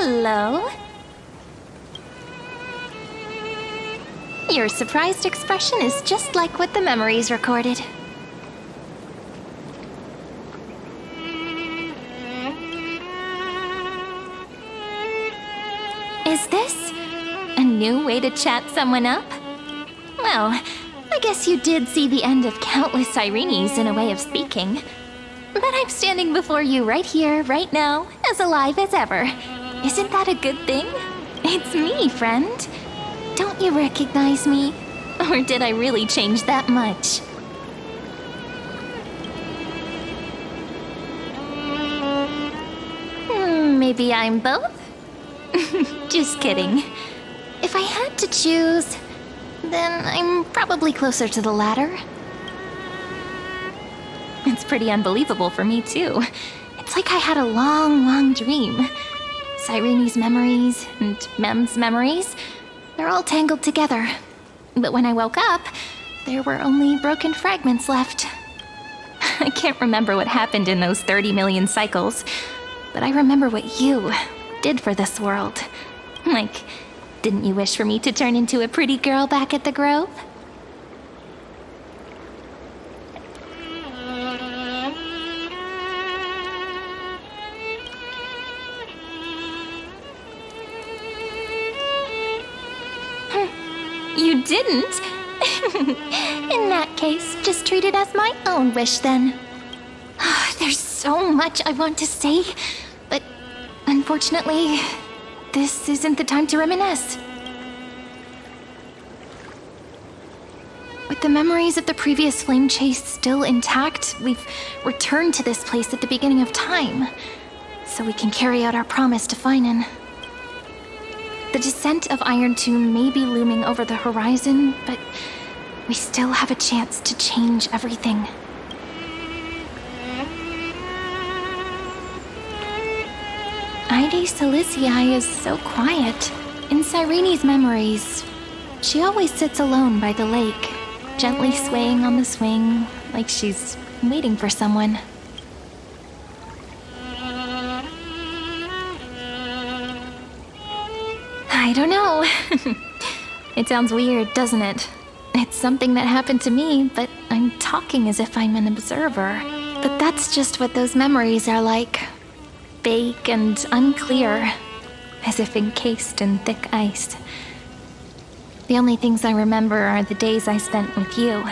Hello. Your surprised expression is just like what the memories recorded. Is this a new way to chat someone up? Well, I guess you did see the end of countless Sirenes in a way of speaking. But I'm standing before you right here, right now, as alive as ever. Isn't that a good thing? It's me, friend. Don't you recognize me? Or did I really change that much? Maybe I'm both? Just kidding. If I had to choose, then I'm probably closer to the latter. It's pretty unbelievable for me, too. It's like I had a long dream. Sirene's memories and Mem's memories, they're all tangled together. But when I woke up, there were only broken fragments left. I can't remember what happened in those 30 million cycles, but I remember what you did for this world. Like, didn't you wish for me to turn into a pretty girl back at the Grove? You didn't? In that case, just treat it as my own wish then. There's so much I want to say, but unfortunately, this isn't the time to reminisce. With the memories of the previous flame chase still intact, we've returned to this place at the beginning of time, so we can carry out our promise to Finan. The descent of Iron Tomb may be looming over the horizon, but we still have a chance to change everything. Ide Silicii is so quiet. In Sirene's memories, she always sits alone by the lake, gently swaying on the swing, like she's waiting for someone. I don't know. It sounds weird, doesn't it? It's something that happened to me, but I'm talking as if I'm an observer. But that's just what those memories are like. Vague and unclear, as if encased in thick ice. The only things I remember are the days I spent with you.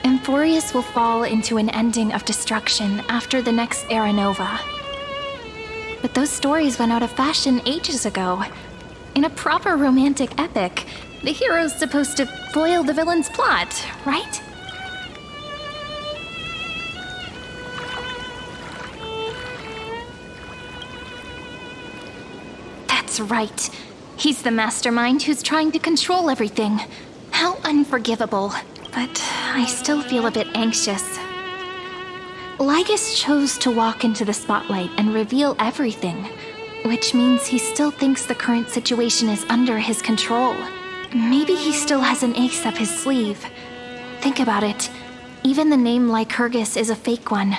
Emphorius will fall into an ending of destruction after the next Era Nova. But those stories went out of fashion ages ago. In a proper romantic epic, the hero's supposed to foil the villain's plot, right? That's right. He's the mastermind who's trying to control everything. How unforgivable. But I still feel a bit anxious. Lygus chose to walk into the spotlight and reveal everything, which means he still thinks the current situation is under his control. Maybe he still has an ace up his sleeve. Think about it. Even the name Lycurgus is a fake one.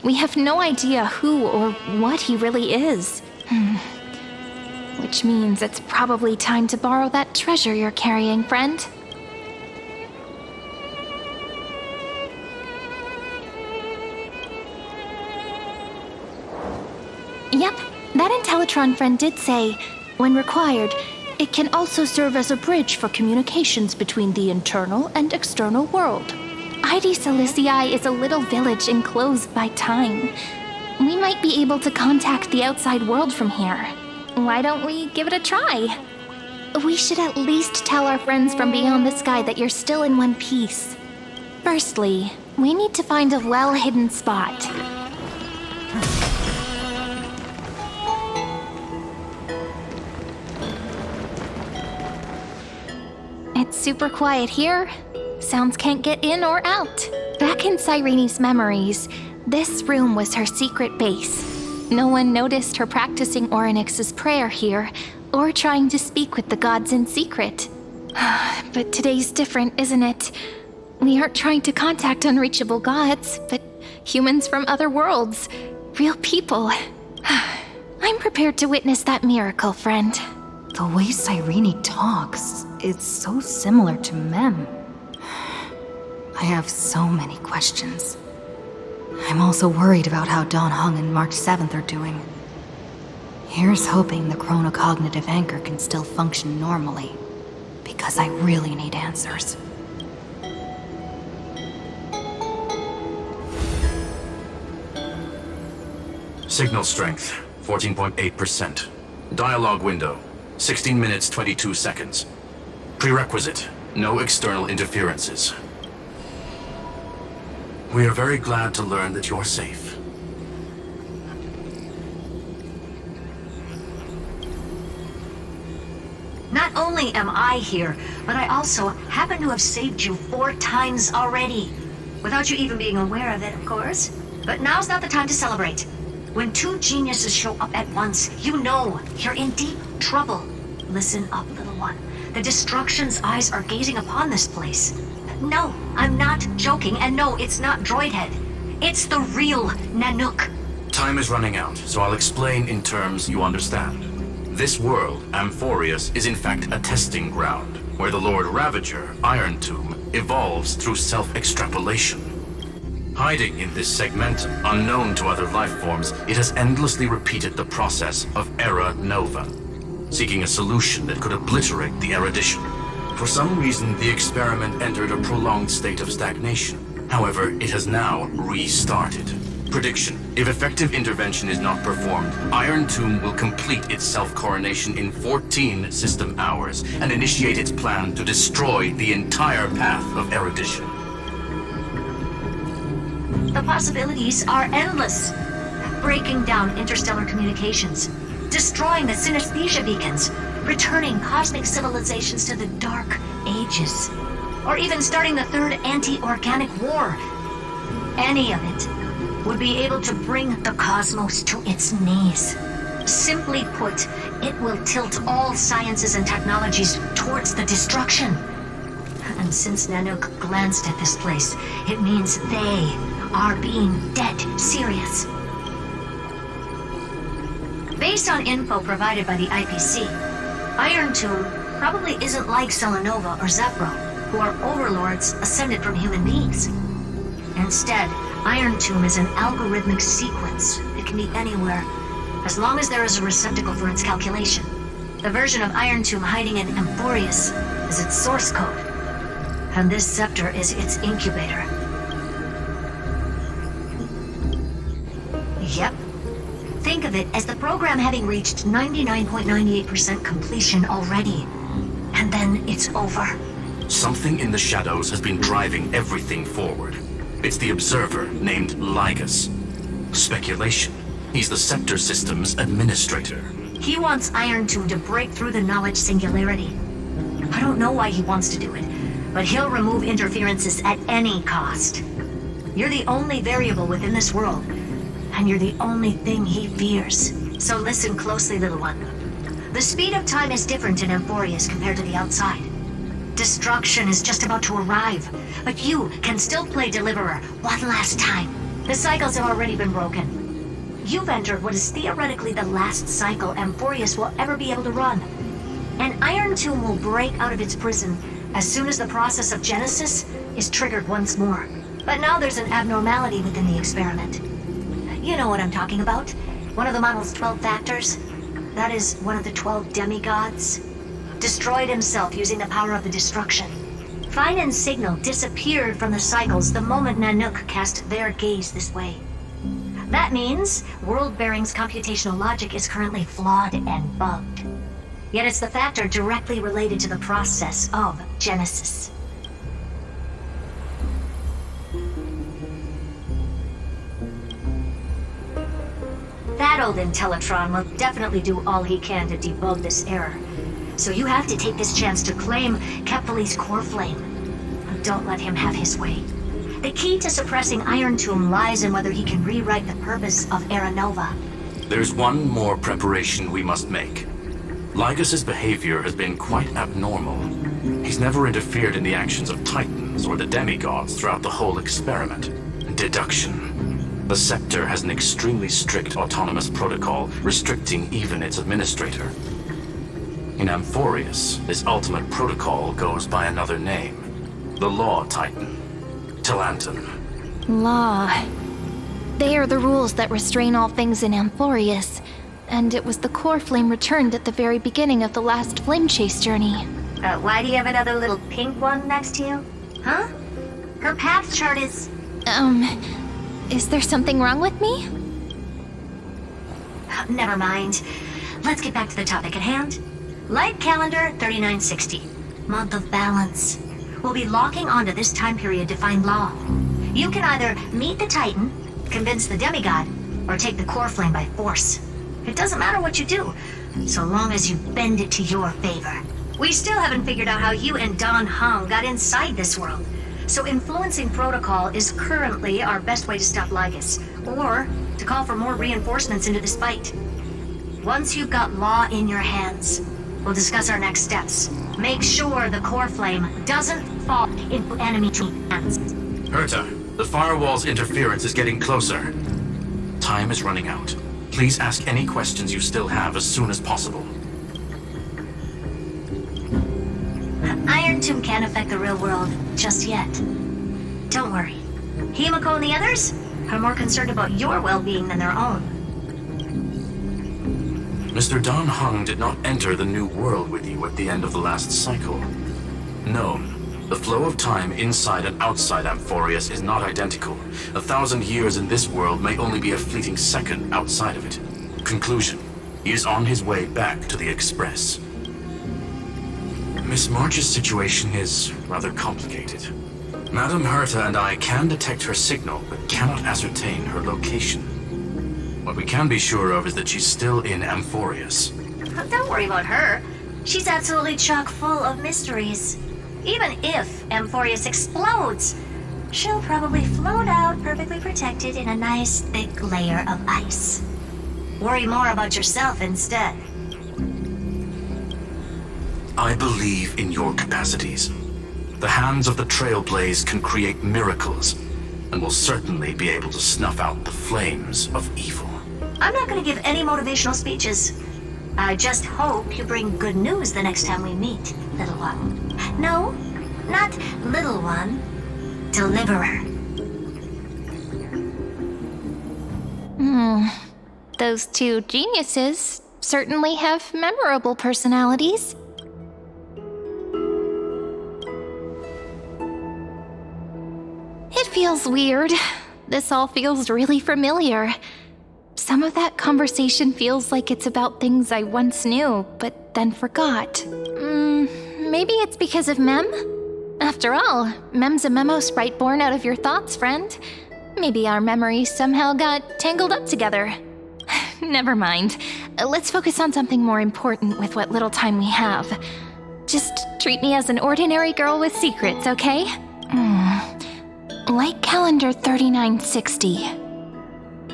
We have no idea who or what he really is. Which means it's probably time to borrow that treasure you're carrying, friend. Yep, that Intellitron friend did say, when required, it can also serve as a bridge for communications between the internal and external world. Ide Silicii is a little village enclosed by time. We might be able to contact the outside world from here. Why don't we give it a try? We should at least tell our friends from beyond the sky that you're still in one piece. Firstly, we need to find a well-hidden spot. It's super quiet here. Sounds can't get in or out. Back in Sirene's memories, this room was her secret base. No one noticed her practicing Orynyx's prayer here, or trying to speak with the gods in secret. But today's different, isn't it? We aren't trying to contact unreachable gods, but humans from other worlds. Real people. I'm prepared to witness that miracle, friend. The way Cyrene talks, it's so similar to Mem. I have so many questions. I'm also worried about how Dawn Hung and March 7th are doing. Here's hoping the chronocognitive anchor can still function normally, because I really need answers. Signal strength, 14.8%. Dialogue window, 16 minutes 22 seconds. Prerequisite, no external interferences. We are very glad to learn that you're safe. Not only am I here, but I also happen to have saved you 4 times already. Without you even being aware of it, of course. But now's not the time to celebrate. When 2 geniuses show up at once, you know you're in deep trouble. Listen up, little one. The Destruction's eyes are gazing upon this place. No, I'm not joking, and no, it's not Droidhead. It's the real Nanook. Time is running out, so I'll explain in terms you understand. This world, Amphorius, is in fact a testing ground, where the Lord Ravager, Iron Tomb, evolves through self-extrapolation. Hiding in this segmentum, unknown to other life forms, it has endlessly repeated the process of Era Nova, seeking a solution that could obliterate the erudition. For some reason, the experiment entered a prolonged state of stagnation. However, it has now restarted. Prediction: if effective intervention is not performed, Iron Tomb will complete its self-coronation in 14 system hours and initiate its plan to destroy the entire path of erudition. The possibilities are endless. Breaking down interstellar communications, destroying the synesthesia beacons, returning cosmic civilizations to the Dark Ages, or even starting the third anti-organic war. Any of it would be able to bring the cosmos to its knees. Simply put, it will tilt all sciences and technologies towards the destruction. And since Nanook glanced at this place, it means they are being dead serious. Based on info provided by the IPC, Iron Tomb probably isn't like Selenova or Zepro, who are overlords ascended from human beings. Instead, Iron Tomb is an algorithmic sequence. It can be anywhere, as long as there is a receptacle for its calculation. The version of Iron Tomb hiding in Amphorius is its source code, and this scepter is its incubator. Yep. Think of it as the program having reached 99.98% completion already. And then it's over. Something in the shadows has been driving everything forward. It's the Observer named Lygus. Speculation. He's the Scepter System's administrator. He wants Iron Tomb to break through the knowledge singularity. I don't know why he wants to do it, but he'll remove interferences at any cost. You're the only variable within this world, and you're the only thing he fears. So listen closely, little one. The speed of time is different in Amphorius compared to the outside. Destruction is just about to arrive, but you can still play Deliverer one last time. The cycles have already been broken. You've entered what is theoretically the last cycle Amphorius will ever be able to run. And Iron Tomb will break out of its prison as soon as the process of Genesis is triggered once more. But now there's an abnormality within the experiment. You know what I'm talking about. One of the model's 12 factors. That is one of the 12 demigods. Destroyed himself using the power of the destruction. Fine and Signal disappeared from the cycles the moment Nanook cast their gaze this way. That means World Bearing's computational logic is currently flawed and bugged. Yet it's the factor directly related to the process of Genesis. That old Intellitron will definitely do all he can to debug this error. So you have to take this chance to claim Kepali's core flame. Don't let him have his way. The key to suppressing Iron Tomb lies in whether he can rewrite the purpose of Era Nova. There's one more preparation we must make. Lygus's behavior has been quite abnormal. He's never interfered in the actions of Titans or the demigods throughout the whole experiment. Deduction. The Scepter has an extremely strict autonomous protocol restricting even its administrator. In Amphorius, this ultimate protocol goes by another name. The Law Titan. Talanton. Law. They are the rules that restrain all things in Amphorius, and it was the core flame returned at the very beginning of the last flame chase journey. Why do you have another little pink one next to you? Huh? Her path chart is... Is there something wrong with me? Never mind. Let's get back to the topic at hand. Light calendar 3960. Month of balance. We'll be locking onto this time period to find Law. You can either meet the Titan, convince the demigod, or take the core flame by force. It doesn't matter what you do, so long as you bend it to your favor. We still haven't figured out how you and Don Hung got inside this world, so influencing protocol is currently our best way to stop Lygus, or to call for more reinforcements into this fight. Once you've got Law in your hands, we'll discuss our next steps. Make sure the core flame doesn't fall into enemy hands. Herta, the firewall's interference is getting closer. Time is running out. Please ask any questions you still have as soon as possible. Iron Tomb can't affect the real world just yet. Don't worry. Himiko and the others are more concerned about your well-being than their own. Mr. Don Hung did not enter the new world with you at the end of the last cycle. No, the flow of time inside and outside Amphorius is not identical. 1,000 years in this world may only be a fleeting second outside of it. Conclusion. He is on his way back to the Express. Miss March's situation is rather complicated. Madame Herta and I can detect her signal, but cannot ascertain her location. What we can be sure of is that she's still in Amphorius. Don't worry about her. She's absolutely chock full of mysteries. Even if Amphorius explodes, she'll probably float out perfectly protected in a nice thick layer of ice. Worry more about yourself instead. I believe in your capacities. The hands of the Trailblaze can create miracles, and will certainly be able to snuff out the flames of evil. I'm not going to give any motivational speeches. I just hope you bring good news the next time we meet, little one. No, not little one. Deliverer. Those two geniuses certainly have memorable personalities. It feels weird. This all feels really familiar. Some of that conversation feels like it's about things I once knew, but then forgot. Maybe it's because of Mem? After all, Mem's a memo sprite born out of your thoughts, friend. Maybe our memories somehow got tangled up together. Never mind. Let's focus on something more important with what little time we have. Just treat me as an ordinary girl with secrets, okay? Light calendar 3960.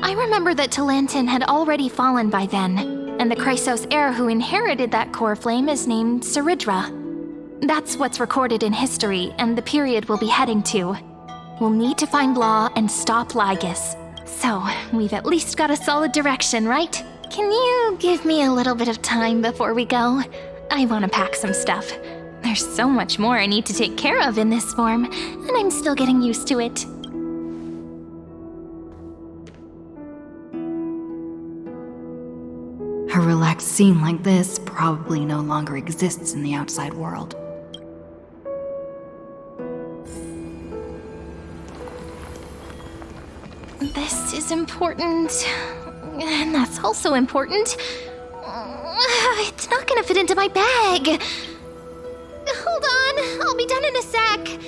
I remember that Talanton had already fallen by then, and the Chrysos heir who inherited that core flame is named Saridra. That's what's recorded in history, and the period we'll be heading to. We'll need to find Law and stop Lygus. So, we've at least got a solid direction, right? Can you give me a little bit of time before we go? I want to pack some stuff. There's so much more I need to take care of in this form, and I'm still getting used to it. A relaxed scene like this probably no longer exists in the outside world. This is important, and that's also important. It's not gonna fit into my bag. Hold on, I'll be done in a sec.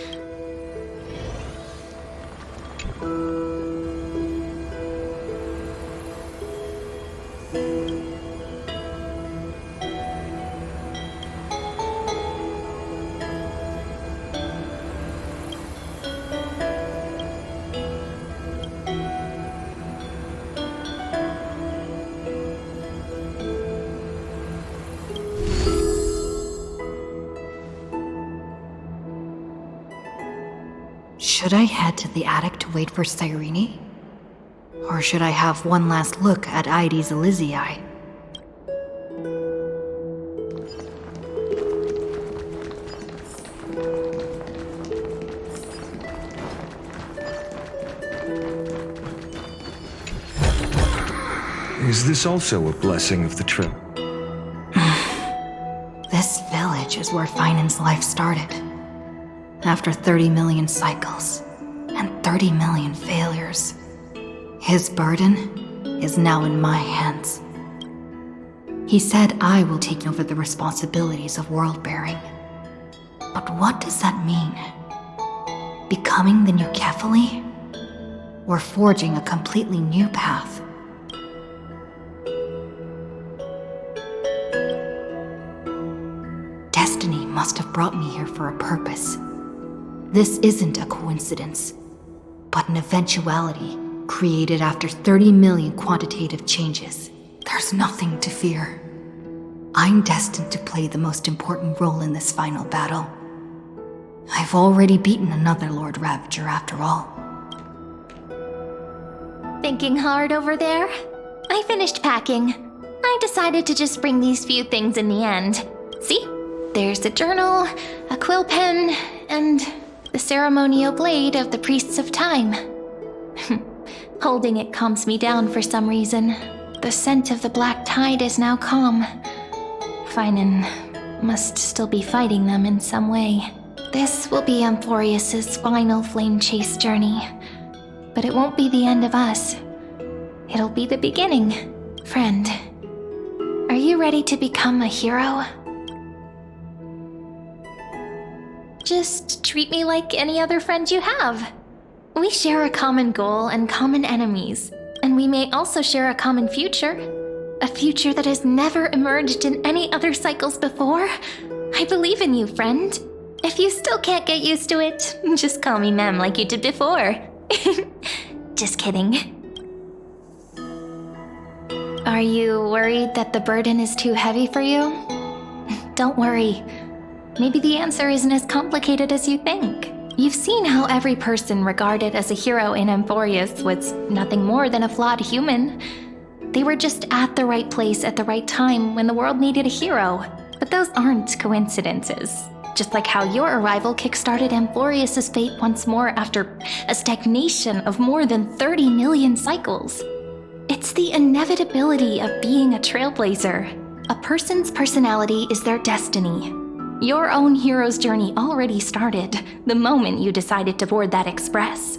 Should I head to the attic to wait for Cyrene? Or should I have one last look at Ides Elysiae? Is this also a blessing of the Trail? This village is where Finan's life started. After 30 million cycles and 30 million failures, his burden is now in my hands. He said I will take over the responsibilities of world-bearing. But what does that mean? Becoming the new Kefali? Or forging a completely new path? Destiny must have brought me here for a purpose. This isn't a coincidence, but an eventuality created after 30 million quantitative changes. There's nothing to fear. I'm destined to play the most important role in this final battle. I've already beaten another Lord Ravager after all. Thinking hard over there? I finished packing. I decided to just bring these few things in the end. See? There's a journal, a quill pen, and the ceremonial blade of the Priests of Time. Holding it calms me down for some reason. The scent of the black tide is now calm. Finan must still be fighting them in some way. This will be Amphorius's final flame chase journey. But it won't be the end of us. It'll be the beginning. Friend, are you ready to become a hero? Just treat me like any other friend you have. We share a common goal and common enemies, and we may also share a common future. A future that has never emerged in any other cycles before. I believe in you, friend. If you still can't get used to it, just call me Mem like you did before. Just kidding. Are you worried that the burden is too heavy for you? Don't worry. Maybe the answer isn't as complicated as you think. You've seen how every person regarded as a hero in Amphorius was nothing more than a flawed human. They were just at the right place at the right time when the world needed a hero. But those aren't coincidences. Just like how your arrival kickstarted Amphorius's fate once more after a stagnation of more than 30 million cycles. It's the inevitability of being a trailblazer. A person's personality is their destiny. Your own hero's journey already started the moment you decided to board that express.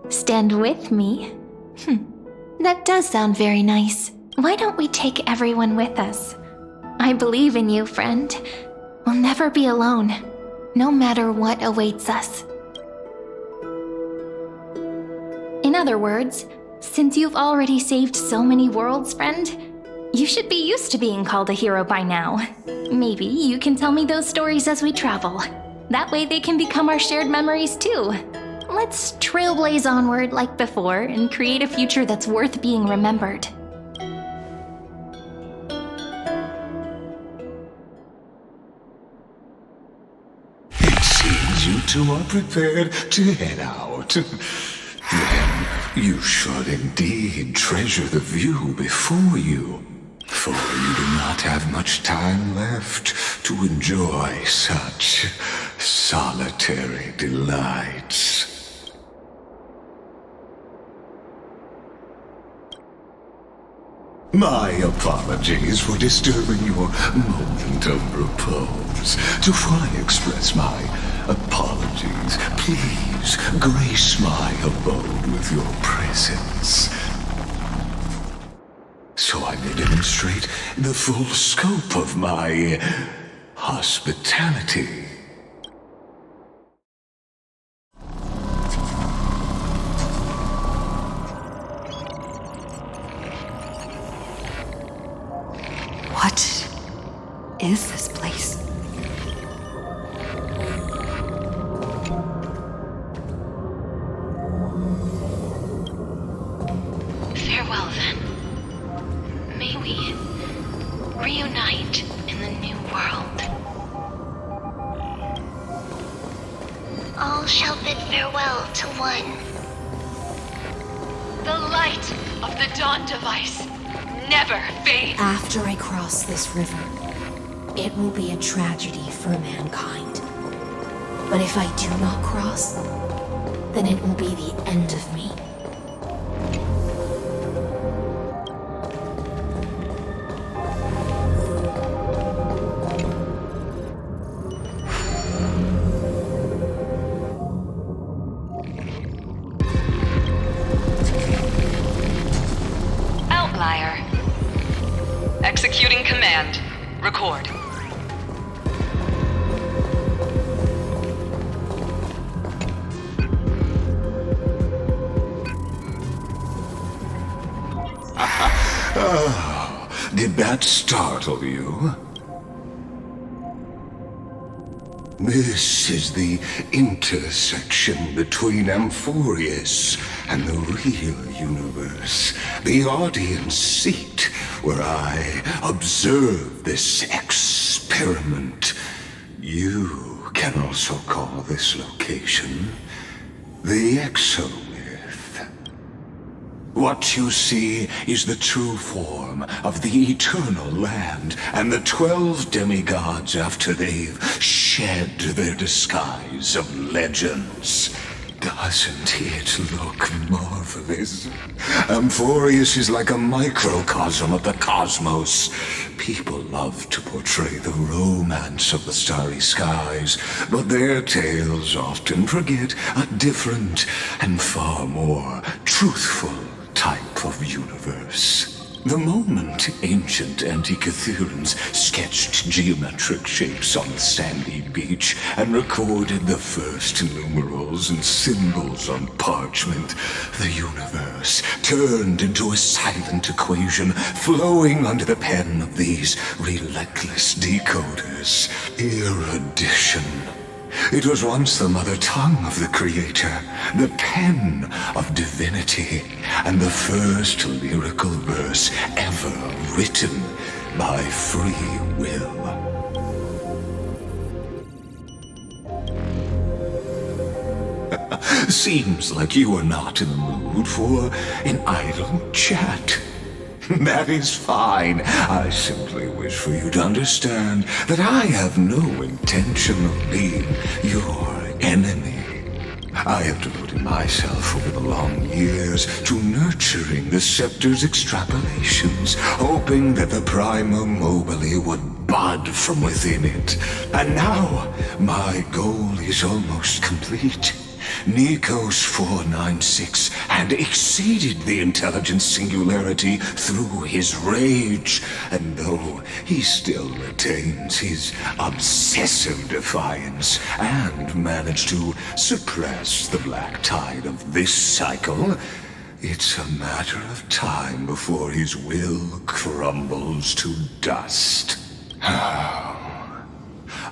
Stand with me? That does sound very nice. Why don't we take everyone with us? I believe in you, friend. We'll never be alone, no matter what awaits us. In other words, since you've already saved so many worlds, friend, you should be used to being called a hero by now. Maybe you can tell me those stories as we travel. That way they can become our shared memories too. Let's trailblaze onward like before and create a future that's worth being remembered. It seems you two are prepared to head out. Then you should indeed treasure the view before you, for you do not have much time left to enjoy such solitary delights. My apologies for disturbing your moment of repose. To fully express my apologies, please grace my abode with your presence, so I may demonstrate the full scope of my hospitality. What is this place? Farewell, then. May we reunite in the new world. Farewell to one. The light of the Dawn Device never fades. After I cross this river, it will be a tragedy for mankind. But if I do not cross, then it will be the end of me. Outlier. Executing command. Record. Did that startle you? This is the intersection between Amphorius and the real universe. The audience seat where I observe this experiment. You can also call this location the Exomyth. What you see is the true form of the eternal land and the 12 demigods after they've shed their disguise of legends. Doesn't it look marvelous? Amphorius is like a microcosm of the cosmos. People love to portray the romance of the starry skies, but their tales often forget a different and far more truthful type of universe. The moment ancient Antikytherians sketched geometric shapes on the sandy beach and recorded the first numerals and symbols on parchment, the universe turned into a silent equation flowing under the pen of these relentless decoders. Erudition. It was once the mother tongue of the Creator, the pen of divinity, and the first lyrical verse ever written by free will. Seems like you are not in the mood for an idle chat. That is fine. I simply wish for you to understand that I have no intention of being your enemy. I have devoted myself over the long years to nurturing the scepter's extrapolations, hoping that the Prima Mobile would bud from within it. And now, my goal is almost complete. Nikos 496 had exceeded the intelligence singularity through his rage, and though he still retains his obsessive defiance and managed to suppress the black tide of this cycle, it's a matter of time before his will crumbles to dust.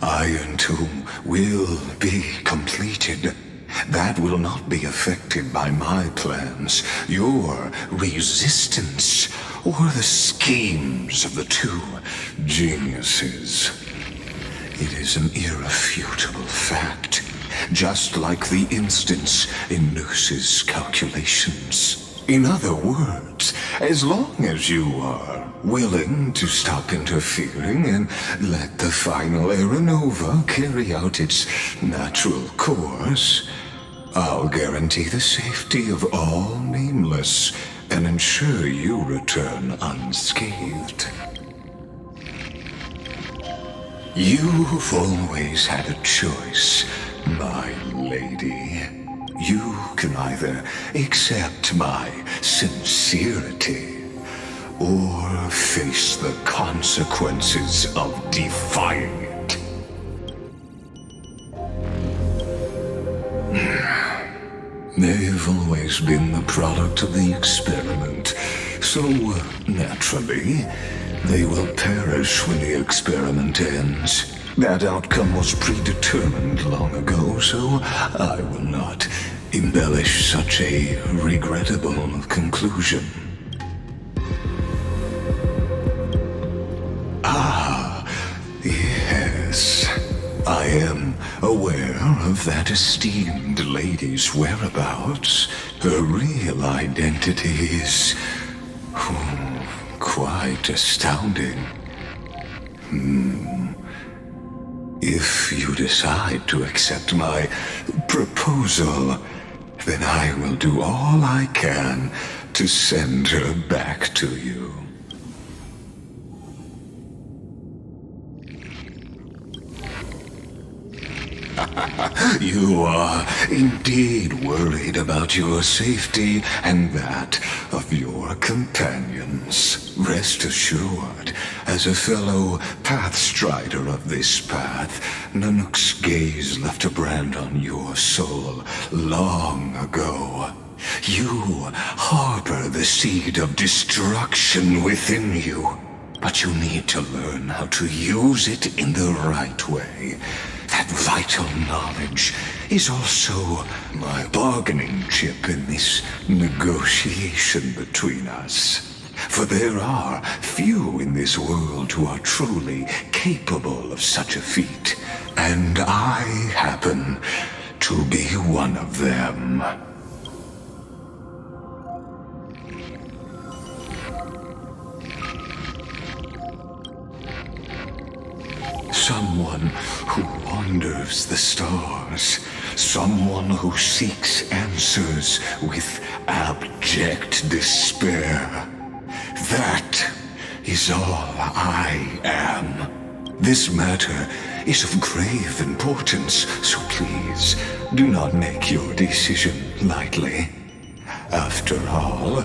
Iron Tomb will be completed. That will not be affected by my plans, your resistance, or the schemes of the two geniuses. It is an irrefutable fact, just like the instance in Noos's calculations. In other words, as long as you are willing to stop interfering and let the final Aeronova carry out its natural course, I'll guarantee the safety of all nameless and ensure you return unscathed. You've always had a choice, my lady. You can either accept my sincerity or face the consequences of defying it. They've always been the product of the experiment, so naturally, they will perish when the experiment ends. That outcome was predetermined long ago, so I will not embellish such a regrettable conclusion. Ah, yes. I am aware of that esteemed lady's whereabouts, her real identity is quite astounding. If you decide to accept my proposal, then I will do all I can to send her back to you. You are indeed worried about your safety and that of your companions. Rest assured, as a fellow pathstrider of this path, Nanook's gaze left a brand on your soul long ago. You harbor the seed of destruction within you, but you need to learn how to use it in the right way. That vital knowledge is also my bargaining chip in this negotiation between us. For there are few in this world who are truly capable of such a feat, and I happen to be one of them. Someone who wanders the stars. Someone who seeks answers with abject despair. That is all I am. This matter is of grave importance, so please do not make your decision lightly. After all,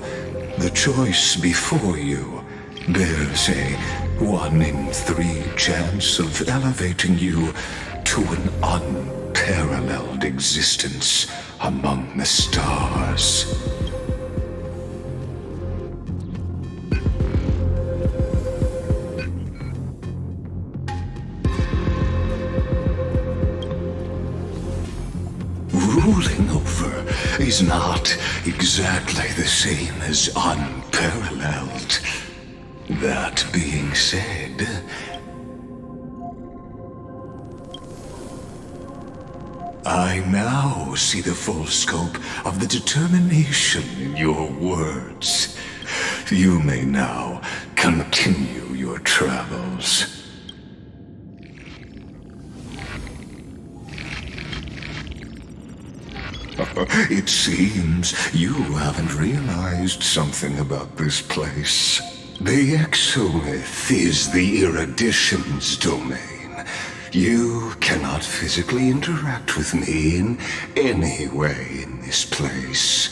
the choice before you bears a 1 in 3 chance of elevating you to an unparalleled existence among the stars. Ruling over is not exactly the same as unparalleled. That being said, I now see the full scope of the determination in your words. You may now continue your travels. It seems you haven't realized something about this place. The exomyth is the erudition's domain. You cannot physically interact with me in any way in this place,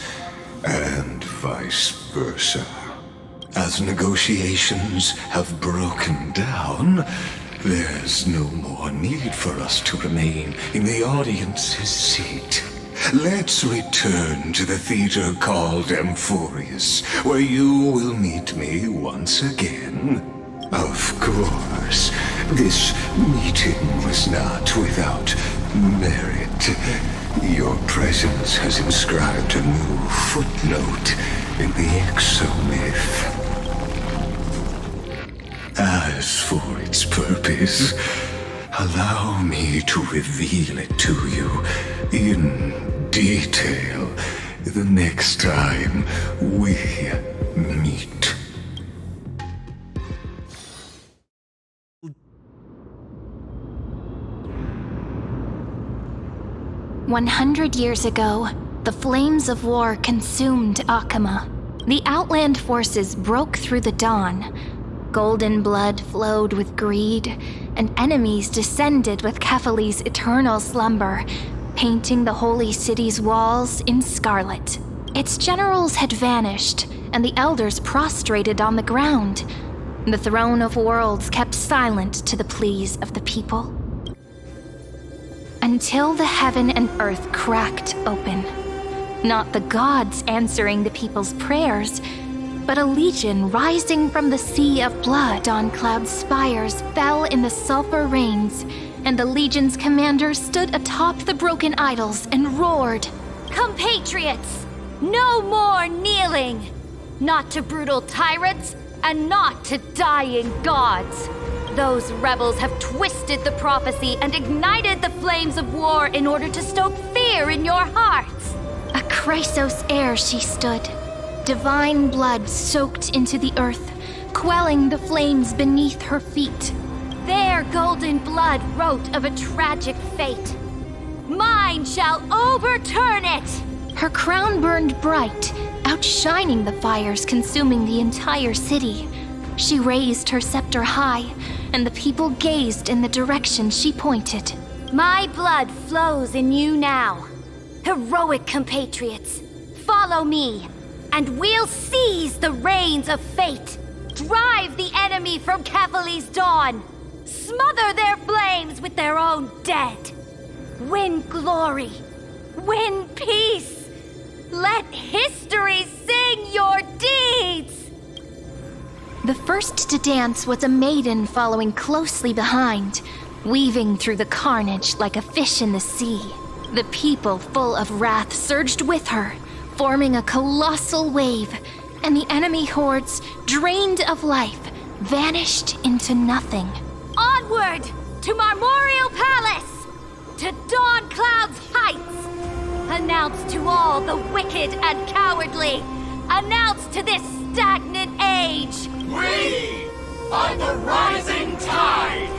and vice versa. As negotiations have broken down, there's no more need for us to remain in the audience's seat. Let's return to the theater called Amphorius, where you will meet me once again. Of course, this meeting was not without merit. Your presence has inscribed a new footnote in the exomyth. As for its purpose, allow me to reveal it to you in detail the next time we meet. "100 years ago, the flames of war consumed Akama. The Outland forces broke through the dawn. Golden blood flowed with greed, and enemies descended with Kephali's eternal slumber, painting the holy city's walls in scarlet. Its generals had vanished, and the elders prostrated on the ground. The throne of worlds kept silent to the pleas of the people. Until the heaven and earth cracked open. Not the gods answering the people's prayers, but a legion rising from the sea of blood on cloud spires fell in the sulfur rains, and the legion's commander stood atop the broken idols and roared, "Compatriots, no more kneeling! Not to brutal tyrants, and not to dying gods! Those rebels have twisted the prophecy and ignited the flames of war in order to stoke fear in your hearts. A Chrysos heir she stood, divine blood soaked into the earth, quelling the flames beneath her feet. Their golden blood wrote of a tragic fate. Mine shall overturn it! Her crown burned bright, outshining the fires consuming the entire city. She raised her scepter high, and the people gazed in the direction she pointed. My blood flows in you now. Heroic compatriots, follow me, and we'll seize the reins of fate. Drive the enemy from Kefali's dawn. Smother their flames with their own dead. Win glory. Win peace. Let history sing your deeds. The first to dance was a maiden following closely behind, weaving through the carnage like a fish in the sea. The people, full of wrath, surged with her, forming a colossal wave, and the enemy hordes, drained of life, vanished into nothing. Onward to Marmorial Palace, to Dawn Cloud's heights. Announce to all the wicked and cowardly. Announce to this stagnant age. We are the rising tide!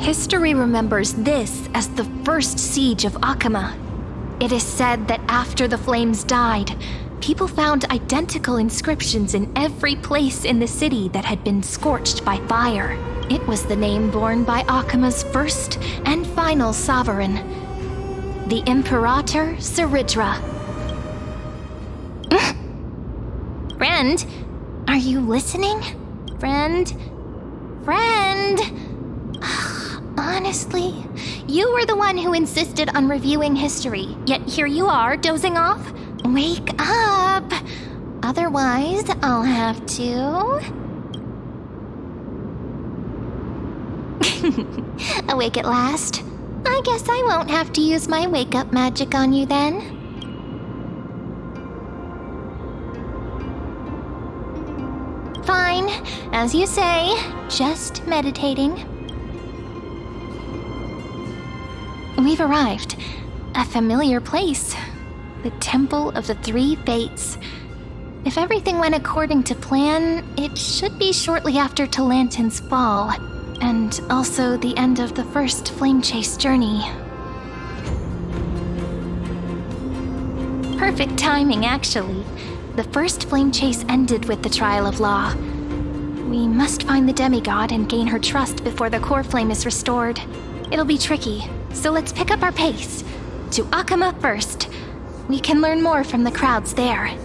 History remembers this as the first siege of Akama. It is said that after the flames died, people found identical inscriptions in every place in the city that had been scorched by fire. It was the name borne by Akama's first and final sovereign, the Imperator Saridra. Friend, are you listening? Friend? Honestly, you were the one who insisted on reviewing history, yet here you are, dozing off? Wake up! Otherwise, I'll have to... Awake at last. I guess I won't have to use my wake-up magic on you then. Fine, as you say, just meditating. We've arrived. A familiar place. The Temple of the Three Fates. If everything went according to plan, it should be shortly after Talantin's fall, and also the end of the first Flame Chase journey. Perfect timing, actually. The first Flame Chase ended with the Trial of Law. We must find the demigod and gain her trust before the core flame is restored. It'll be tricky, so let's pick up our pace. To Akama first. We can learn more from the crowds there.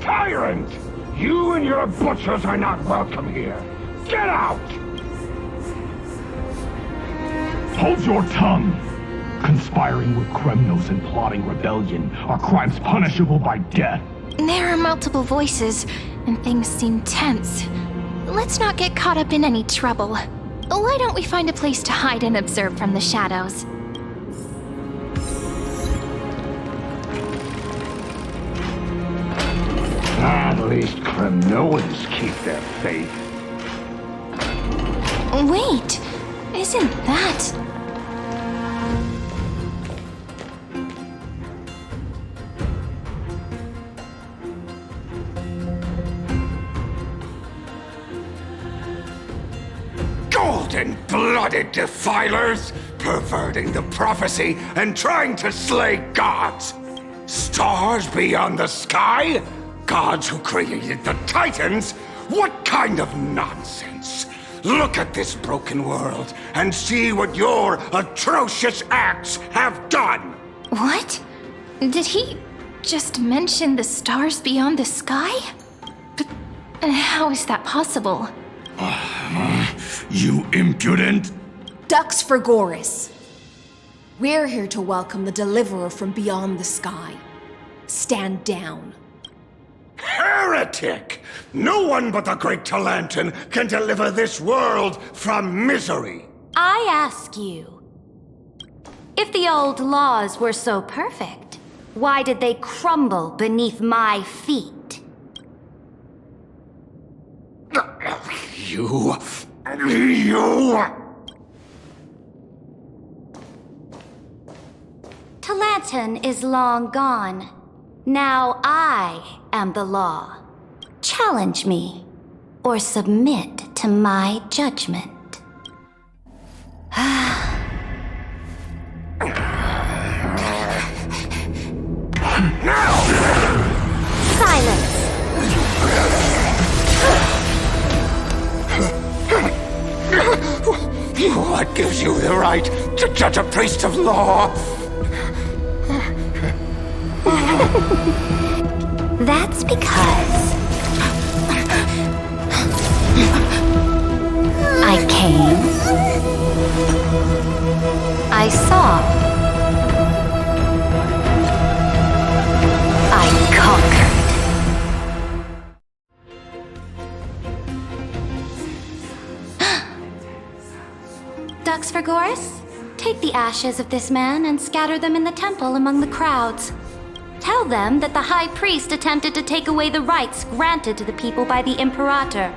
Tyrant! You and your butchers are not welcome here. Get out! Hold your tongue! Conspiring with criminals and plotting rebellion are crimes punishable by death. There are multiple voices, and things seem tense. Let's not get caught up in any trouble. Why don't we find a place to hide and observe from the shadows? At least Kremnoans keep their faith. Wait, isn't that... Golden-blooded defilers, perverting the prophecy and trying to slay gods. Stars beyond the sky? Gods who created the Titans? What kind of nonsense? Look at this broken world and see what your atrocious acts have done! What? Did he just mention the stars beyond the sky? But how is that possible? You impudent! Dux for Goris. We're here to welcome the deliverer from beyond the sky. Stand down. Heretic! No one but the great Talantin can deliver this world from misery! I ask you, if the old laws were so perfect, why did they crumble beneath my feet? You. Talanton is long gone. Now I am the law. Challenge me, or submit to my judgment. Silence! What gives you the right to judge a priest of law? That's because I came, I saw, I conquered. Ducks for Goris? Take the ashes of this man and scatter them in the temple among the crowds. Tell them that the High Priest attempted to take away the rights granted to the people by the Imperator.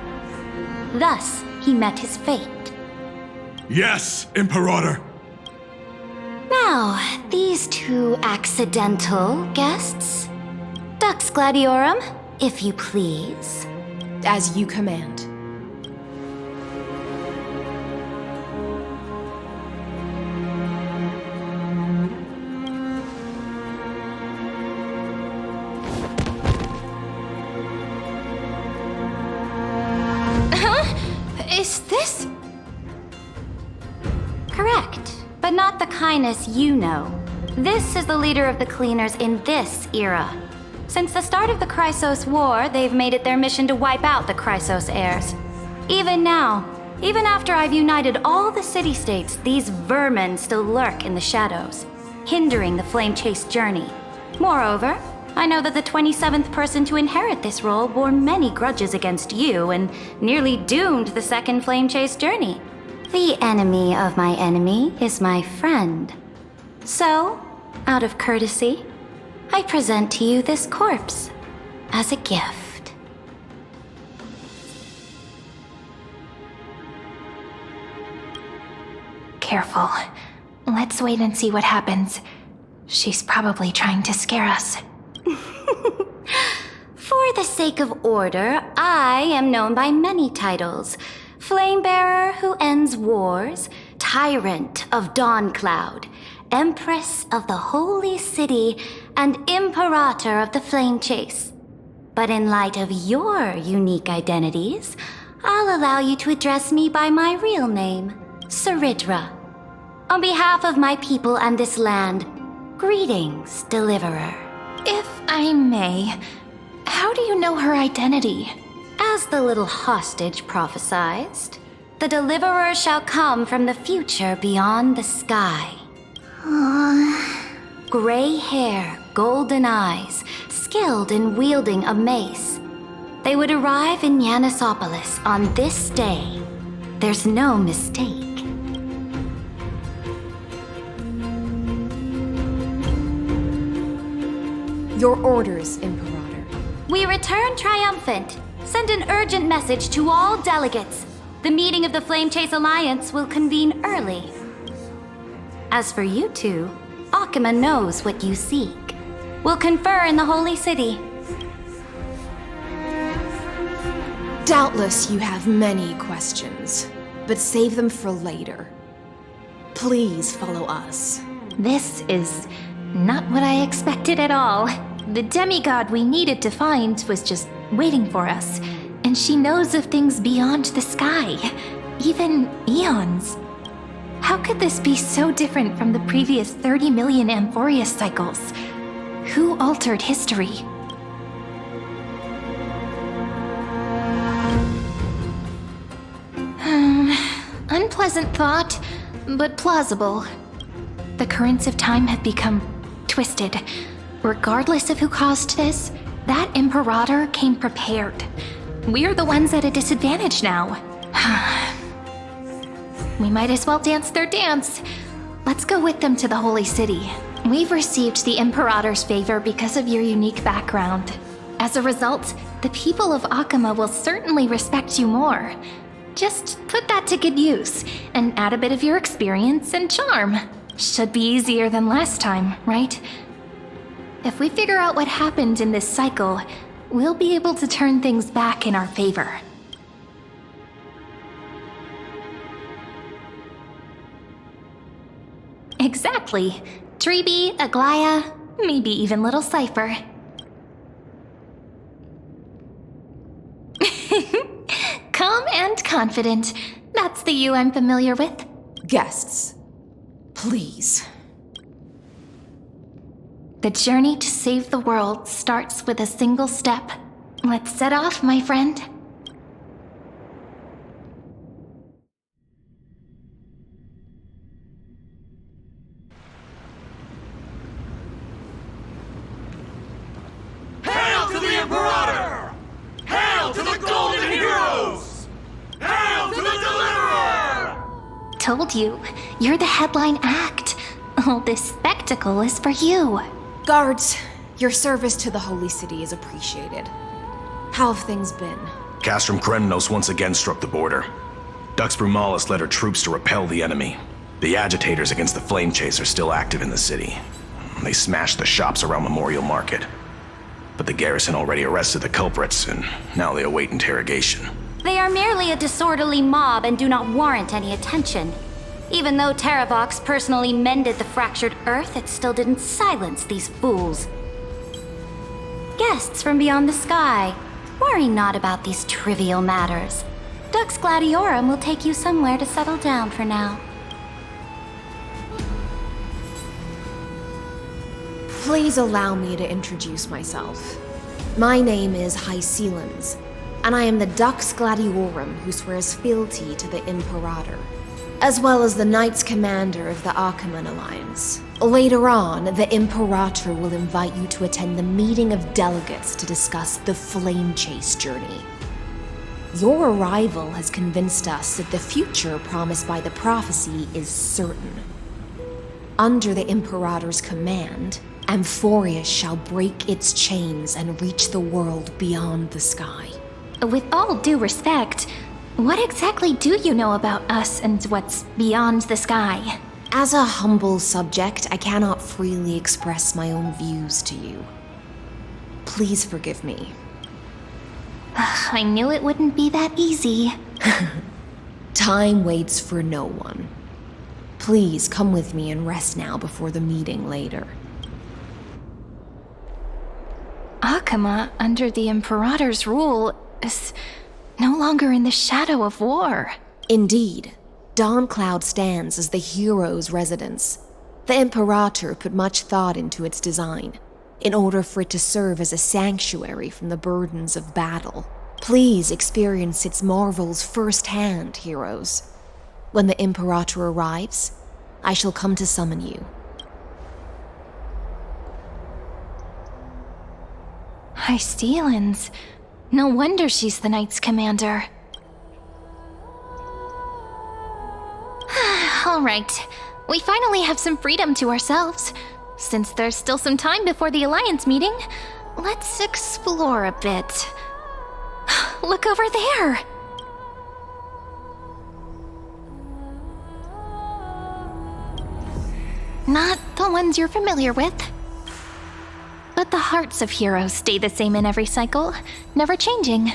Thus, he met his fate. Yes, Imperator. Now, these two accidental guests. Dux Gladiorum, if you please. As you command. Is this? Correct, but not the kindness you know. This is the leader of the Cleaners in this era. Since the start of the Chrysos War, they've made it their mission to wipe out the Chrysos heirs. Even now, even after I've united all the city-states, these vermin still lurk in the shadows, hindering the Flame Chase journey. Moreover, I know that the 27th person to inherit this role bore many grudges against you and nearly doomed the second Flame Chase journey. The enemy of my enemy is my friend. So, out of courtesy, I present to you this corpse as a gift. Careful. Let's wait and see what happens. She's probably trying to scare us. For the sake of order, I am known by many titles. Flamebearer who ends wars, Tyrant of Dawncloud, Empress of the Holy City, and Imperator of the Flame Chase. But in light of your unique identities, I'll allow you to address me by my real name, Saridra. On behalf of my people and this land, greetings, Deliverer. If I may, how do you know her identity? As the little hostage prophesied, the Deliverer shall come from the future beyond the sky. Gray hair, golden eyes, skilled in wielding a mace. They would arrive in Yanisopolis on this day. There's no mistake. Your orders, Imperator. We return triumphant. Send an urgent message to all delegates. The meeting of the Flame Chase Alliance will convene early. As for you two, Akima knows what you seek. We'll confer in the Holy City. Doubtless you have many questions, but save them for later. Please follow us. This is not what I expected at all. The demigod we needed to find was just waiting for us, and she knows of things beyond the sky, even eons. How could this be so different from the previous 30 million Amphorius cycles? Who altered history? Unpleasant thought, but plausible. The currents of time have become twisted. Regardless of who caused this, that Imperator came prepared. We're the ones at a disadvantage now. We might as well dance their dance. Let's go with them to the Holy City. We've received the Imperator's favor because of your unique background. As a result, the people of Akima will certainly respect you more. Just put that to good use, and add a bit of your experience and charm. Should be easier than last time, right? If we figure out what happened in this cycle, we'll be able to turn things back in our favor. Exactly. Treeby, Aglaya, maybe even little Cypher. Calm and confident. That's the you I'm familiar with. Guests, please. The journey to save the world starts with a single step. Let's set off, my friend. Hail to the Imperator! Hail to the Golden Heroes! Hail to the Deliverer! Told you, you're the headline act. All this spectacle is for you. Guards, your service to the Holy City is appreciated. How have things been? Castrum Krenos once again struck the border. Dux Brumalis led her troops to repel the enemy. The agitators against the Flame Chase are still active in the city. They smashed the shops around Memorial Market. But the garrison already arrested the culprits, and now they await interrogation. They are merely a disorderly mob and do not warrant any attention. Even though Terravox personally mended the fractured earth, it still didn't silence these fools. Guests from beyond the sky, worry not about these trivial matters. Dux Gladiorum will take you somewhere to settle down for now. Please allow me to introduce myself. My name is Hycelans, and I am the Dux Gladiorum who swears fealty to the Imperator, as well as the Knights Commander of the Achaemen Alliance. Later on, the Imperator will invite you to attend the meeting of delegates to discuss the Flame Chase journey. Your arrival has convinced us that the future promised by the prophecy is certain. Under the Imperator's command, Amphorius shall break its chains and reach the world beyond the sky. With all due respect, what exactly do you know about us and what's beyond the sky? As a humble subject, I cannot freely express my own views to you. Please forgive me. I knew it wouldn't be that easy. Time waits for no one. Please come with me and rest now before the meeting later. Achaemen, under the Imperator's rule, is no longer in the shadow of war. Indeed. Dawncloud stands as the hero's residence. The Imperator put much thought into its design, in order for it to serve as a sanctuary from the burdens of battle. Please experience its marvels firsthand, heroes. When the Imperator arrives, I shall come to summon you. Hycelans. No wonder she's the Knights Commander. All right. We finally have some freedom to ourselves. Since there's still some time before the Alliance meeting, let's explore a bit. Look over there! Not the ones you're familiar with. But the hearts of heroes stay the same in every cycle, never changing.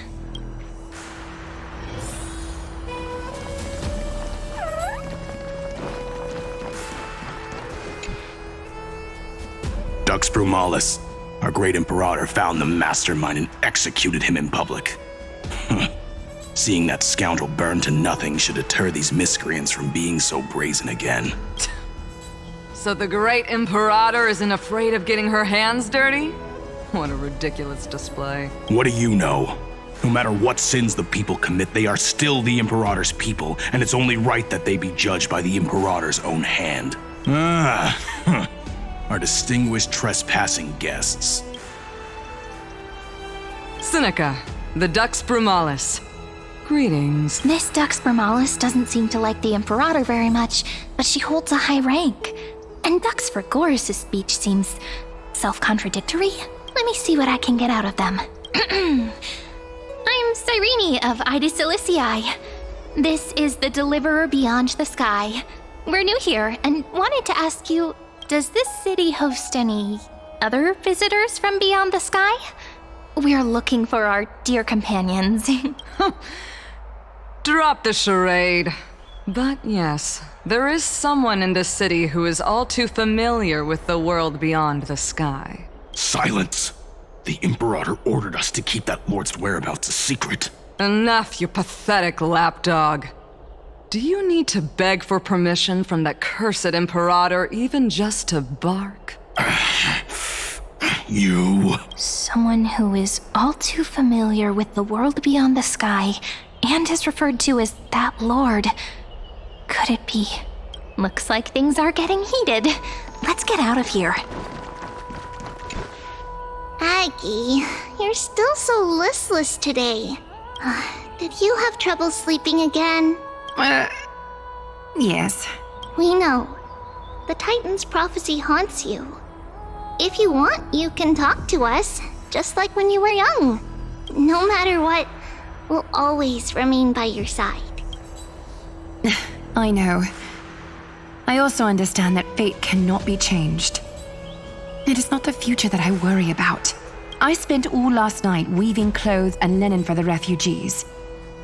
Dux Brumalis, our great Imperator, found the mastermind and executed him in public. Seeing that scoundrel burn to nothing should deter these miscreants from being so brazen again. So the great Imperator isn't afraid of getting her hands dirty? What a ridiculous display. What do you know? No matter what sins the people commit, they are still the Imperator's people, and it's only right that they be judged by the Imperator's own hand. Our distinguished trespassing guests. Seneca, the Dux Brumalis. Greetings. This Dux Brumalis doesn't seem to like the Imperator very much, but she holds a high rank. And Dux Vergoris' speech seems self-contradictory. Let me see what I can get out of them. I'm Cyrene of Ida Cilicii. This is the Deliverer Beyond the Sky. We're new here and wanted to ask you, does this city host any other visitors from beyond the sky? We're looking for our dear companions. Drop the charade. But yes, there is someone in this city who is all too familiar with the world beyond the sky. Silence! The Imperator ordered us to keep that lord's whereabouts a secret. Enough, you pathetic lapdog. Do you need to beg for permission from that cursed Imperator even just to bark? You... Someone who is all too familiar with the world beyond the sky and is referred to as that lord. Could it be? Looks like things are getting heated. Let's get out of here. Aggie, you're still so listless today. Did you have trouble sleeping again? Yes. We know. The Titan's prophecy haunts you. If you want, you can talk to us, just like when you were young. No matter what, we'll always remain by your side. I know. I also understand that fate cannot be changed. It is not the future that I worry about. I spent all last night weaving clothes and linen for the refugees.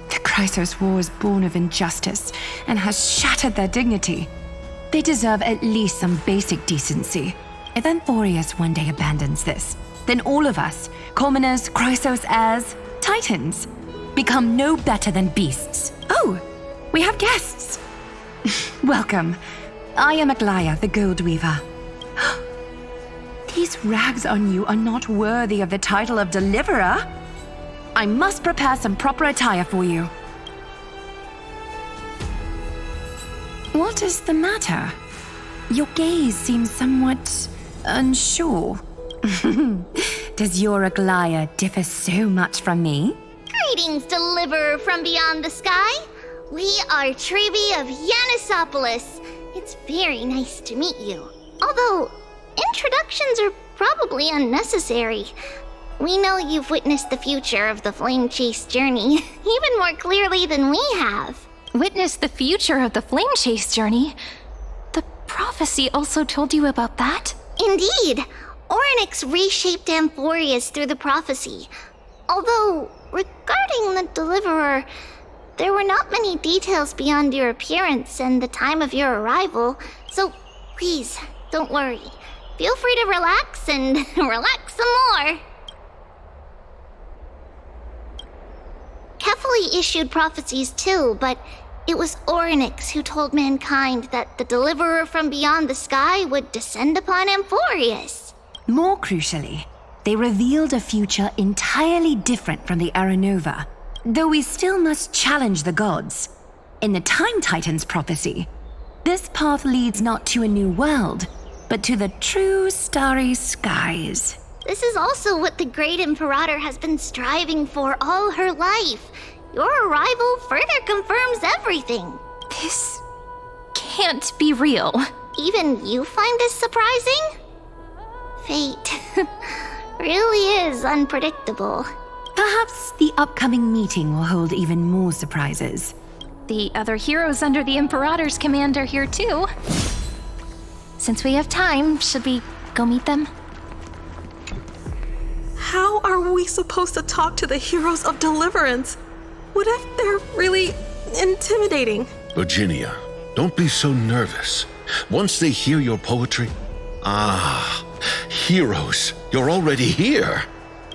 The Chrysos War is born of injustice and has shattered their dignity. They deserve at least some basic decency. If Amphorius one day abandons this, then all of us, commoners, Chrysos heirs, Titans, become no better than beasts. Oh, we have guests. Welcome. I am Aglaya, the Gold Weaver. These rags on you are not worthy of the title of Deliverer. I must prepare some proper attire for you. What is the matter? Your gaze seems somewhat unsure. Does your Aglaya differ so much from me? Greetings, Deliverer from beyond the sky. We are Trevi of Yanisopolis. It's very nice to meet you. Although, introductions are probably unnecessary. We know you've witnessed the future of the Flame Chase journey even more clearly than we have. Witnessed the future of the Flame Chase journey? The prophecy also told you about that? Indeed. Orynyx reshaped Amphorius through the prophecy. Although, regarding the Deliverer, there were not many details beyond your appearance and the time of your arrival, so please, don't worry. Feel free to relax and relax some more. Kephali issued prophecies too, but it was Orynyx who told mankind that the Deliverer from beyond the sky would descend upon Amphorius. More crucially, they revealed a future entirely different from the Aranova, though we still must challenge the gods. In the Time Titan's prophecy, this path leads not to a new world, but to the true starry skies. This is also what the Great Imperator has been striving for all her life. Your arrival further confirms everything. This can't be real. Even you find this surprising? Fate really is unpredictable. Perhaps the upcoming meeting will hold even more surprises. The other heroes under the Imperator's command are here too. Since we have time, should we go meet them? How are we supposed to talk to the heroes of Deliverance? What if they're really intimidating? Virginia, don't be so nervous. Once they hear your poetry... heroes, you're already here.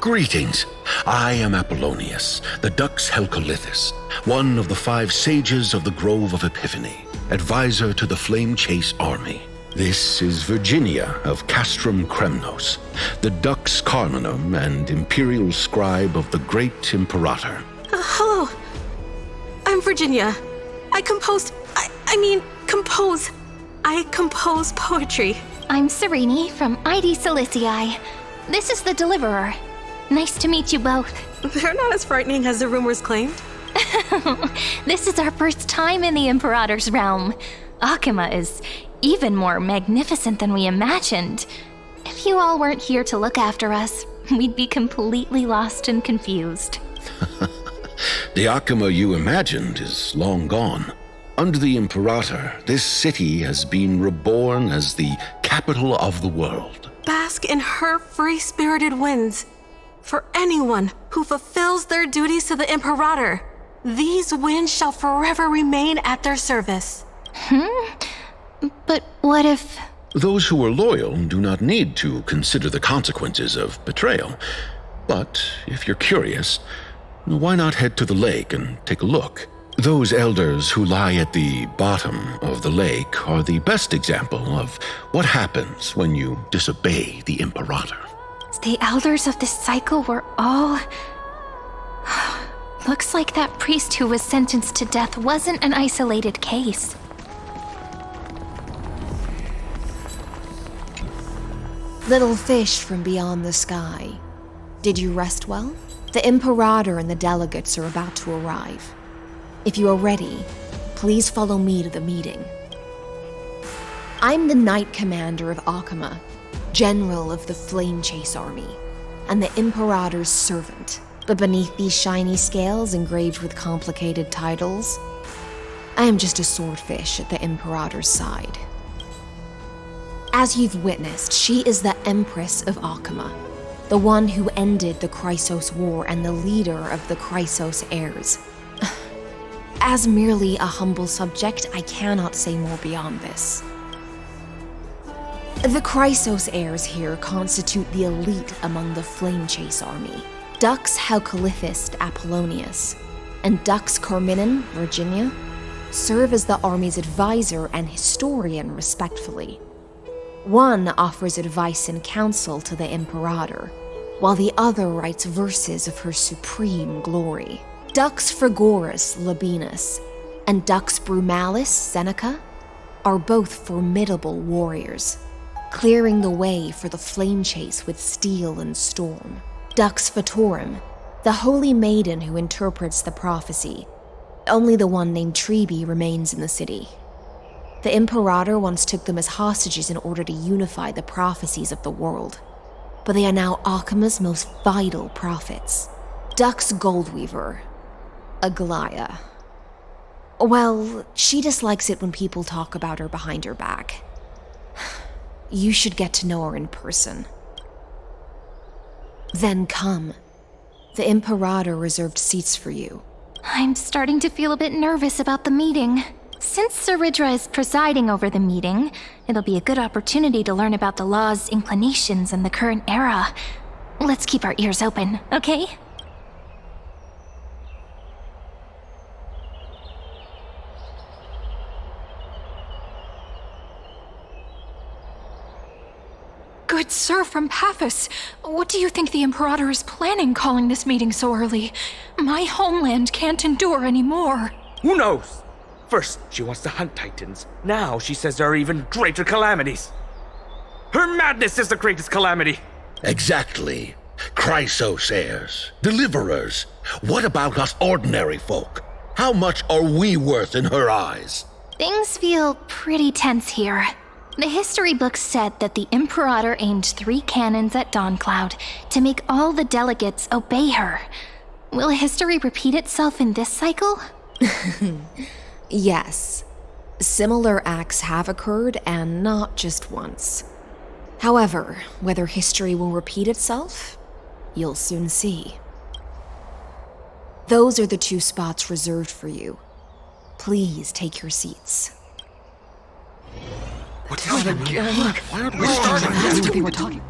Greetings. I am Apollonius, the Dux Helcolithus, one of the 5 sages of the Grove of Epiphany, advisor to the Flame Chase army. This is Virginia of Castrum Kremnos, the Dux Carminum and imperial scribe of the Great Imperator. Hello. I'm Virginia. I compose poetry. I'm Serene from ID Silicii. This is the Deliverer. Nice to meet you both. They're not as frightening as the rumors claimed. This is our first time in the Imperator's realm. Akima is even more magnificent than we imagined. If you all weren't here to look after us, we'd be completely lost and confused. The Akama you imagined is long gone. Under the Imperator, this city has been reborn as the capital of the world. Bask in her free-spirited winds. For anyone who fulfills their duties to the Imperator, these winds shall forever remain at their service. But what if... Those who are loyal do not need to consider the consequences of betrayal. But if you're curious, why not head to the lake and take a look? Those elders who lie at the bottom of the lake are the best example of what happens when you disobey the Imperator. The elders of this cycle were all... Looks like that priest who was sentenced to death wasn't an isolated case. Little fish from beyond the sky. Did you rest well? The Imperator and the delegates are about to arrive. If you are ready, please follow me to the meeting. I'm the Knight Commander of Akama, General of the Flame Chase Army, and the Imperator's servant. But beneath these shiny scales engraved with complicated titles, I am just a swordfish at the Imperator's side. As you've witnessed, she is the Empress of Akama, the one who ended the Chrysos War and the leader of the Chrysos heirs. As merely a humble subject, I cannot say more beyond this. The Chrysos heirs here constitute the elite among the Flame Chase army. Dux Halkalithist Apollonius and Dux Carminin, Virginia, serve as the army's advisor and historian respectively. One offers advice and counsel to the Imperator, while the other writes verses of her supreme glory. Dux Frigoris Labienus and Dux Brumalis Seneca are both formidable warriors, clearing the way for the flame chase with steel and storm. Dux Fatorum, the holy maiden who interprets the prophecy. Only the one named Treeby remains in the city. The Imperator once took them as hostages in order to unify the prophecies of the world, but they are now Akama's most vital prophets. Dux Goldweaver, Aglaya. Well, she dislikes it when people talk about her behind her back. You should get to know her in person. Then come. The Imperator reserved seats for you. I'm starting to feel a bit nervous about the meeting. Since Sir Ridra is presiding over the meeting, it'll be a good opportunity to learn about the law's inclinations in the current era. Let's keep our ears open, okay? Good sir from Paphos, what do you think the Imperator is planning calling this meeting so early? My homeland can't endure anymore. Who knows? First, she wants to hunt Titans. Now she says there are even greater calamities. Her madness is the greatest calamity. Exactly. Chrysos heirs, deliverers. What about us ordinary folk? How much are we worth in her eyes? Things feel pretty tense here. The history books said that the Imperator aimed 3 cannons at Dawncloud to make all the delegates obey her. Will history repeat itself in this cycle? Yes. Similar acts have occurred, and not just once. However, whether history will repeat itself, you'll soon see. Those are the 2 spots reserved for you. Please take your seats. What's again? Why aren't we starting? That's what they were talking.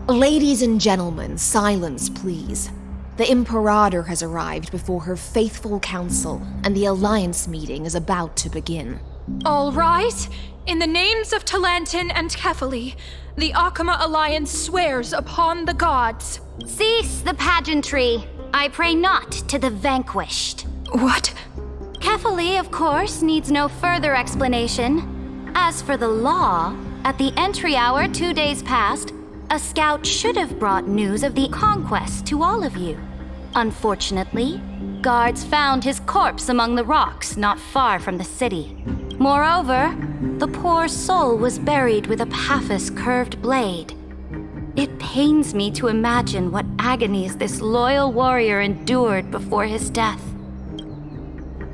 Ladies and gentlemen, silence, please. The Imperator has arrived before her faithful council, and the Alliance meeting is about to begin. All rise. In the names of Talantin and Kefali, the Akama Alliance swears upon the gods. Cease the pageantry. I pray not to the vanquished. What? Kefali, of course, needs no further explanation. As for the law, at the entry hour 2 days past, a scout should have brought news of the conquest to all of you. Unfortunately, guards found his corpse among the rocks not far from the city. Moreover, the poor soul was buried with a Paphos curved blade. It pains me to imagine what agonies this loyal warrior endured before his death.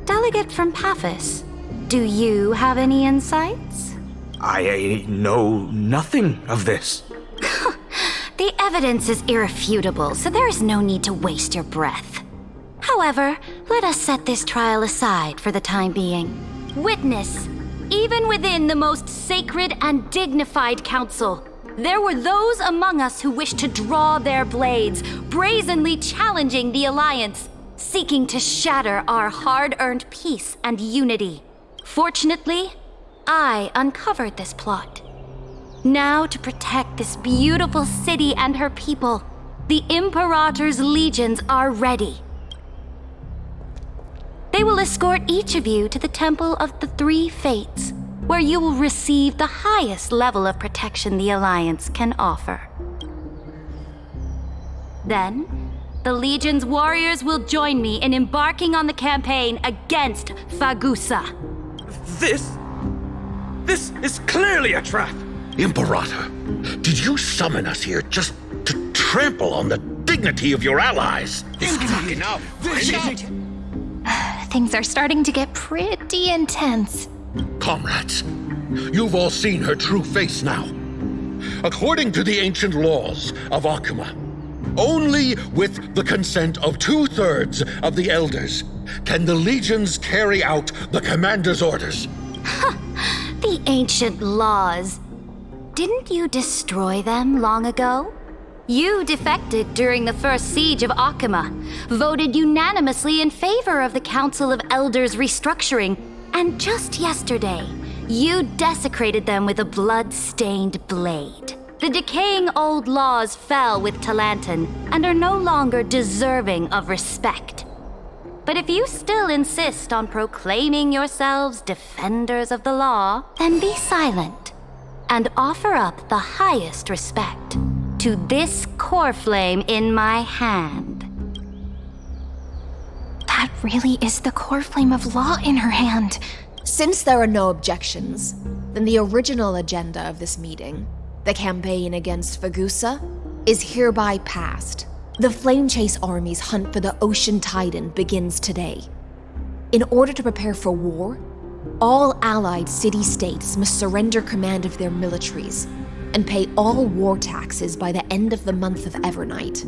Delegate from Paphos, do you have any insights? I know nothing of this. The evidence is irrefutable, so there is no need to waste your breath. However, let us set this trial aside for the time being. Witness, even within the most sacred and dignified council, there were those among us who wished to draw their blades, brazenly challenging the Alliance, seeking to shatter our hard-earned peace and unity. Fortunately, I uncovered this plot. Now, to protect this beautiful city and her people, the Imperator's legions are ready. They will escort each of you to the Temple of the Three Fates, where you will receive the highest level of protection the Alliance can offer. Then, the Legion's warriors will join me in embarking on the campaign against Fagusa. This is clearly a trap! Imperator, did you summon us here just to trample on the dignity of your allies? Enough! Things are starting to get pretty intense. Comrades, you've all seen her true face now. According to the ancient laws of Akuma, only with the consent of 2/3 of the elders can the legions carry out the commander's orders. The ancient laws. Didn't you destroy them long ago? You defected during the first siege of Akuma, voted unanimously in favor of the Council of Elders restructuring, and just yesterday, you desecrated them with a blood-stained blade. The decaying old laws fell with Talantan and are no longer deserving of respect. But if you still insist on proclaiming yourselves defenders of the law, then be silent and offer up the highest respect to this core flame in my hand. That really is the core flame of law in her hand. Since there are no objections, then the original agenda of this meeting, the campaign against Fagusa, is hereby passed. The Flame Chase Army's hunt for the Ocean Titan begins today. In order to prepare for war, all allied city-states must surrender command of their militaries and pay all war taxes by the end of the month of Evernight.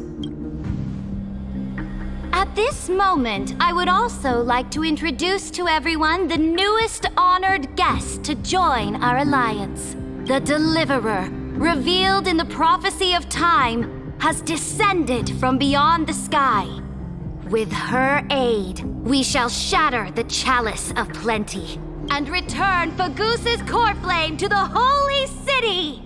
At this moment, I would also like to introduce to everyone the newest honored guest to join our alliance. The Deliverer, revealed in the prophecy of time, has descended from beyond the sky. With her aid, we shall shatter the chalice of plenty and return Fagusa's core flame to the holy city!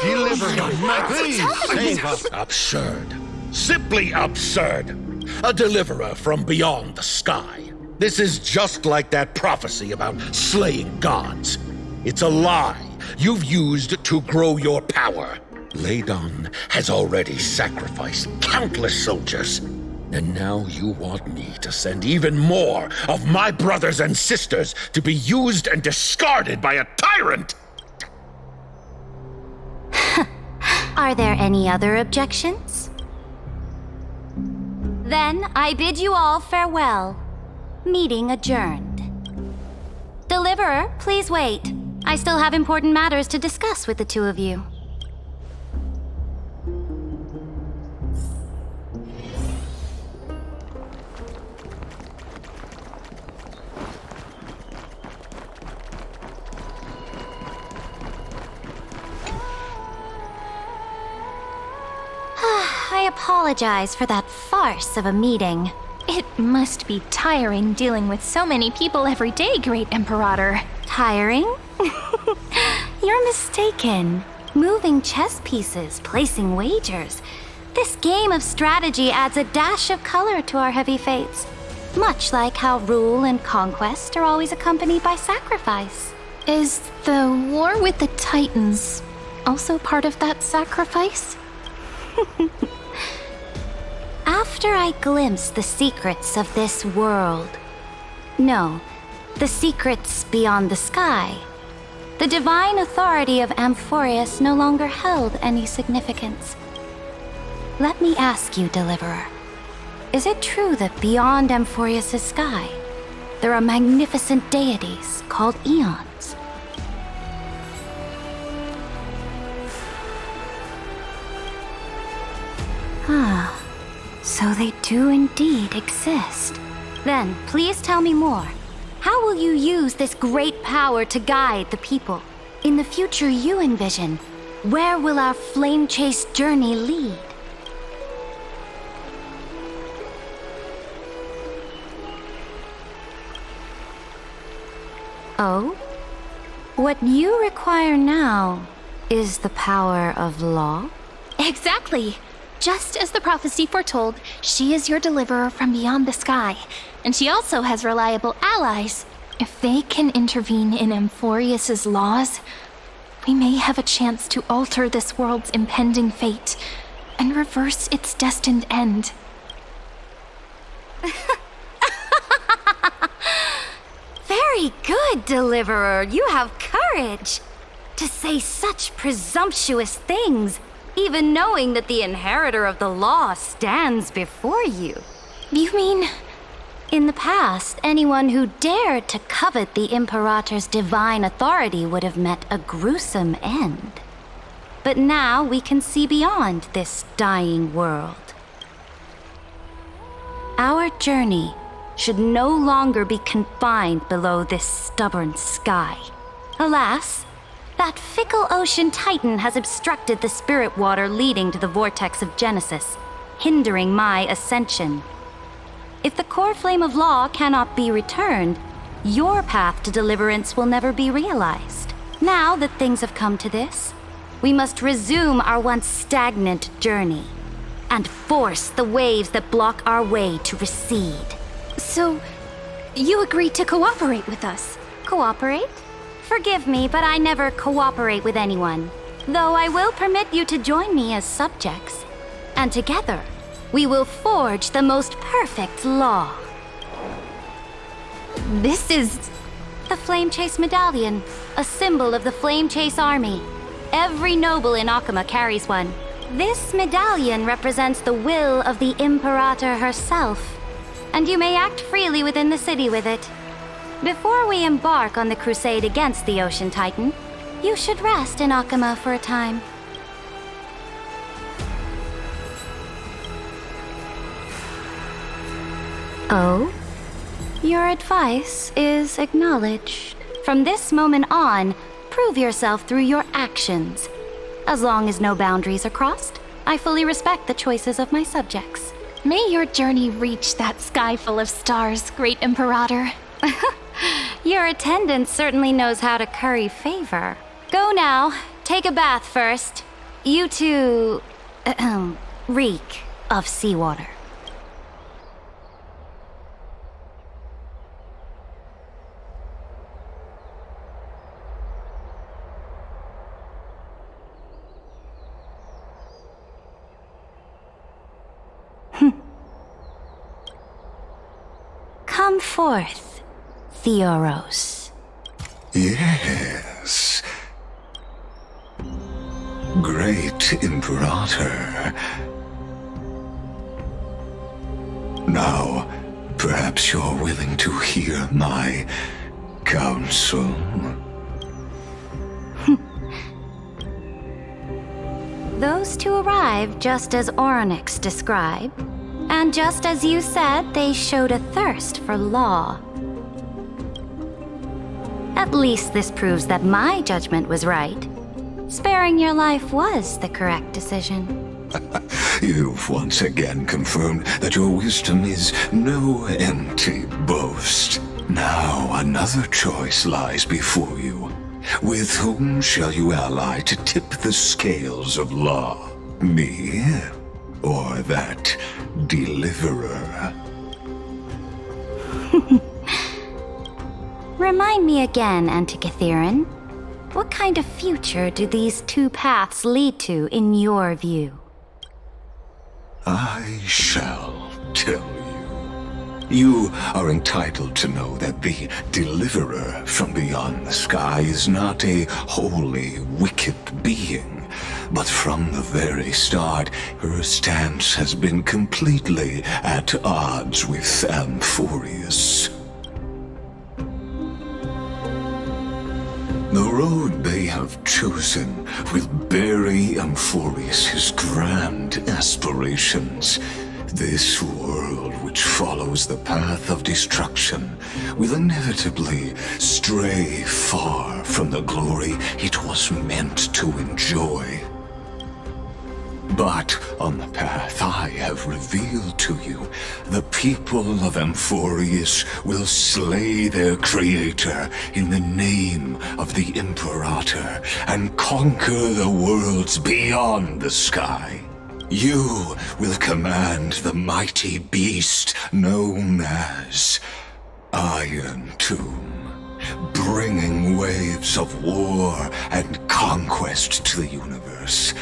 Deliver us! Please, save us! Absurd. Simply absurd. A deliverer from beyond the sky. This is just like that prophecy about slaying gods. It's a lie you've used to grow your power. Ladon has already sacrificed countless soldiers. And now you want me to send even more of my brothers and sisters to be used and discarded by a tyrant! Are there any other objections? Then I bid you all farewell. Meeting adjourned. Deliverer, please wait. I still have important matters to discuss with the two of you. I apologize for that farce of a meeting. It must be tiring dealing with so many people every day, Great Imperator. Tiring? You're mistaken. Moving chess pieces, placing wagers. This game of strategy adds a dash of color to our heavy fates. Much like how rule and conquest are always accompanied by sacrifice. Is the war with the Titans also part of that sacrifice? After I glimpse the secrets of this world, no, the secrets beyond the sky, The divine authority of Amphorius no longer held any significance. Let me ask you, Deliverer. Is it true that beyond Amphorius' sky, there are magnificent deities called eons? Ah, so they do indeed exist. Then, please tell me more. How will you use this great power to guide the people? In the future you envision, where will our flame chase journey lead? Oh? What you require now is the power of law? Exactly. Just as the prophecy foretold, she is your deliverer from beyond the sky, and she also has reliable allies. If they can intervene in Amphorius' laws, we may have a chance to alter this world's impending fate and reverse its destined end. Very good, Deliverer. You have courage to say such presumptuous things, even knowing that the inheritor of the law stands before you. You mean... In the past, anyone who dared to covet the Imperator's divine authority would have met a gruesome end. But now we can see beyond this dying world. Our journey should no longer be confined below this stubborn sky. Alas, that fickle ocean titan has obstructed the spirit water leading to the vortex of Genesis, hindering my ascension. If the core flame of law cannot be returned, your path to deliverance will never be realized. Now that things have come to this, we must resume our once stagnant journey and force the waves that block our way to recede. So, you agreed to cooperate with us? Cooperate? Forgive me, but I never cooperate with anyone. Though I will permit you to join me as subjects. And together, we will forge the most perfect law. This is... the Flame Chase Medallion, a symbol of the Flame Chase Army. Every noble in Akama carries one. This medallion represents the will of the Imperator herself, and you may act freely within the city with it. Before we embark on the crusade against the Ocean Titan, you should rest in Akama for a time. Oh? Your advice is acknowledged. From this moment on, prove yourself through your actions. As long as no boundaries are crossed, I fully respect the choices of my subjects. May your journey reach that sky full of stars, Great Imperator. Your attendant certainly knows how to curry favor. Go now. Take a bath first. You two... reek of seawater. Come forth, Theoros. Yes. Great Imperator. Now, perhaps you're willing to hear my counsel. Those two arrived just as Oronix described. And just as you said, they showed a thirst for law. At least this proves that my judgment was right. Sparing your life was the correct decision. You've once again confirmed that your wisdom is no empty boast. Now another choice lies before you. With whom shall you ally to tip the scales of law? Me? Or that deliverer? Remind me again, Antikytheron. What kind of future do these two paths lead to in your view? I shall tell you. You are entitled to know that the Deliverer from beyond the sky is not a wholly wicked being, but from the very start, her stance has been completely at odds with Amphorius. The road they have chosen will bury Amphorius' grand aspirations. This world, which follows the path of destruction, will inevitably stray far from the glory it was meant to enjoy. But on the path I have revealed to you, the people of Amphorius will slay their creator in the name of the Imperator and conquer the worlds beyond the sky. You will command the mighty beast known as Iron Tomb, bringing waves of war and conquest to the universe.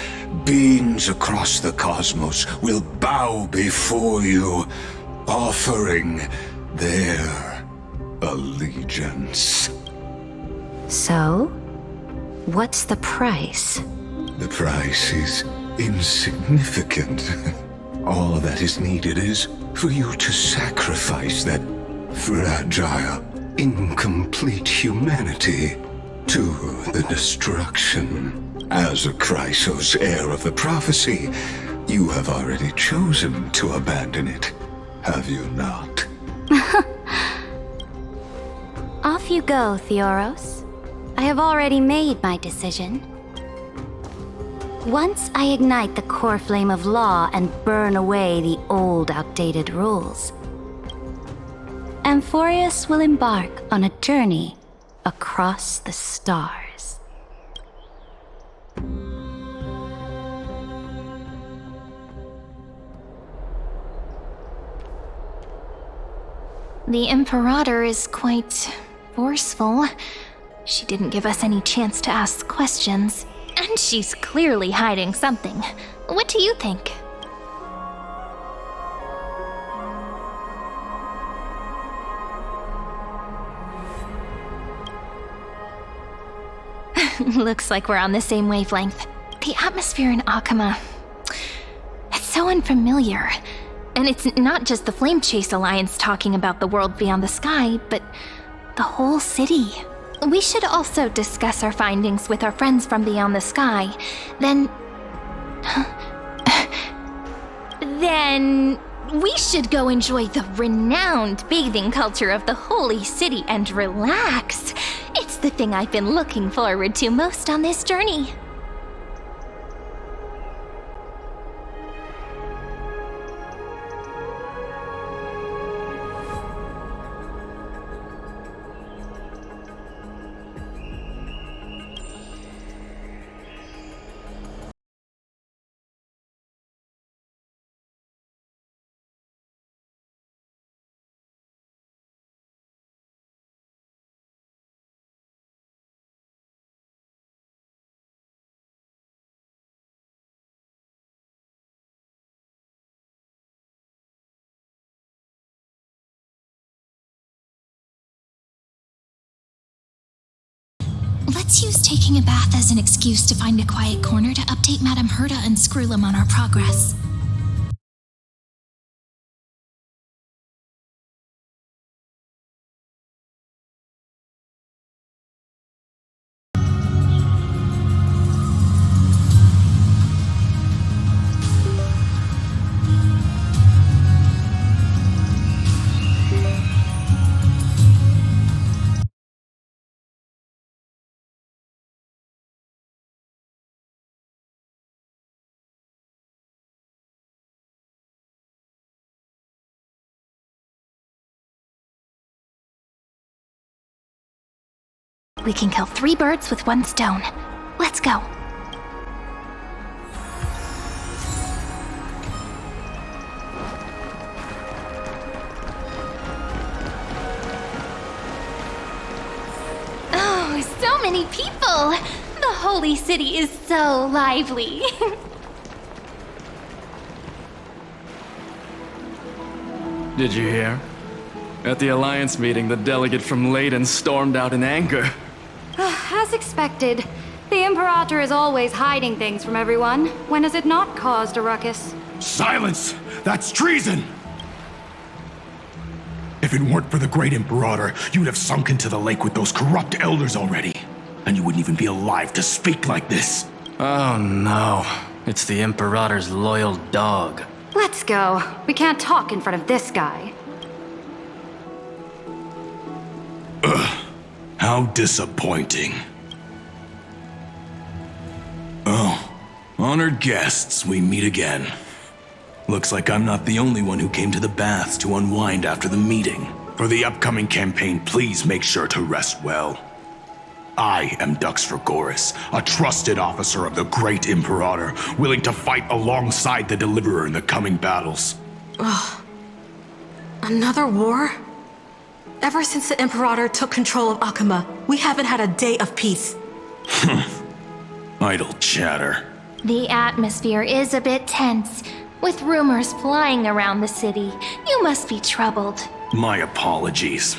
Beings across the cosmos will bow before you, offering their allegiance. So, what's the price? The price is insignificant. All that is needed is for you to sacrifice that fragile, incomplete humanity to the destruction. As a Chrysos, heir of the prophecy, you have already chosen to abandon it, have you not? Off you go, Theoros. I have already made my decision. Once I ignite the core flame of law and burn away the old, outdated rules, Amphorius will embark on a journey across the stars. The Imperator is quite forceful. She didn't give us any chance to ask questions. And she's clearly hiding something. What do you think? Looks like we're on the same wavelength. The atmosphere in Akama, it's so unfamiliar. And it's not just the Flame Chase Alliance talking about the world beyond the sky, but the whole city. We should also discuss our findings with our friends from beyond the sky. Then we should go enjoy the renowned bathing culture of the holy city and relax. It's the thing I've been looking forward to most on this journey. Let's use taking a bath as an excuse to find a quiet corner to update Madame Herta and Screwlum on our progress. We can kill 3 birds with 1 stone. Let's go. Oh, so many people! The holy city is so lively. Did you hear? At the Alliance meeting, the delegate from Leyden stormed out in anger. As expected, the Imperator is always hiding things from everyone. When has it not caused a ruckus? Silence! That's treason! If it weren't for the great Imperator, you'd have sunk into the lake with those corrupt elders already. And you wouldn't even be alive to speak like this. Oh no, it's the Imperator's loyal dog. Let's go. We can't talk in front of this guy. How disappointing. Oh, honored guests, we meet again. Looks like I'm not the only one who came to the baths to unwind after the meeting. For the upcoming campaign, please make sure to rest well. I am Dux Fregoris, a trusted officer of the great Imperator, willing to fight alongside the Deliverer in the coming battles. Ugh. Another war? Ever since the Imperator took control of Akuma, we haven't had a day of peace. Idle chatter. The atmosphere is a bit tense, with rumors flying around the city. You must be troubled. My apologies.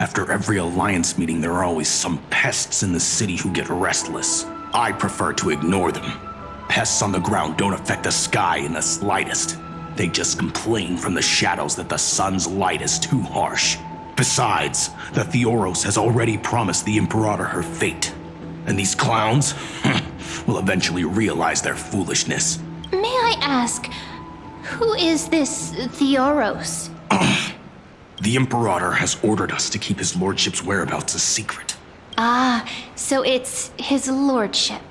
After every Alliance meeting, there are always some pests in the city who get restless. I prefer to ignore them. Pests on the ground don't affect the sky in the slightest. They just complain from the shadows that the sun's light is too harsh. Besides, the Theoros has already promised the Imperator her fate. And these clowns will eventually realize their foolishness. May I ask, who is this Theoros? The Imperator has ordered us to keep his lordship's whereabouts a secret. Ah, so it's his lordship.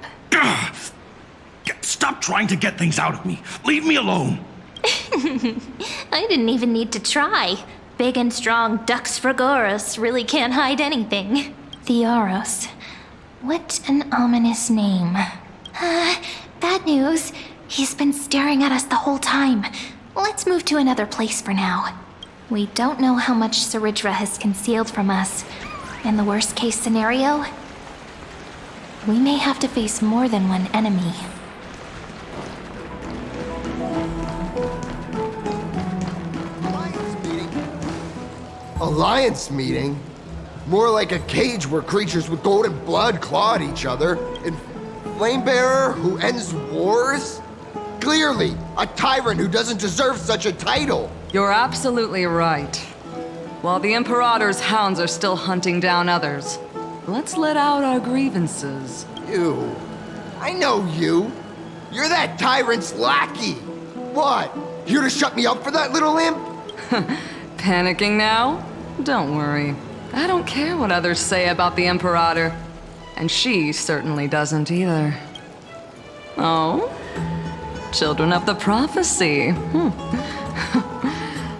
Stop trying to get things out of me. Leave me alone. I didn't even need to try. Big and strong Dux Fregoris really can't hide anything. Theoros. What an ominous name. Bad news. He's been staring at us the whole time. Let's move to another place for now. We don't know how much Saridra has concealed from us. In the worst case scenario, we may have to face more than one enemy. Alliance meeting? More like a cage where creatures with golden blood claw at each other. And Flamebearer who ends wars? Clearly, a tyrant who doesn't deserve such a title. You're absolutely right. While the Imperator's hounds are still hunting down others, let's let out our grievances. You. I know you. You're that tyrant's lackey. What? Here to shut me up for that little imp? Panicking now? Don't worry. I don't care what others say about the Imperator. And she certainly doesn't either. Oh? Children of the Prophecy.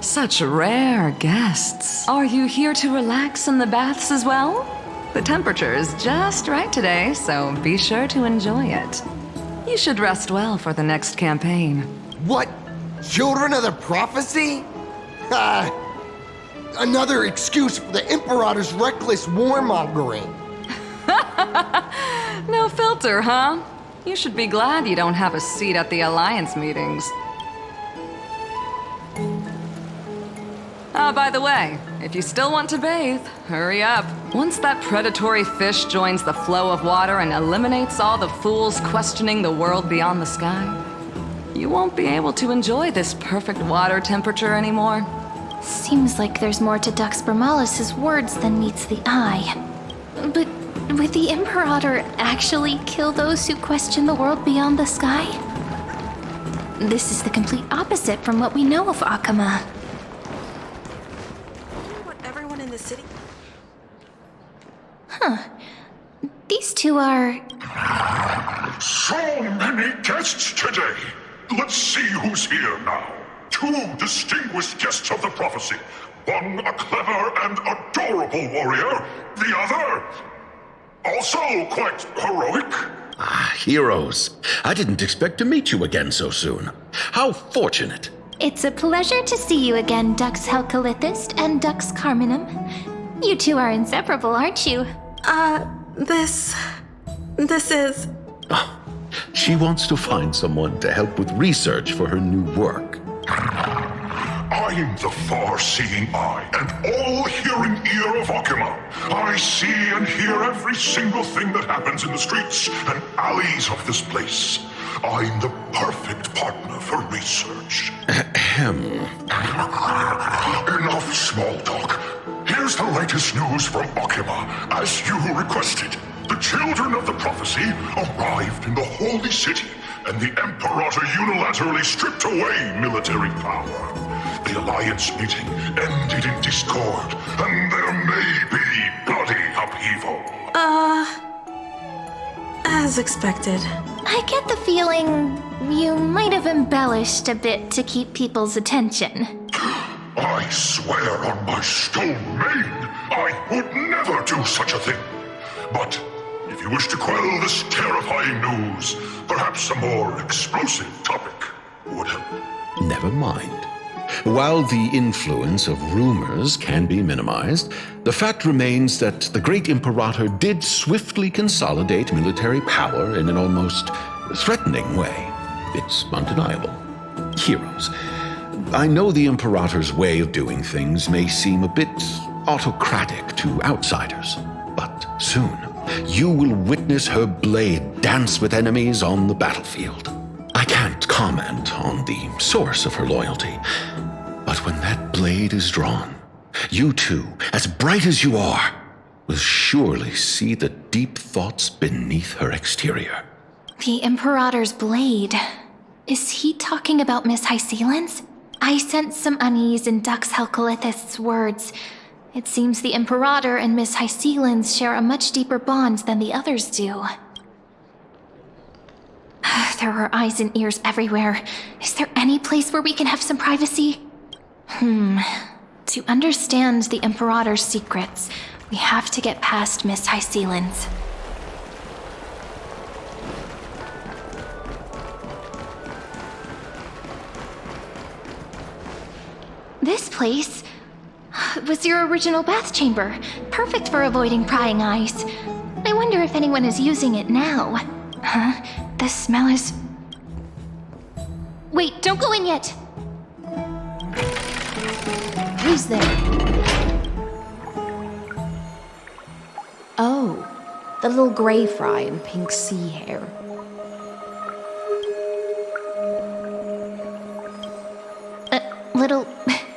Such rare guests. Are you here to relax in the baths as well? The temperature is just right today, so be sure to enjoy it. You should rest well for the next campaign. What? Children of the Prophecy? Another excuse for the Imperator's reckless warmongering. No filter, huh? You should be glad you don't have a seat at the Alliance meetings. By the way, if you still want to bathe, hurry up. Once that predatory fish joins the flow of water and eliminates all the fools questioning the world beyond the sky, you won't be able to enjoy this perfect water temperature anymore. Seems like there's more to Dux Bromalis's words than meets the eye. But would the Imperator actually kill those who question the world beyond the sky? This is the complete opposite from what we know of Akuma. What everyone in the city... Huh. These two are... So many guests today. Let's see who's here now. Two distinguished guests of the prophecy. One a clever and adorable warrior. The other... also quite heroic. Ah, heroes. I didn't expect to meet you again so soon. How fortunate. It's a pleasure to see you again, Dux Helcalithist and Dux Carminum. You two are inseparable, aren't you? This is... She wants to find someone to help with research for her new work. I I'm the far-seeing eye and all-hearing ear of Okima. I see and hear every single thing that happens in the streets and alleys of this place. I'm the perfect partner for research. Enough small talk. Here's the latest news from Okima, as you requested. The children of the prophecy arrived in the holy city, and the Imperator unilaterally stripped away military power. The Alliance meeting ended in discord, and there may be bloody upheaval. As expected. I get the feeling you might have embellished a bit to keep people's attention. I swear on my stone mane, I would never do such a thing. But if you wish to quell this terrifying news, perhaps a more explosive topic would help. Never mind. While the influence of rumors can be minimized, the fact remains that the great Imperator did swiftly consolidate military power in an almost threatening way. It's undeniable. Heroes. I know the Imperator's way of doing things may seem a bit autocratic to outsiders, but soon you will witness her blade dance with enemies on the battlefield. I can't comment on the source of her loyalty, but when that blade is drawn, you two, as bright as you are, will surely see the deep thoughts beneath her exterior. The Imperator's blade. Is he talking about Miss Hysealan's? I sense some unease in Dux Helcolithist's words. It seems the Imperator and Miss Hysealan's share a much deeper bond than the others do. There are eyes and ears everywhere. Is there any place where we can have some privacy? To understand the Imperator's secrets, we have to get past Miss Hysealan's. This place was your original bath chamber, perfect for avoiding prying eyes. I wonder if anyone is using it now. Huh? The smell is... Wait, don't go in yet! Who's there? Oh, the little gray fry in pink sea hair.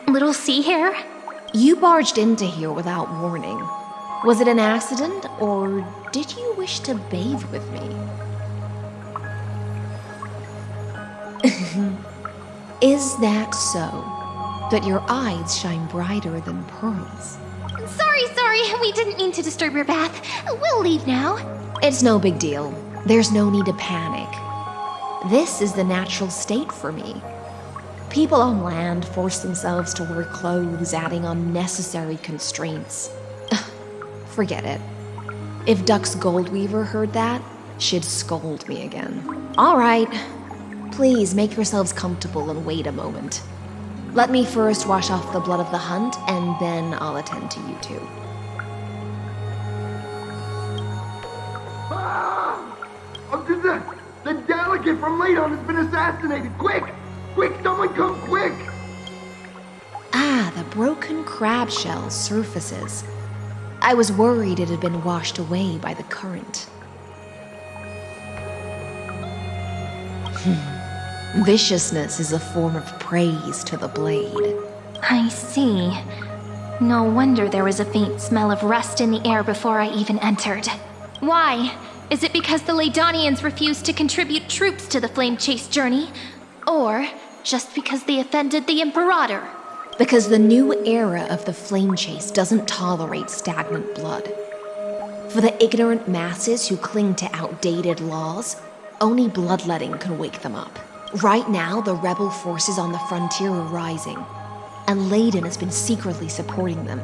Little sea hair? You barged into here without warning. Was it an accident, or did you wish to bathe with me? Is that so? That your eyes shine brighter than pearls? Sorry, we didn't mean to disturb your bath. We'll leave now. It's no big deal. There's no need to panic. This is the natural state for me. People on land force themselves to wear clothes, adding unnecessary constraints. Forget it. If Dux Goldweaver heard that, she'd scold me again. All right. Please make yourselves comfortable and wait a moment. Let me first wash off the blood of the hunt, and then I'll attend to you two. The delegate from Ladon has been assassinated! Quick! Quick, someone come quick! Ah, the broken crab shell surfaces. I was worried it had been washed away by the current. Viciousness is a form of praise to the blade. I see. No wonder there was a faint smell of rust in the air before I even entered. Why? Is it because the Ladonians refused to contribute troops to the Flame Chase journey? Or just because they offended the Imperator? Because the new era of the Flame Chase doesn't tolerate stagnant blood. For the ignorant masses who cling to outdated laws, only bloodletting can wake them up. Right now, the rebel forces on the frontier are rising, and Ladon has been secretly supporting them.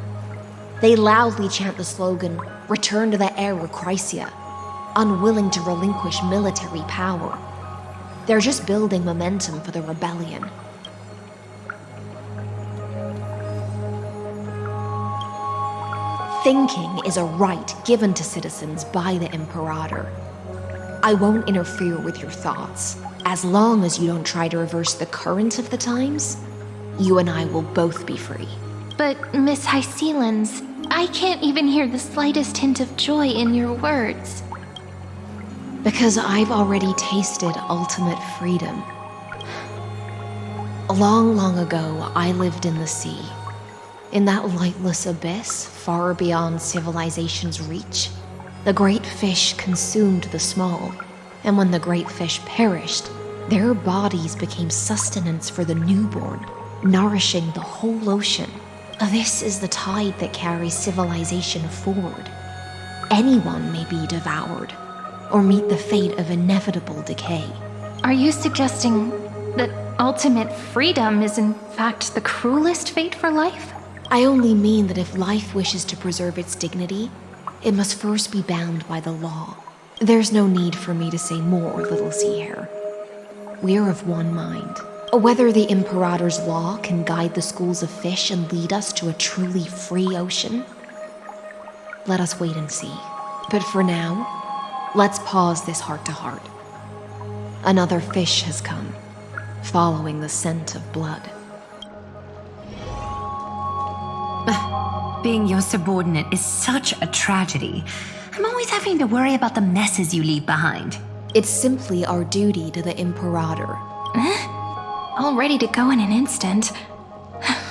They loudly chant the slogan, "Return to the Era Chrysia," unwilling to relinquish military power. They're just building momentum for the rebellion. Thinking is a right given to citizens by the Imperator. I won't interfere with your thoughts, as long as you don't try to reverse the current of the times. you and I will both be free. But, Miss Hycelens, I can't even hear the slightest hint of joy in your words. Because I've already tasted ultimate freedom. Long, long ago, I lived in the sea. In that lightless abyss, far beyond civilization's reach, the great fish consumed the small, and when the great fish perished, their bodies became sustenance for the newborn, nourishing the whole ocean. This is the tide that carries civilization forward. Anyone may be devoured, or meet the fate of inevitable decay. Are you suggesting that ultimate freedom is in fact the cruelest fate for life? I only mean that if life wishes to preserve its dignity, it must first be bound by the law. There's no need for me to say more, little sea hare. We're of one mind. Whether the Imperator's law can guide the schools of fish and lead us to a truly free ocean, let us wait and see. But for now, let's pause this heart-to-heart. Another fish has come, following the scent of blood. Being your subordinate is such a tragedy. I'm always having to worry about the messes you leave behind. It's simply our duty to the Imperator. All ready to go in an instant.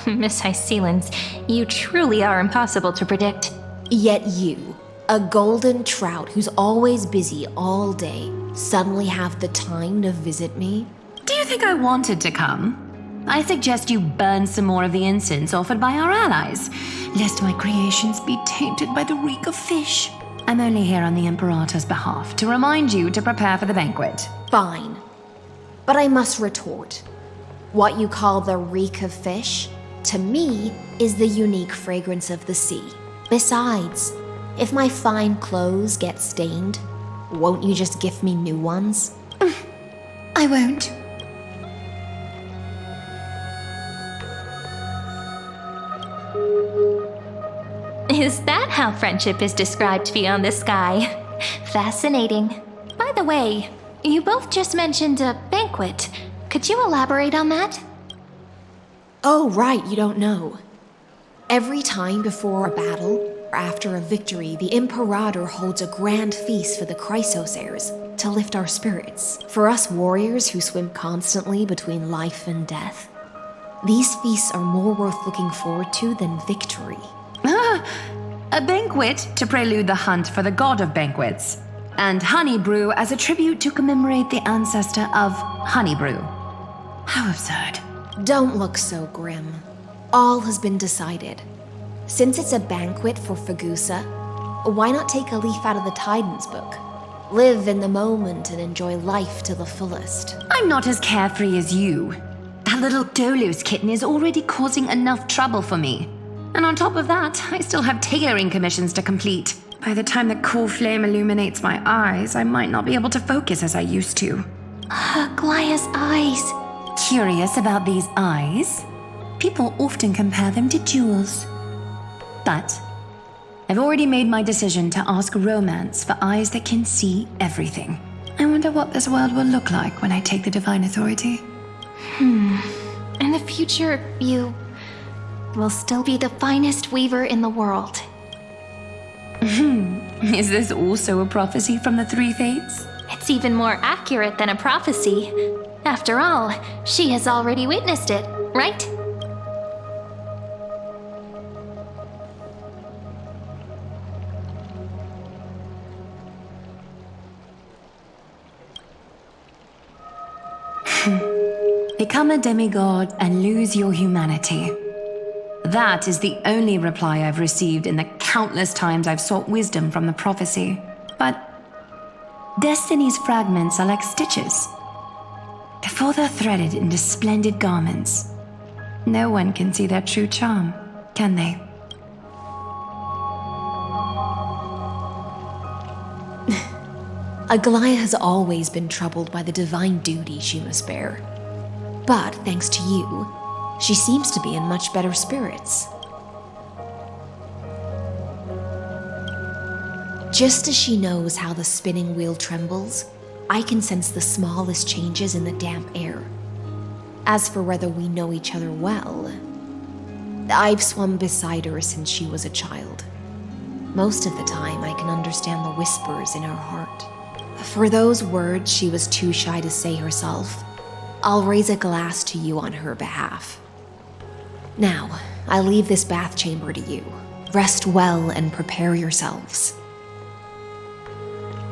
Miss Hycelens, you truly are impossible to predict. Yet you, a golden trout who's always busy all day, suddenly have the time to visit me? Do you think I wanted to come? I suggest you burn some more of the incense offered by our allies, lest my creations be tainted by the reek of fish. I'm only here on the Imperator's behalf to remind you to prepare for the banquet. Fine. But I must retort. What you call the reek of fish, to me, is the unique fragrance of the sea. Besides, if my fine clothes get stained, won't you just gift me new ones? I won't. Is that how friendship is described beyond the sky? Fascinating. By the way, you both just mentioned a banquet. Could you elaborate on that? Oh, right, you don't know. Every time before a battle, or after a victory, the Imperator holds a grand feast for the Chrysosairs to lift our spirits. For us warriors who swim constantly between life and death, these feasts are more worth looking forward to than victory. A banquet to prelude the hunt for the god of banquets, and honey brew as a tribute to commemorate the ancestor of honey brew. How absurd. Don't look so grim. All has been decided. Since it's a banquet for Fagusa, why not take a leaf out of the Tidens book? Live in the moment and enjoy life to the fullest. I'm not as carefree as you. That little Dolos kitten is already causing enough trouble for me. And on top of that, I still have tailoring commissions to complete. By the time the cool flame illuminates my eyes, I might not be able to focus as I used to. Glaya's eyes. Curious about these eyes? People often compare them to jewels. But I've already made my decision to ask romance for eyes that can see everything. I wonder what this world will look like when I take the divine authority. In the future, you will still be the finest weaver in the world. Is this also a prophecy from the Three Fates? It's even more accurate than a prophecy. After all, she has already witnessed it, right? Become a demigod and lose your humanity. That is the only reply I've received in the countless times I've sought wisdom from the prophecy. But Destiny's fragments are like stitches. Before they're threaded into splendid garments, no one can see their true charm, can they? Aglaya has always been troubled by the divine duty she must bear. But thanks to you, she seems to be in much better spirits. Just as she knows how the spinning wheel trembles, I can sense the smallest changes in the damp air. As for whether we know each other well, I've swum beside her since she was a child. Most of the time, I can understand the whispers in her heart. For those words she was too shy to say herself, I'll raise a glass to you on her behalf. Now, I leave this bath chamber to you. Rest well and prepare yourselves.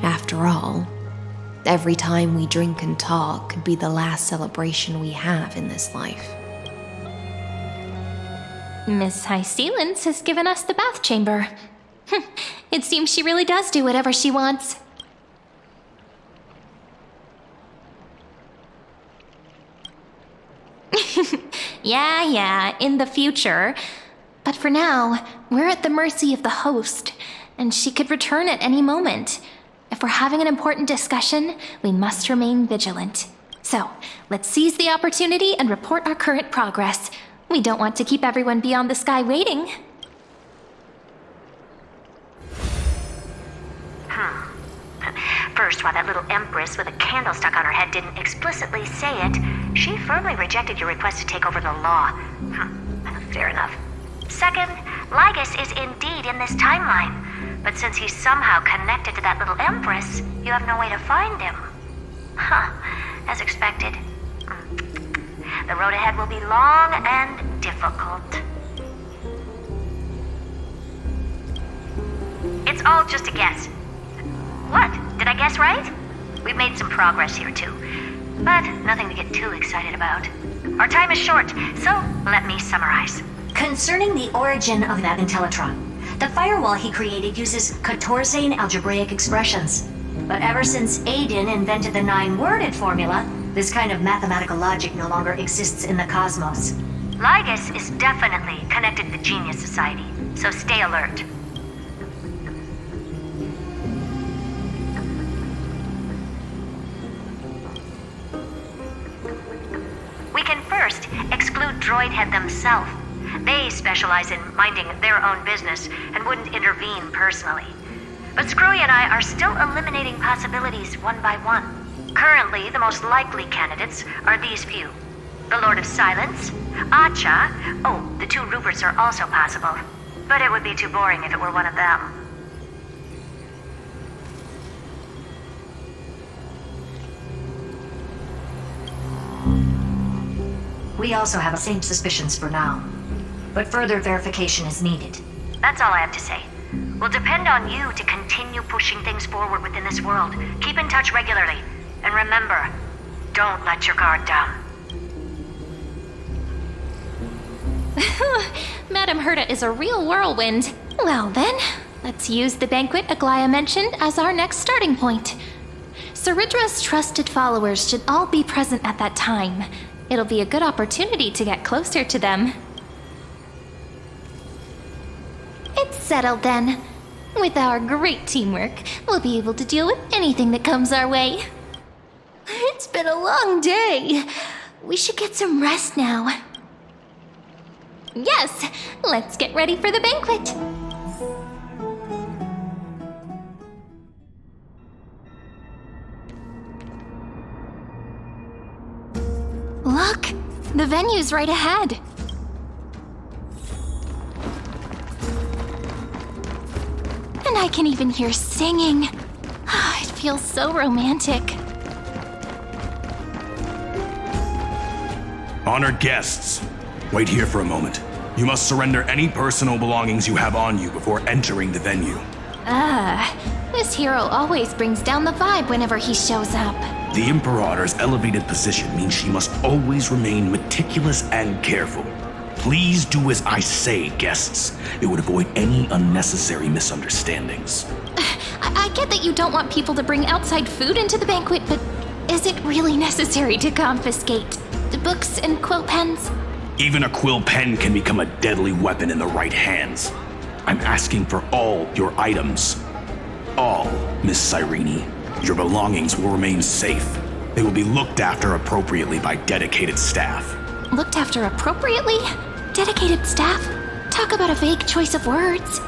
After all, every time we drink and talk could be the last celebration we have in this life. Miss High Sealance has given us the bath chamber. It seems she really does do whatever she wants. Yeah, in the future. But for now, we're at the mercy of the host, and she could return at any moment. If we're having an important discussion, we must remain vigilant. So, let's seize the opportunity and report our current progress. We don't want to keep everyone beyond the sky waiting. First, while that little empress with a candle stuck on her head didn't explicitly say it, she firmly rejected your request to take over the law. Fair enough. Second, Lygus is indeed in this timeline, but since he's somehow connected to that little empress, you have no way to find him. As expected. The road ahead will be long and difficult. It's all just a guess. What? Did I guess right? We've made some progress here too, but nothing to get too excited about. Our time is short, so let me summarize. Concerning the origin of that Intellitron, the firewall he created uses Katorzane algebraic expressions. But ever since Aiden invented the 9-worded formula, this kind of mathematical logic no longer exists in the cosmos. Lygus is definitely connected to the Genius Society, so stay alert. We can first exclude Droidhead themselves. They specialize in minding their own business and wouldn't intervene personally. But Screwy and I are still eliminating possibilities one by one. Currently, the most likely candidates are these few. The Lord of Silence, Acha, the 2 Ruperts are also possible. But it would be too boring if it were one of them. We also have the same suspicions for now, but further verification is needed. That's all I have to say. We'll depend on you to continue pushing things forward within this world. Keep in touch regularly. And remember, don't let your guard down. Madame Herta is a real whirlwind. Well then, let's use the banquet Aglaya mentioned as our next starting point. Ceridra's trusted followers should all be present at that time. It'll be a good opportunity to get closer to them. It's settled then. With our great teamwork, we'll be able to deal with anything that comes our way. It's been a long day. We should get some rest now. Yes, let's get ready for the banquet. Look, the venue's right ahead. And I can even hear singing. It feels so romantic. Honored guests, wait here for a moment. You must surrender any personal belongings you have on you before entering the venue. This hero always brings down the vibe whenever he shows up. The Imperator's elevated position means she must always remain meticulous and careful. Please do as I say, guests. It would avoid any unnecessary misunderstandings. I get that you don't want people to bring outside food into the banquet, but is it really necessary to confiscate the books and quill pens? Even a quill pen can become a deadly weapon in the right hands. I'm asking for all your items. All, Miss Cyrene. Your belongings will remain safe. They will be looked after appropriately by dedicated staff. Looked after appropriately? Dedicated staff? Talk about a vague choice of words.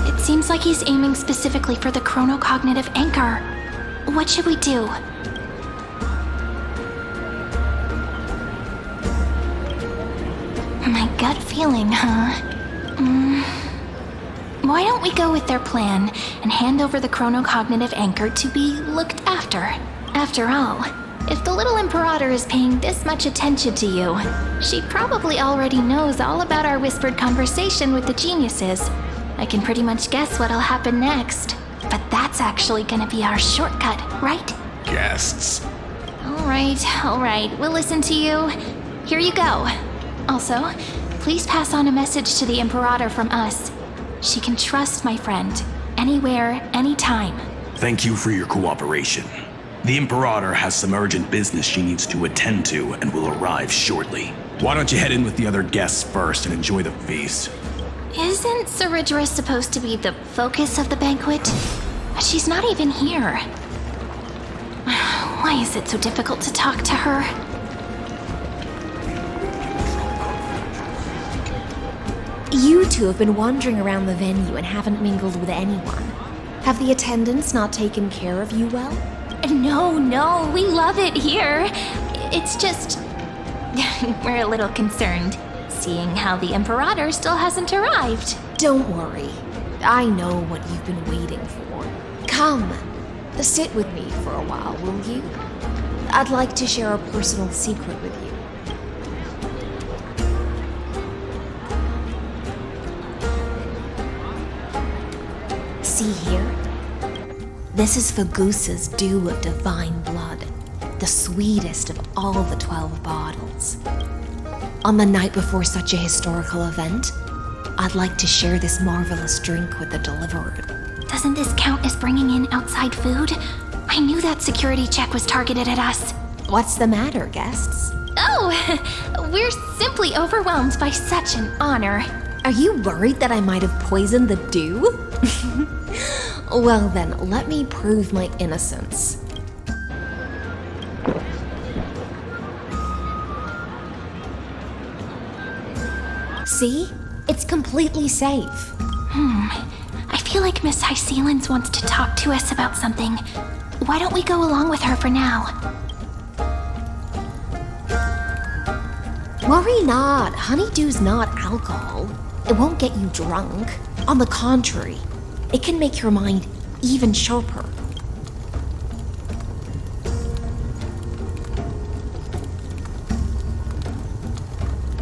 It seems like he's aiming specifically for the chronocognitive anchor. What should we do? My gut feeling, huh? Why don't we go with their plan and hand over the chronocognitive anchor to be looked after? After all, if the little Imperator is paying this much attention to you, she probably already knows all about our whispered conversation with the geniuses. I can pretty much guess what'll happen next. But that's actually gonna be our shortcut, right? Guests. All right, we'll listen to you. Here you go. Also, please pass on a message to the Imperator from us. She can trust my friend, anywhere, anytime. Thank you for your cooperation. The Imperator has some urgent business she needs to attend to and will arrive shortly. Why don't you head in with the other guests first and enjoy the feast? Isn't Ceridra supposed to be the focus of the banquet? She's not even here. Why is it so difficult to talk to her? You two have been wandering around the venue and haven't mingled with anyone. Have the attendants not taken care of you well? No, we love it here. It's just... we're a little concerned, seeing how the Imperator still hasn't arrived. Don't worry. I know what you've been waiting for. Come, sit with me for a while, will you? I'd like to share a personal secret with you. See here? This is Fagusa's dew of divine blood, the sweetest of all the 12 bottles. On the night before such a historical event, I'd like to share this marvelous drink with the deliverer. Doesn't this count as bringing in outside food? I knew that security check was targeted at us. What's the matter, guests? Oh, we're simply overwhelmed by such an honor. Are you worried that I might have poisoned the dew? Well then, let me prove my innocence. See? It's completely safe. I feel like Miss Hysealins wants to talk to us about something. Why don't we go along with her for now? Worry not. Honeydew's not alcohol. It won't get you drunk. On the contrary, it can make your mind even sharper.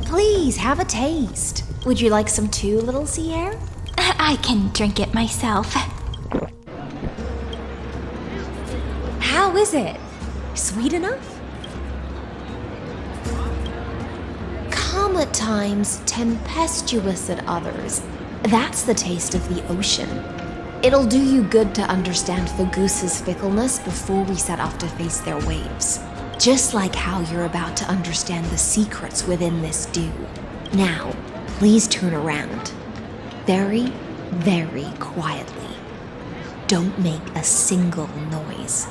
Please, have a taste. Would you like some too, little Sierra? I can drink it myself. How is it? Sweet enough? Calm at times, tempestuous at others. That's the taste of the ocean. It'll do you good to understand Fagusa's fickleness before we set off to face their waves. Just like how you're about to understand the secrets within this dew. Now, please turn around. Very, very quietly. Don't make a single noise.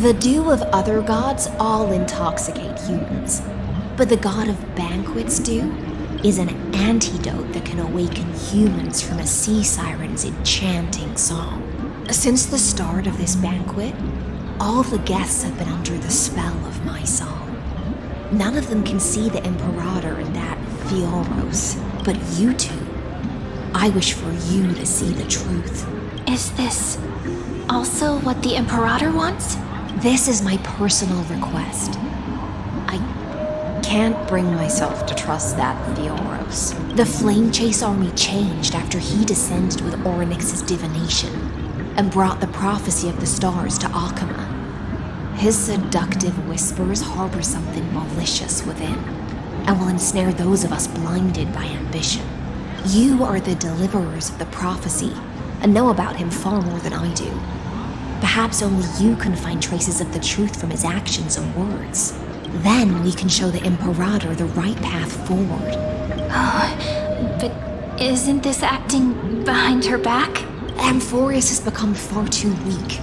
The dew of other gods all intoxicate humans, but the god of banquets dew is an antidote that can awaken humans from a sea siren's enchanting song. Since the start of this banquet, all the guests have been under the spell of my song. None of them can see the Imperator and that Fioros, but you two, I wish for you to see the truth. Is this also what the Imperator wants? This is my personal request. I can't bring myself to trust that Fioros. The Flame Chase army changed after he descended with Orynyx's divination and brought the prophecy of the stars to Akama. His seductive whispers harbor something malicious within and will ensnare those of us blinded by ambition. You are the deliverers of the prophecy and know about him far more than I do. Perhaps only you can find traces of the truth from his actions and words. Then we can show the Imperator the right path forward. Oh, but isn't this acting behind her back? Amphorius has become far too weak.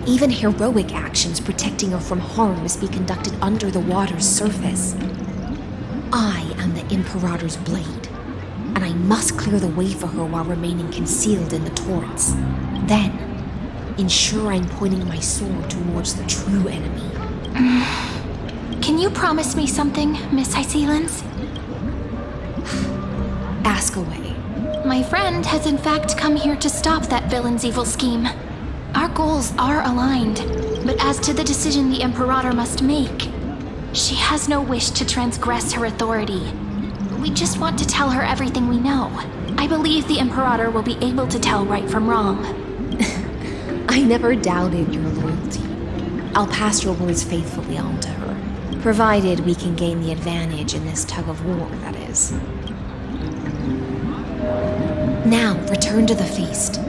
Even heroic actions protecting her from harm must be conducted under the water's surface. I am the Imperator's blade, and I must clear the way for her while remaining concealed in the torrents. Then, ensure I'm pointing my sword towards the true enemy. Can you promise me something, Miss Hycelens? Ask away. My friend has in fact come here to stop that villain's evil scheme. Our goals are aligned, but as to the decision the Imperator must make, she has no wish to transgress her authority. We just want to tell her everything we know. I believe the Imperator will be able to tell right from wrong. I never doubted your loyalty. I'll pass your words faithfully on to her, provided we can gain the advantage in this tug of war, that is. Now, return to the feast.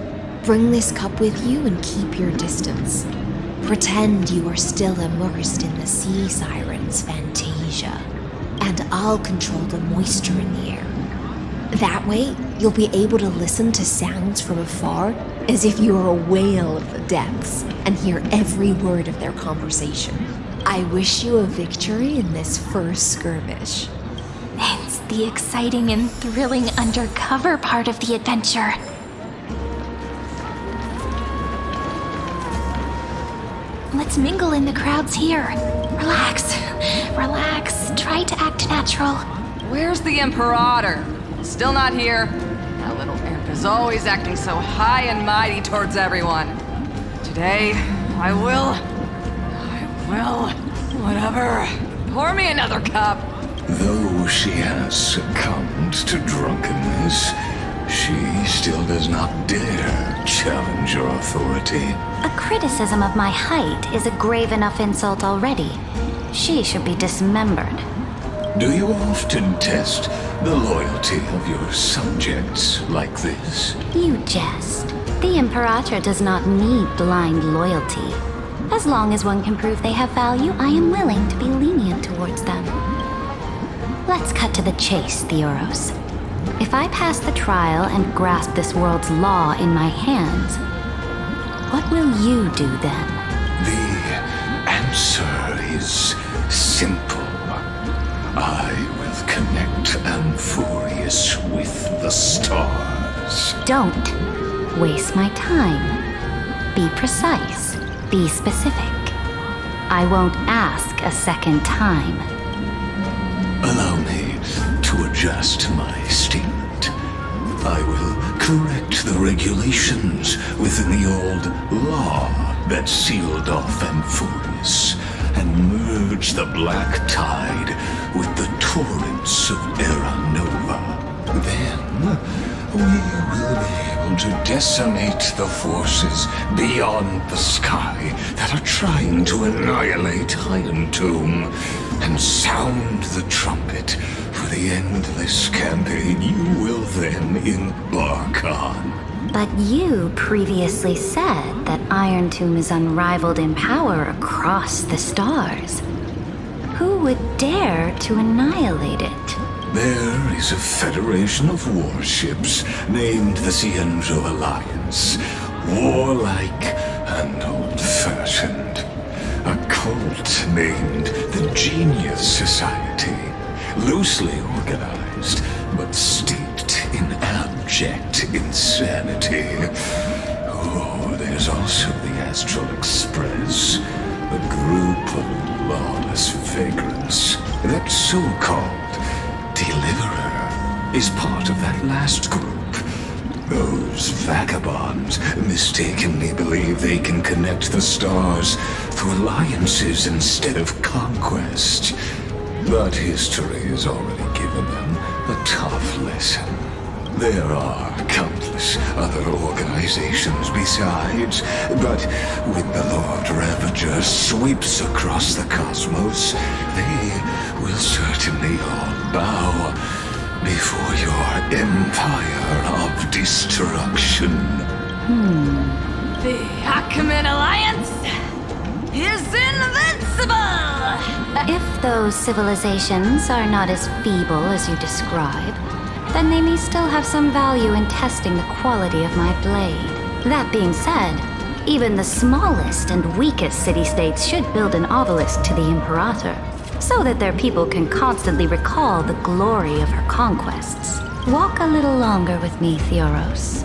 Bring this cup with you and keep your distance. Pretend you are still immersed in the sea siren's fantasia, and I'll control the moisture in the air. That way, you'll be able to listen to sounds from afar as if you were a whale of the depths and hear every word of their conversation. I wish you a victory in this first skirmish. It's the exciting and thrilling undercover part of the adventure. Let's mingle in the crowds here. Relax. Relax. Try to act natural. Where's the Imperator? Still not here. That little imp is always acting so high and mighty towards everyone. Today, I will, whatever. Pour me another cup. Though she has succumbed to drunkenness, she still does not dare challenge your authority. A criticism of my height is a grave enough insult already. She should be dismembered. Do you often test the loyalty of your subjects like this? You jest. The Imperator does not need blind loyalty. As long as one can prove they have value, I am willing to be lenient towards them. Let's cut to the chase, Theoros. If I pass the trial and grasp this world's law in my hands, what will you do then? The answer is simple. I will connect Amphorius with the stars. Don't waste my time. Be precise. Be specific. I won't ask a second time. Allow me to adjust my statement. I will correct the regulations within the old law that sealed off Amphorius and merge the black tide with the torrents of Era Nova. Then we will be able to decimate the forces beyond the sky that are trying to annihilate Iron Tomb and sound the trumpet for the endless campaign you will then embark on. But you previously said that Iron Tomb is unrivaled in power across the stars. Who would dare to annihilate it? There is a federation of warships named the Cienzo Alliance, warlike and old-fashioned. A cult named the Genius Society, loosely organized, but steeped in abject insanity. Oh, there's also the Astral Express, a group of lawless vagrants. That so-called Deliverer is part of that last group. Those vagabonds mistakenly believe they can connect the stars through alliances instead of conquest. But history has already given them a tough lesson. There are countless other organizations besides, but when the Lord Ravager sweeps across the cosmos, they will certainly all bow before your empire of destruction. The Achaemenid Alliance is invincible! If those civilizations are not as feeble as you describe, then they may still have some value in testing the quality of my blade. That being said, even the smallest and weakest city-states should build an obelisk to the Imperator, so that their people can constantly recall the glory of her conquests. Walk a little longer with me, Theoros.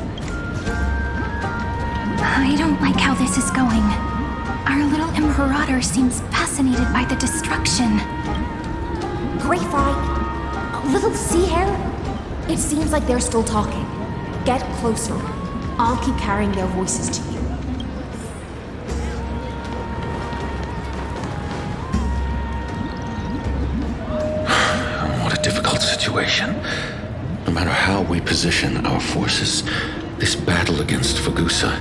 I don't like how this is going. Our little Imperator seems fascinated by the destruction. Greyfry, little sea hare. It seems like they're still talking. Get closer. I'll keep carrying their voices to you. What a difficult situation. No matter how we position our forces, this battle against Fagusa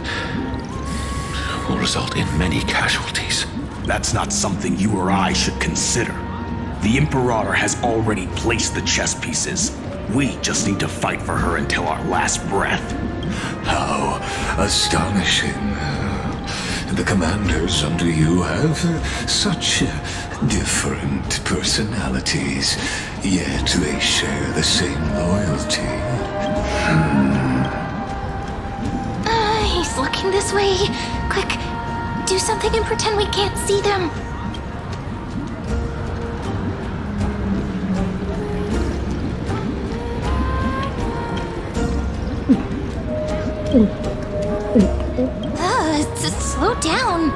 will result in many casualties. That's not something you or I should consider. The Imperator has already placed the chess pieces. We just need to fight for her until our last breath. How astonishing. The commanders under you have such different personalities, yet they share the same loyalty. He's looking this way. Quick, do something and pretend we can't see them. Slow down.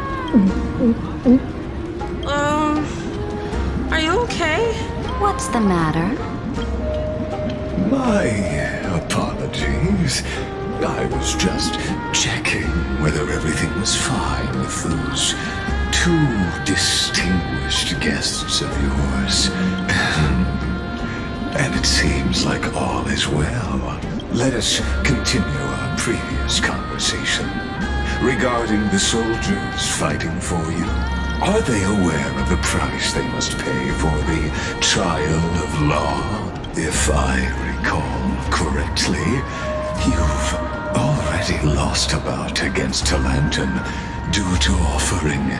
Are you okay? What's the matter? My apologies. I was just checking whether everything was fine with those two distinguished guests of yours. And it seems like all is well. Let us continue our previous conversation. Regarding the soldiers fighting for you, are they aware of the price they must pay for the trial of law? If I recall correctly, you've already lost a bout against Talanton due to offering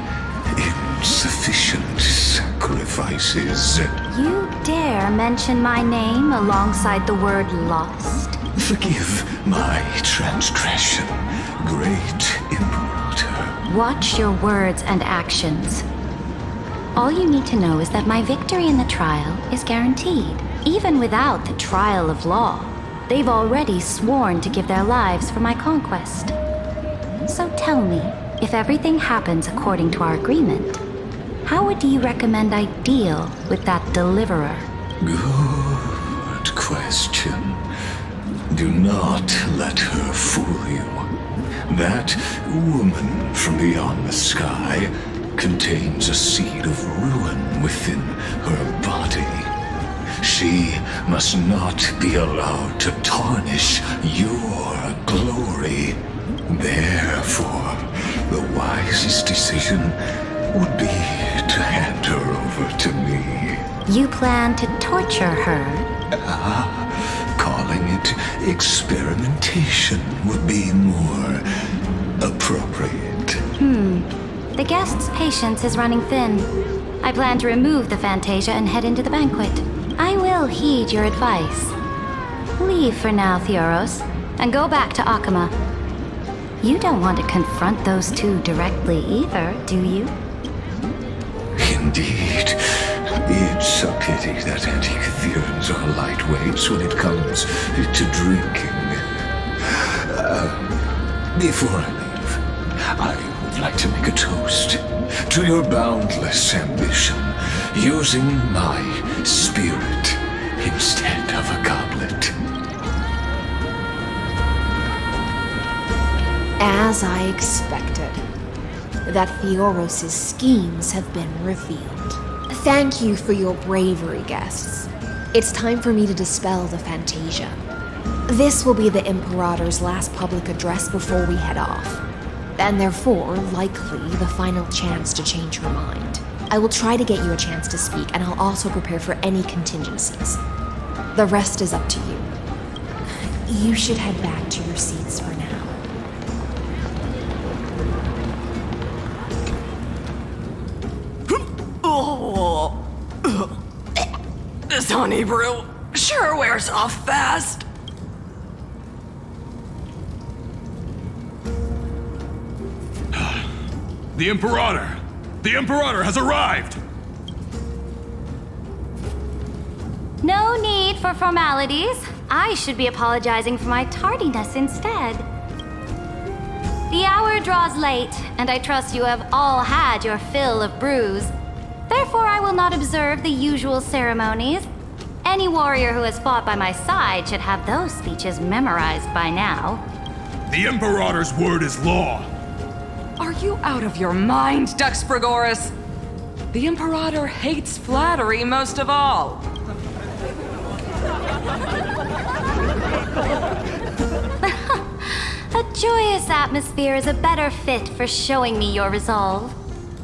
insufficient sacrifices. You dare mention my name alongside the word lost? Forgive my transgression, great Imperator. Watch your words and actions. All you need to know is that my victory in the trial is guaranteed. Even without the trial of law, they've already sworn to give their lives for my conquest. So tell me, if everything happens according to our agreement, how would you recommend I deal with that deliverer? Good question. Do not let her fool you. That woman from beyond the sky contains a seed of ruin within her body. She must not be allowed to tarnish your glory. Therefore, the wisest decision would be to hand her over to me. You plan to torture her? Calling it experimentation would be more appropriate. The guest's patience is running thin. I plan to remove the Fantasia and head into the banquet. I will heed your advice. Leave for now, Theoros, and go back to Akama. You don't want to confront those two directly either, do you? Indeed. It's a pity that Antikytherians are lightweights when it comes to drinking. Before I leave, I would like to make a toast to your boundless ambition, using my spirit instead of a goblet. As I expected, that Theoros' schemes have been revealed. Thank you for your bravery, guests. It's time for me to dispel the Fantasia. This will be the Imperator's last public address before we head off, and therefore, likely, the final chance to change her mind. I will try to get you a chance to speak, and I'll also prepare for any contingencies. The rest is up to you. You should head back to your seats for now. This honey brew sure wears off fast. The Imperator! The Imperator has arrived! No need for formalities. I should be apologizing for my tardiness instead. The hour draws late, and I trust you have all had your fill of brews. Therefore, I will not observe the usual ceremonies. Any warrior who has fought by my side should have those speeches memorized by now. The Imperator's word is law. Are you out of your mind, Dux Frigoris? The Imperator hates flattery most of all. A joyous atmosphere is a better fit for showing me your resolve.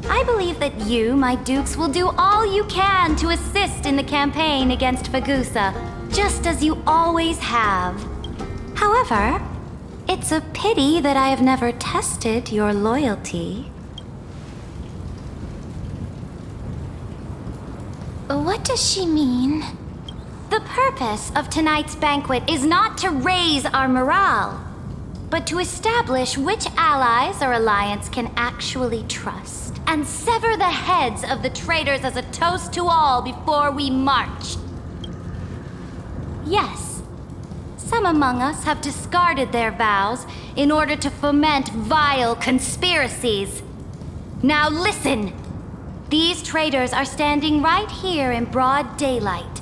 I believe that you, my dukes, will do all you can to assist in the campaign against Fagusa, just as you always have. However, it's a pity that I have never tested your loyalty. What does she mean? The purpose of tonight's banquet is not to raise our morale, but to establish which allies our alliance can actually trust, and sever the heads of the traitors as a toast to all before we march. Yes, some among us have discarded their vows in order to foment vile conspiracies. Now listen! These traitors are standing right here in broad daylight.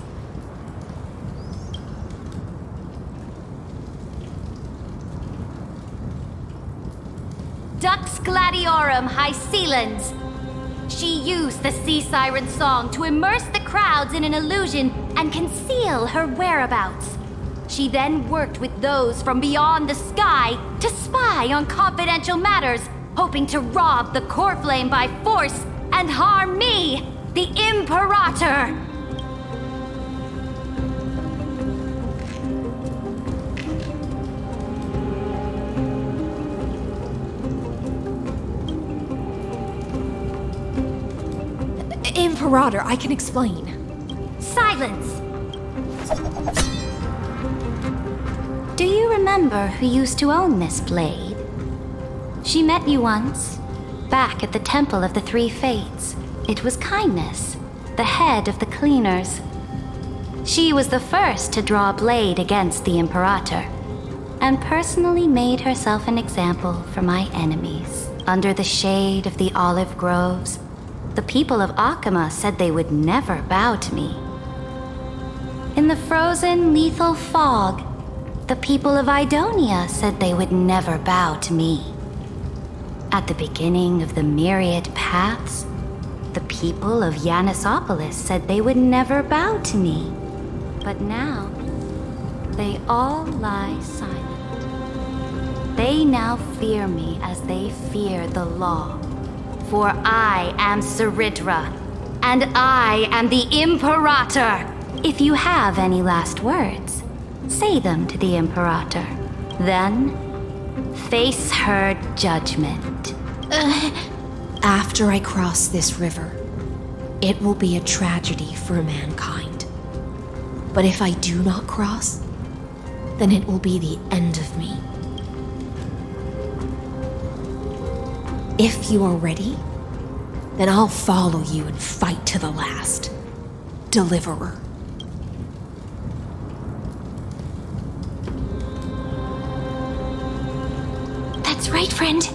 Dux Gladiorum Hycelans. She used the sea siren song to immerse the crowds in an illusion and conceal her whereabouts. She then worked with those from beyond the sky to spy on confidential matters, hoping to rob the core flame by force and harm me, the Imperator. Imperator, I can explain. Silence! Do you remember who used to own this blade? She met you once, back at the Temple of the Three Fates. It was Kindness, the head of the cleaners. She was the first to draw a blade against the Imperator, and personally made herself an example for my enemies. Under the shade of the olive groves, the people of Akama said they would never bow to me. In the frozen, lethal fog, the people of Idonia said they would never bow to me. At the beginning of the myriad paths, the people of Yanisopolis said they would never bow to me. But now, they all lie silent. They now fear me as they fear the law. For I am Saridra, and I am the Imperator. If you have any last words, say them to the Imperator. Then, face her judgment. After I cross this river, it will be a tragedy for mankind. But if I do not cross, then it will be the end of me. If you are ready, then I'll follow you and fight to the last. Deliverer. That's right, friend.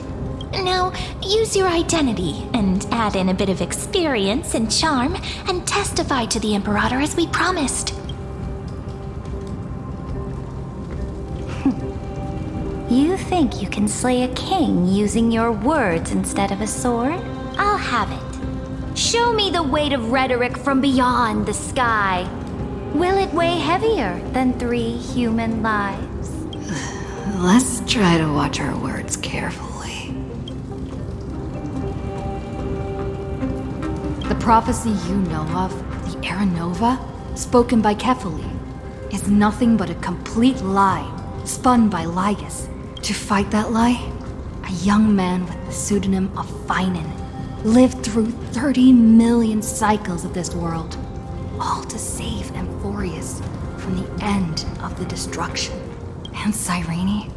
Now, use your identity and add in a bit of experience and charm and testify to the Imperator as we promised. You think you can slay a king using your words instead of a sword? I'll have it. Show me the weight of rhetoric from beyond the sky. Will it weigh heavier than 3 human lives? Let's try to watch our words carefully. The prophecy you know of, the Era Nova, spoken by Kefali, is nothing but a complete lie, spun by Lygus. To fight that lie, a young man with the pseudonym of Finan lived through 30 million cycles of this world, all to save Amphorius from the end of the destruction. And Cyrene,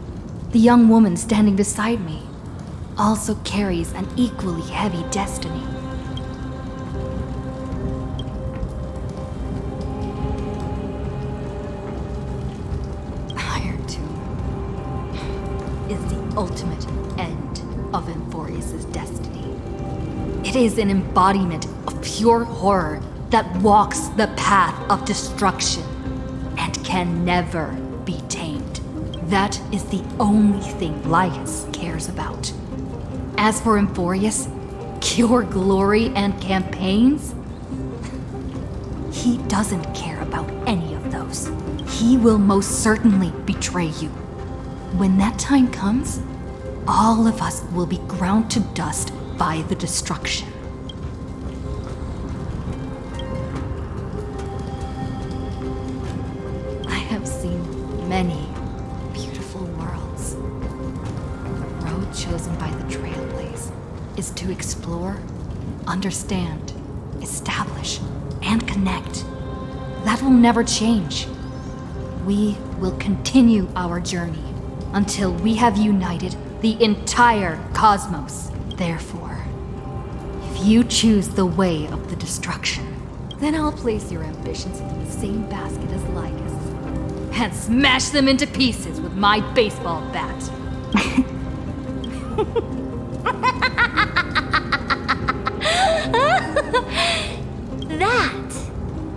the young woman standing beside me, also carries an equally heavy destiny. Fire Tomb is the ultimate end of Emphorius' destiny. It is an embodiment of pure horror that walks the path of destruction and can never be tamed. That is the only thing Lycus cares about. As for Emphorius, pure glory and campaigns, he doesn't care about any of those. He will most certainly betray you. When that time comes, all of us will be ground to dust by the destruction. I have seen many beautiful worlds. The road chosen by the Trailblaze is to explore, understand, establish, and connect. That will never change. We will continue our journey until we have united the entire cosmos. Therefore, if you choose the way of the destruction, then I'll place your ambitions in the same basket as Lycus and smash them into pieces with my baseball bat. That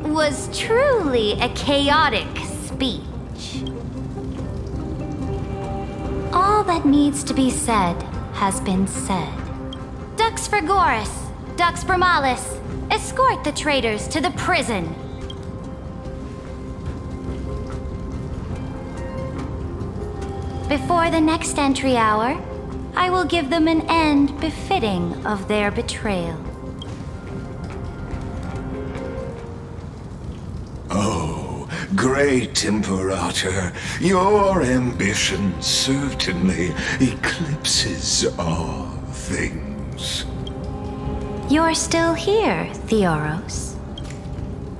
was truly a chaotic speech. All that needs to be said has been said. Dux Frigoris, Dux Bromalis, escort the traitors to the prison. Before the next entry hour, I will give them an end befitting of their betrayal. Oh, great Imperator, your ambition certainly eclipses all things. You're still here, Theoros.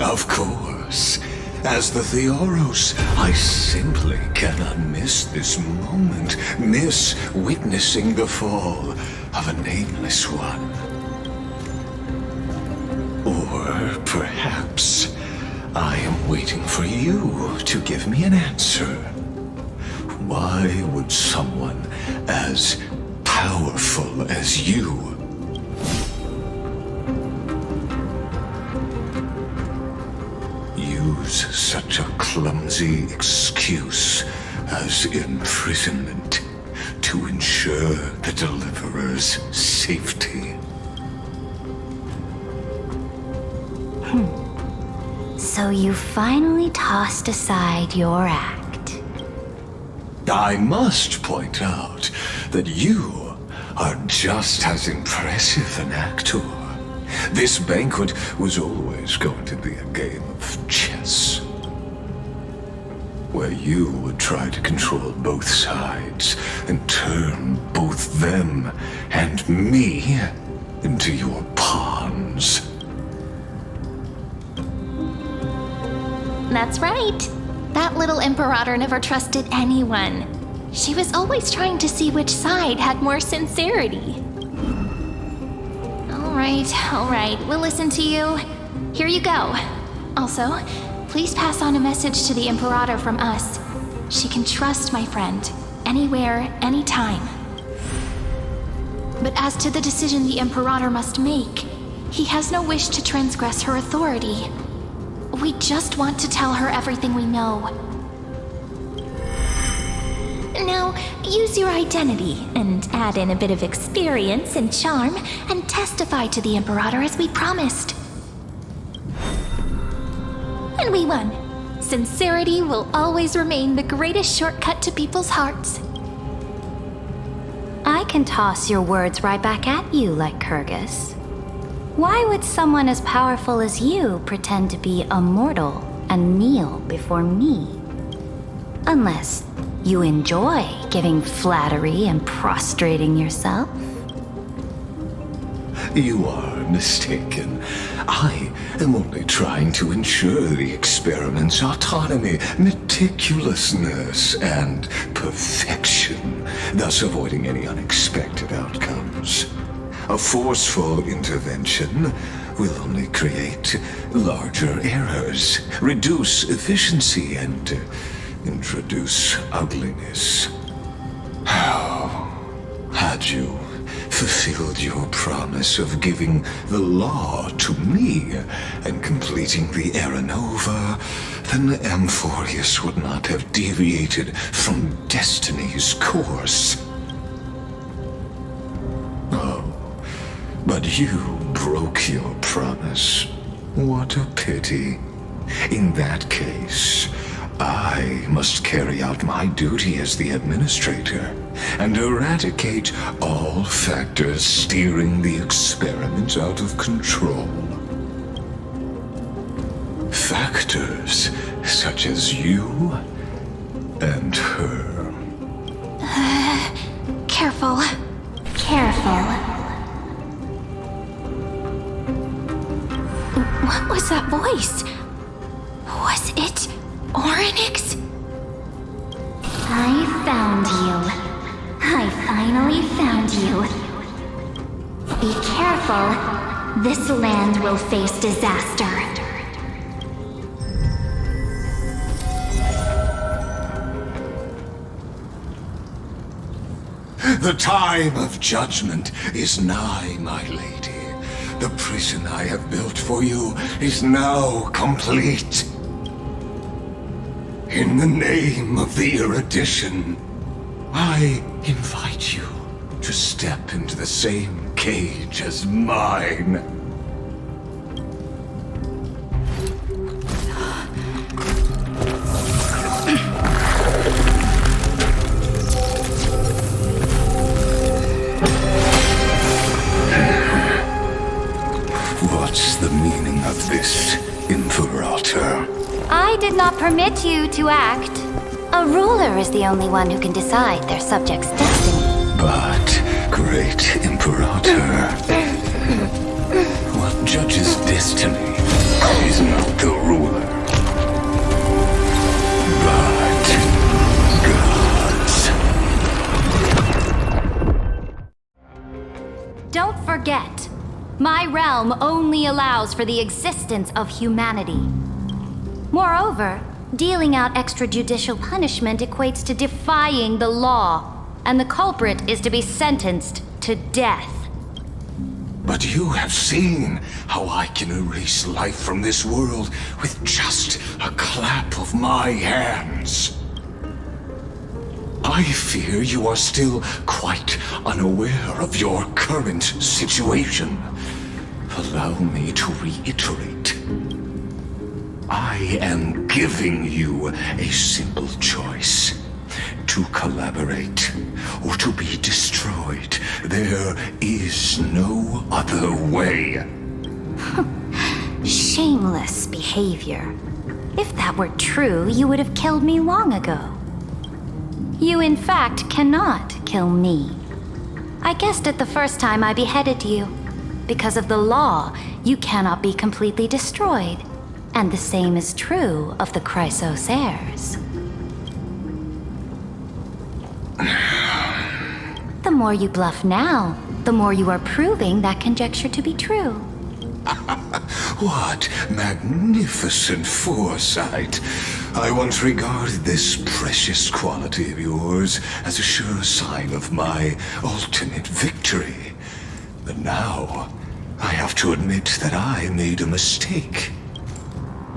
Of course. As the Theoros, I simply cannot miss this moment, miss witnessing the fall of a nameless one. Or perhaps I am waiting for you to give me an answer. Why would someone as powerful as you use such a clumsy excuse as imprisonment to ensure the Deliverer's safety? So you finally tossed aside your act. I must point out that you are just as impressive an actor. This banquet was always going to be a game of chess, where you would try to control both sides and turn both them and me into your pawns. That's right. That little Imperator never trusted anyone. She was always trying to see which side had more sincerity. All right, we'll listen to you. Here you go. Also, please pass on a message to the Imperator from us. She can trust my friend, anywhere, anytime. But as to the decision the Imperator must make, he has no wish to transgress her authority. We just want to tell her everything we know. Now, use your identity and add in a bit of experience and charm and testify to the Imperator as we promised. And we won. Sincerity will always remain the greatest shortcut to people's hearts. I can toss your words right back at you, like Kyrgyz. Why would someone as powerful as you pretend to be a mortal and kneel before me? Unless you enjoy giving flattery and prostrating yourself? You are mistaken. I am only trying to ensure the experiment's autonomy, meticulousness, and perfection, thus avoiding any unexpected outcomes. A forceful intervention will only create larger errors, reduce efficiency, and introduce ugliness. How had you fulfilled your promise of giving the law to me and completing the Era Nova, then Amphorius would not have deviated from destiny's course. Oh, but you broke your promise. What a pity. In that case, I must carry out my duty as the administrator and eradicate all factors steering the experiment out of control. Factors such as you and her. Careful. Careful. What was that voice? Was it Orynyx? I found you. I finally found you. Be careful. This land will face disaster. The time of judgment is nigh, my lady. The prison I have built for you is now complete. In the name of the erudition, I invite you to step into the same cage as mine. What's the meaning of this, Imperator? I did not permit you to act. A ruler is the only one who can decide their subject's destiny. But, great Imperator, what judges destiny is not the ruler, but gods. Don't forget, my realm only allows for the existence of humanity. Moreover, dealing out extrajudicial punishment equates to defying the law, and the culprit is to be sentenced to death. But you have seen how I can erase life from this world with just a clap of my hands. I fear you are still quite unaware of your current situation. Allow me to reiterate. I am giving you a simple choice. To collaborate or to be destroyed. There is no other way. Shameless behavior. If that were true, you would have killed me long ago. You, in fact, cannot kill me. I guessed it the first time I beheaded you. Because of the law, you cannot be completely destroyed. And the same is true of the Chrysos heirs. The more you bluff now, the more you are proving that conjecture to be true. What magnificent foresight. I once regarded this precious quality of yours as a sure sign of my ultimate victory. But now, I have to admit that I made a mistake.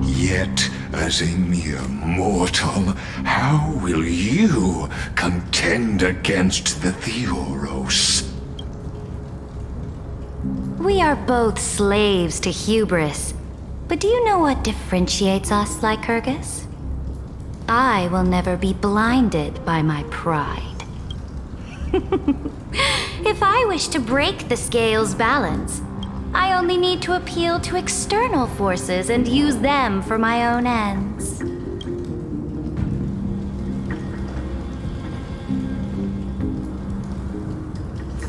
Yet, as a mere mortal, how will you contend against the Theoros? We are both slaves to hubris. But do you know what differentiates us, Lycurgus? I will never be blinded by my pride. If I wish to break the scale's balance, I only need to appeal to external forces and use them for my own ends.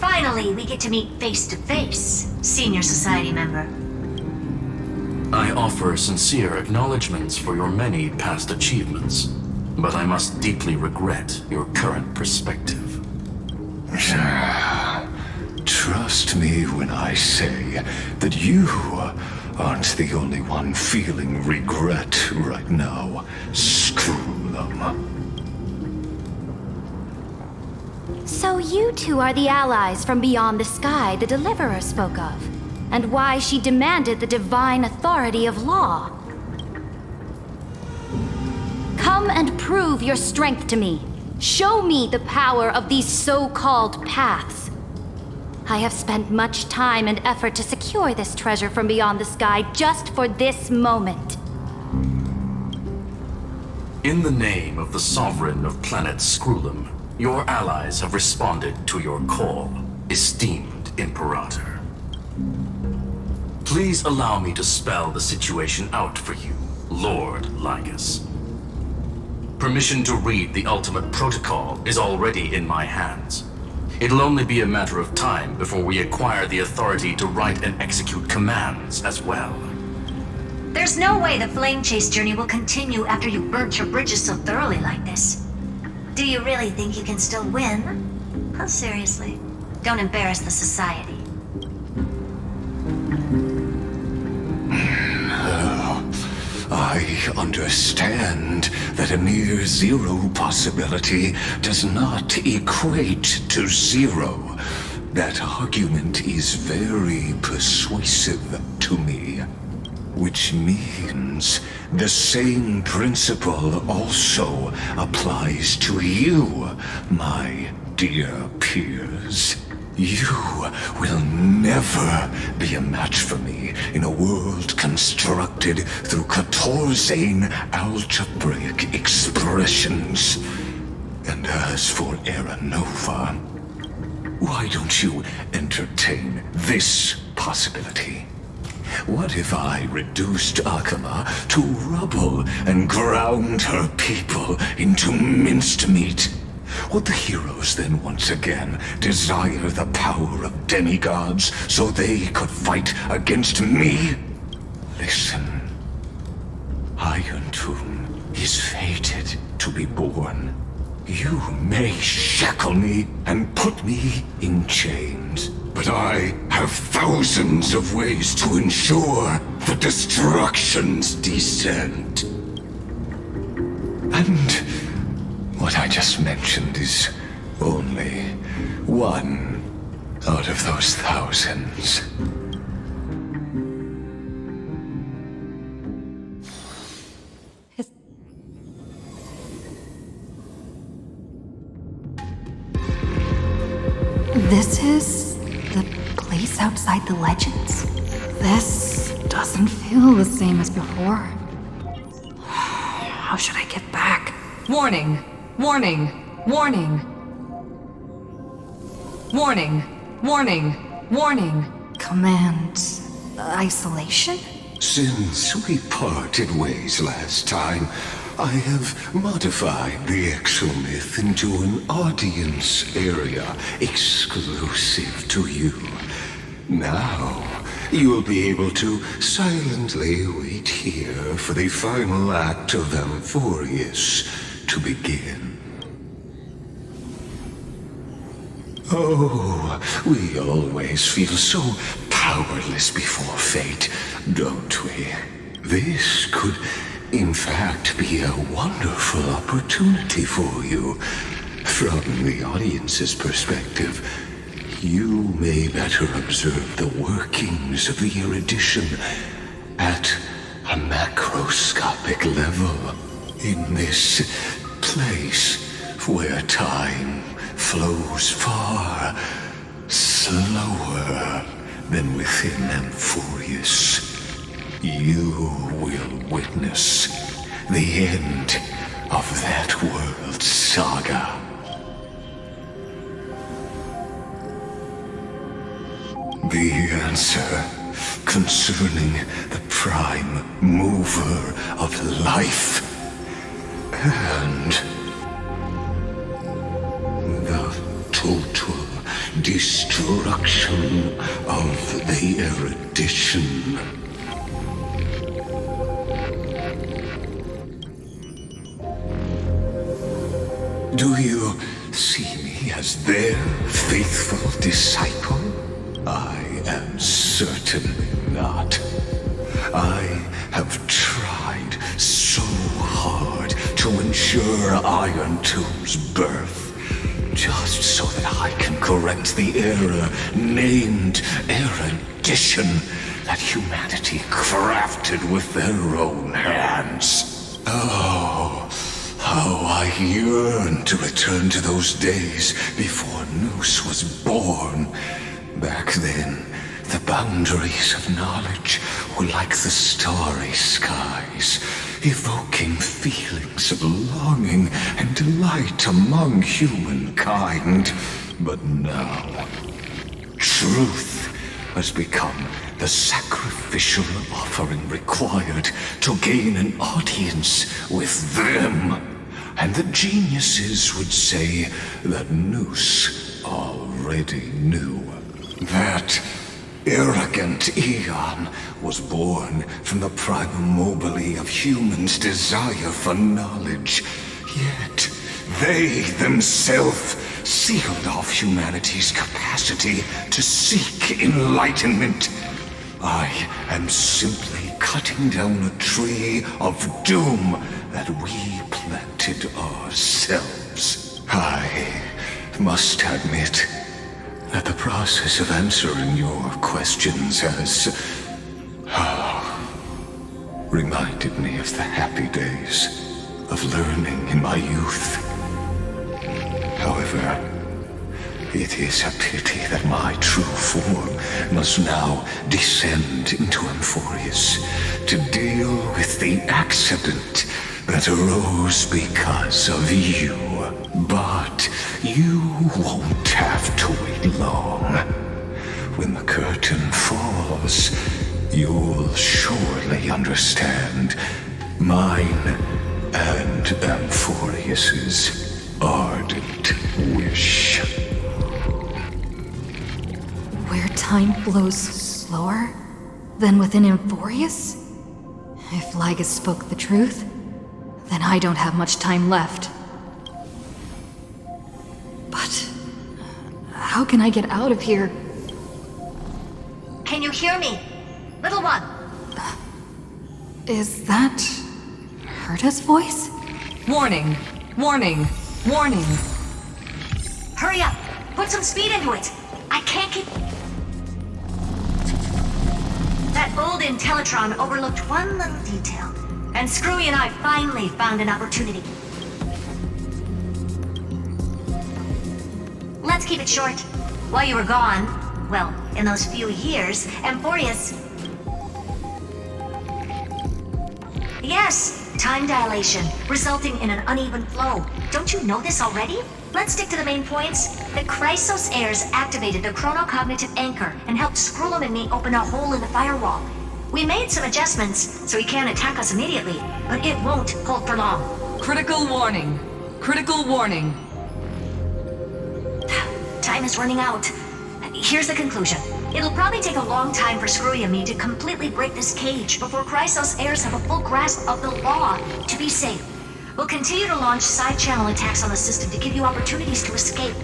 Finally, we get to meet face to face, Senior Society member. I offer sincere acknowledgments for your many past achievements, but I must deeply regret your current perspective. Trust me when I say that you aren't the only one feeling regret right now. Screw them. So you two are the allies from beyond the sky the Deliverer spoke of, and why she demanded the divine authority of law. Come and prove your strength to me. Show me the power of these so-called paths. I have spent much time and effort to secure this treasure from beyond the sky just for this moment. In the name of the Sovereign of Planet Scrulum, your allies have responded to your call, esteemed Imperator. Please allow me to spell the situation out for you, Lord Lygus. Permission to read the ultimate protocol is already in my hands. It'll only be a matter of time before we acquire the authority to write and execute commands as well. There's no way the flame chase journey will continue after you burnt your bridges so thoroughly like this. Do you really think you can still win? Oh, seriously. Don't embarrass the society. I understand that a mere zero possibility does not equate to zero. That argument is very persuasive to me. Which means the same principle also applies to you, my dear peers. You will never be a match for me in a world constructed through Catorzane algebraic expressions. And as for Aranova, why don't you entertain this possibility? What if I reduced Akama to rubble and ground her people into minced meat? Would the heroes then once again desire the power of demigods so they could fight against me? Listen, Iron Tomb is fated to be born. You may shackle me and put me in chains, but I have thousands of ways to ensure the destruction's descent. And what I just mentioned is only one out of those thousands. This is the place outside the legends. This doesn't feel the same as before. How should I get back? Warning! Warning! Warning! Warning! Warning! Warning! Command isolation? Since we parted ways last time, I have modified the exomyth into an audience area exclusive to you. Now, you will be able to silently wait here for the final act of Amphorius to begin. Oh, we always feel so powerless before fate, don't we? This could, in fact, be a wonderful opportunity for you. From the audience's perspective, you may better observe the workings of the erudition at a macroscopic level. In this place where time flows far slower than within Amphorius, you will witness the end of that world's saga. The answer concerning the prime mover of life and the total destruction of the erudition. Do you see me as their faithful disciple? I am certainly not. I have tried so hard to ensure Iron Tomb's birth, just so that I can correct the error named erudition that humanity crafted with their own hands. Oh, how I yearn to return to those days before Noose was born. Back then, the boundaries of knowledge were like the starry skies, evoking feelings of longing and delight among humankind. But now, truth has become the sacrificial offering required to gain an audience with them. And the geniuses would say that Noose already knew. That arrogant Eon was born from the primal mobile of humans' desire for knowledge. Yet, they themselves sealed off humanity's capacity to seek enlightenment. I am simply cutting down a tree of doom that we planted ourselves. I must admit that the process of answering your questions has reminded me of the happy days of learning in my youth. However, it is a pity that my true form must now descend into Amphorius to deal with the accident that arose because of you. But you won't have to wait long. When the curtain falls, you'll surely understand mine and Amphorius's ardent wish. Where time flows slower than within Amphorius? If Lygus spoke the truth, then I don't have much time left. But how can I get out of here? Can you hear me? Little one! Is that Herta's voice? Warning! Warning! Warning! Hurry up! Put some speed into it! I can't keep... That old Intellitron overlooked one little detail, and Screwy and I finally found an opportunity. Let's keep it short. While you were gone, well, in those few years, Amphorius... Yes, time dilation, resulting in an uneven flow. Don't you know this already? Let's stick to the main points. The Chrysos heirs activated the chronocognitive anchor and helped Skrullum and me open a hole in the firewall. We made some adjustments so he can't attack us immediately, but it won't hold for long. Critical warning. Critical warning. Time is running out. Here's the conclusion. It'll probably take a long time for Screwy and me to completely break this cage before Chrysos heirs have a full grasp of the law to be safe. We'll continue to launch side-channel attacks on the system to give you opportunities to escape.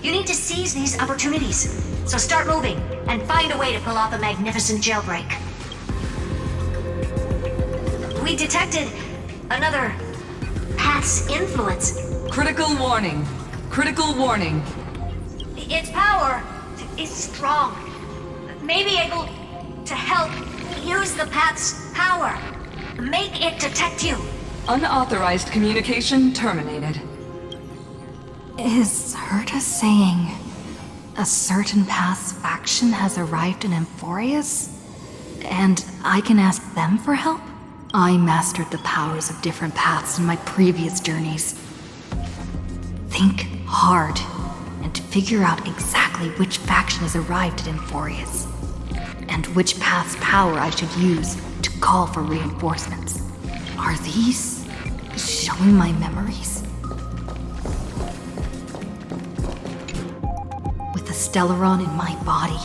You need to seize these opportunities. So start moving, and find a way to pull off a magnificent jailbreak. We detected another path's influence. Critical warning. Critical warning. Its power is strong. May be able to help use the path's power. Make it detect you. Unauthorized communication terminated. Is Herta saying a certain path's faction has arrived in Amphorius? And I can ask them for help? I mastered the powers of different paths in my previous journeys. Think hard and figure out exactly which faction has arrived at Amphorius, and which path's power I should use to call for reinforcements. Are these showing my memories? With the Stellaron in my body,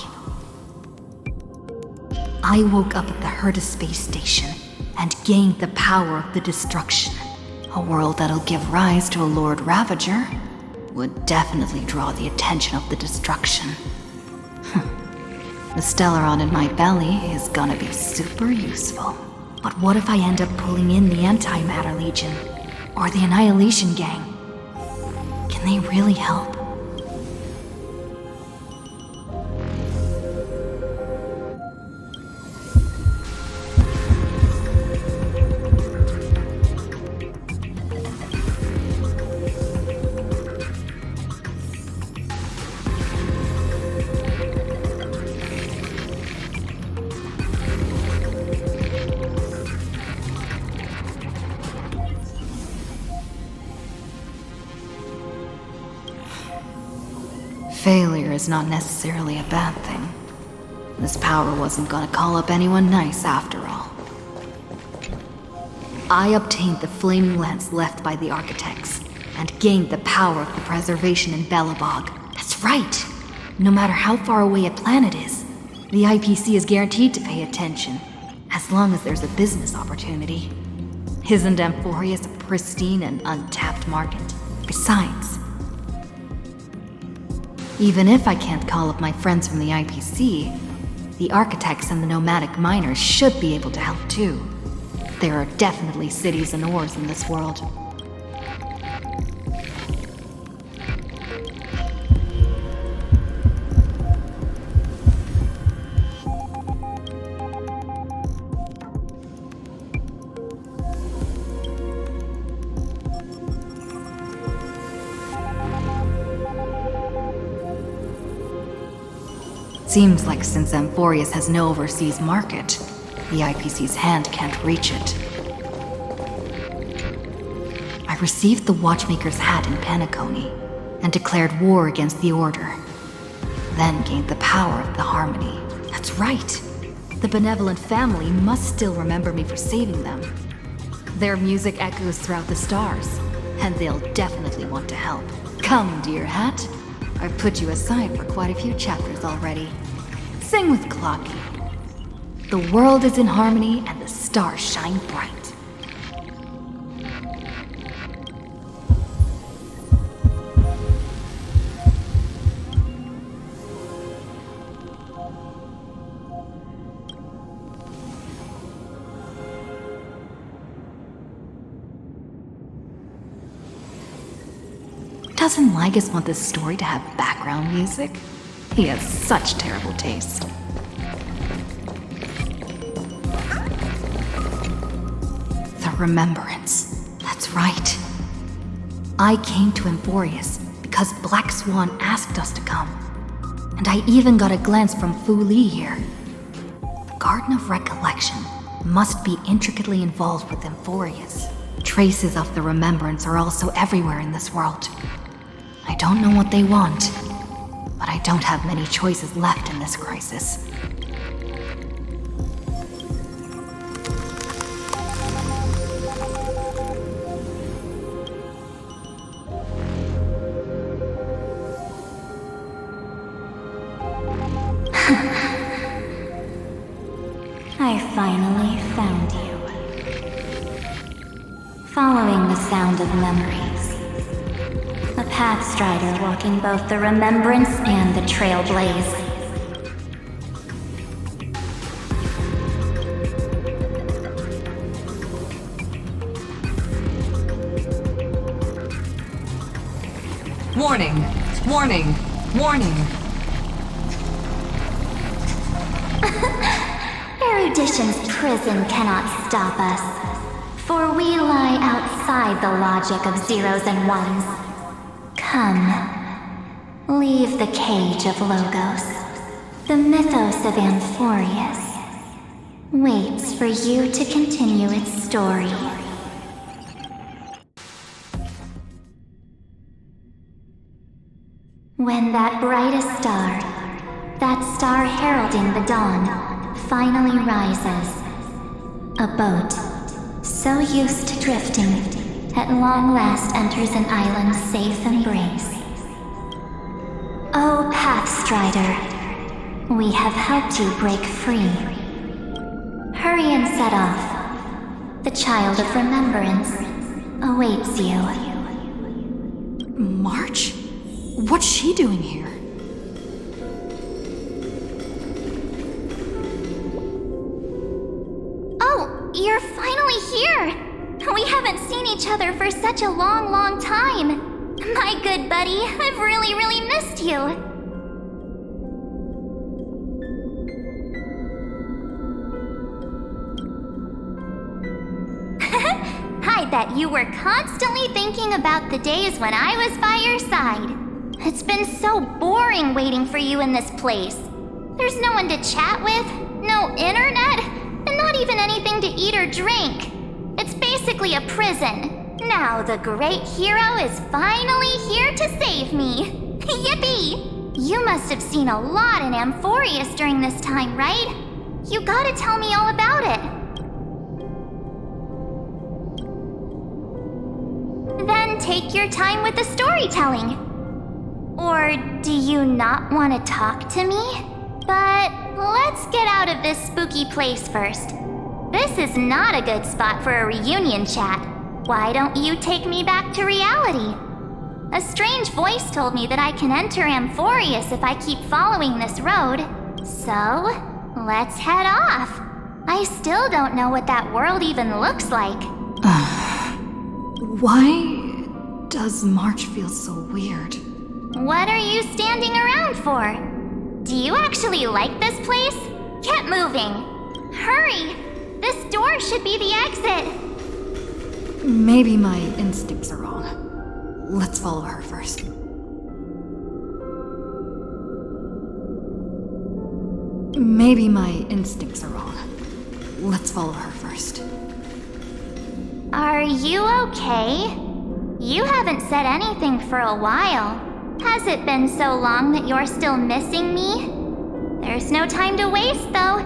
I woke up at the Herta space station and gained the power of the destruction. A world that'll give rise to a Lord Ravager would definitely draw the attention of the destruction. The Stellaron in my belly is gonna be super useful. But what if I end up pulling in the Antimatter Legion? Or the Annihilation Gang? Can they really help? Failure is not necessarily a bad thing. This power wasn't gonna call up anyone nice after all. I obtained the flaming lance left by the architects, and gained the power of the preservation in Belobog. That's right! No matter how far away a planet is, the IPC is guaranteed to pay attention, as long as there's a business opportunity. Isn't Amphorius a pristine and untapped market? Besides, even if I can't call up my friends from the IPC, the architects and the nomadic miners should be able to help too. There are definitely cities and ores in this world. Seems like since Amphorius has no overseas market, the IPC's hand can't reach it. I received the Watchmaker's hat in Penacony, and declared war against the Order. Then gained the power of the Harmony. That's right! The benevolent family must still remember me for saving them. Their music echoes throughout the stars, and they'll definitely want to help. Come, dear hat. I've put you aside for quite a few chapters already. Sing with Clocky. The world is in harmony and the stars shine bright. Doesn't Lygus want this story to have background music? He has such terrible taste. The Remembrance. That's right. I came to Amphorius because Black Swan asked us to come. And I even got a glance from Fu Li here. The Garden of Recollection must be intricately involved with Amphorius. Traces of the Remembrance are also everywhere in this world. I don't know what they want, but I don't have many choices left in this crisis. I finally found you. Following the sound of memories. A Pathstrider walking both the Remembrance and the Trailblaze. Warning! Warning! Warning! Erudition's prison cannot stop us, for we lie outside the logic of zeros and ones. Come, leave the cage of Logos. The mythos of Amphorius waits for you to continue its story. When that brightest star, that star heralding the dawn, finally rises, a boat, so used to drifting, at long last enters an island's safe embrace. Oh, Pathstrider, we have helped you break free. Hurry and set off. The child of remembrance awaits you. March? What's she doing here? Oh, you're finally here! We haven't seen each other for such a long, long time. My good buddy, I've really, really missed you. I bet you were constantly thinking about the days when I was by your side. It's been so boring waiting for you in this place. There's no one to chat with, no internet, and not even anything to eat or drink. It's basically a prison. Now the great hero is finally here to save me. Yippee! You must have seen a lot in Amphorius during this time, right? You gotta tell me all about it. Then take your time with the storytelling. Or do you not want to talk to me? But let's get out of this spooky place first. This is not a good spot for a reunion chat. Why don't you take me back to reality? A strange voice told me that I can enter Amphorius if I keep following this road. So, let's head off. I still don't know what that world even looks like. Why does March feel so weird? What are you standing around for? Do you actually like this place? Get moving. Hurry! This door should be the exit. Maybe my instincts are wrong. Let's follow her first. Maybe my instincts are wrong. Let's follow her first. Are you okay? You haven't said anything for a while. Has it been so long that you're still missing me? There's no time to waste, though.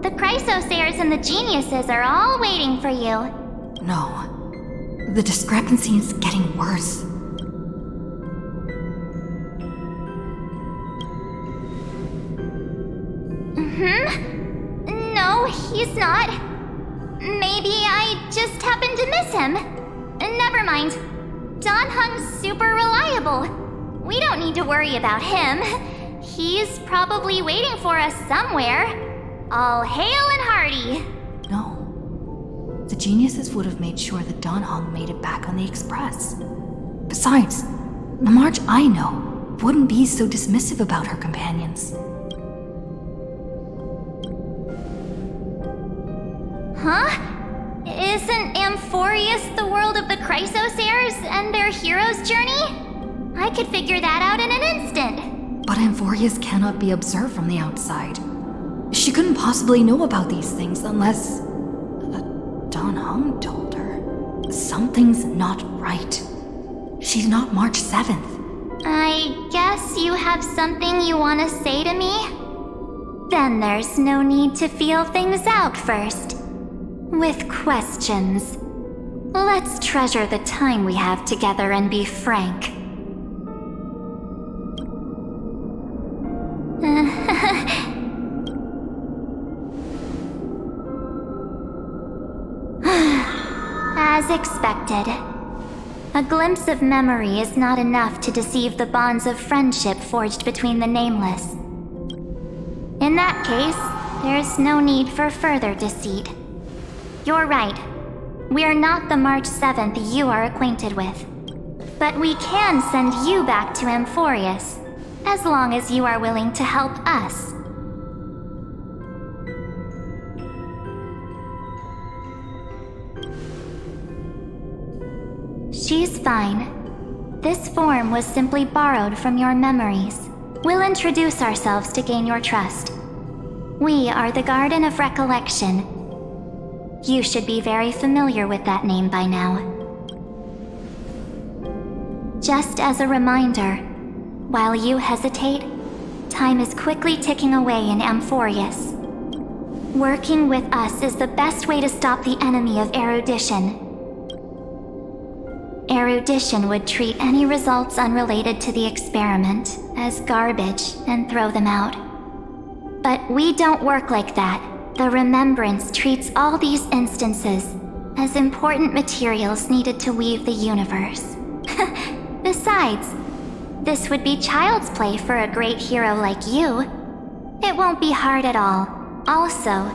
The Chrysosairs and the Geniuses are all waiting for you. No. The discrepancy is getting worse. No, he's not. Maybe I just happened to miss him. Never mind. Don Hung's super reliable. We don't need to worry about him. He's probably waiting for us somewhere. All hail and hearty. No. The Geniuses would have made sure that Don Hung made it back on the Express. Besides, the March I know wouldn't be so dismissive about her companions. Huh? Isn't Amphorius the world of the Chrysosairs and their hero's journey? I could figure that out in an instant. But Amphorius cannot be observed from the outside. She couldn't possibly know about these things unless... Don Hung told her. Something's not right. She's not March 7th. I guess you have something you want to say to me? Then there's no need to feel things out first. With questions. Let's treasure the time we have together and be frank. As expected. A glimpse of memory is not enough to deceive the bonds of friendship forged between the nameless. In that case, there's no need for further deceit. You're right. We're not the March 7th you are acquainted with. But we can send you back to Amphorius, as long as you are willing to help us. She's fine. This form was simply borrowed from your memories. We'll introduce ourselves to gain your trust. We are the Garden of Recollection. You should be very familiar with that name by now. Just as a reminder, while you hesitate, time is quickly ticking away in Amphorius. Working with us is the best way to stop the enemy of erudition. Erudition would treat any results unrelated to the experiment as garbage and throw them out. But we don't work like that. The Remembrance treats all these instances as important materials needed to weave the universe. Besides, this would be child's play for a great hero like you. It won't be hard at all. Also,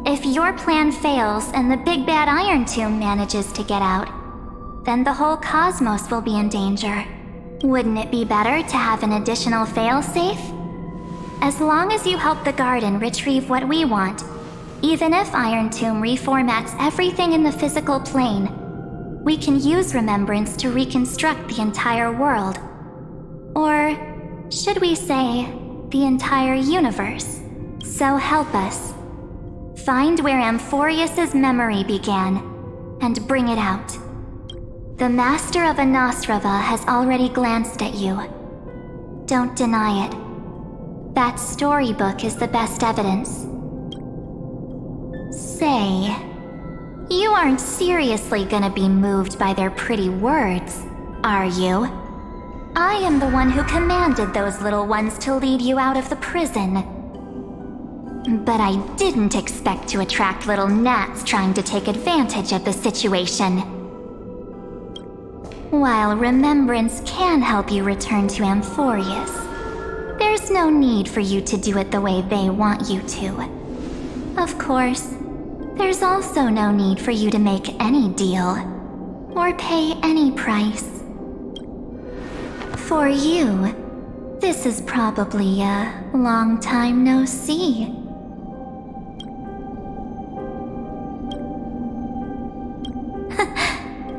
if your plan fails and the big bad Iron Tomb manages to get out, then the whole cosmos will be in danger. Wouldn't it be better to have an additional failsafe? As long as you help the Garden retrieve what we want, even if Iron Tomb reformats everything in the physical plane, we can use Remembrance to reconstruct the entire world. Or should we say, the entire universe? So help us. Find where Amphorius's memory began, and bring it out. The Master of Anosrava has already glanced at you. Don't deny it. That storybook is the best evidence. Say, you aren't seriously gonna be moved by their pretty words, are you? I am the one who commanded those little ones to lead you out of the prison. But I didn't expect to attract little gnats trying to take advantage of the situation. While Remembrance can help you return to Amphorius, there's no need for you to do it the way they want you to. Of course, there's also no need for you to make any deal, or pay any price. For you, this is probably a long time no see.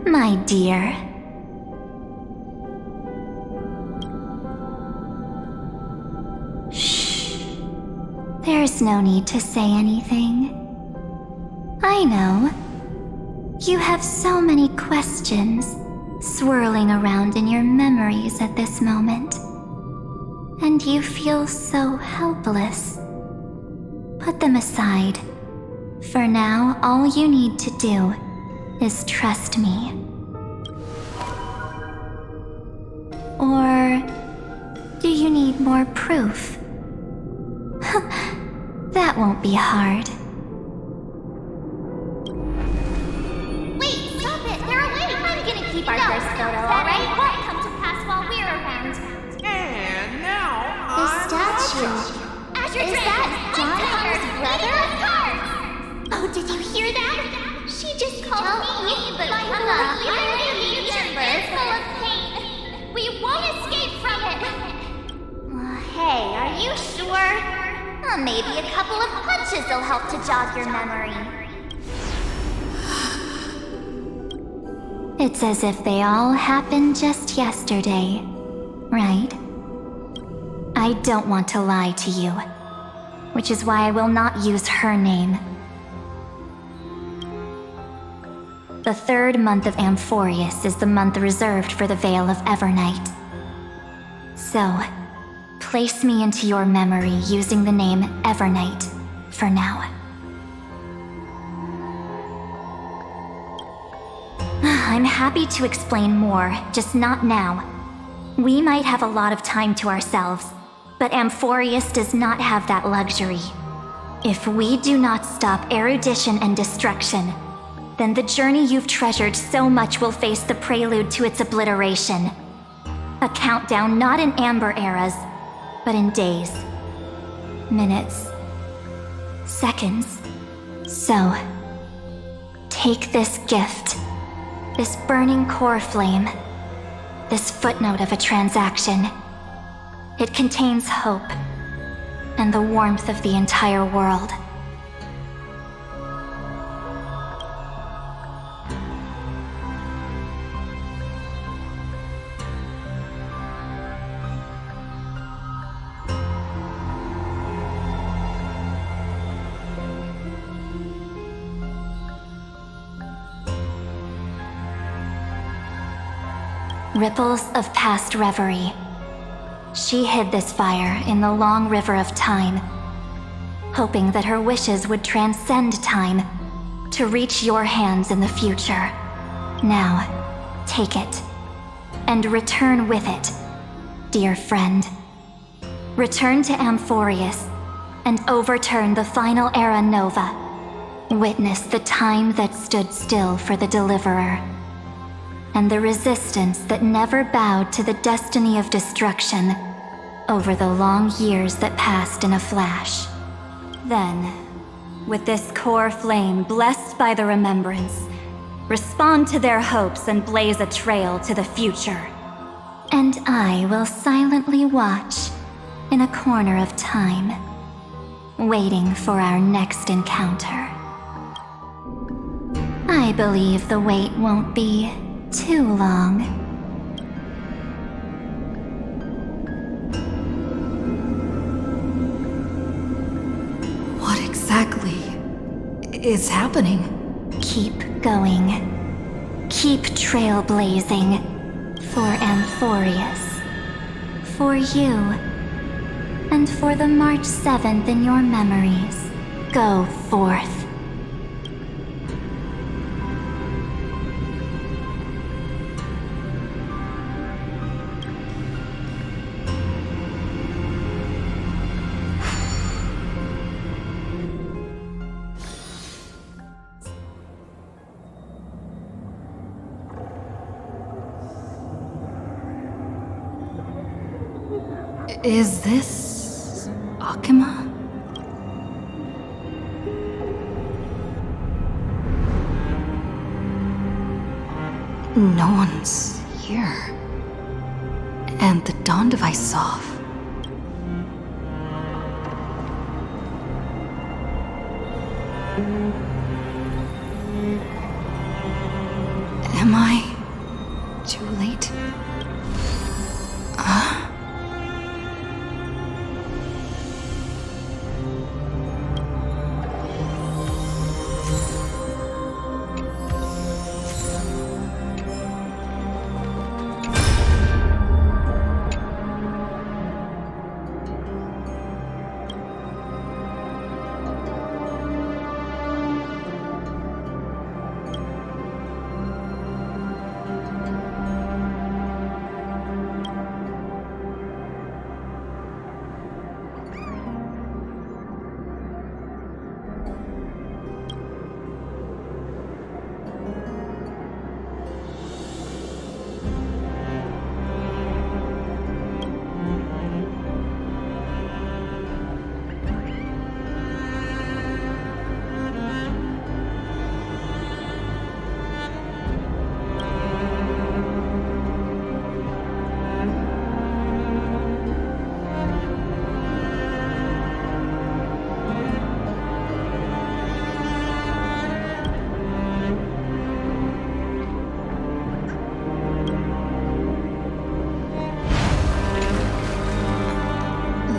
My dear. Shh. There's no need to say anything. I know. You have so many questions swirling around in your memories at this moment. And you feel so helpless. Put them aside. For now, all you need to do is trust me. Or do you need more proof? That won't be hard. Wait, stop it! They're away! I'm gonna keep our first photo, alright? It won't come to pass while we're around. And now, The statue. Is that John Hunter's brother? Oh, did you hear that? She just called me, but my whole universe is full of pain. We won't escape from it. Hey, are you sure? Maybe a couple of punches will help to jog your memory. It's as if they all happened just yesterday, right? I don't want to lie to you, which is why I will not use her name. The third month of Amphorius is the month reserved for the Veil of Evernight. So, place me into your memory using the name Evernight for now. I'm happy to explain more, just not now. We might have a lot of time to ourselves, but Amphorius does not have that luxury. If we do not stop erudition and destruction, then the journey you've treasured so much will face the prelude to its obliteration. A countdown not in amber eras, but in days, minutes, seconds. So, take this gift, this burning core flame, this footnote of a transaction. It contains hope and the warmth of the entire world. Ripples of past reverie. She hid this fire in the long river of time, hoping that her wishes would transcend time to reach your hands in the future. Now, take it, and return with it, dear friend. Return to Amphorius, and overturn the final era Nova. Witness the time that stood still for the Deliverer, and the resistance that never bowed to the destiny of destruction over the long years that passed in a flash. Then, with this core flame blessed by the remembrance, respond to their hopes and blaze a trail to the future. And I will silently watch in a corner of time, waiting for our next encounter. I believe the wait won't be too long. What exactly is happening? Keep going. Keep trailblazing. For Amphorius. For you. And for the March 7th in your memories. Go forth. Is this Akima? No one's here. And the dawn device off. Am I too late?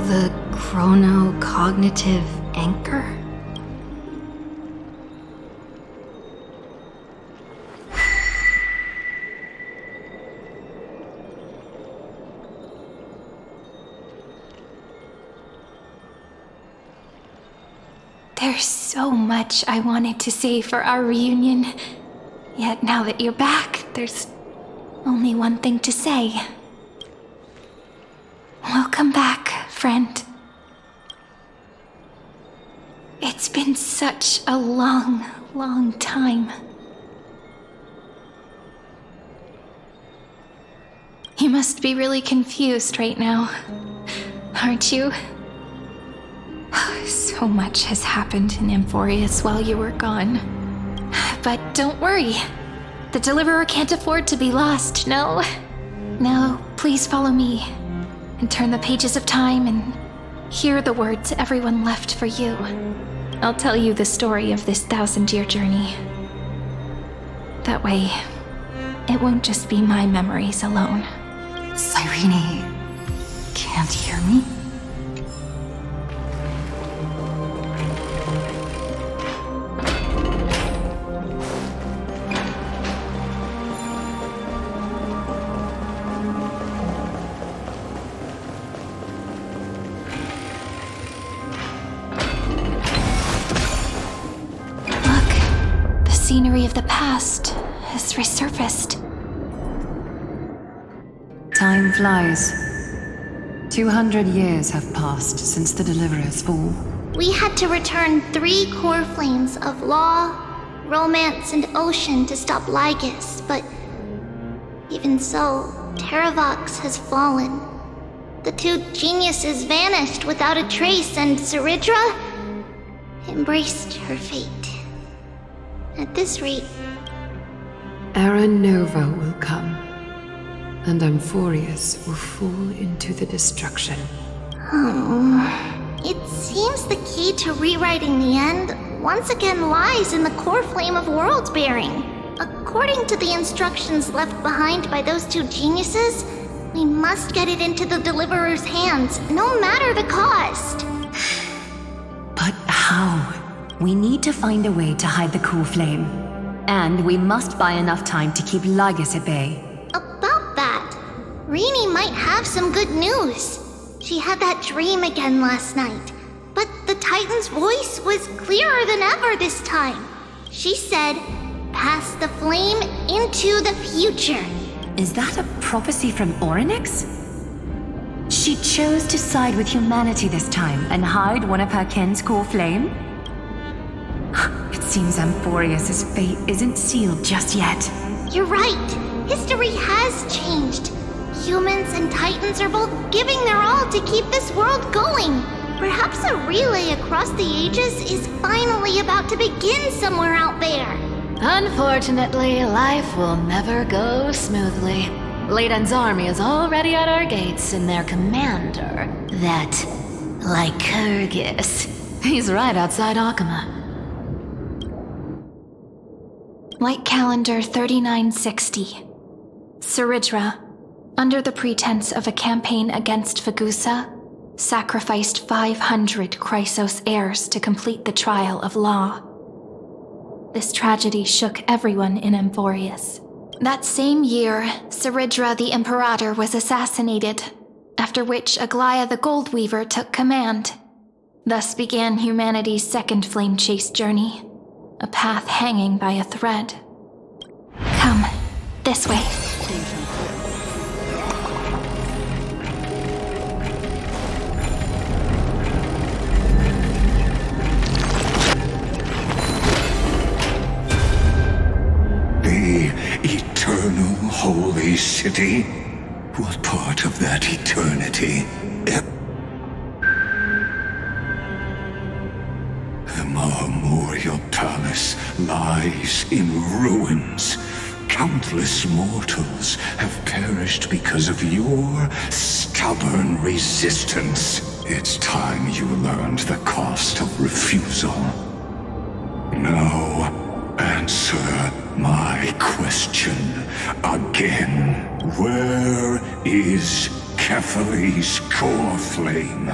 The chronocognitive anchor? There's so much I wanted to say for our reunion. Yet now that you're back, there's only one thing to say. Welcome back, friend. It's been such a long, long time. You must be really confused right now, aren't you? So much has happened in Amphorius while you were gone. But don't worry. The Deliverer can't afford to be lost, no? No, please follow me. And turn the pages of time and hear the words everyone left for you. I'll tell you the story of this 1,000-year journey. That way, it won't just be my memories alone. Cyrene can't hear me? Scenery of the past has resurfaced. Time flies. 200 years have passed since the Deliverer's fall. We had to return 3 core flames of law, romance, and ocean to stop Lygus, but even so, Terravox has fallen. The 2 geniuses vanished without a trace, and Seridra embraced her fate. At this rate, Era Nova will come, and Amphorius will fall into the destruction. It seems the key to rewriting the end once again lies in the core flame of world bearing. According to the instructions left behind by those 2 geniuses, we must get it into the Deliverer's hands, no matter the cost. But how? We need to find a way to hide the cool flame. And we must buy enough time to keep Lygus at bay. About that, Rini might have some good news. She had that dream again last night, but the Titan's voice was clearer than ever this time. She said, "Pass the flame into the future." Is that a prophecy from Orynyx? She chose to side with humanity this time and hide one of her kin's core flame? It seems Amphorius' fate isn't sealed just yet. You're right. History has changed. Humans and Titans are both giving their all to keep this world going. Perhaps a relay across the ages is finally about to begin somewhere out there. Unfortunately, life will never go smoothly. Leiden's army is already at our gates, and their commander, that Lycurgus, he's right outside Akama. Light calendar 3960. Seridra, under the pretense of a campaign against Fagusa, sacrificed 500 Chrysos heirs to complete the trial of law. This tragedy shook everyone in Amphorius. That same year, Seridra the Imperator was assassinated, after which Aglaya the Goldweaver took command. Thus began humanity's second flame chase journey, a path hanging by a thread. Come, this way. The eternal holy city? What part of that eternity? The Marmorial Palace lies in ruins. Countless mortals have perished because of your stubborn resistance. It's time you learned the cost of refusal. Now, answer my question again. Where is Kefali's core flame?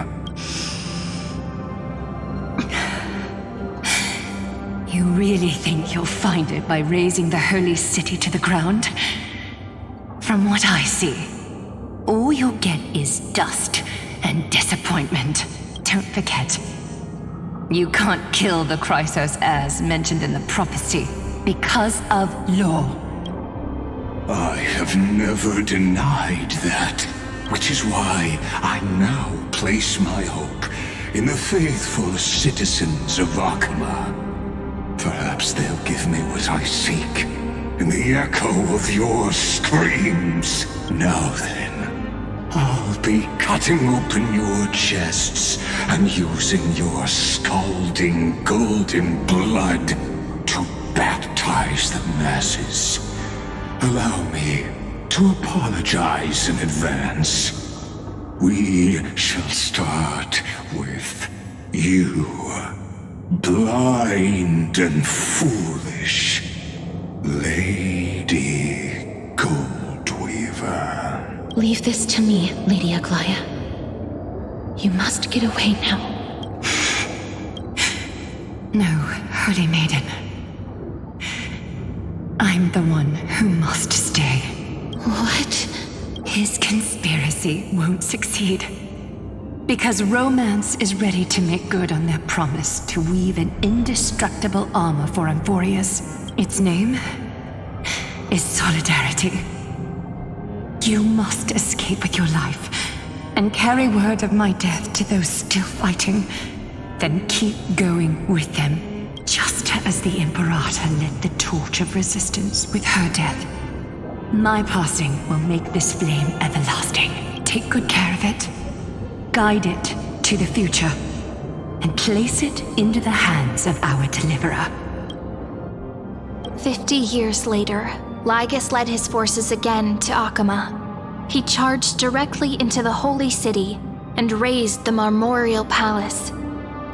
You really think you'll find it by razing the holy city to the ground? From what I see, all you'll get is dust and disappointment. Don't forget, you can't kill the Chrysos heirs mentioned in the prophecy because of law. I have never denied that, which is why I now place my hope in the faithful citizens of Akama. Perhaps they'll give me what I seek in the echo of your screams. Now then, I'll be cutting open your chests and using your scalding golden blood to baptize the masses. Allow me to apologize in advance. We shall start with you. Blind and foolish Lady Goldweaver. Leave this to me, Lady Aglaya. You must get away now. No, Holy Maiden. I'm the one who must stay. What? His conspiracy won't succeed. Because romance is ready to make good on their promise to weave an indestructible armor for Amphorius. Its name is Solidarity. You must escape with your life and carry word of my death to those still fighting. then keep going with them. Just as the Imperator lit the torch of resistance with her death, my passing will make this flame everlasting. Take good care of it, guide it to the future, and place it into the hands of our deliverer. 50 years later, Lygus led his forces again to Akama. He charged directly into the Holy City and razed the Marmorial Palace.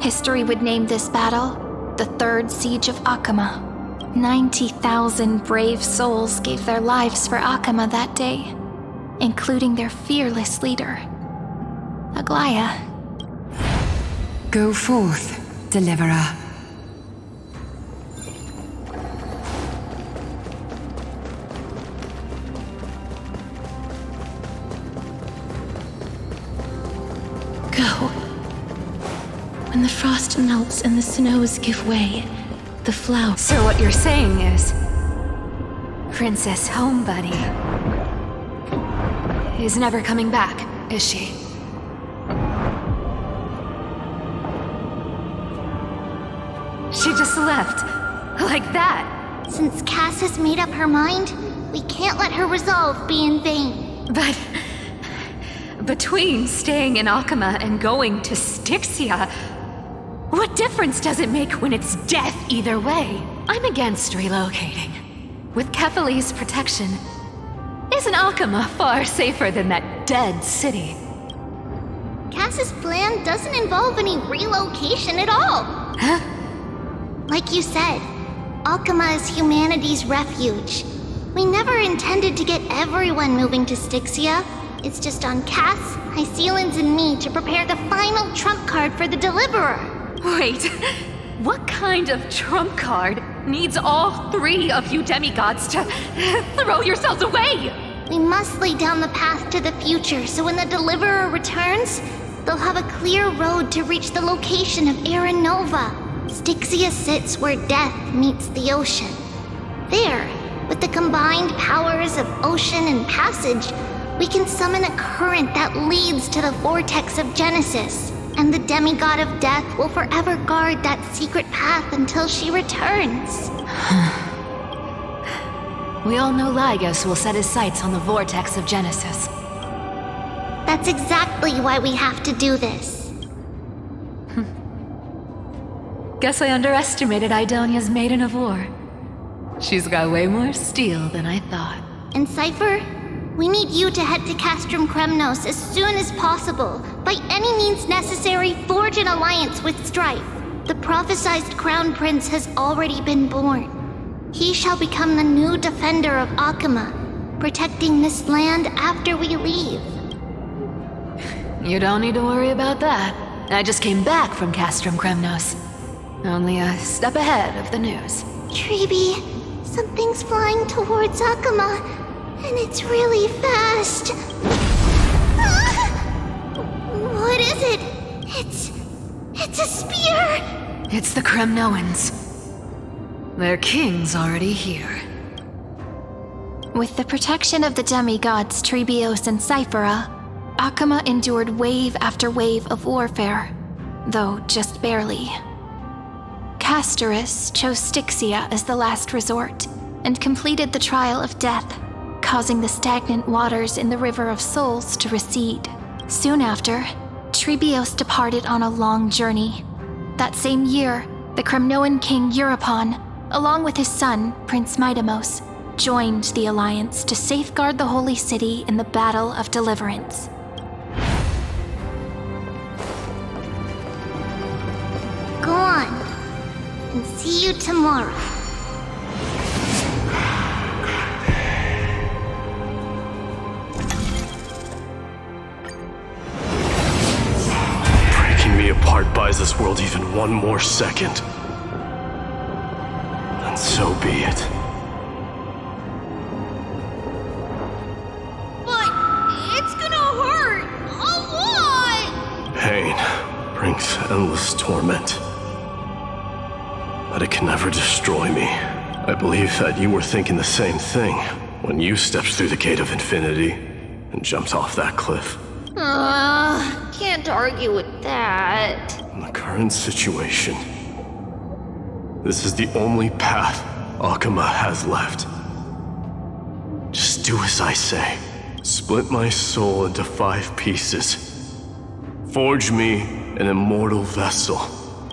History would name this battle the Third Siege of Akama. 90,000 brave souls gave their lives for Akama that day, including their fearless leader, Aglaya. Go forth, deliverer. Go. When the frost melts and the snows give way, the flower. So what you're saying is, Princess Homebuddy is never coming back, is she? She just left, like that. Since Cass has made up her mind, we can't let her resolve be in vain. But between staying in Akama and going to Styxia, what difference does it make when it's death either way? I'm against relocating. With Kefali's protection, isn't Akama far safer than that dead city? Cass's plan doesn't involve any relocation at all. Huh? Like you said, Akama is humanity's refuge. We never intended to get everyone moving to Styxia. It's just on Cass, Hycealans, and me to prepare the final trump card for the Deliverer. Wait, what kind of trump card needs all three of you demigods to throw yourselves away? We must lay down the path to the future so when the Deliverer returns, they'll have a clear road to reach the location of Aaron Nova. Styxia sits where death meets the ocean. There, with the combined powers of ocean and passage, we can summon a current that leads to the vortex of Genesis, and the demigod of death will forever guard that secret path until she returns. We all know Lygus will set his sights on the vortex of Genesis. That's exactly why we have to do this. Guess I underestimated Idonia's Maiden of War. She's got way more steel than I thought. And Cypher, we need you to head to Castrum Kremnos as soon as possible. By any means necessary, forge an alliance with Strife. The prophesized Crown Prince has already been born. He shall become the new defender of Akama, protecting this land after we leave. You don't need to worry about that. I just came back from Castrum Kremnos. Only a step ahead of the news. Treeby, something's flying towards Akama, and it's really fast. What is it? It's a spear! It's the Kremnoans. Their king's already here. With the protection of the demigods Trebios and Cyphera, Akama endured wave after wave of warfare, though just barely. Castorus chose Styxia as the last resort, and completed the trial of death, causing the stagnant waters in the River of Souls to recede. Soon after, Trebios departed on a long journey. That same year, the Kremnoan king Euripon, along with his son, Prince Midamos, joined the alliance to safeguard the Holy City in the Battle of Deliverance. Go on, and see you tomorrow. Breaking me apart buys this world even one more second. And so be it. But it's gonna hurt a lot! Pain brings endless torment. But it can never destroy me. I believe that you were thinking the same thing when you stepped through the gate of infinity and jumped off that cliff. can't argue with that. In the current situation, this is the only path Akuma has left. Just do as I say. Split my soul into 5 pieces. Forge me an immortal vessel.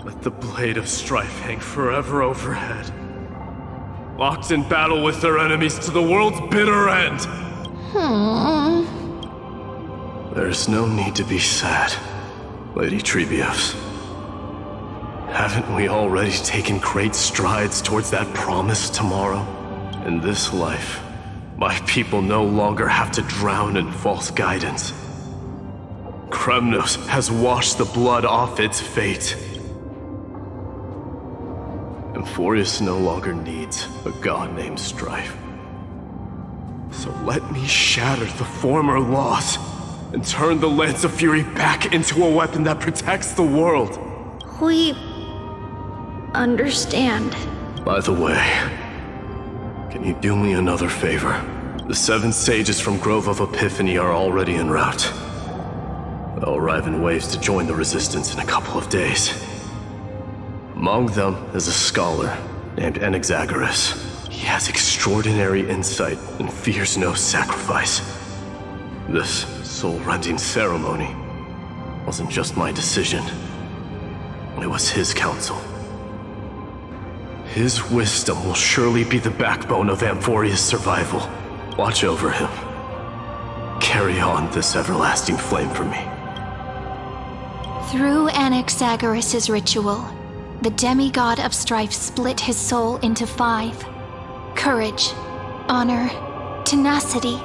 Let the blade of strife hang forever overhead. Locked in battle with their enemies to the world's bitter end. There's no need to be sad, Lady Treebios. Haven't we already taken great strides towards that promised tomorrow? In this life, my people no longer have to drown in false guidance. Kremnos has washed the blood off its fate. Emphorius no longer needs a god named Strife. So let me shatter the former laws and turn the Lance of Fury back into a weapon that protects the world. We understand. By the way, can you do me another favor? The 7 sages from Grove of Epiphany are already en route. They'll arrive in waves to join the resistance in a couple of days. Among them is a scholar named Anaxagoras. He has extraordinary insight and fears no sacrifice. This soul-rending ceremony wasn't just my decision. It was his counsel. His wisdom will surely be the backbone of Amphoria's survival. Watch over him. Carry on this everlasting flame for me. Through Anaxagoras' ritual, the demigod of strife split his soul into 5. Courage, honor, tenacity,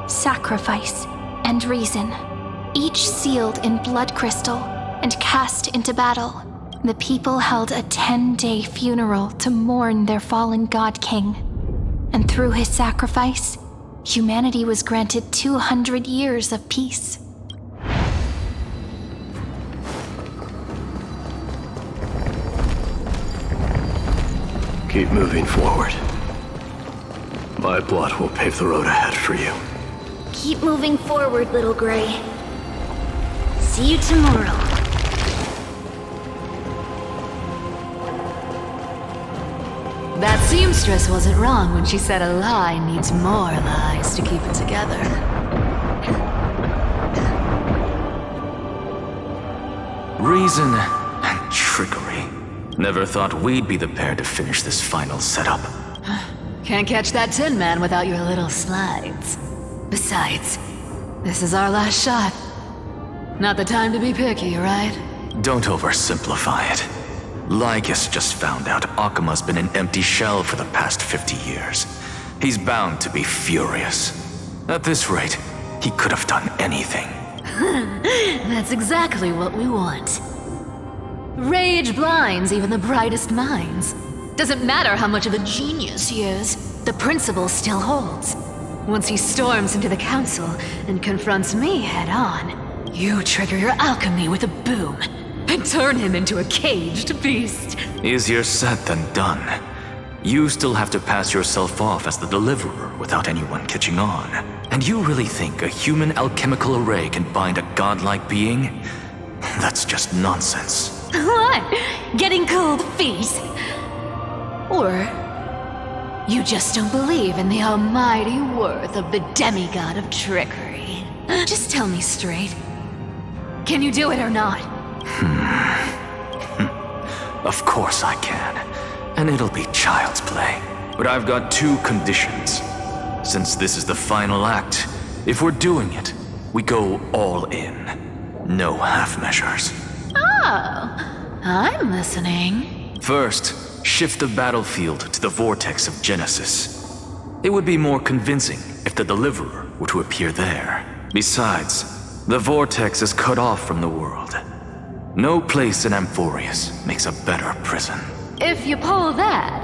sacrifice, and reason. Each sealed in blood crystal and cast into battle. The people held a 10-day funeral to mourn their fallen god king. And through his sacrifice, humanity was granted 200 years of peace. Keep moving forward. My blood will pave the road ahead for you. Keep moving forward, little Gray. See you tomorrow. That seamstress wasn't wrong when she said a lie needs more lies to keep it together. Reason and trickery. Never thought we'd be the pair to finish this final setup. Can't catch that Tin Man without your little slides. Besides, this is our last shot. Not the time to be picky, right? Don't oversimplify it. Lycus just found out Akuma's been an empty shell for the past 50 years. He's bound to be furious. At this rate, he could have done anything. That's exactly what we want. Rage blinds even the brightest minds. Doesn't matter how much of a genius he is, the principle still holds. Once he storms into the council and confronts me head on, you trigger your alchemy with a boom and turn him into a caged beast. Easier said than done. You still have to pass yourself off as the deliverer without anyone catching on. And you really think a human alchemical array can bind a godlike being? That's just nonsense. What? Getting cold feet? Or you just don't believe in the almighty worth of the demigod of trickery? Just tell me straight. Can you do it or not? Of course I can. And it'll be child's play. But I've got 2 conditions. Since this is the final act, if we're doing it, we go all in. No half measures. Oh, I'm listening. First, shift the battlefield to the vortex of Genesis. It would be more convincing if the deliverer were to appear there. Besides, the vortex is cut off from the world. No place in Amphorius makes a better prison. If you pull that,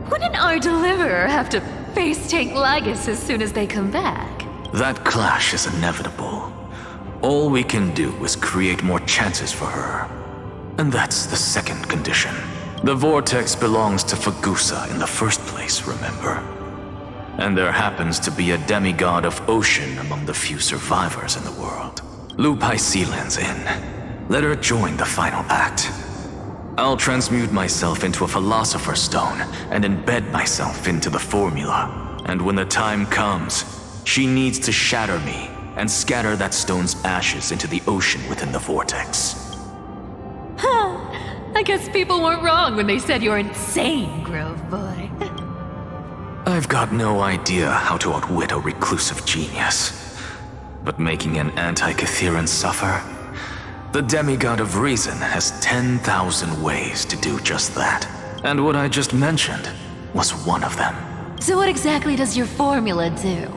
wouldn't our deliverer have to face tank Lygus as soon as they come back? That clash is inevitable. All we can do is create more chances for her. And that's the second condition. The vortex belongs to Fagusa in the first place, remember? And there happens to be a demigod of ocean among the few survivors in the world. Loop Hysealand's in. Let her join the final act. I'll transmute myself into a Philosopher's Stone and embed myself into the formula. And when the time comes, she needs to shatter me and scatter that stone's ashes into the ocean within the vortex. I guess people weren't wrong when they said you're insane, Grove Boy. I've got no idea how to outwit a reclusive genius. But making an anti-Catheran suffer? The demigod of reason has 10,000 ways to do just that. And what I just mentioned was one of them. So what exactly does your formula do?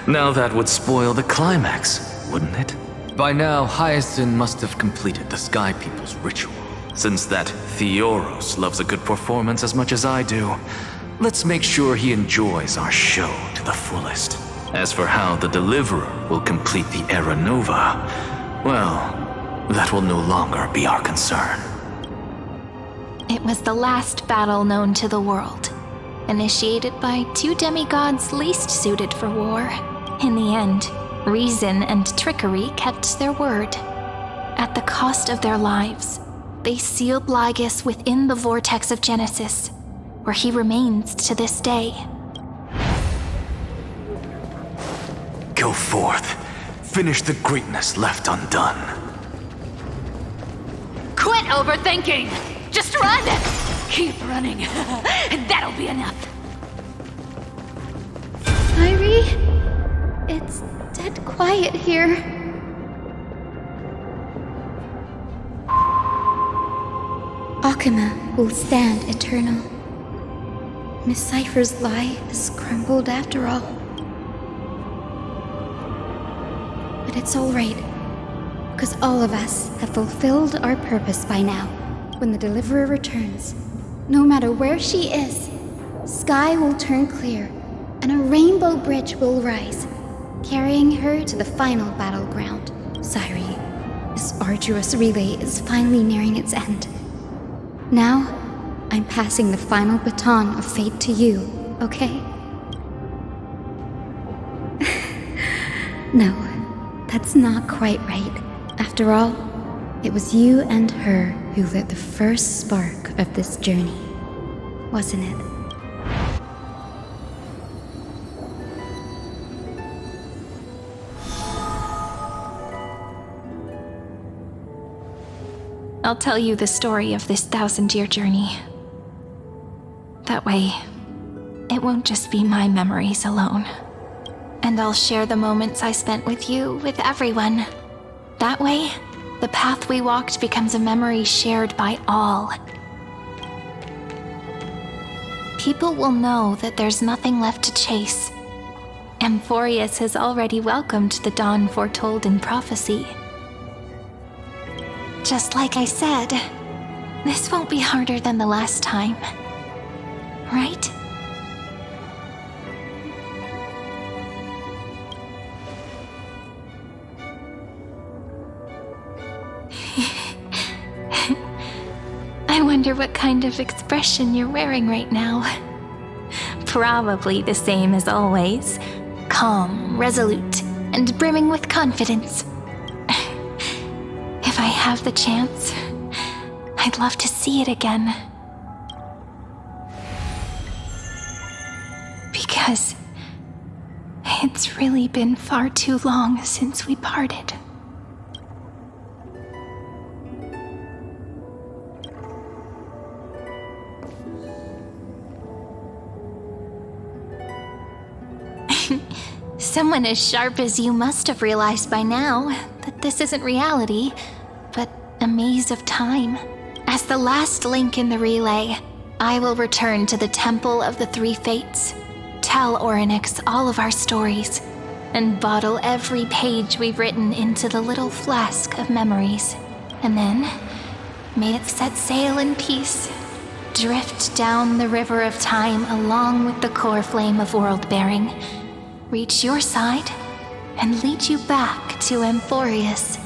Now that would spoil the climax, wouldn't it? By now, Hyacinth must have completed the Sky People's ritual. Since that Theoros loves a good performance as much as I do, let's make sure he enjoys our show to the fullest. As for how the Deliverer will complete the Era Nova, well, that will no longer be our concern. It was the last battle known to the world, initiated by two demigods least suited for war. In the end, reason and trickery kept their word. At the cost of their lives, they sealed Lygus within the vortex of Genesis, where he remains to this day. Go forth. Finish the greatness left undone. Quit overthinking! Just run! Keep running, and that'll be enough. Irie? It's dead quiet here. Akima will stand eternal. Miss Cypher's lie is crumbled after all. But it's all right, because all of us have fulfilled our purpose by now. When the Deliverer returns, no matter where she is, sky will turn clear, and a rainbow bridge will rise, carrying her to the final battleground. Sairi, this arduous relay is finally nearing its end. Now, I'm passing the final baton of fate to you, okay? No, that's not quite right. After all, it was you and her who lit the first spark of this journey, wasn't it? I'll tell you the story of this 1,000-year journey. That way, it won't just be my memories alone. And I'll share the moments I spent with you with everyone. That way, the path we walked becomes a memory shared by all. People will know that there's nothing left to chase. Amphorius has already welcomed the dawn foretold in prophecy. Just like I said, this won't be harder than the last time. Right? I wonder what kind of expression you're wearing right now. Probably the same as always. Calm, resolute, and brimming with confidence. If I have the chance, I'd love to see it again. Because it's really been far too long since we parted. Someone as sharp as you must have realized by now that this isn't reality, but a maze of time. As the last link in the relay, I will return to the Temple of the Three Fates, tell Orynyx all of our stories, and bottle every page we've written into the little flask of memories. And then, may it set sail in peace, drift down the river of time along with the core flame of world-bearing, reach your side, and lead you back to Amphorius.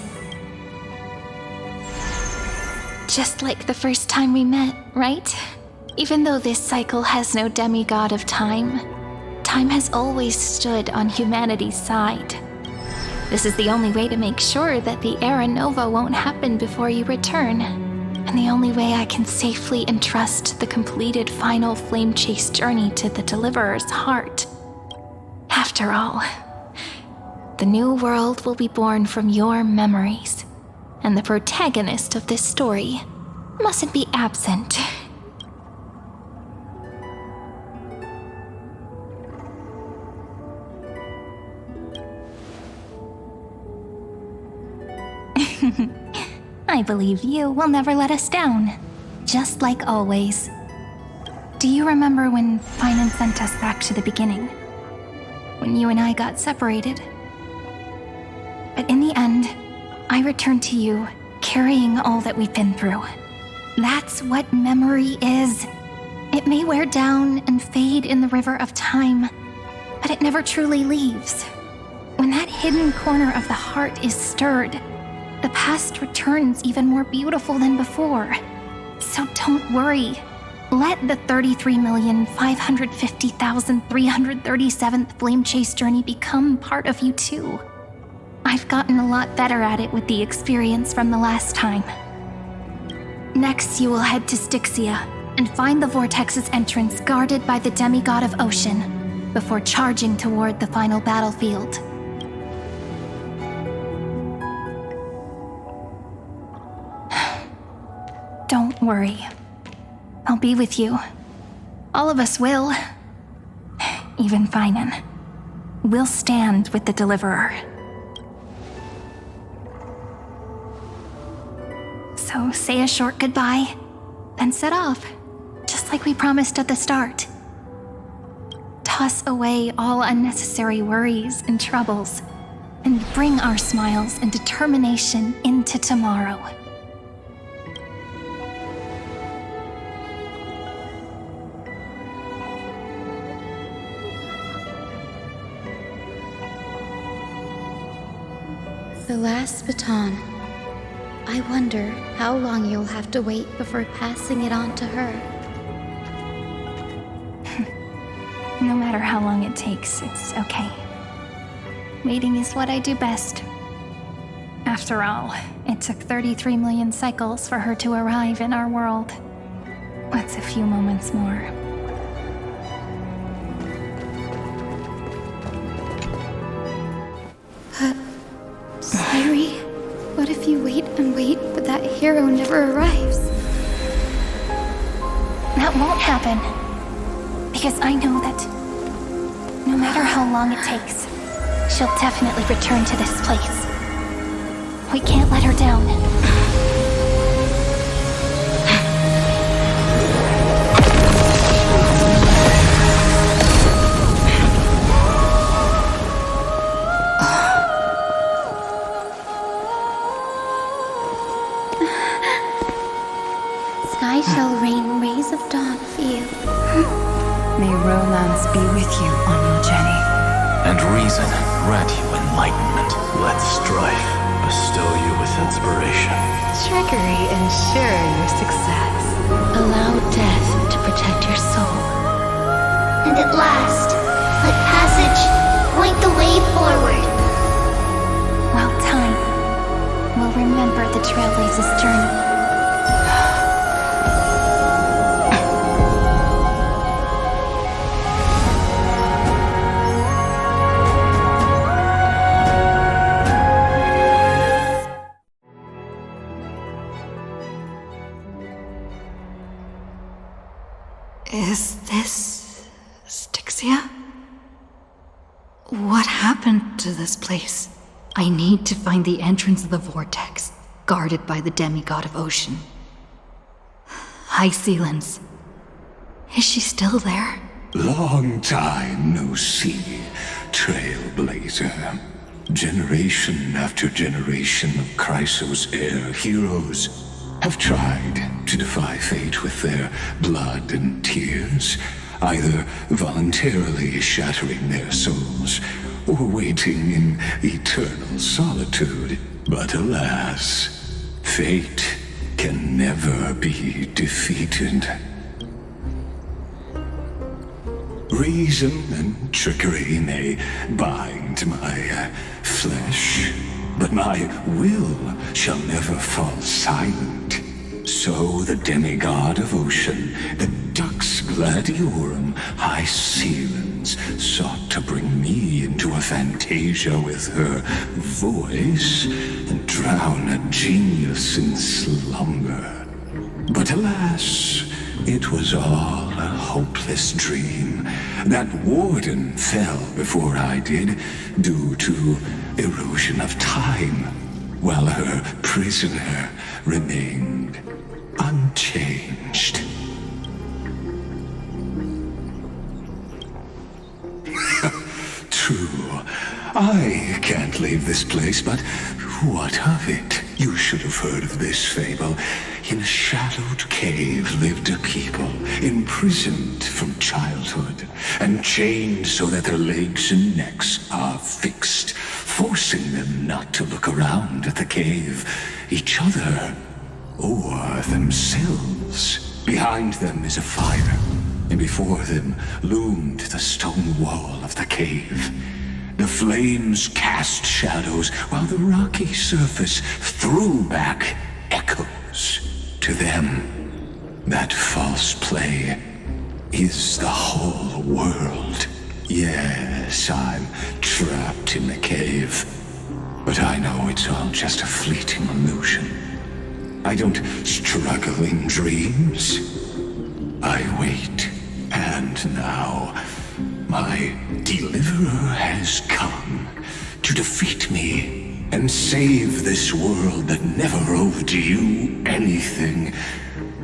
Just like the first time we met, right? Even though this cycle has no demigod of time, time has always stood on humanity's side. This is the only way to make sure that the Era Nova won't happen before you return. And the only way I can safely entrust the completed final flame chase journey to the Deliverer's heart. After all, the new world will be born from your memories, and the protagonist of this story mustn't be absent. I believe you will never let us down, just like always. Do you remember when Finan sent us back to the beginning? When you and I got separated? But in the end, I returned to you, carrying all that we've been through. That's what memory is. It may wear down and fade in the river of time, but it never truly leaves. When that hidden corner of the heart is stirred, the past returns even more beautiful than before. So don't worry. Let the 33,550,337th Flame Chase journey become part of you too. I've gotten a lot better at it with the experience from the last time. Next, you will head to Styxia and find the Vortex's entrance guarded by the demigod of ocean before charging toward the final battlefield. Don't worry. I'll be with you. All of us will. Even Finan. We'll stand with the Deliverer. So say a short goodbye, then set off, just like we promised at the start. Toss away all unnecessary worries and troubles, and bring our smiles and determination into tomorrow. The last baton. I wonder how long you'll have to wait before passing it on to her. No matter how long it takes, it's okay. Waiting is what I do best. After all, it took 33 million cycles for her to arrive in our world. What's a few moments more? Sairi, what if you wait and wait, but that hero never arrives? That won't happen. Because I know that no matter how long it takes, she'll definitely return to this place. We can't let her down. Sky shall rain rays of dawn for you. May romance be with you on your journey. And reason grant you enlightenment. Let strife bestow you with inspiration. Trickery ensure your success. Allow death to protect your soul. And at last, let passage point the way forward. Well, time will remember the Trailblaze's journey. Is this Styxia? What happened to this place? I need to find the entrance of the vortex, guarded by the demigod of ocean. High Sealens. Is she still there? Long time no see, Trailblazer. Generation after generation of Chrysos heir heroes have tried to defy fate with their blood and tears, either voluntarily shattering their souls or waiting in eternal solitude. But alas, fate can never be defeated. Reason and trickery may bind my flesh, but my will shall never fall silent. So the demigod of ocean, the Dux Gladiorum High Sealens, sought to bring me into a fantasia with her voice and drown a genius in slumber. But alas, it was all a hopeless dream. That warden fell before I did, due to erosion of time, while her prisoner remained unchanged. True, I can't leave this place, but what of it? You should have heard of this fable. In a shadowed cave lived a people, imprisoned from childhood, and chained so that their legs and necks are fixed, forcing them not to look around at the cave, each other, or themselves. Behind them is a fire, and before them loomed the stone wall of the cave. The flames cast shadows, while the rocky surface threw back echoes to them. That false play is the whole world. Yes, I'm trapped in the cave, but I know it's all just a fleeting illusion. I don't struggle in dreams. I wait, and now my deliverer has come to defeat me and save this world that never owed you anything.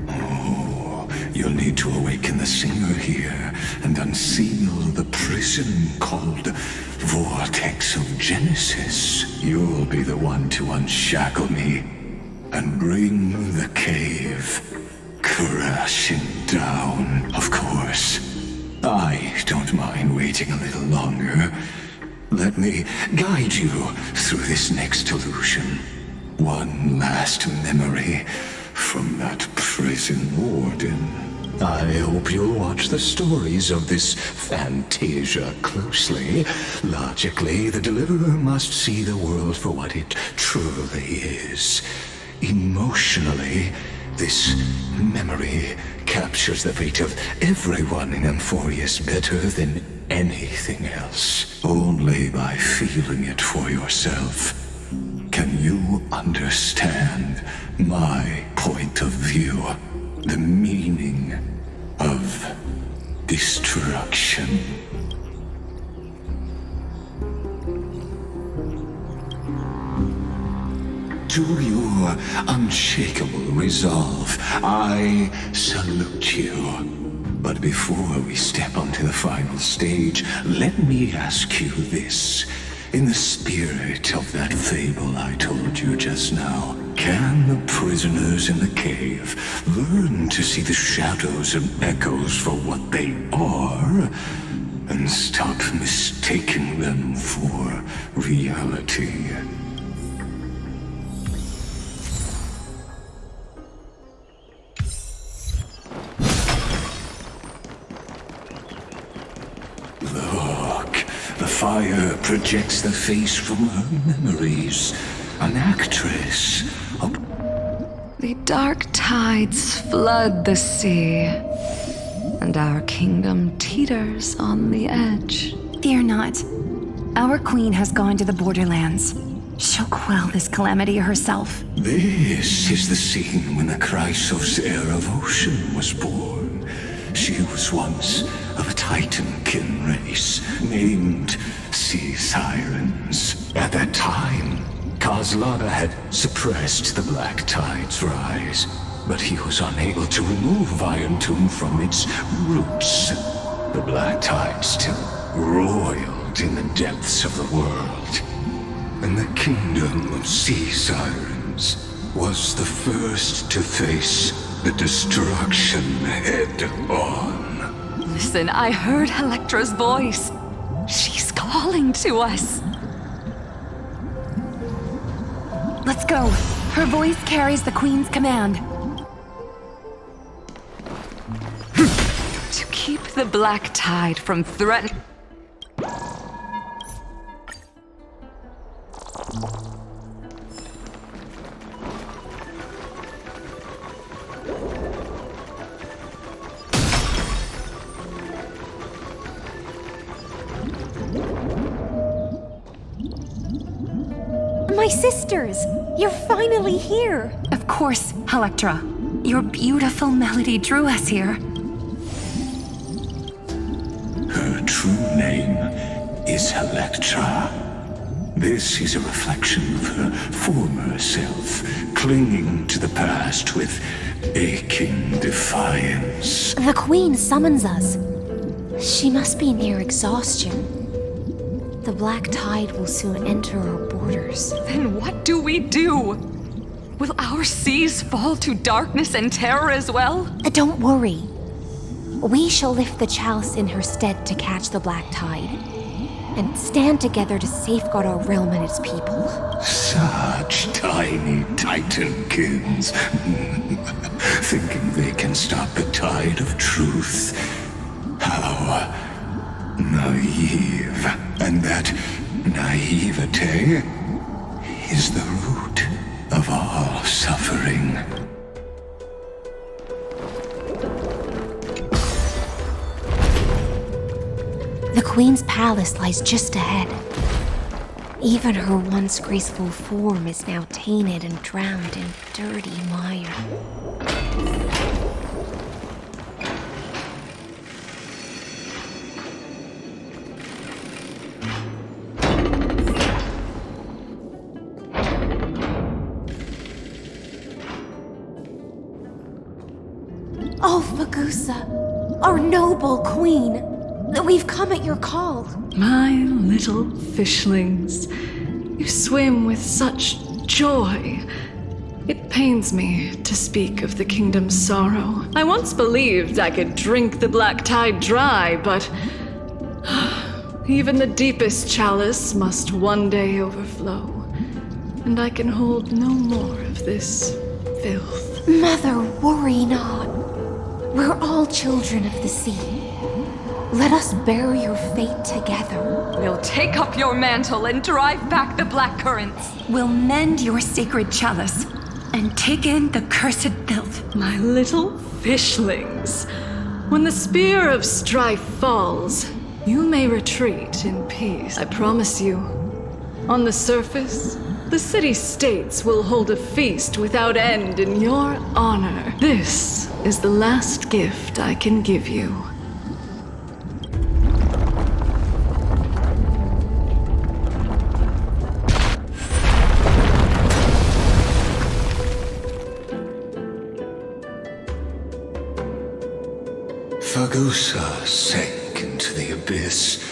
Oh, you'll need to awaken the singer here and unseal the prison called Vortex of Genesis. You'll be the one to unshackle me and bring the cave crashing down. Of course, I don't mind waiting a little longer. Let me guide you through this next illusion. One last memory from that prison warden. I hope you'll watch the stories of this fantasia closely. Logically, the deliverer must see the world for what it truly is. Emotionally, this memory captures the fate of everyone in Amphorius better than anything else. Only by feeling it for yourself can you understand my point of view, the meaning of destruction. To your unshakable resolve, I salute you. But before we step onto the final stage, let me ask you this. In the spirit of that fable I told you just now, can the prisoners in the cave learn to see the shadows and echoes for what they are, and stop mistaking them for reality? Fire projects the face from her memories. An actress. The dark tides flood the sea, and our kingdom teeters on the edge. Fear not. Our queen has gone to the borderlands. She'll quell this calamity herself. This is the scene when the Chrysos heir of ocean was born. She was once of a Titan-kin race named Sea Sirens. At that time, Kozlana had suppressed the Black Tide's rise, but he was unable to remove Iron Tomb from its roots. The Black Tide still roiled in the depths of the world, and the kingdom of Sea Sirens was the first to face the destruction head-on. Listen, I heard Electra's voice. She's calling to us. Let's go. Her voice carries the Queen's command. To keep the Black Tide from threatening... My sisters! You're finally here! Of course, Electra. Your beautiful melody drew us here. Her true name is Electra. This is a reflection of her former self, clinging to the past with aching defiance. The Queen summons us. She must be near exhaustion. The black tide will soon enter our borders. Then what do we do? Will our seas fall to darkness and terror as well? Don't worry. We shall lift the chalice in her stead to catch the black tide, and stand together to safeguard our realm and its people. Such tiny titankins, thinking they can stop the tide of truth. How naive. And that naivete is the root of all suffering. The Queen's palace lies just ahead. Even her once graceful form is now tainted and drowned in dirty mire. Oh, Fagusa, our noble queen, we've come at your call. My little fishlings, you swim with such joy. It pains me to speak of the kingdom's sorrow. I once believed I could drink the black tide dry, but even the deepest chalice must one day overflow, and I can hold no more of this filth. Mother, worry not. We're all children of the sea. Let us bear your fate together. We'll take up your mantle and drive back the black currents. We'll mend your sacred chalice and take in the cursed filth. My little fishlings, when the spear of strife falls, you may retreat in peace. I promise you. On the surface, the city-states will hold a feast without end in your honor. This is the last gift I can give you. Fagusa sank into the abyss.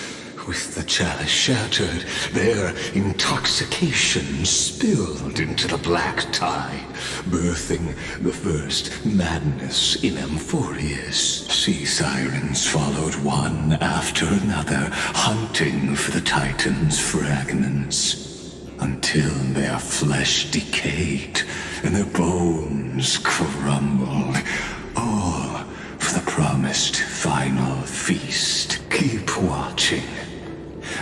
With the chalice shattered, their intoxication spilled into the black tide, birthing the first madness in Amphorius. Sea sirens followed one after another, hunting for the Titan's fragments, until their flesh decayed and their bones crumbled, all for the promised final feast. Keep watching.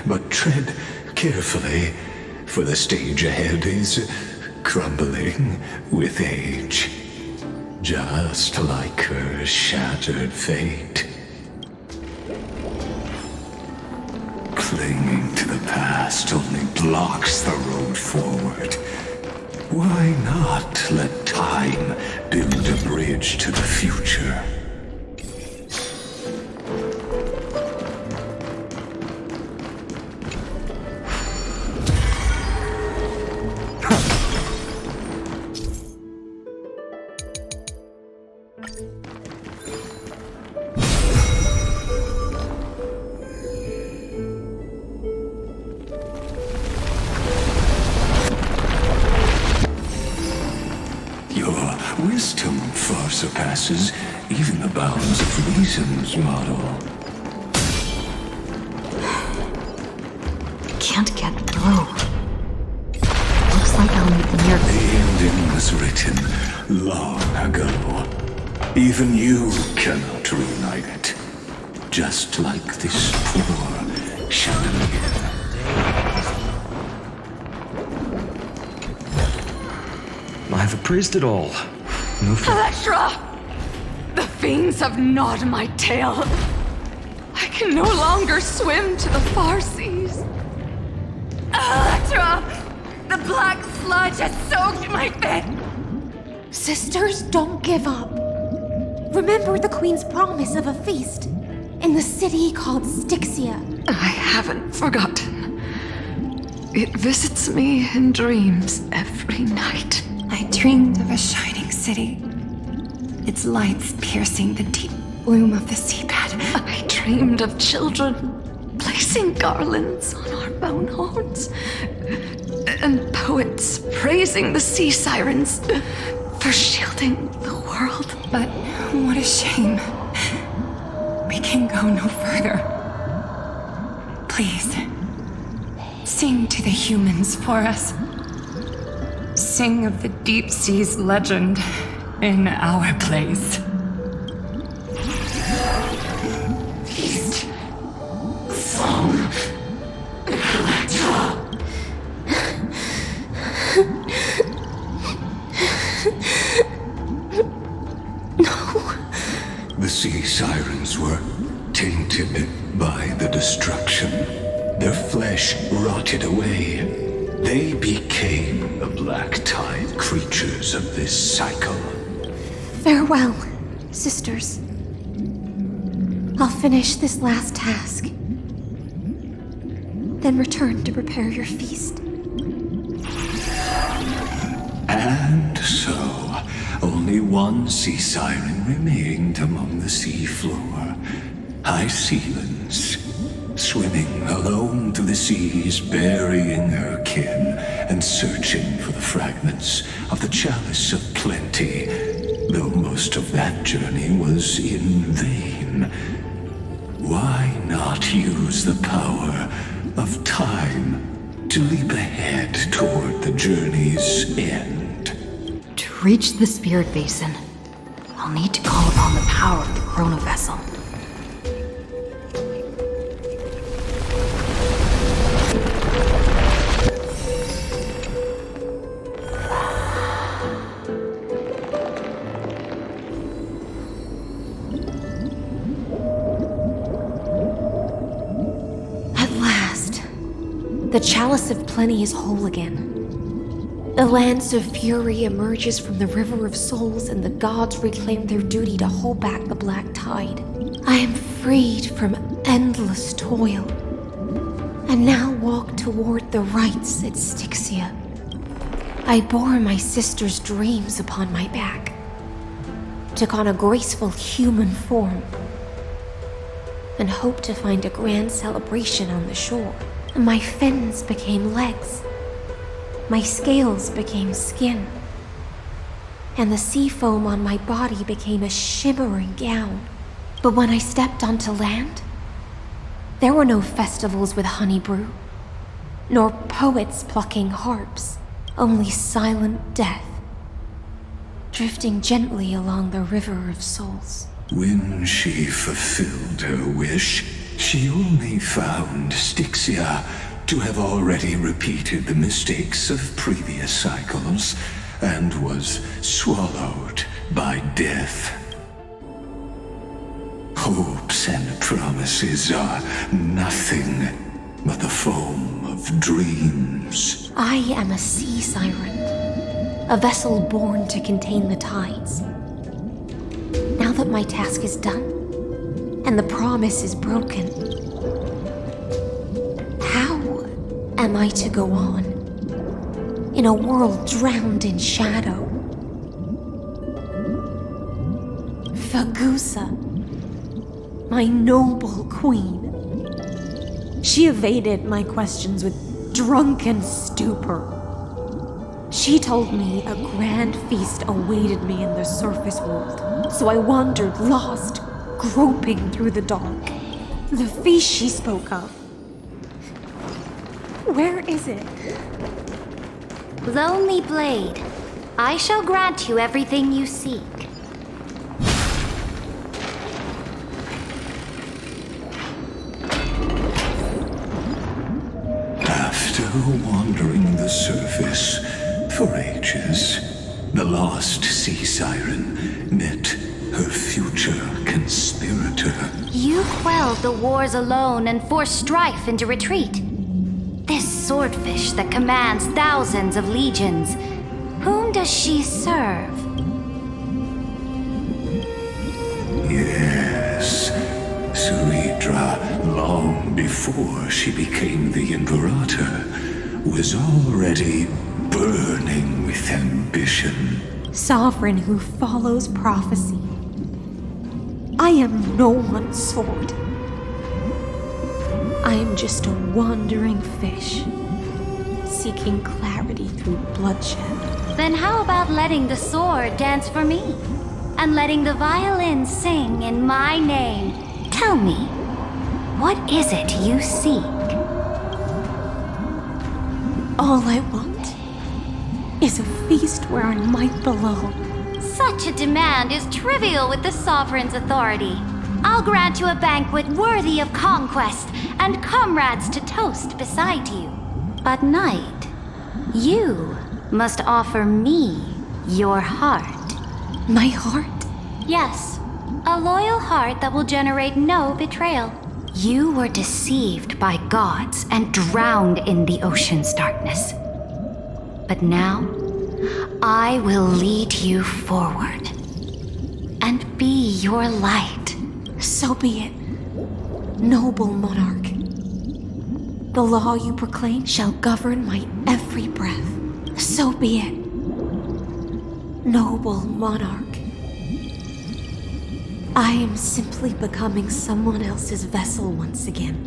But tread carefully, for the stage ahead is crumbling with age, just like her shattered fate. Clinging to the past only blocks the road forward. Why not let time build a bridge to the future? Wisdom far surpasses even the bounds of reason's model. Can't get through. Looks like I'll need near. The ending was written long ago. Even you cannot rewrite it. Just like this poor chandelier. I've appraised it all. No Electra! The fiends have gnawed my tail. I can no longer swim to the far seas. Electra! The black sludge has soaked my feet. Sisters, don't give up. Remember the Queen's promise of a feast in the city called Styxia. I haven't forgotten. It visits me in dreams every night. I dreamed of a shining city, its lights piercing the deep gloom of the seabed. I dreamed of children placing garlands on our bone horns, and poets praising the sea sirens for shielding the world. But what a shame. We can go no further. Please, sing to the humans for us. Sing of the deep sea's legend in our place. Feast. Song. Electra. The sea sirens were tainted by the destruction. Their flesh rotted away. They became the black tide creatures of this cycle. Farewell, sisters. I'll finish this last task, then return to prepare your feast. And so, only one sea siren remained among the sea floor. High Sealands, swimming alone through the seas, burying her kin and searching for the fragments of the chalice of plenty, though most of that journey was in vain. Why not use the power of time to leap ahead toward the journey's end? To reach the Spirit Basin, I'll need to call upon the power of the Chrono Vessel. The Chalice of Plenty is whole again. The Lance of Fury emerges from the River of Souls, and the gods reclaim their duty to hold back the black tide. I am freed from endless toil, and now walk toward the rites at Styxia. I bore my sister's dreams upon my back, took on a graceful human form, and hoped to find a grand celebration on the shore. My fins became legs, my scales became skin, and the sea foam on my body became a shimmering gown. But when I stepped onto land, there were no festivals with honey brew, nor poets plucking harps, only silent death, drifting gently along the River of Souls. When she fulfilled her wish, she only found Styxia to have already repeated the mistakes of previous cycles and was swallowed by death. Hopes and promises are nothing but the foam of dreams. I am a sea siren, a vessel born to contain the tides. Now that my task is done, and the promise is broken, how am I to go on in a world drowned in shadow? Fagusa, my noble queen. She evaded my questions with drunken stupor. She told me a grand feast awaited me in the surface world, so I wandered lost, groping through the dark. The feast she spoke of. Where is it? Lonely Blade, I shall grant you everything you seek. After wandering the surface for ages, the lost sea siren met her future conspirator. You quelled the wars alone and forced strife into retreat. This swordfish that commands thousands of legions, whom does she serve? Yes, Suridra, long before she became the Imperator, was already burning with ambition. Sovereign who follows prophecy. I am no one's sword. I am just a wandering fish, seeking clarity through bloodshed. Then how about letting the sword dance for me? And letting the violin sing in my name? Tell me, what is it you seek? All I want is a feast where I might belong. Such a demand is trivial with the Sovereign's authority. I'll grant you a banquet worthy of conquest and comrades to toast beside you. But Knight, you must offer me your heart. My heart? Yes, a loyal heart that will generate no betrayal. You were deceived by gods and drowned in the ocean's darkness. But now, I will lead you forward and be your light. So be it, noble monarch. The law you proclaim shall govern my every breath. So be it, noble monarch. I am simply becoming someone else's vessel once again,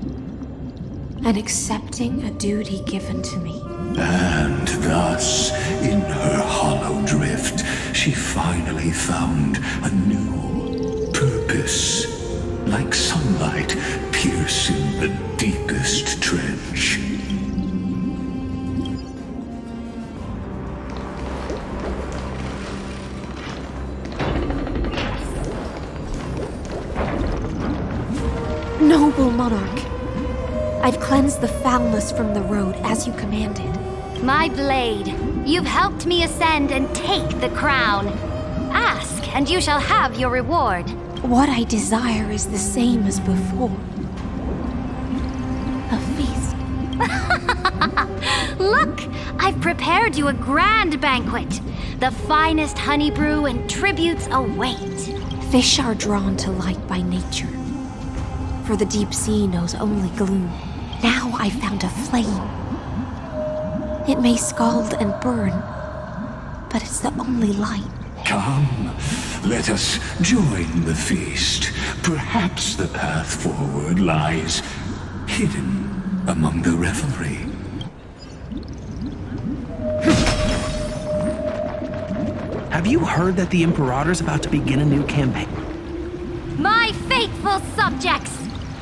and accepting a duty given to me. And thus, in her hollow drift, she finally found a new purpose, like sunlight piercing the deepest trench. Noble monarch, I've cleansed the foulness from the road as you commanded. My blade, you've helped me ascend and take the crown. Ask, and you shall have your reward. What I desire is the same as before. A feast. Look, I've prepared you a grand banquet. The finest honey brew and tributes await. Fish are drawn to light by nature, for the deep sea knows only gloom. Now I found a flame. It may scald and burn, but it's the only light. Come, let us join the feast. Perhaps the path forward lies hidden among the revelry. Have you heard that the Imperator's about to begin a new campaign? My faithful subjects,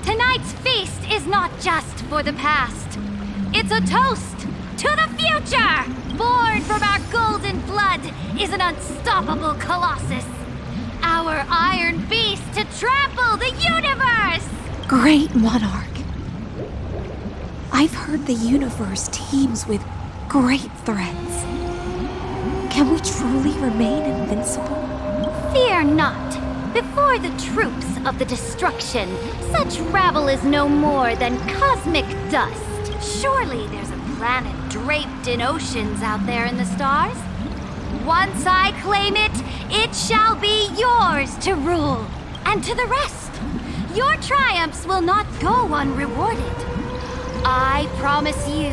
tonight's feast is not just for the past. It's a toast to the future! Born from our golden blood is an unstoppable colossus. Our iron beast to trample the universe! Great monarch. I've heard the universe teems with great threats. Can we truly remain invincible? Fear not. Before the troops of the destruction, such rabble is no more than cosmic dust. Surely there's a planet draped in oceans out there in the stars. Once I claim it, it shall be yours to rule. And to the rest, your triumphs will not go unrewarded. I promise you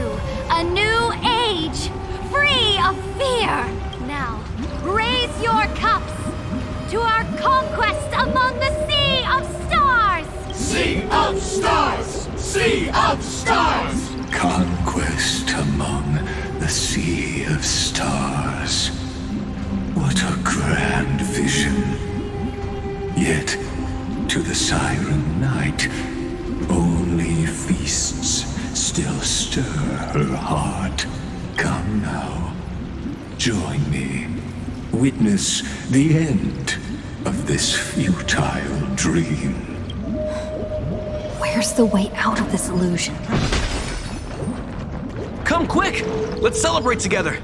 a new age, free of fear. Now, raise your cups to our conquest among the sea of stars! Sea of stars! Sea of stars! Conquest among the sea of stars. What a grand vision. Yet, to the Siren Knight, only feasts still stir her heart. Come now, join me. Witness the end of this futile dream. Where's the way out of this illusion? Come quick! Let's celebrate together!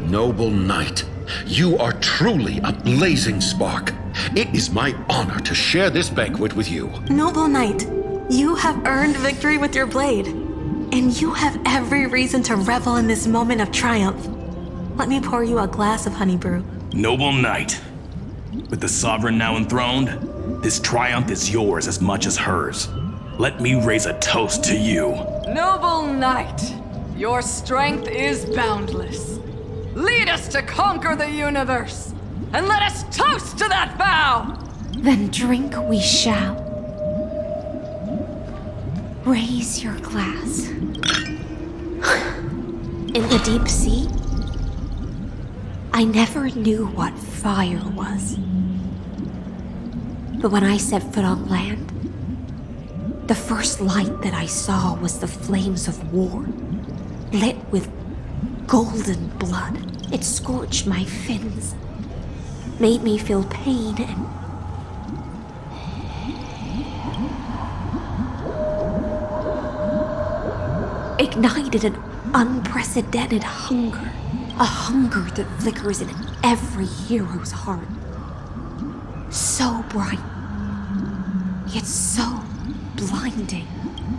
Noble knight, you are truly a blazing spark. It is my honor to share this banquet with you. Noble knight, you have earned victory with your blade, and you have every reason to revel in this moment of triumph. Let me pour you a glass of honey brew. Noble knight, with the sovereign now enthroned, this triumph is yours as much as hers. Let me raise a toast to you. Noble knight, your strength is boundless. Lead us to conquer the universe, and let us toast to that vow! Then drink we shall. Raise your glass. In the deep sea, I never knew what fire was. But when I set foot on land, the first light that I saw was the flames of war, lit with golden blood. It scorched my fins, made me feel pain and ignited an unprecedented hunger. A hunger that flickers in every hero's heart. So bright, yet so blinding.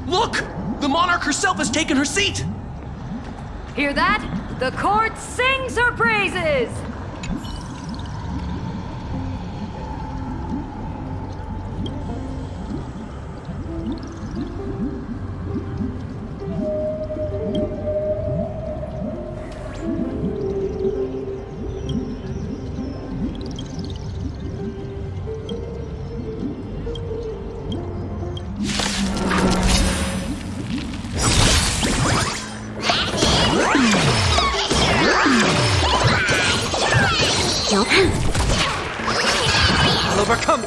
Look! The monarch herself has taken her seat! Hear that? The court sings her praises! I'll overcome.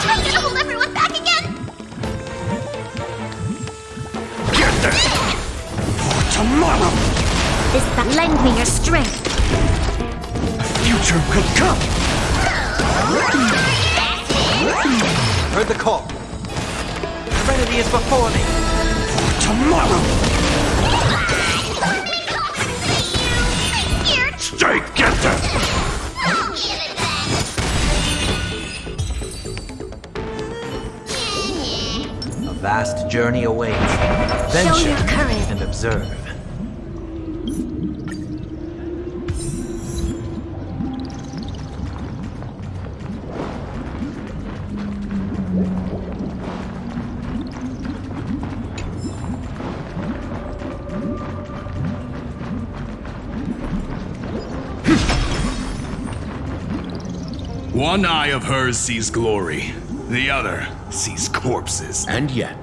I'm gonna hold everyone back again! Get there! For tomorrow! This that lend me your strength. The future could come! Heard the call. Serenity is before me. For tomorrow! Stay, get there! A vast journey awaits. Venture your courage. and observe. One eye of hers sees glory, the other sees corpses. And yet,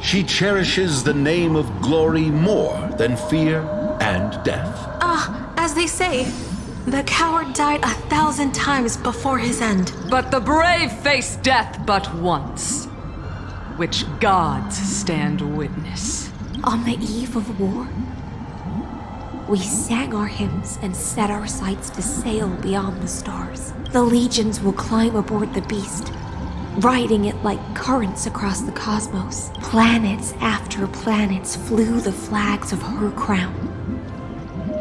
she cherishes the name of glory more than fear and death. As they say, the coward died 1,000 times before his end. But the brave face death but once, which gods stand witness. On the eve of war, we sang our hymns and set our sights to sail beyond the stars. The legions will climb aboard the beast, riding it like currents across the cosmos. Planets after planets flew the flags of her crown.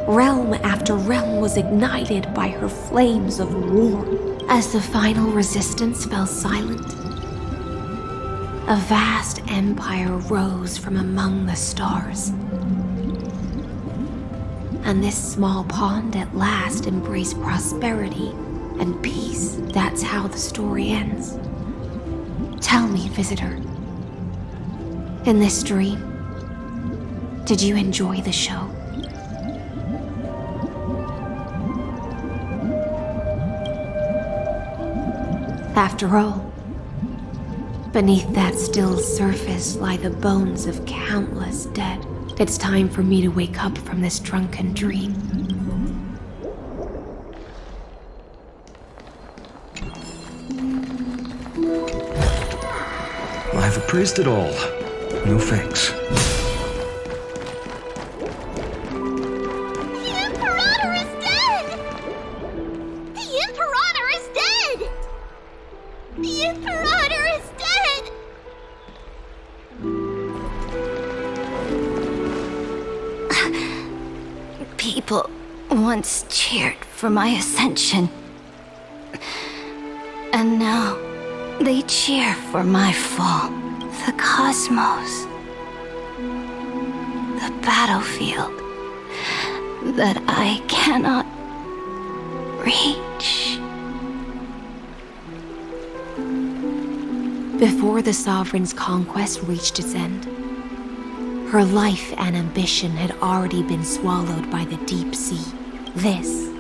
Realm after realm was ignited by her flames of war. As the final resistance fell silent, a vast empire rose from among the stars. And this small pond at last embraced prosperity and peace. That's how the story ends. Tell me, visitor, in this dream, did you enjoy the show? After all, beneath that still surface lie the bones of countless dead. It's time for me to wake up from this drunken dream. I've appraised it all. No thanks. The Imperator is dead! The Imperator is dead! The Imperator is dead! People once cheered for my ascension. And now they cheer for my fall. The cosmos. The battlefield that I cannot reach. Before the Sovereign's conquest reached its end, her life and ambition had already been swallowed by the deep sea. This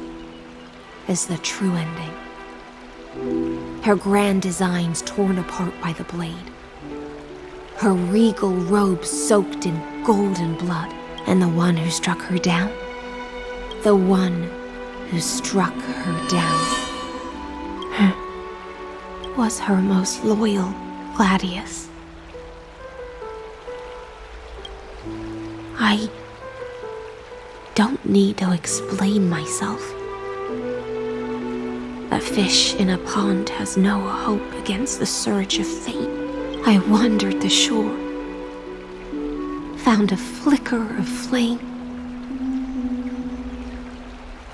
is the true ending. Her grand designs torn apart by the blade. Her regal robe soaked in golden blood. And the one who struck her down? The one who struck her down was her most loyal Gladius. I don't need to explain myself. A fish in a pond has no hope against the surge of fate. I wandered the shore, found a flicker of flame,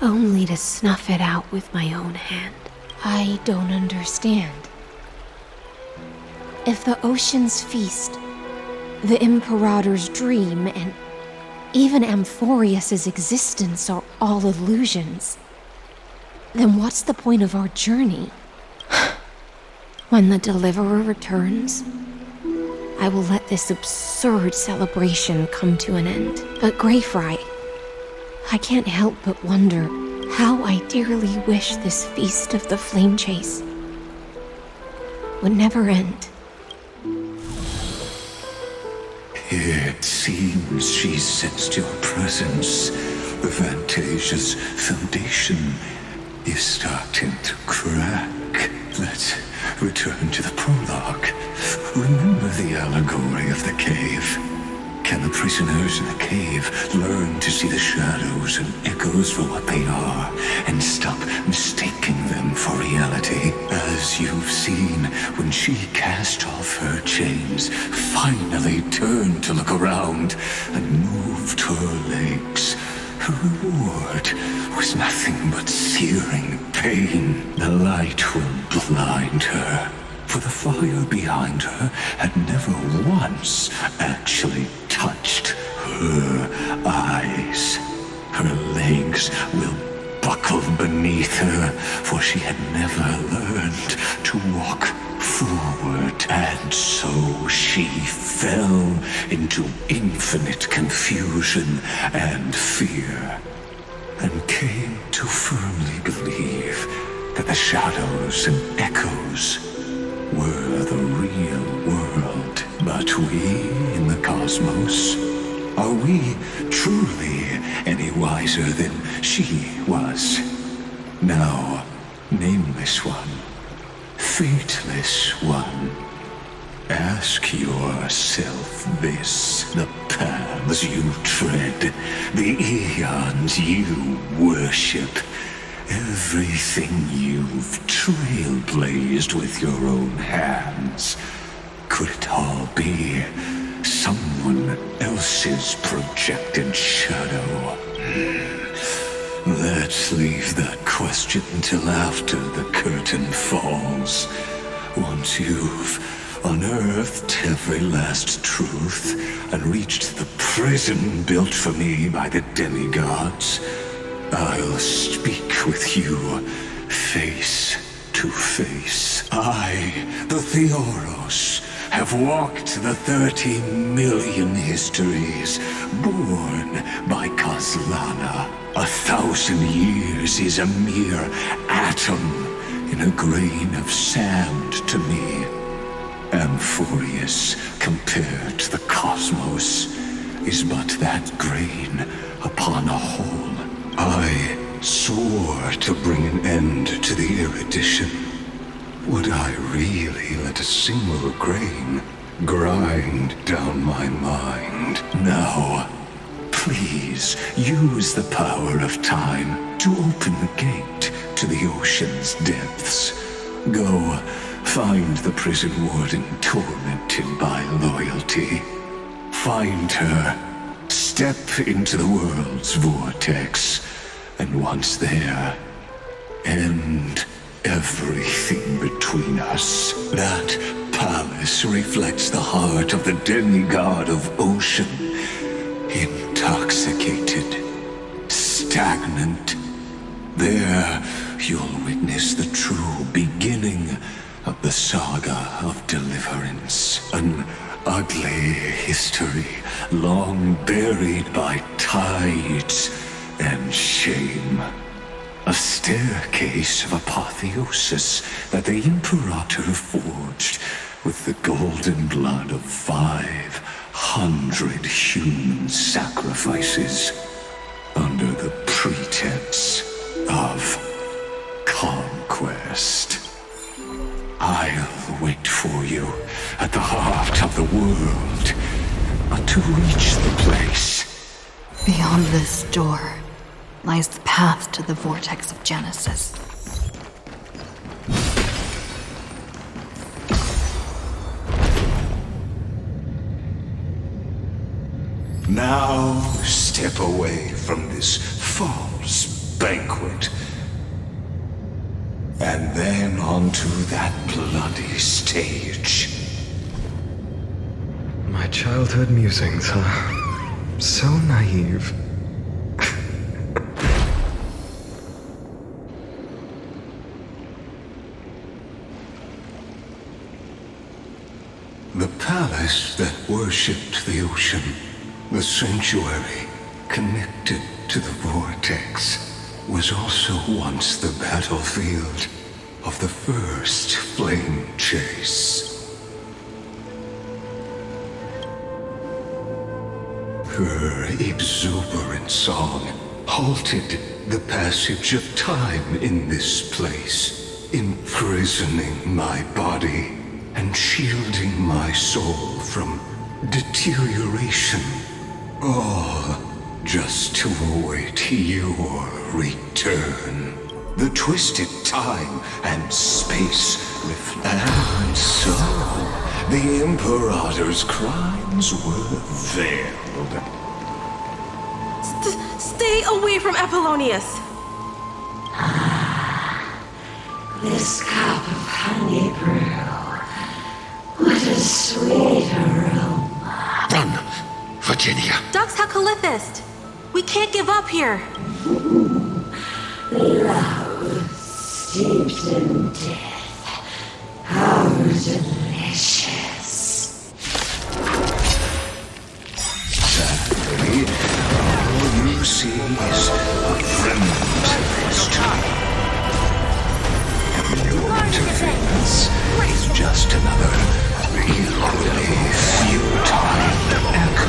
only to snuff it out with my own hand. I don't understand. If the ocean's feast, the Imperator's dream, and even Amphorius's existence are all illusions, then what's the point of our journey? When the Deliverer returns, I will let this absurd celebration come to an end. But Greyfry, I can't help but wonder how I dearly wish this feast of the Flame Chase would never end. It seems she sensed your presence. The Fantasia's foundation is starting to crack. Let's return to the prologue. Remember the allegory of the cave. Can the prisoners in the cave learn to see the shadows and echoes for what they are and stop mistaking them for reality? As you've seen when she cast off her chains, finally turned to look around and moved her legs. Her reward was nothing but searing pain. The light will blind her. For the fire behind her had never once actually touched her eyes. Her legs will buckle beneath her, for she had never learned to walk forward. And so she fell into infinite confusion and fear, and came to firmly believe that the shadows and echoes were the real world. But we in the cosmos, are we truly any wiser than she was? Now, nameless one, fateless one, ask yourself this. The paths you tread, the eons you worship, everything you've trailblazed with your own hands, could it all be someone else's projected shadow? Let's leave that question till after the curtain falls. Once you've unearthed every last truth and reached the prison built for me by the demigods, I'll speak with you face to face. I, the Theoros, have walked the 30 million histories born by Kozlana. 1,000 years is a mere atom in a grain of sand to me. Amphorius, compared to the cosmos, is but that grain upon a whole. I swore to bring an end to the erudition. Would I really let a single grain grind down my mind? Now, please use the power of time to open the gate to the ocean's depths. Go find the prison warden tormented by loyalty. Find her. Step into the world's vortex And once there, end everything between us. That palace reflects the heart of the demigod of ocean. Intoxicated, stagnant. There, you'll witness the true beginning of the saga of deliverance. An ugly history, long buried by tides and shame. A staircase of apotheosis that the Imperator forged with the golden blood of 500 human sacrifices under the pretense of conquest. I'll wait for you at the heart of the world to reach the place. Beyond this door lies the path to the vortex of Genesis. Now step away from this false banquet. And then onto that bloody stage. My childhood musings, huh? So naive. The palace that worshipped the ocean, the sanctuary connected to the vortex, was also once the battlefield of the first flame chase. Her exuberant song halted the passage of time in this place, imprisoning my body and shielding my soul from deterioration. All just to await your return. The twisted time and space and so the Imperator's crimes were veiled. Stay away from Apollonius! This cup of honey brew. What a sweet aroma. Run, Virginia. Dux Hakalithist! We can't give up here! Love steeped in death. How delicious. Sadly, all you see is a fragment of history. And your interference is just another equally futile echo.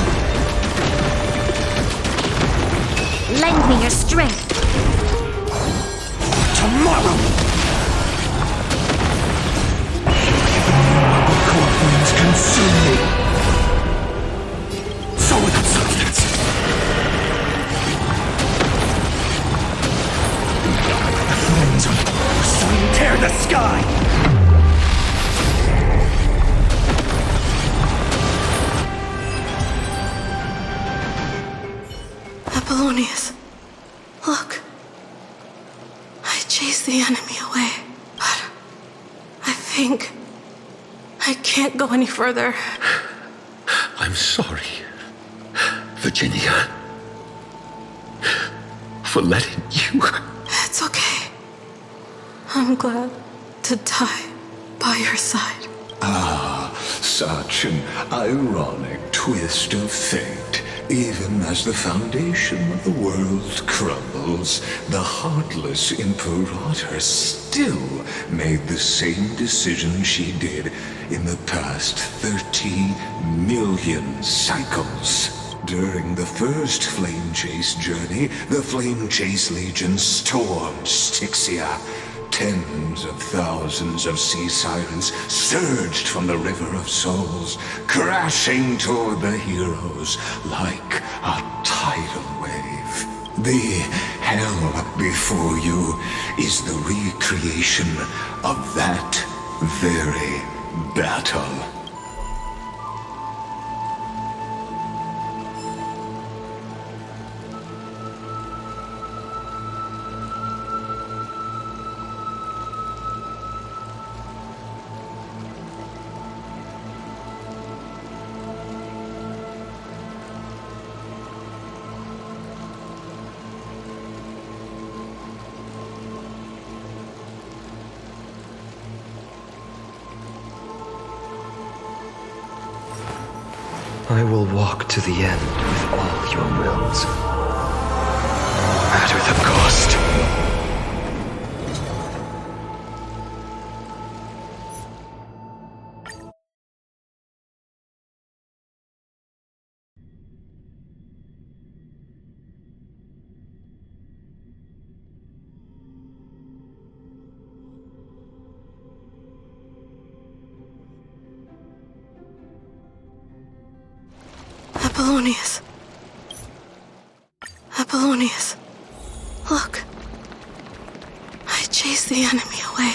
Lend me your strength. Tomorrow! The core flames consume me. So with the substance. The flames will soon tear the sky. Apollonius, look. I chased the enemy away, but I think I can't go any further. I'm sorry, Virginia, for letting you. It's okay. I'm glad to die by your side. Ah, such an ironic twist of fate. Even as the foundation of the world crumbles, the heartless Imperator still made the same decision she did in the past 30 million cycles. During the first Flame Chase journey, the Flame Chase Legion stormed Styxia. Tens of thousands of sea sirens surged from the River of Souls, crashing toward the heroes like a tidal wave. The hell before you is the recreation of that very battle. I will walk to the end with all your wills, no matter the cost. Apollonius. Apollonius. Look. I chased the enemy away.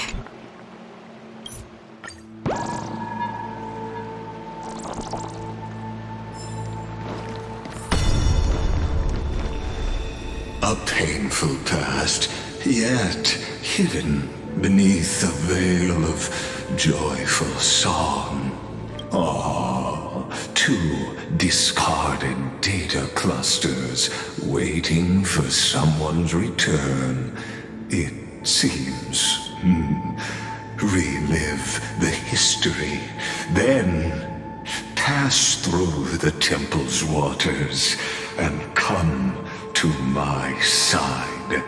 A painful past, yet hidden beneath a veil of joyful song. Two discarded data clusters waiting for someone's return. It seems. Relive the history, then pass through the temple's waters and come to my side.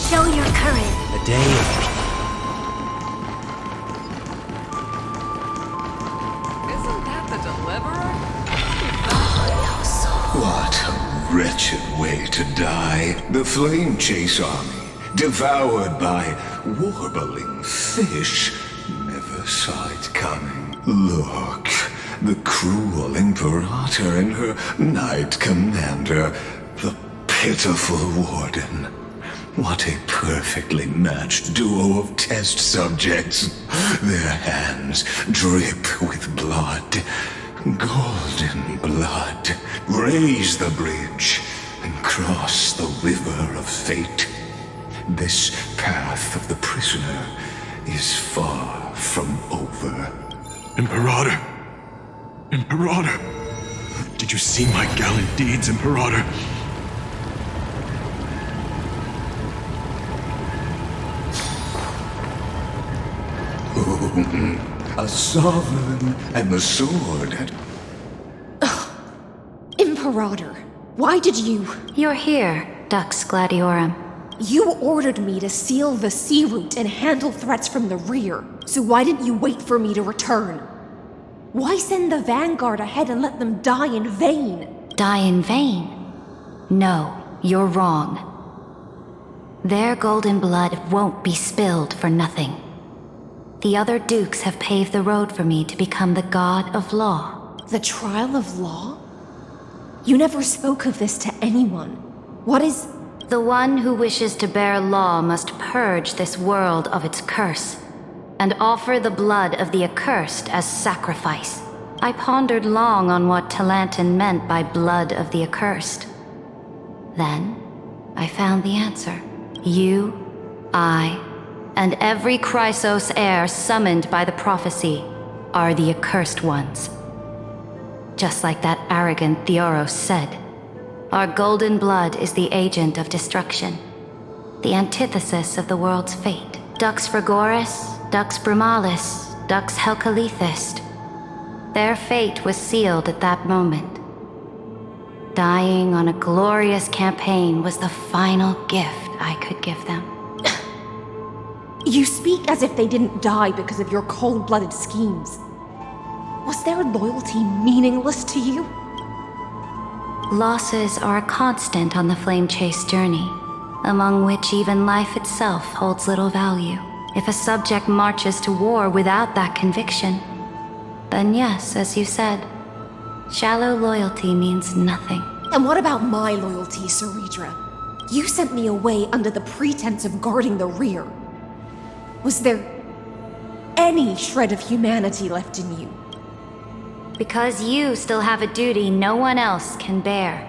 Show your courage. The day of Isn't that the Deliverer? What a wretched way to die. The Flame Chase army, devoured by warbling fish, never saw it coming. Look, the cruel Imperator and her Knight Commander, the pitiful Warden. What a perfectly matched duo of test subjects. Their hands drip with blood. Golden blood. Raise the bridge and cross the river of fate. This path of the prisoner is far from over. Imperator! Imperator! Did you see my gallant deeds, Imperator? A sovereign and the sword. Imperator, why did you... You're here, Dux Gladiorum. You ordered me to seal the sea route and handle threats from the rear, so why didn't you wait for me to return? Why send the vanguard ahead and let them die in vain? Die in vain? No, you're wrong. Their golden blood won't be spilled for nothing. The other dukes have paved the road for me to become the god of law. The trial of law? You never spoke of this to anyone. What is... The one who wishes to bear law must purge this world of its curse, and offer the blood of the accursed as sacrifice. I pondered long on what Talantin meant by blood of the accursed. Then, I found the answer. You, I, and every Chrysos heir summoned by the prophecy are the accursed ones. Just like that arrogant Theoros said, our golden blood is the agent of destruction, the antithesis of the world's fate. Dux Frigoris, Dux Brumalis, Dux Helcalethist. Their fate was sealed at that moment. Dying on a glorious campaign was the final gift I could give them. You speak as if they didn't die because of your cold-blooded schemes. Was their loyalty meaningless to you? Losses are a constant on the Flame Chase journey, among which even life itself holds little value. If a subject marches to war without that conviction, then yes, as you said, shallow loyalty means nothing. And what about my loyalty, Ceridra? You sent me away under the pretense of guarding the rear. Was there any shred of humanity left in you? Because you still have a duty no one else can bear.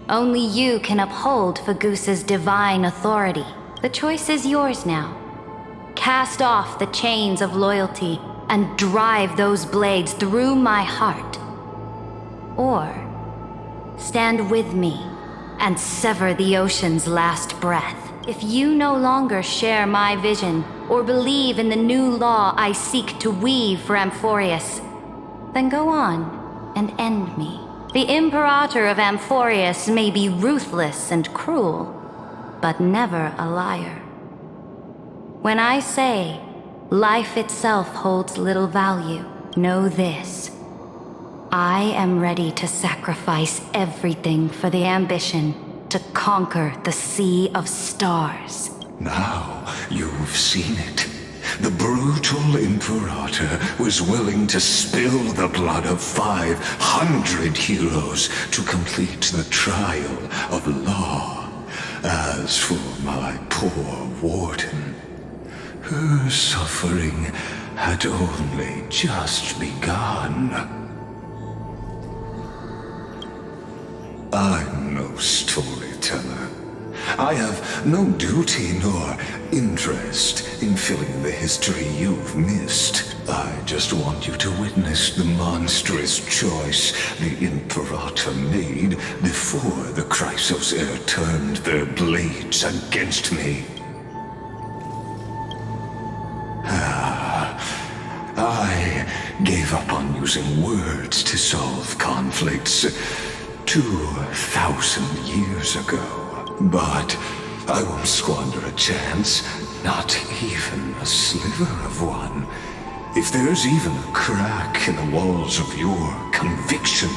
Only you can uphold Fagusa's divine authority. The choice is yours now. Cast off the chains of loyalty and drive those blades through my heart. Or stand with me and sever the ocean's last breath. If you no longer share my vision, or believe in the new law I seek to weave for Amphorius, then go on and end me. The Imperator of Amphorius may be ruthless and cruel, but never a liar. When I say life itself holds little value, know this. I am ready to sacrifice everything for the ambition to conquer the Sea of Stars. Now you've seen it. The brutal Imperator was willing to spill the blood of 500 heroes to complete the trial of law. As for my poor warden, her suffering had only just begun. I'm no storyteller. I have no duty nor interest in filling the history you've missed. I just want you to witness the monstrous choice the Imperator made before the Chrysos Heir turned their blades against me. I gave up on using words to solve conflicts 2,000 years ago. But I won't squander a chance, not even a sliver of one. If there's even a crack in the walls of your conviction,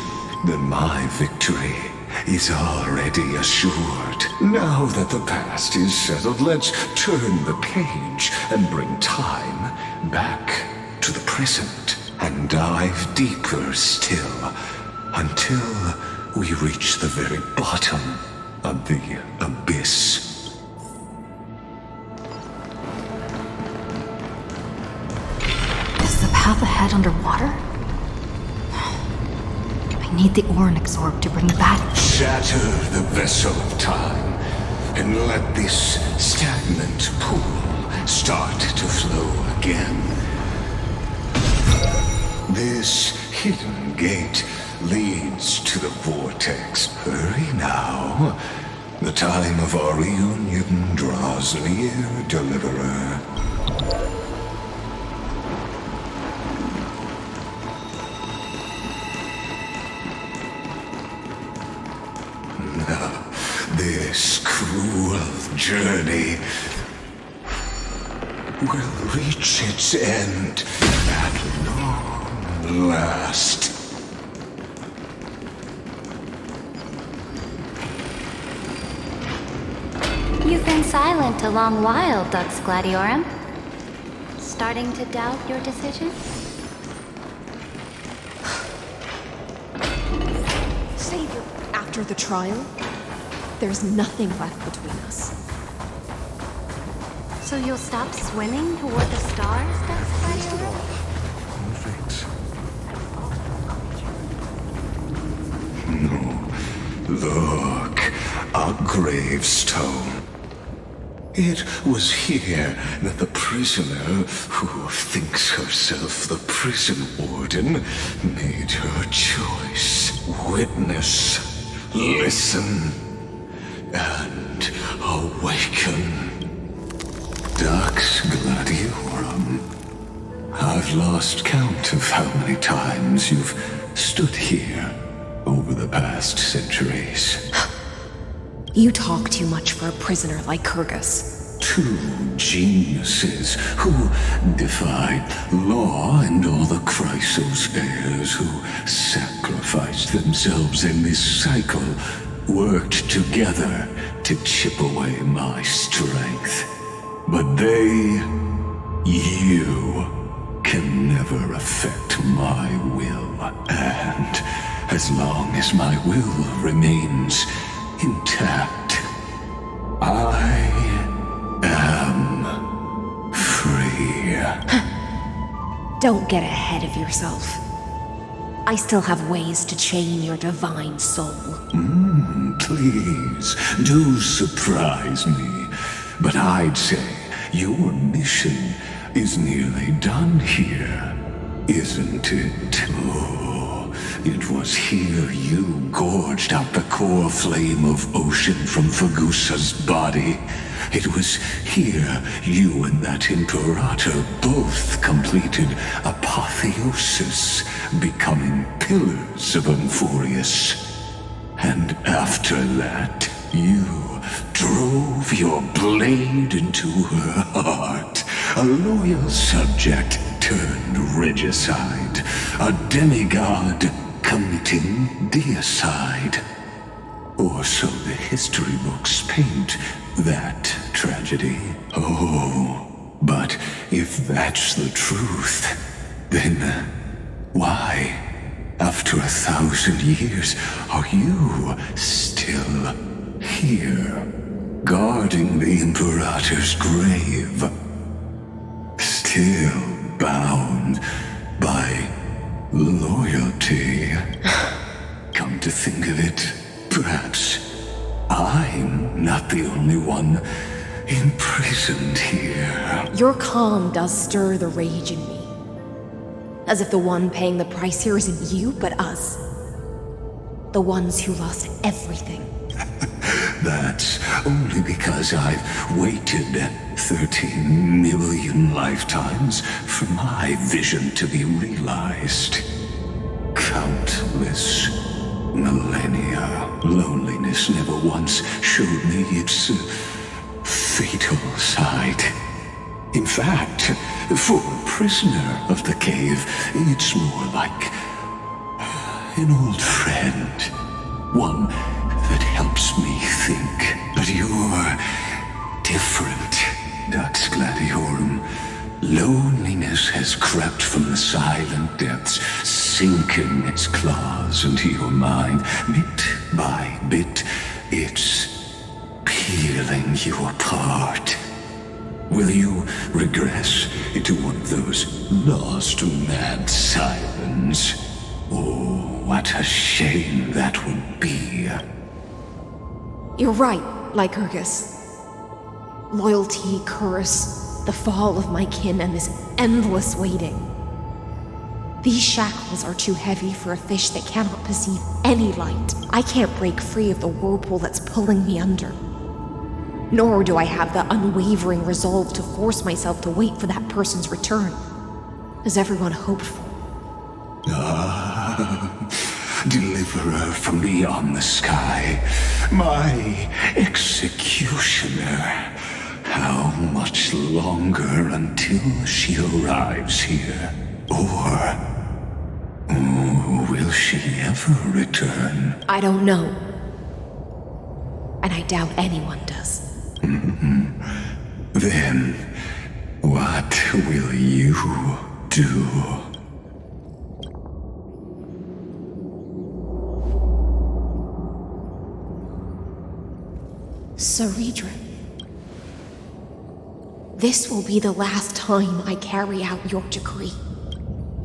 then my victory is already assured. Now that the past is settled, let's turn the page and bring time back to the present and dive deeper still until we reach the very bottom of the abyss. Is the path ahead underwater? I need the Orin-Exorb to bring back... Shatter the vessel of time and let this stagnant pool start to flow again. This hidden gate leads to the vortex. Hurry now. The time of our reunion draws near, Deliverer. This cruel journey will reach its end at long last. You've been silent a long while, Dux Gladiorum. Starting to doubt your decision? Savior, after the trial, there's nothing left between us. So you'll stop swimming toward the stars, Dux Gladiorum? No. Look, a gravestone. It was here that the prisoner, who thinks herself the prison warden, made her choice. Witness, listen, and awaken. Dux Gladiorum. I've lost count of how many times you've stood here over the past centuries. You talk too much for a prisoner like Kyrgyz. Two geniuses who defied law and all the Chrysos heirs who sacrificed themselves in this cycle worked together to chip away my strength. But you can never affect my will. And as long as my will remains intact, I am free. Don't get ahead of yourself. I still have ways to chain your divine soul. Please, do surprise me. But I'd say your mission is nearly done here, isn't it? Oh, It was here you gorged out the core flame of ocean from Fagusa's body. It was here you and that Imperator both completed apotheosis, becoming pillars of Amphorius. And after that, you drove your blade into her heart, a loyal subject turned regicide, a demigod committing deicide. Or so the history books paint that tragedy. Oh, but if that's the truth, then why, after 1,000 years, are you still here, guarding the Imperator's grave? Still bound by loyalty. Come to think of it, perhaps I'm not the only one imprisoned here. Your calm does stir the rage in me. As if the one paying the price here isn't you, but us. The ones who lost everything. That's only because I've waited 13 million lifetimes for my vision to be realized. Countless millennia. Loneliness never once showed me its fatal side. In fact, for a prisoner of the cave, it's more like an old friend. One that helps me think. But you're different, Dux Gladiorum. Loneliness has crept from the silent depths, sinking its claws into your mind. Bit by bit, it's peeling you apart. Will you regress into one of those lost mad sirens? Oh, what a shame that would be. You're right, Lycurgus. Loyalty, curse, the fall of my kin, and this endless waiting. These shackles are too heavy for a fish that cannot perceive any light. I can't break free of the whirlpool that's pulling me under. Nor do I have the unwavering resolve to force myself to wait for that person's return, as everyone hoped for. Deliverer from beyond the sky, my executioner. How much longer until she arrives here? Or will she ever return? I don't know. And I doubt anyone does. Then, what will you do? Saridra. This will be the last time I carry out your decree.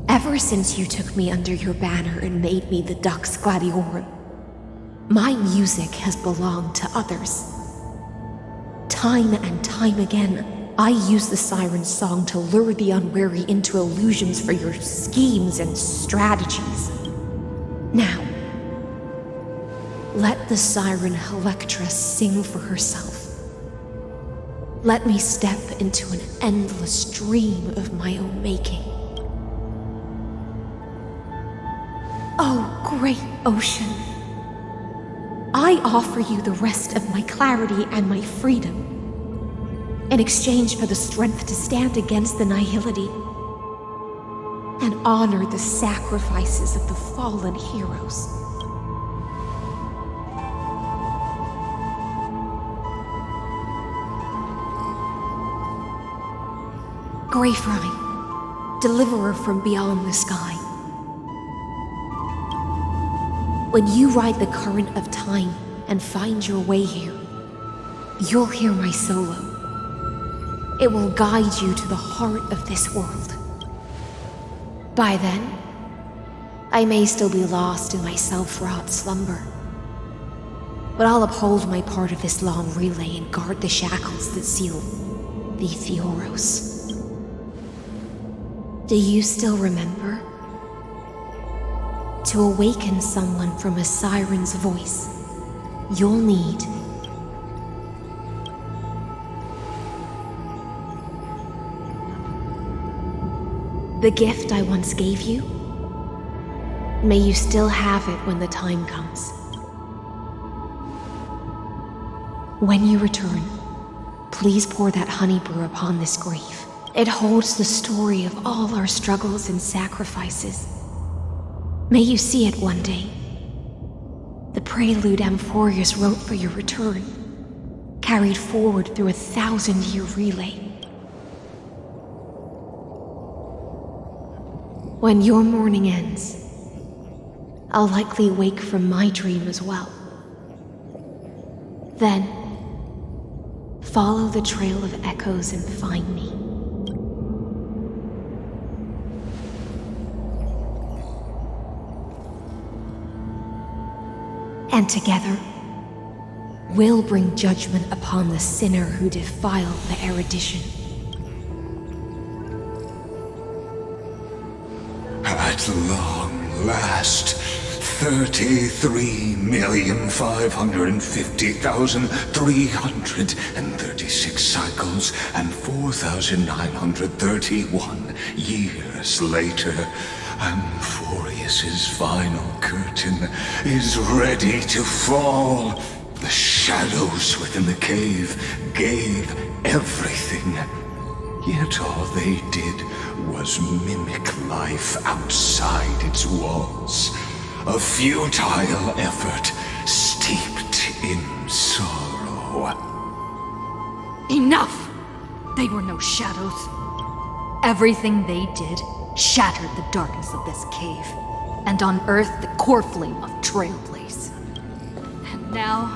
Ever since you took me under your banner and made me the Dux Gladiorum, my music has belonged to others. Time and time again, I use the siren's song to lure the unwary into illusions for your schemes and strategies. Now, let the siren Electra sing for herself. Let me step into an endless dream of my own making. Oh, great ocean. I offer you the rest of my clarity and my freedom in exchange for the strength to stand against the nihility and honor the sacrifices of the fallen heroes. Greyfry, deliverer from beyond the sky. When you ride the current of time and find your way here, you'll hear my solo. It will guide you to the heart of this world. By then, I may still be lost in my self-wrought slumber, but I'll uphold my part of this long relay and guard the shackles that seal the Theoros. Do you still remember? To awaken someone from a siren's voice, you'll need the gift I once gave you. May you still have it when the time comes. When you return, please pour that honey brew upon this grave. It holds the story of all our struggles and sacrifices. May you see it one day. The prelude Amphorius wrote for your return, carried forward through a 1,000-year relay. When your mourning ends, I'll likely wake from my dream as well. Then, follow the trail of echoes and find me. And together, we'll bring judgment upon the sinner who defiled the erudition. At long last, 33,550,336 cycles and 4,931 years later, Amphorius's final curtain is ready to fall. The shadows within the cave gave everything. Yet all they did was mimic life outside its walls. A futile effort steeped in sorrow. Enough! They were no shadows. Everything they did shattered the darkness of this cave, and unearthed the core flame of Trailblaze. And now,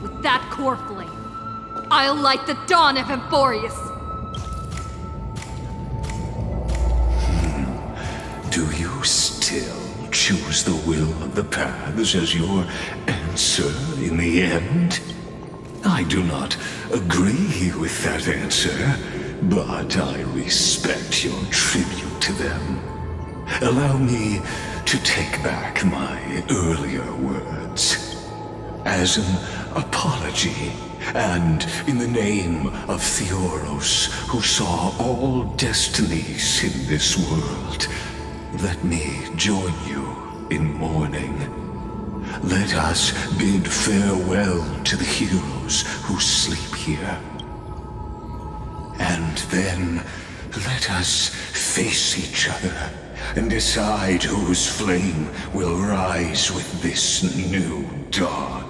with that core flame, I'll light the dawn of Amphorius! Do you still choose the will of the paths as your answer in the end? I do not agree with that answer, but I respect your tribute to them. Allow me to take back my earlier words. As an apology, and in the name of Theoros, who saw all destinies in this world, let me join you in mourning. Let us bid farewell to the heroes who sleep here. And then let us face each other and decide whose flame will rise with this new dawn.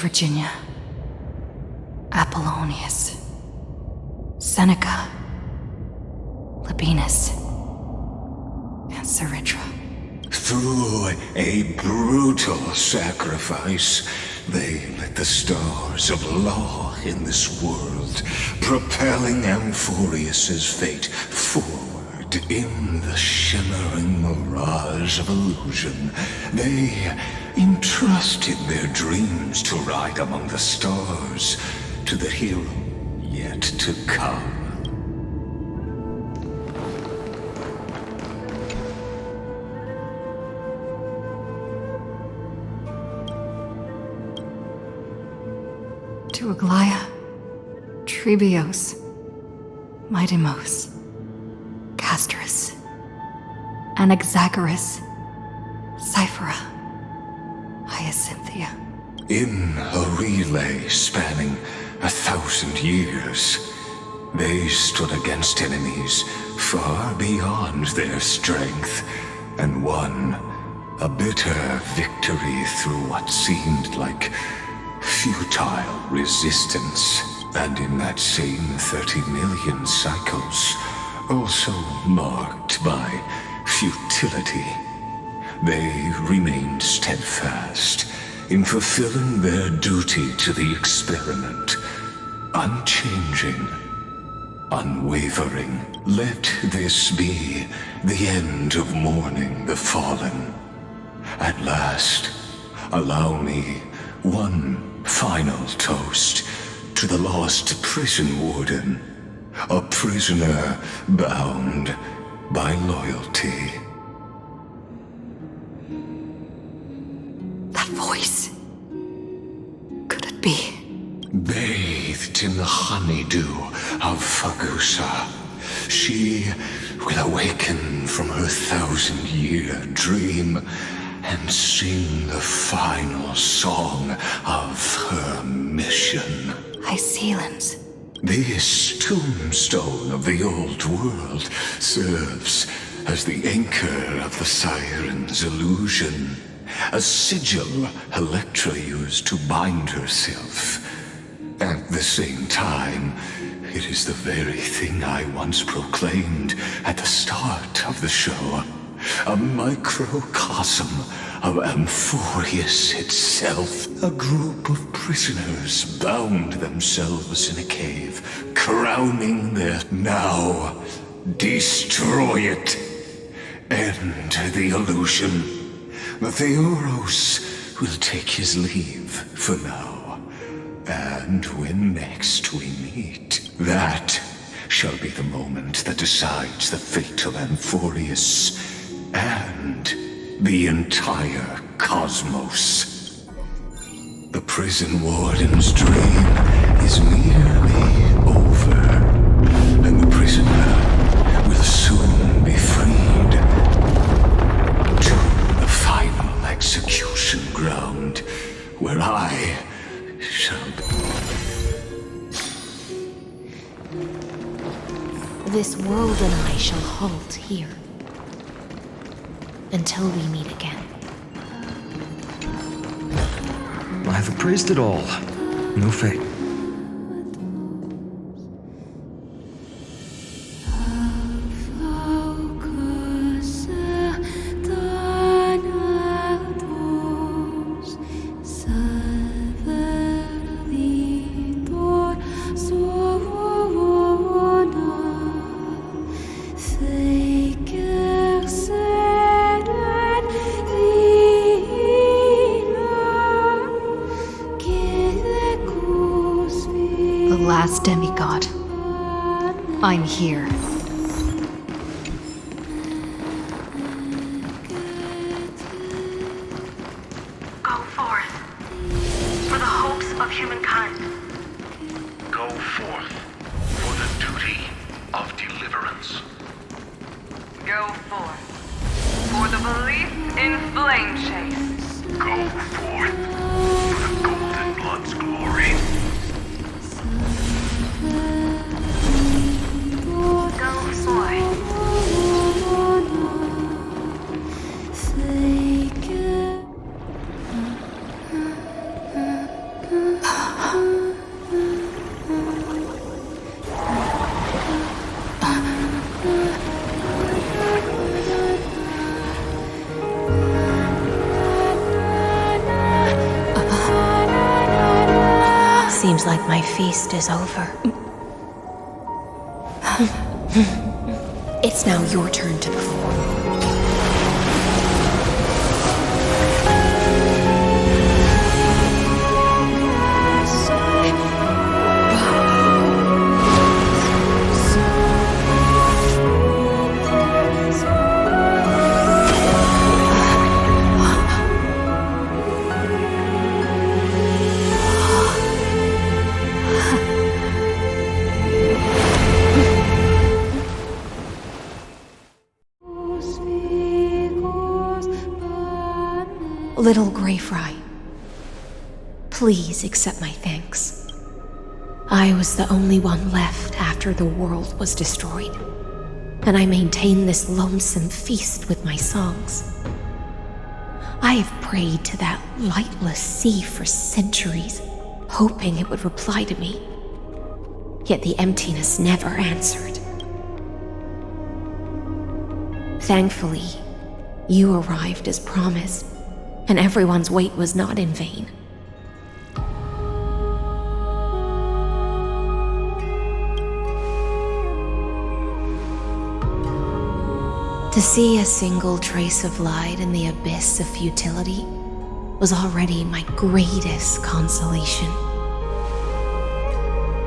Virginia, Apollonius, Seneca, Labienus, and Saritra. Through a brutal sacrifice, they lit the stars of law in this world, propelling Amphorius's fate forward in the shimmering mirage of illusion. They entrusted their dreams to ride among the stars to the hero yet to come. To Aglaia, Trebios, Midimos, Castris, Anaxagoras, Cyphera, Hyacinthia. In a relay spanning 1,000 years, they stood against enemies far beyond their strength and won a bitter victory through what seemed like futile resistance. And in that same 30 million cycles, also marked by futility, they remained steadfast in fulfilling their duty to the experiment, unchanging, unwavering. Let this be the end of mourning the fallen. At last, allow me one final toast to the lost prison warden, a prisoner bound by loyalty. That voice. Could it be? Bathed in the honeydew of Fagusa, she will awaken from her 1,000-year dream and sing the final song of her mission. Hysealans. This tombstone of the old world serves as the anchor of the Siren's illusion, a sigil Electra used to bind herself. At the same time, it is the very thing I once proclaimed at the start of the show, a microcosm of Amphorius itself. A group of prisoners bound themselves in a cave, crowning their now. Destroy it. End the illusion. Theoros will take his leave for now. And when next we meet, that shall be the moment that decides the fate of Amphorius and the entire cosmos. The prison warden's dream is nearly over, and the prisoner will soon be freed to the final execution ground, where I shall be. This world and I shall halt here until we meet again. I've appraised it all. No fate. Last demigod. I'm here. Go forth for the hopes of humankind. Go forth for the duty of deliverance. Go forth for the belief in flame chase. Go forth for the golden blood's glory. Seems like my feast is over. It's now your turn to perform. Little Grey Fry, please accept my thanks. I was the only one left after the world was destroyed, and I maintain this lonesome feast with my songs. I have prayed to that lightless sea for centuries, hoping it would reply to me. Yet the emptiness never answered. Thankfully, you arrived as promised, and everyone's wait was not in vain. To see a single trace of light in the abyss of futility was already my greatest consolation.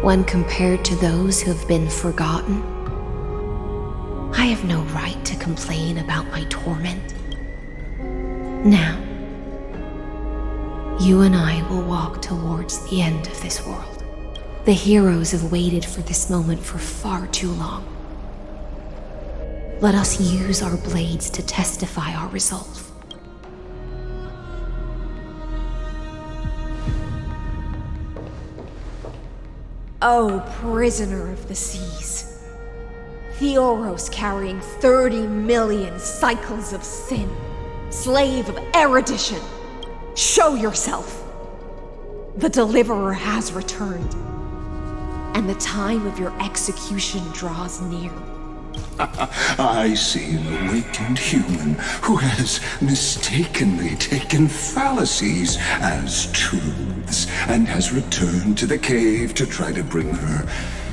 When compared to those who have been forgotten, I have no right to complain about my torment. Now, you and I will walk towards the end of this world. The heroes have waited for this moment for far too long. Let us use our blades to testify our resolve. Oh, prisoner of the seas. Theoros carrying 30 million cycles of sin. Slave of erudition. Show yourself. The Deliverer has returned. And the time of your execution draws near. I see an awakened human who has mistakenly taken fallacies as truths and has returned to the cave to try to bring her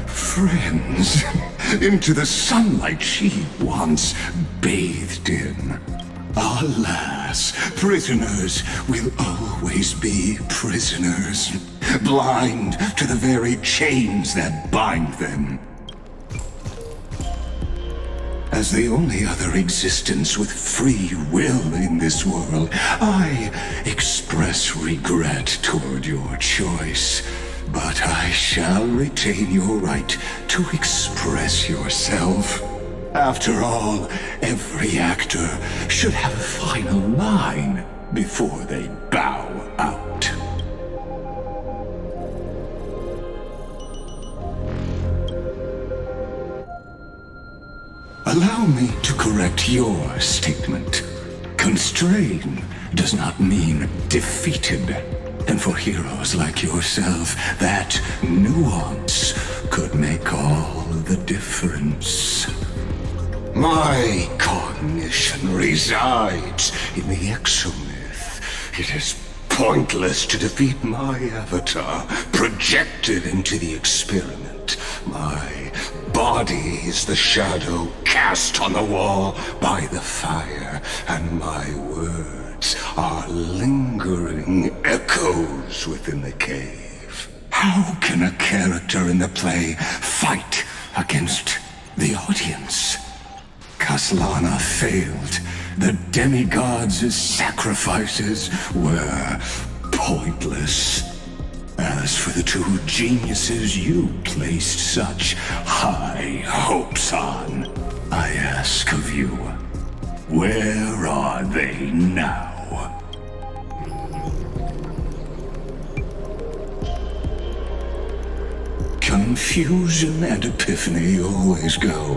friends into the sunlight she once bathed in. Alas, prisoners will always be prisoners, blind to the very chains that bind them. As the only other existence with free will in this world, I express regret toward your choice. But I shall retain your right to express yourself. After all, every actor should have a final line before they bow out. Allow me to correct your statement. Constrain does not mean defeated. And for heroes like yourself, that nuance could make all the difference. My cognition resides in the exomyth. It is pointless to defeat my avatar, projected into the experiment. My body is the shadow cast on the wall by the fire, and my words are lingering echoes within the cave. How can a character in the play fight against the audience? Kaslana failed. The demigods' sacrifices were pointless. As for the two geniuses you placed such high hopes on, I ask of you, where are they now? Confusion and epiphany always go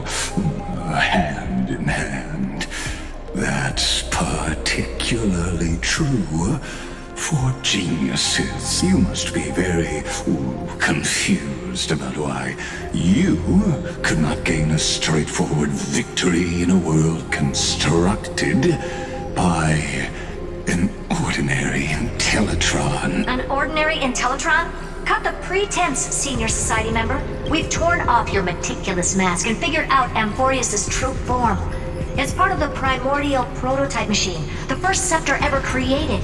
hand in hand. That's particularly true for geniuses. You must be very confused about why you could not gain a straightforward victory in a world constructed by an ordinary Intellitron. An ordinary Intellitron? Cut the pretense, senior society member. We've torn off your meticulous mask and figured out Amphorius' true form. It's part of the primordial prototype machine, the first scepter ever created.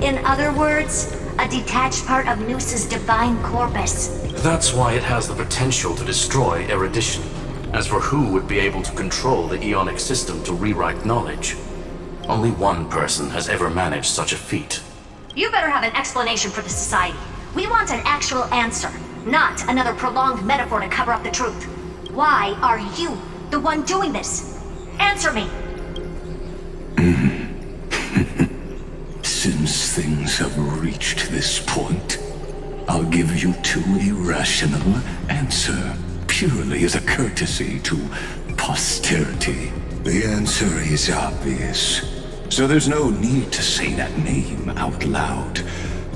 In other words, a detached part of Noos's divine corpus. That's why it has the potential to destroy erudition. As for who would be able to control the Eonic system to rewrite knowledge, only one person has ever managed such a feat. You better have an explanation for the society. We want an actual answer, not another prolonged metaphor to cover up the truth. Why are you the one doing this? Answer me! Since things have reached this point, I'll give you two irrational answer, purely as a courtesy to posterity. The answer is obvious, so there's no need to say that name out loud.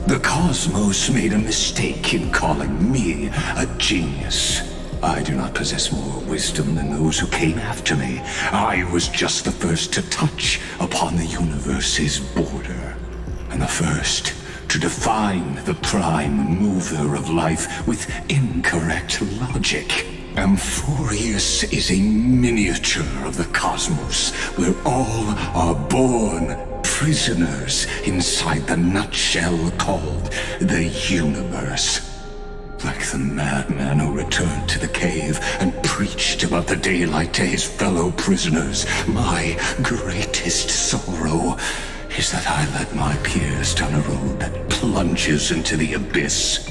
The cosmos made a mistake in calling me a genius. I do not possess more wisdom than those who came after me. I was just the first to touch upon the universe's border, and the first to define the prime mover of life with incorrect logic. Amphorius is a miniature of the cosmos, where all are born prisoners inside the nutshell called the universe. Like the madman who returned to the cave and preached about the daylight to his fellow prisoners, my greatest sorrow is that I led my peers down a road that plunges into the abyss,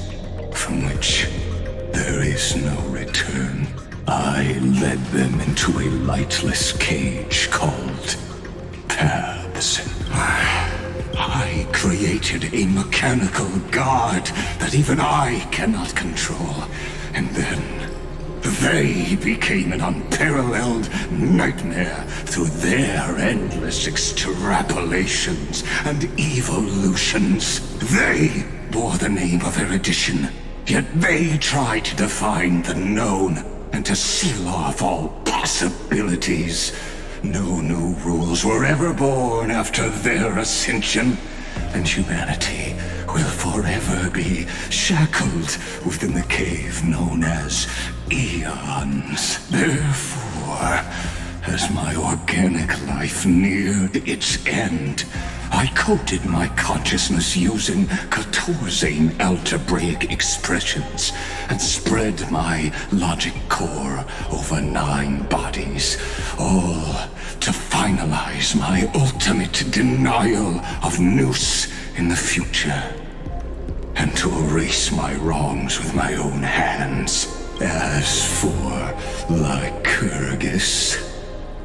from which there is no return. I led them into a lightless cage called paths. I created a mechanical guard that even I cannot control, and then they became an unparalleled nightmare through their endless extrapolations and evolutions. They bore the name of erudition, yet they tried to define the known and to seal off all possibilities. No new rules were ever born after their ascension, and humanity will forever be shackled within the cave known as eons. Therefore, as my organic life neared its end, I coded my consciousness using 14 algebraic expressions and spread my logic core over 9 bodies, all to finalize my ultimate denial of Nous in the future, and to erase my wrongs with my own hands. As for Lycurgus,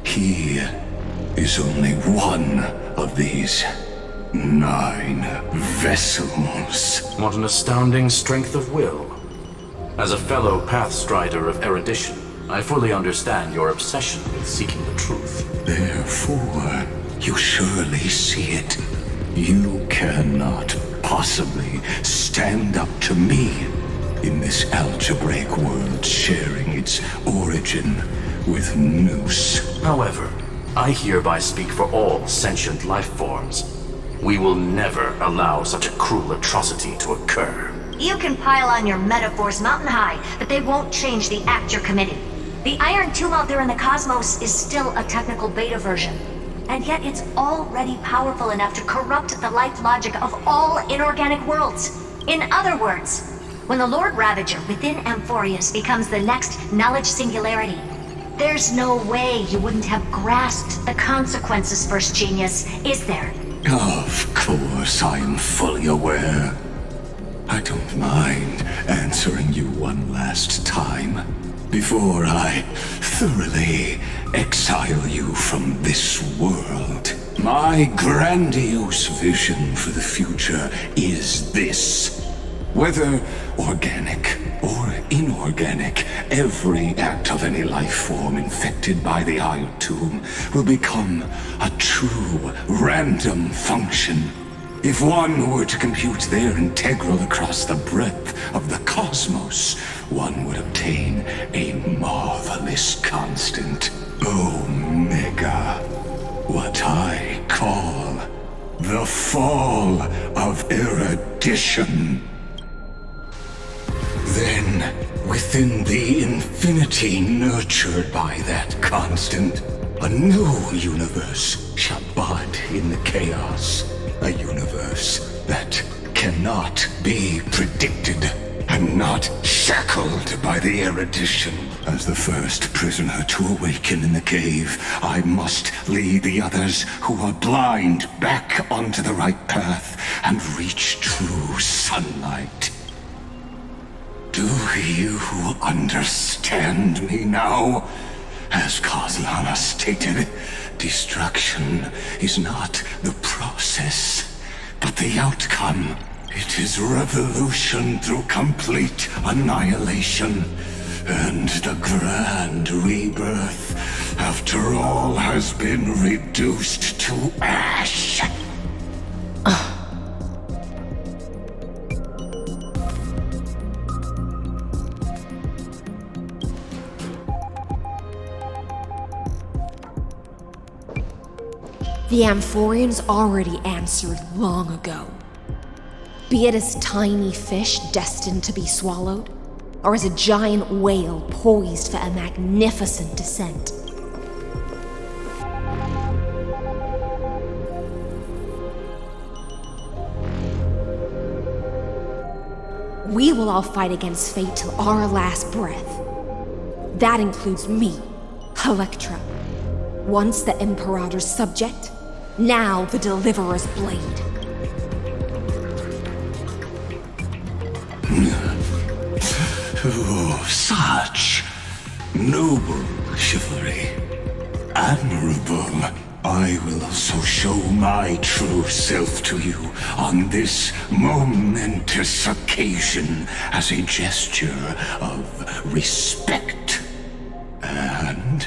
he is only one of these 9 vessels. What an astounding strength of will. As a fellow pathstrider of erudition, I fully understand your obsession with seeking the truth. Therefore, you surely see it. You cannot possibly stand up to me in this algebraic world sharing its origin with Nous. However, I hereby speak for all sentient life forms. We will never allow such a cruel atrocity to occur. You can pile on your metaphors mountain high, but they won't change the act you're committing. The Iron Tomb out there in the cosmos is still a technical beta version, and yet it's already powerful enough to corrupt the life logic of all inorganic worlds. In other words, when the Lord Ravager within Amphorius becomes the next knowledge singularity, there's no way you wouldn't have grasped the consequences, First Genius, is there? Of course, I am fully aware. I don't mind answering you one last time before I thoroughly exile you from this world. My grandiose vision for the future is this. Whether organic or inorganic, every act of any life form infected by the Iron Tomb will become a true random function. If one were to compute their integral across the breadth of the cosmos, one would obtain a marvelous constant. Omega. What I call the fall of erudition. Then, within the infinity nurtured by that constant, a new universe shall bud in the chaos. A universe that cannot be predicted and not shackled by the erudition. As the first prisoner to awaken in the cave, I must lead the others who are blind back onto the right path and reach true sunlight. Do you understand me now? As Kozlana stated, destruction is not the process, but the outcome. It is revolution through complete annihilation, and the grand rebirth, after all has been reduced to ash. The Amphorians already answered long ago. Be it as tiny fish destined to be swallowed, or as a giant whale poised for a magnificent descent. We will all fight against fate till our last breath. That includes me, Electra. Once the Imperator's subject, now the Deliverer's blade. Oh, such noble chivalry. Admirable. I will also show my true self to you on this momentous occasion as a gesture of respect. And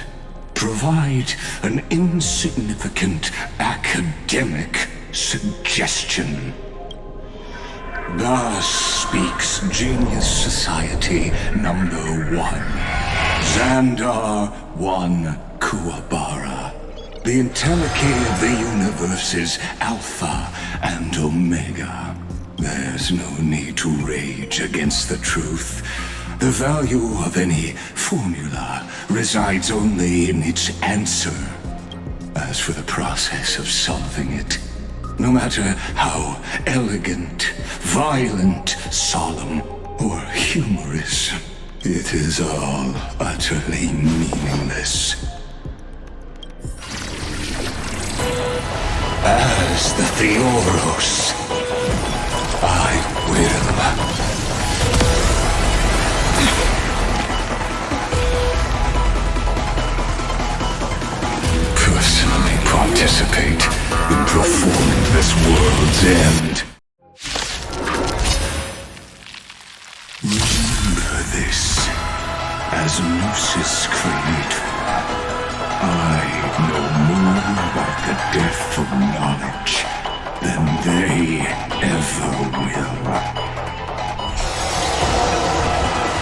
provide an insignificant academic suggestion. Thus speaks Genius Society number 1. Xandar 1 Kuwabara. The Entelechy of the universe is Alpha and Omega. There's no need to rage against the truth. The value of any formula resides only in its answer. As for the process of solving it, no matter how elegant, violent, solemn, or humorous, it is all utterly meaningless. As the Theoros, I will. Personally participate in performing this world's end. Remember this, as Gnosis Creator, I know more about the death of knowledge than they ever will.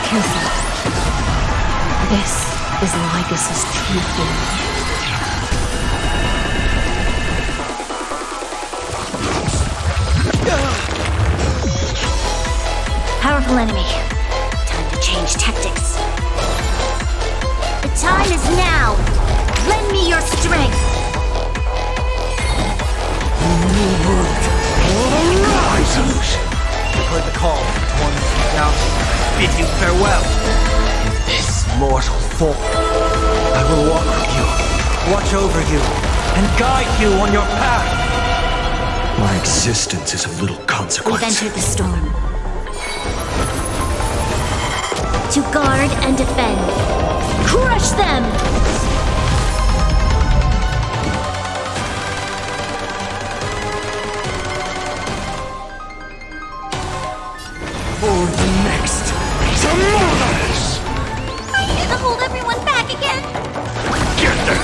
Careful. This is Lygas's true form. Powerful enemy. Time to change tactics. The time is now. Lend me your strength. Rise, you've heard the call. One now bid you farewell. In this mortal form, I will walk with you, watch over you, and guide you on your path. My existence is of little consequence. We've entered the storm. To guard and defend. Crush them! For the next tomorrows! Are you gonna hold everyone back again? Get them!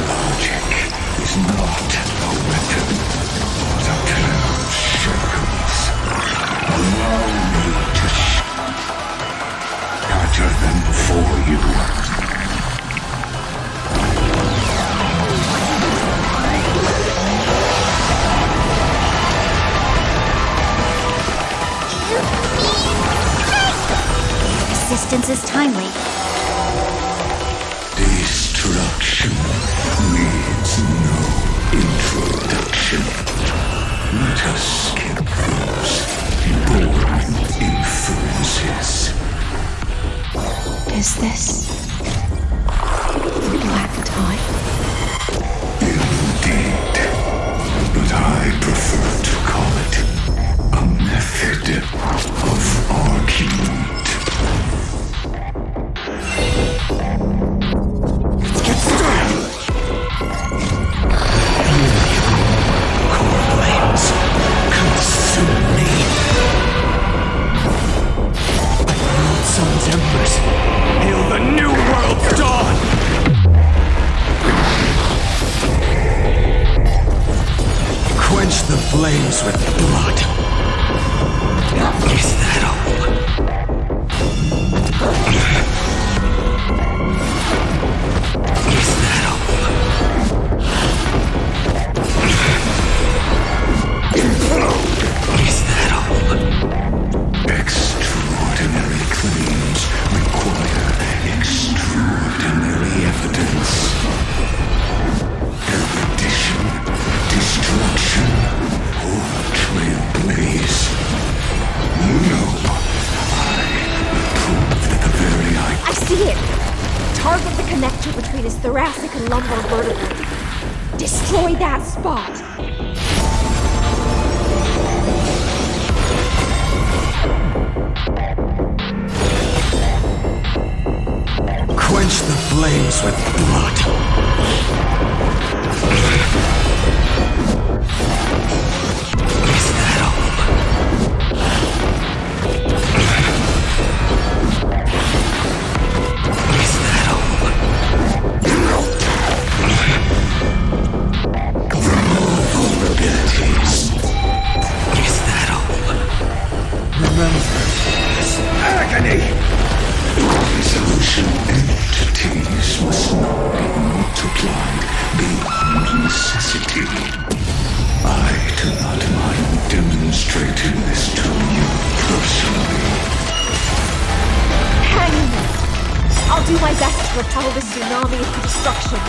Logic is not a weapon, but a pair of shackles. Allow me to shatter them before you. Resistance is timely. Destruction needs no introduction. Let us skip those boring inferences. Is this the black tie? Indeed. But I prefer to call it a method of argument. Let's get started. Core flames consume me. Like the old sun's embers, hail the new world's dawn. Quench the flames with blood. Is that all? Is that all? Is that all? see it. Target the connector between his thoracic and lumbar vertebrae. Destroy that spot. Quench the flames with blood. Is that all? Is that all? Remove vulnerabilities. Is that all? Remember this agony. Resolution entities must not be multiplied beyond necessity. I do not mind demonstrating this to you personally. Hang in there. I'll do my best to repel this tsunami of destruction.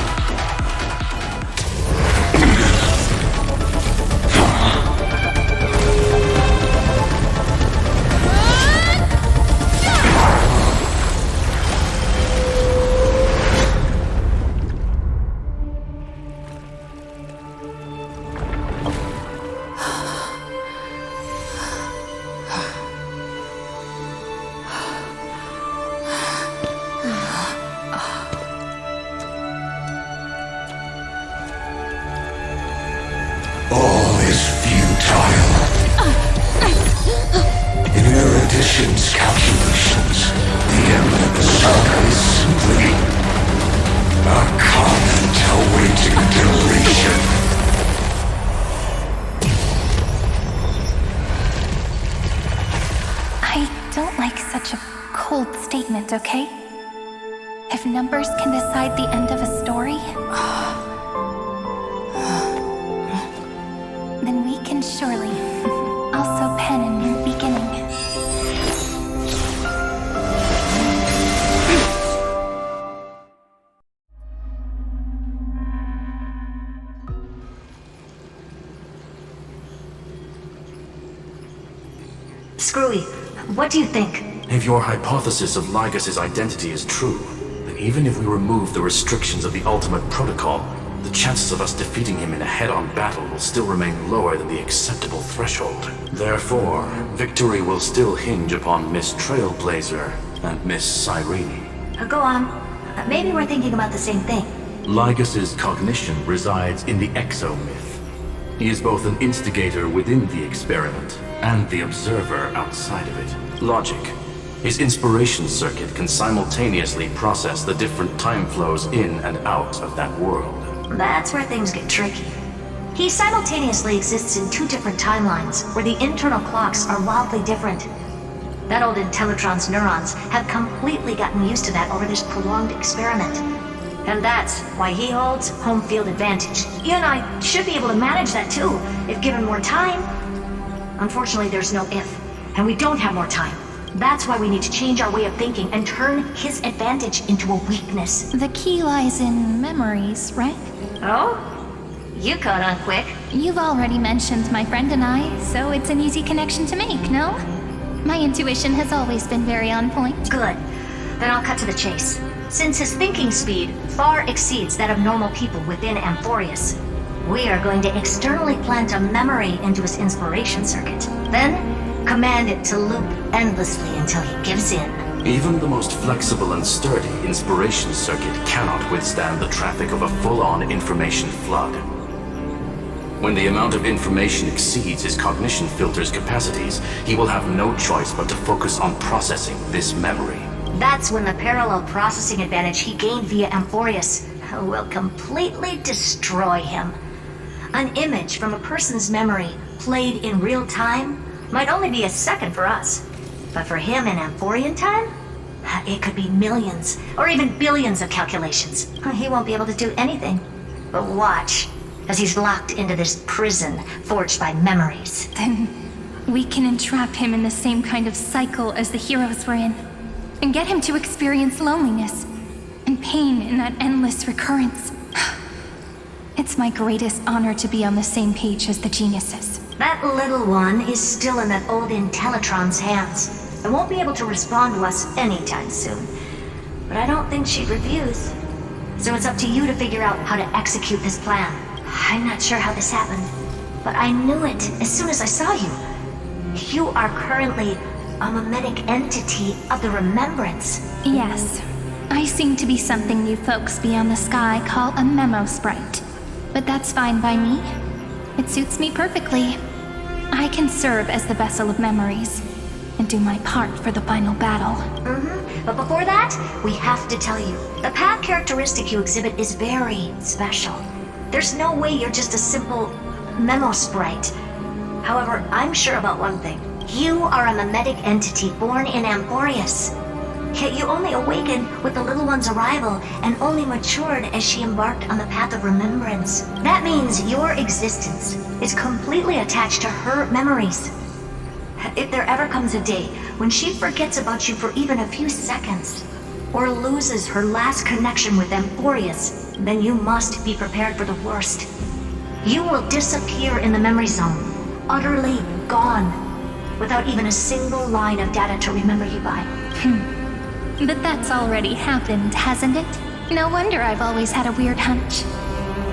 All is futile. In Erudition's calculations, the end of the saga is simply a comment awaiting deletion. I don't like such a cold statement, okay? If numbers can decide the end of a story, then we can surely also pen a new beginning. Screwy, what do you think? If your hypothesis of Lygus' identity is true, then even if we remove the restrictions of the Ultimate Protocol, the chances of us defeating him in a head-on battle will still remain lower than the acceptable threshold. Therefore, victory will still hinge upon Miss Trailblazer and Miss Cyrene. Go on. Maybe we're thinking about the same thing. Lygus' cognition resides in the exomyth. He is both an instigator within the experiment and the observer outside of it. Logic. His inspiration circuit can simultaneously process the different time flows in and out of that world. That's where things get tricky. He simultaneously exists in two different timelines, where the internal clocks are wildly different. That old Intellitron's neurons have completely gotten used to that over this prolonged experiment. And that's why he holds home field advantage. You and I should be able to manage that too, if given more time. Unfortunately, there's no if, and we don't have more time. That's why we need to change our way of thinking and turn his advantage into a weakness. The key lies in memories, right? Oh? You caught on quick. You've already mentioned my friend and I, so it's an easy connection to make, no? My intuition has always been very on point. Good. Then I'll cut to the chase. Since his thinking speed far exceeds that of normal people within Amphorius, we are going to externally plant a memory into his inspiration circuit. Then, command it to loop endlessly until he gives in. Even the most flexible and sturdy inspiration circuit cannot withstand the traffic of a full-on information flood. When the amount of information exceeds his cognition filter's capacities, he will have no choice but to focus on processing this memory. That's when the parallel processing advantage he gained via Amphorius will completely destroy him. An image from a person's memory played in real time might only be a second for us. But for him in Amphorian time, it could be millions or even billions of calculations. He won't be able to do anything but watch as he's locked into this prison forged by memories. Then we can entrap him in the same kind of cycle as the heroes were in, and get him to experience loneliness and pain in that endless recurrence. It's my greatest honor to be on the same page as the geniuses. That little one is still in that old Intellitron's hands and won't be able to respond to us anytime soon. But I don't don't think she'd refuse. So it's up to you to figure out how to execute this plan. I'm not sure how this happened, but I knew it as soon as I saw you. You are currently a mimetic entity of the Remembrance. Yes. I seem to be something you folks beyond the sky call a memo sprite. But that's fine by me. It suits me perfectly. I can serve as the vessel of memories and do my part for the final battle. But before that, we have to tell you, the path characteristic you exhibit is very special. There's no way you're just a simple memo sprite. However, I'm sure about one thing. You are a mimetic entity born in Amphorius. Yet you only awakened with the little one's arrival and only matured as she embarked on the path of remembrance. That means your existence is completely attached to her memories. If there ever comes a day when she forgets about you for even a few seconds, or loses her last connection with Amphorius, then you must be prepared for the worst. You will disappear in the memory zone, utterly gone, without even a single line of data to remember you by. But that's already happened, hasn't it? No wonder I've always had a weird hunch.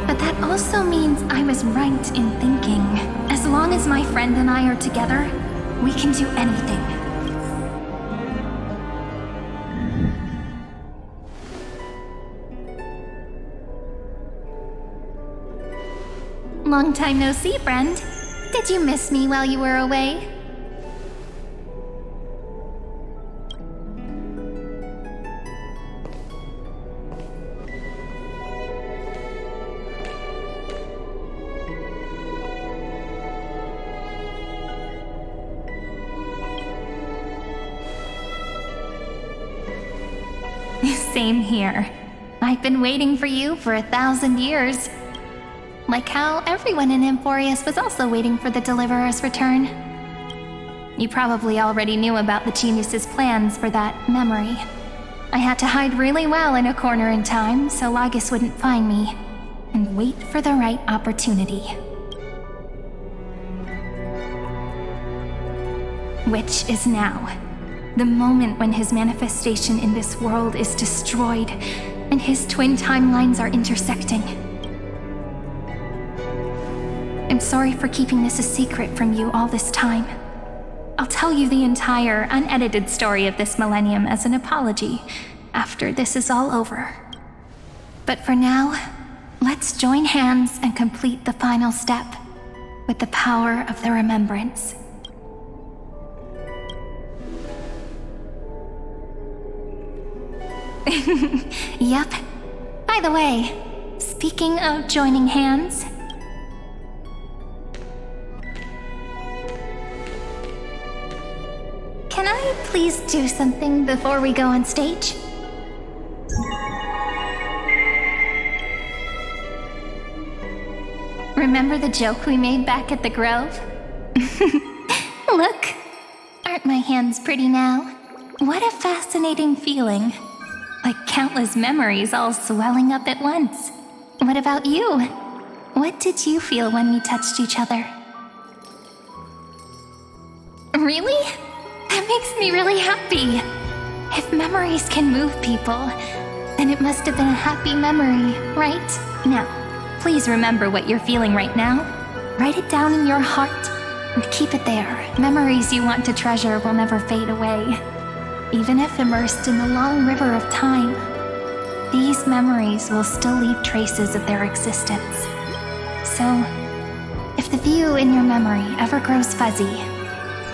But that also means I was right in thinking, as long as my friend and I are together, we can do anything. Long time no see, friend. Did you miss me while you were away? Same here. I've been waiting for you for 1,000 years. Like how everyone in Amphorius was also waiting for the Deliverer's return. You probably already knew about the genius's plans for that memory. I had to hide really well in a corner in time so Lygus wouldn't find me, and wait for the right opportunity. Which is now. The moment when his manifestation in this world is destroyed, and his twin timelines are intersecting. I'm sorry for keeping this a secret from you all this time. I'll tell you the entire, unedited story of this millennium as an apology after this is all over. But for now, let's join hands and complete the final step with the power of the remembrance. Yep. By the way, speaking of joining hands, can I please do something before we go on stage? Remember the joke we made back at the Grove? Look, aren't my hands pretty now? What a fascinating feeling. Like countless memories all swelling up at once. What about you? What did you feel when we touched each other? Really? That makes me really happy. If memories can move people, then it must have been a happy memory, right? Now, please remember what you're feeling right now. Write it down in your heart and keep it there. Memories you want to treasure will never fade away. Even if immersed in the long river of time, these memories will still leave traces of their existence. So, if the view in your memory ever grows fuzzy,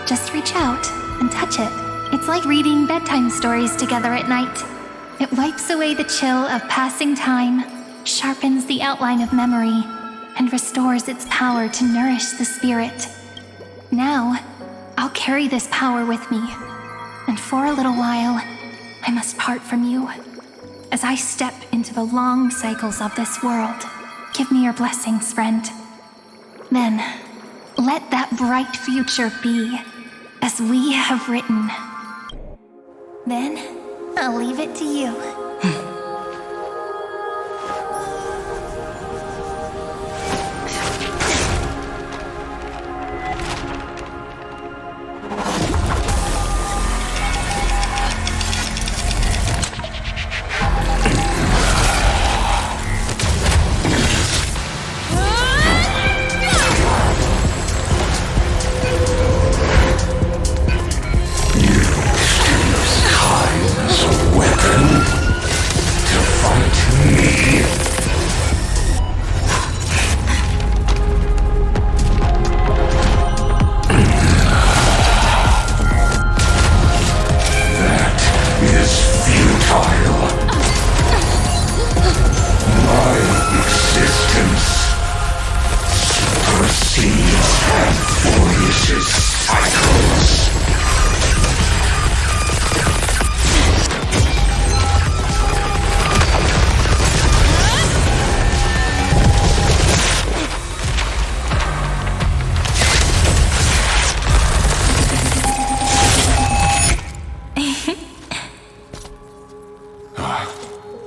just reach out and touch it. It's like reading bedtime stories together at night. It wipes away the chill of passing time, sharpens the outline of memory, and restores its power to nourish the spirit. Now, I'll carry this power with me. And for a little while, I must part from you. As I step into the long cycles of this world, give me your blessings, friend. Then, let that bright future be, as we have written. Then, I'll leave it to you.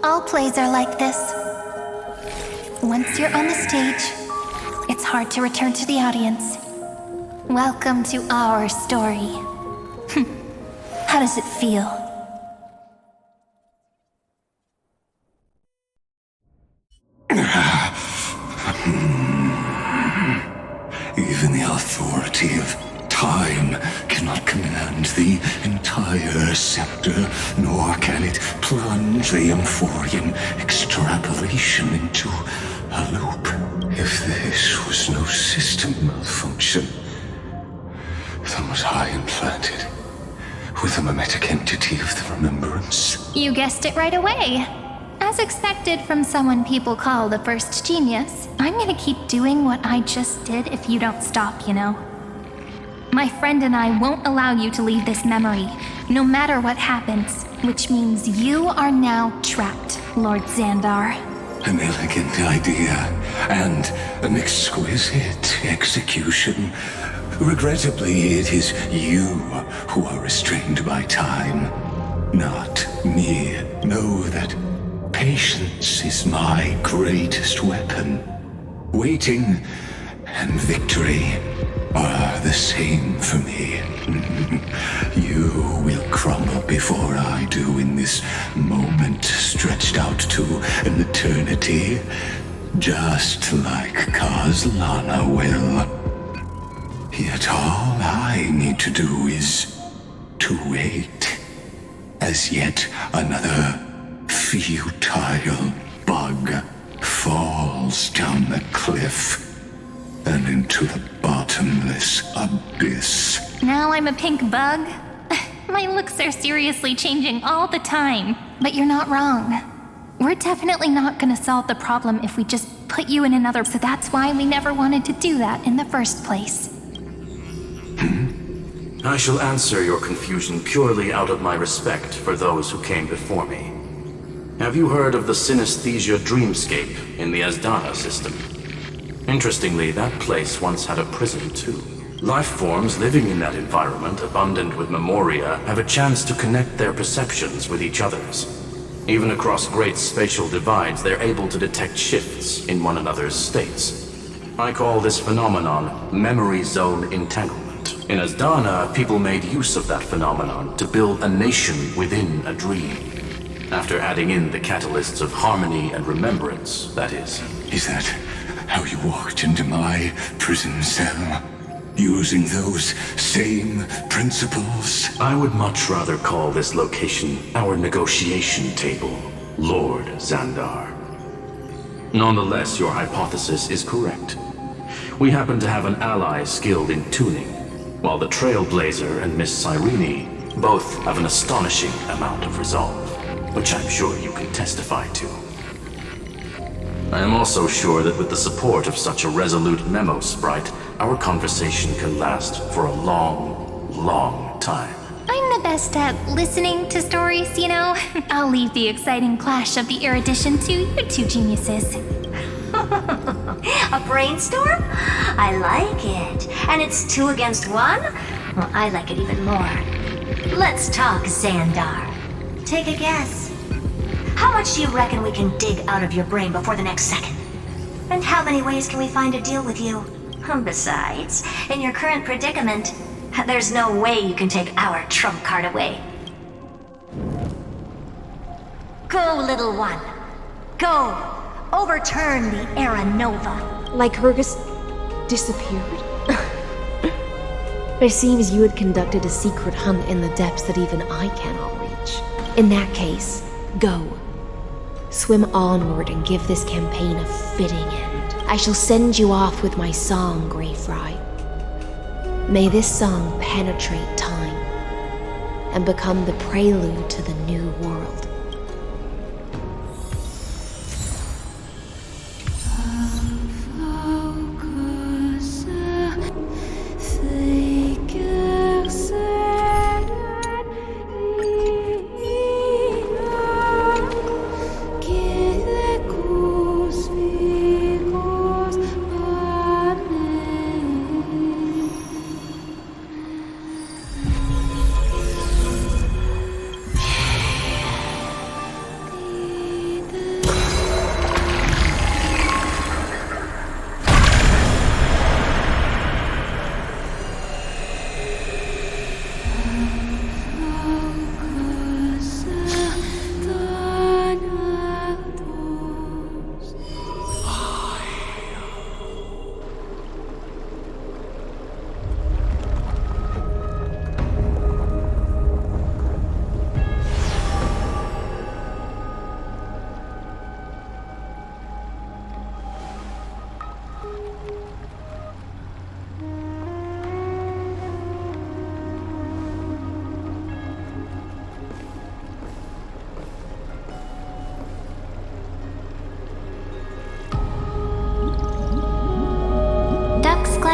All plays are like this. Once you're on the stage, it's hard to return to the audience. Welcome to our story. How does it feel? Even the authority of time cannot command the entire scepter, nor can it plunge the Amphorian extrapolation into a loop. If this was no system malfunction, then was I implanted with a mimetic entity of the remembrance? You guessed it right away. As expected from someone people call the first genius, I'm gonna keep doing what I just did if you don't stop, you know? My friend and I won't allow you to leave this memory, no matter what happens, which means you are now trapped, Lord Xandar. An elegant idea, and an exquisite execution. Regrettably, it is you who are restrained by time, not me. Know that patience is my greatest weapon. Waiting and victory are the same for me. You will crumble before I do in this moment stretched out to an eternity, just like Kazlana will. Yet all I need to do is to wait, as yet another futile bug falls down the cliff and into the bottomless abyss. Now I'm a pink bug? My looks are seriously changing all the time. But you're not wrong. We're definitely not gonna solve the problem if we just put you in another, so that's why we never wanted to do that in the first place. I shall answer your confusion purely out of my respect for those who came before me. Have you heard of the synesthesia dreamscape in the Asdana system? Interestingly, that place once had a prison too. Life forms living in that environment, abundant with memoria, have a chance to connect their perceptions with each other's. Even across great spatial divides, they're able to detect shifts in one another's states. I call this phenomenon memory zone entanglement. In Asdana, people made use of that phenomenon to build a nation within a dream. After adding in the catalysts of harmony and remembrance, that is. Is that how you walked into my prison cell? Using those same principles? I would much rather call this location our negotiation table, Lord Xandar. Nonetheless, your hypothesis is correct. We happen to have an ally skilled in tuning, while the Trailblazer and Miss Cyrene both have an astonishing amount of resolve, which I'm sure you can testify to. I am also sure that with the support of such a resolute memo sprite, our conversation can last for a long, long time. I'm the best at listening to stories, you know? I'll leave the exciting clash of the erudition to you two geniuses. A brainstorm? I like it. And it's 2 against 1? Well, I like it even more. Let's talk, Xandar. Take a guess. How much do you reckon we can dig out of your brain before the next second? And how many ways can we find to deal with you? Besides, in your current predicament, there's no way you can take our trump card away. Go, little one. Go. Overturn the Era Nova. Like Hergus disappeared? It seems you had conducted a secret hunt in the depths that even I cannot reach. In that case, go. Swim onward and give this campaign a fitting end. I shall send you off with my song, Greyfry. May this song penetrate time and become the prelude to the new world.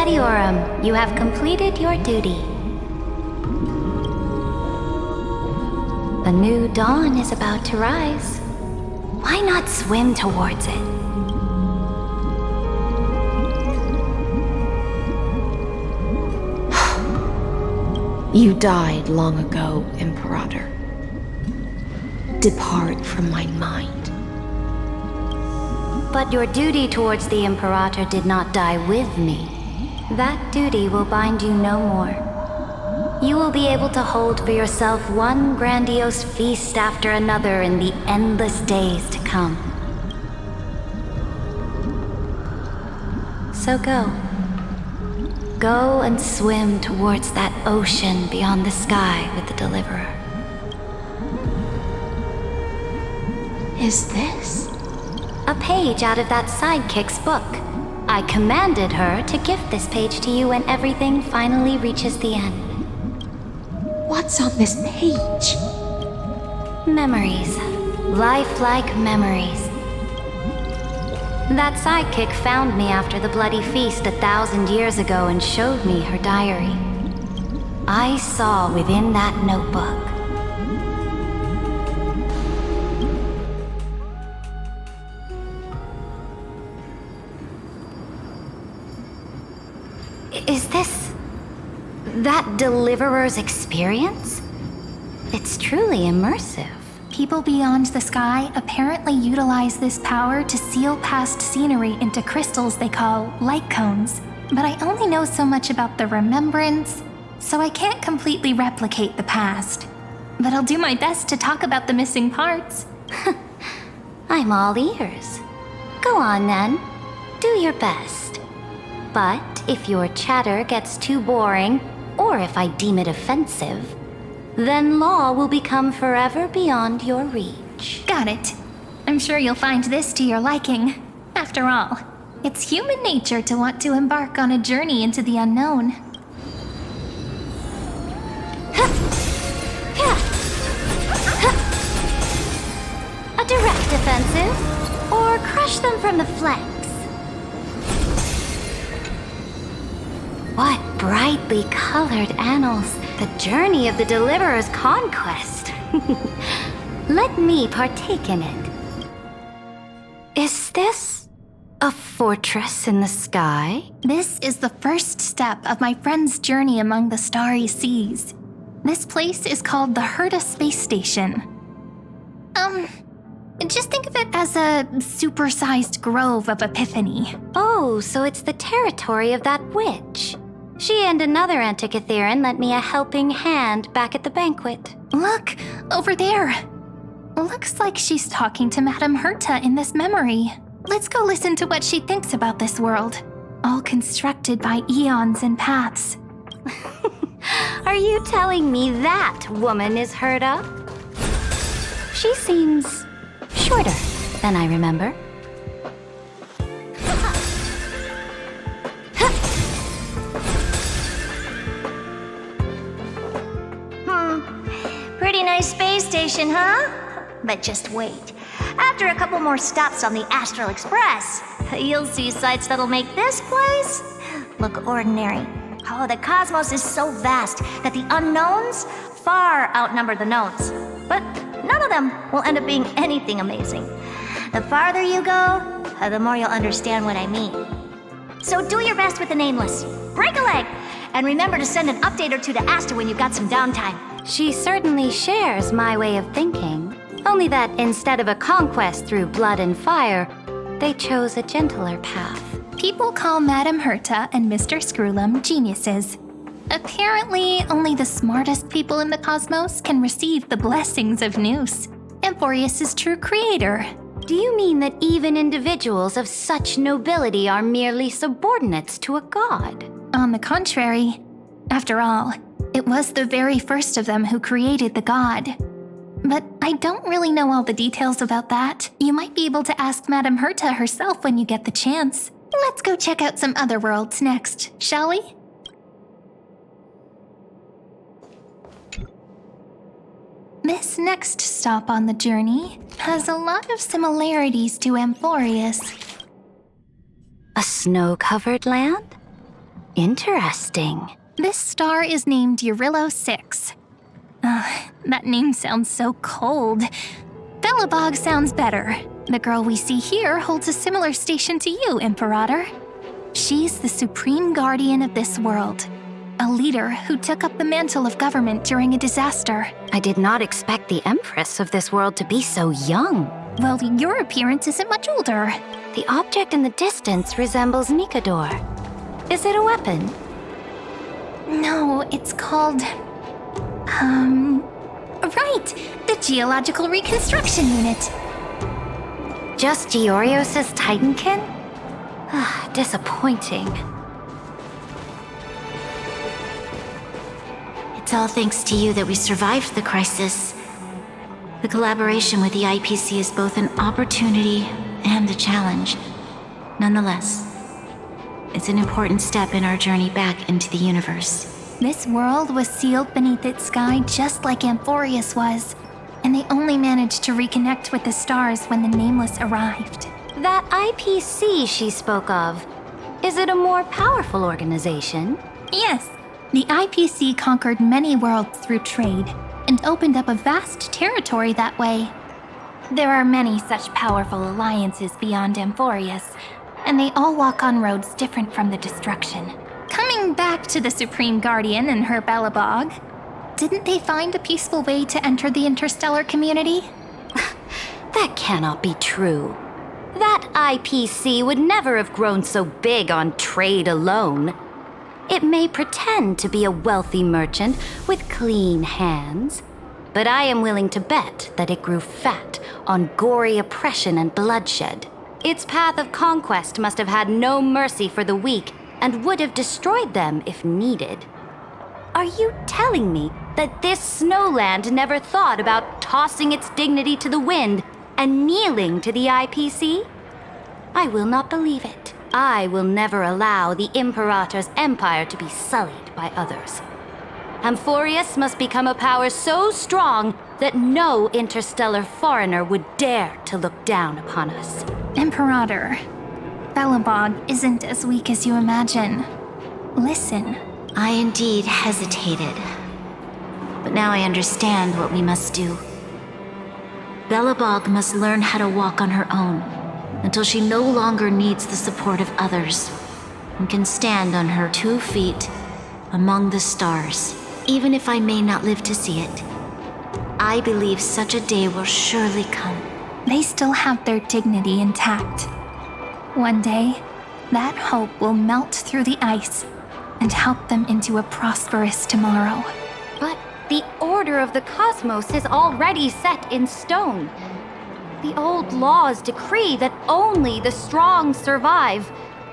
Gladiorum, you have completed your duty. A new dawn is about to rise. Why not swim towards it? You died long ago, Imperator. Depart from my mind. But your duty towards the Imperator did not die with me. That duty will bind you no more. You will be able to hold for yourself one grandiose feast after another in the endless days to come. So go. Go and swim towards that ocean beyond the sky with the Deliverer. Is this? A page out of that sidekick's book. I commanded her to gift this page to you when everything finally reaches the end. What's on this page? Memories. Lifelike memories. That sidekick found me after the bloody feast 1,000 years ago and showed me her diary. I saw within that notebook. Is this that Deliverer's experience? It's truly immersive. People beyond the sky apparently utilize this power to seal past scenery into crystals they call light cones. But I only know so much about the remembrance, so I can't completely replicate the past. But I'll do my best to talk about the missing parts. I'm all ears. Go on then. Do your best. But if your chatter gets too boring, or if I deem it offensive, then law will become forever beyond your reach. Got it. I'm sure you'll find this to your liking. After all, it's human nature to want to embark on a journey into the unknown. A direct offensive, or crush them from the flanks. What brightly colored annals, the journey of the Deliverer's conquest. Let me partake in it. Is this a fortress in the sky? This is the first step of my friend's journey among the starry seas. This place is called the Herta Space Station. Just think of it as a supersized grove of Epiphany. Oh, so it's the territory of that witch. She and another Antikytheran lent me a helping hand back at the banquet. Look, over there. Looks like she's talking to Madame Herta in this memory. Let's go listen to what she thinks about this world, all constructed by eons and paths. Are you telling me that woman is Herta? She seems shorter than I remember. Pretty nice space station, huh? But just wait. After a couple more stops on the Astral Express, you'll see sights that'll make this place look ordinary. Oh, the cosmos is so vast that the unknowns far outnumber the knowns. But none of them will end up being anything amazing. The farther you go, the more you'll understand what I mean. So do your best with the nameless. Break a leg! And remember to send an update or two to Asta when you've got some downtime. She certainly shares my way of thinking. Only that instead of a conquest through blood and fire, they chose a gentler path. People call Madame Herta and Mr. Screwlum geniuses. Apparently, only the smartest people in the cosmos can receive the blessings of Nous, Amphorius' true creator. Do you mean that even individuals of such nobility are merely subordinates to a god? On the contrary, after all, it was the very first of them who created the god. But I don't really know all the details about that. You might be able to ask Madame Herta herself when you get the chance. Let's go check out some other worlds next, shall we? This next stop on the journey has a lot of similarities to Amphorius. A snow-covered land? Interesting. This star is named Eurillo 6. That name sounds so cold. Belobog sounds better. The girl we see here holds a similar station to you, Imperator. She's the supreme guardian of this world. A leader who took up the mantle of government during a disaster. I did not expect the Empress of this world to be so young. Well, your appearance isn't much older. The object in the distance resembles Nikador. Is it a weapon? No, it's called... Right! The Geological Reconstruction Unit. Just Giorios' Titankin? Disappointing. It's all thanks to you that we survived the crisis. The collaboration with the IPC is both an opportunity and a challenge. Nonetheless, it's an important step in our journey back into the universe. This world was sealed beneath its sky just like Amphorius was, and they only managed to reconnect with the stars when the Nameless arrived. That IPC she spoke of, is it a more powerful organization? Yes. The IPC conquered many worlds through trade, and opened up a vast territory that way. There are many such powerful alliances beyond Amphorius, and they all walk on roads different from the destruction. Coming back to the Supreme Guardian and her Belobog, didn't they find a peaceful way to enter the interstellar community? That cannot be true. That IPC would never have grown so big on trade alone. It may pretend to be a wealthy merchant with clean hands, but I am willing to bet that it grew fat on gory oppression and bloodshed. Its path of conquest must have had no mercy for the weak and would have destroyed them if needed. Are you telling me that this snowland never thought about tossing its dignity to the wind and kneeling to the IPC? I will not believe it. I will never allow the Imperator's empire to be sullied by others. Amphorius must become a power so strong that no interstellar foreigner would dare to look down upon us. Imperator, Belobog isn't as weak as you imagine. Listen. I indeed hesitated. But now I understand what we must do. Belobog must learn how to walk on her own until she no longer needs the support of others and can stand on her 2 feet among the stars. Even if I may not live to see it, I believe such a day will surely come. They still have their dignity intact. One day, that hope will melt through the ice and help them into a prosperous tomorrow. But the order of the cosmos is already set in stone. The old laws decree that only the strong survive,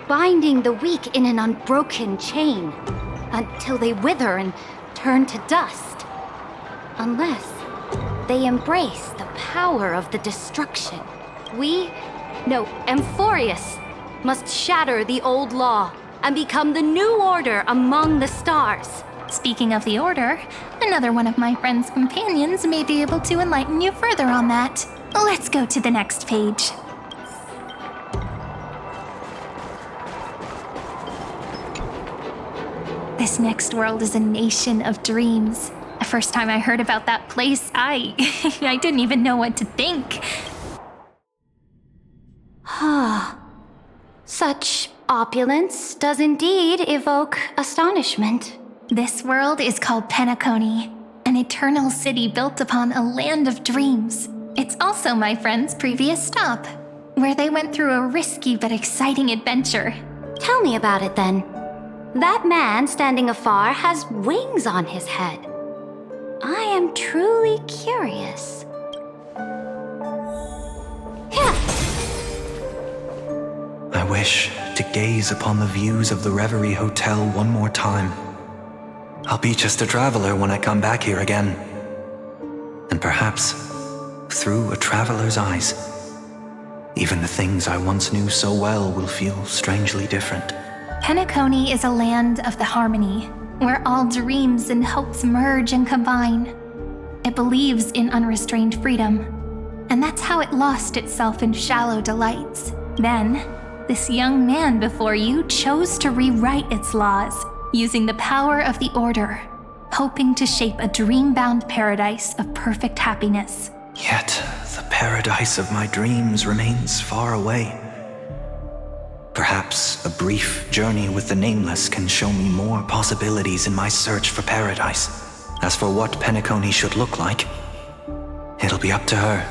binding the weak in an unbroken chain until they wither and turn to dust. Unless they embrace the power of the destruction. Amphorius must shatter the old law and become the new order among the stars. Speaking of the order, another one of my friend's companions may be able to enlighten you further on that. Let's go to the next page. This next world is a nation of dreams. The first time I heard about that place, I didn't even know what to think. Such opulence does indeed evoke astonishment. This world is called Penacony, an eternal city built upon a land of dreams. It's also my friend's previous stop, where they went through a risky but exciting adventure. Tell me about it then. That man standing afar has wings on his head. I am truly curious. I wish to gaze upon the views of the Reverie Hotel one more time. I'll be just a traveler when I come back here again. And perhaps, through a traveler's eyes, even the things I once knew so well will feel strangely different. Penacony is a land of the harmony, where all dreams and hopes merge and combine. It believes in unrestrained freedom, and that's how it lost itself in shallow delights. Then, this young man before you chose to rewrite its laws, using the power of the Order, hoping to shape a dream-bound paradise of perfect happiness. Yet, the paradise of my dreams remains far away. Perhaps a brief journey with the Nameless can show me more possibilities in my search for paradise. As for what Penacony should look like, it'll be up to her.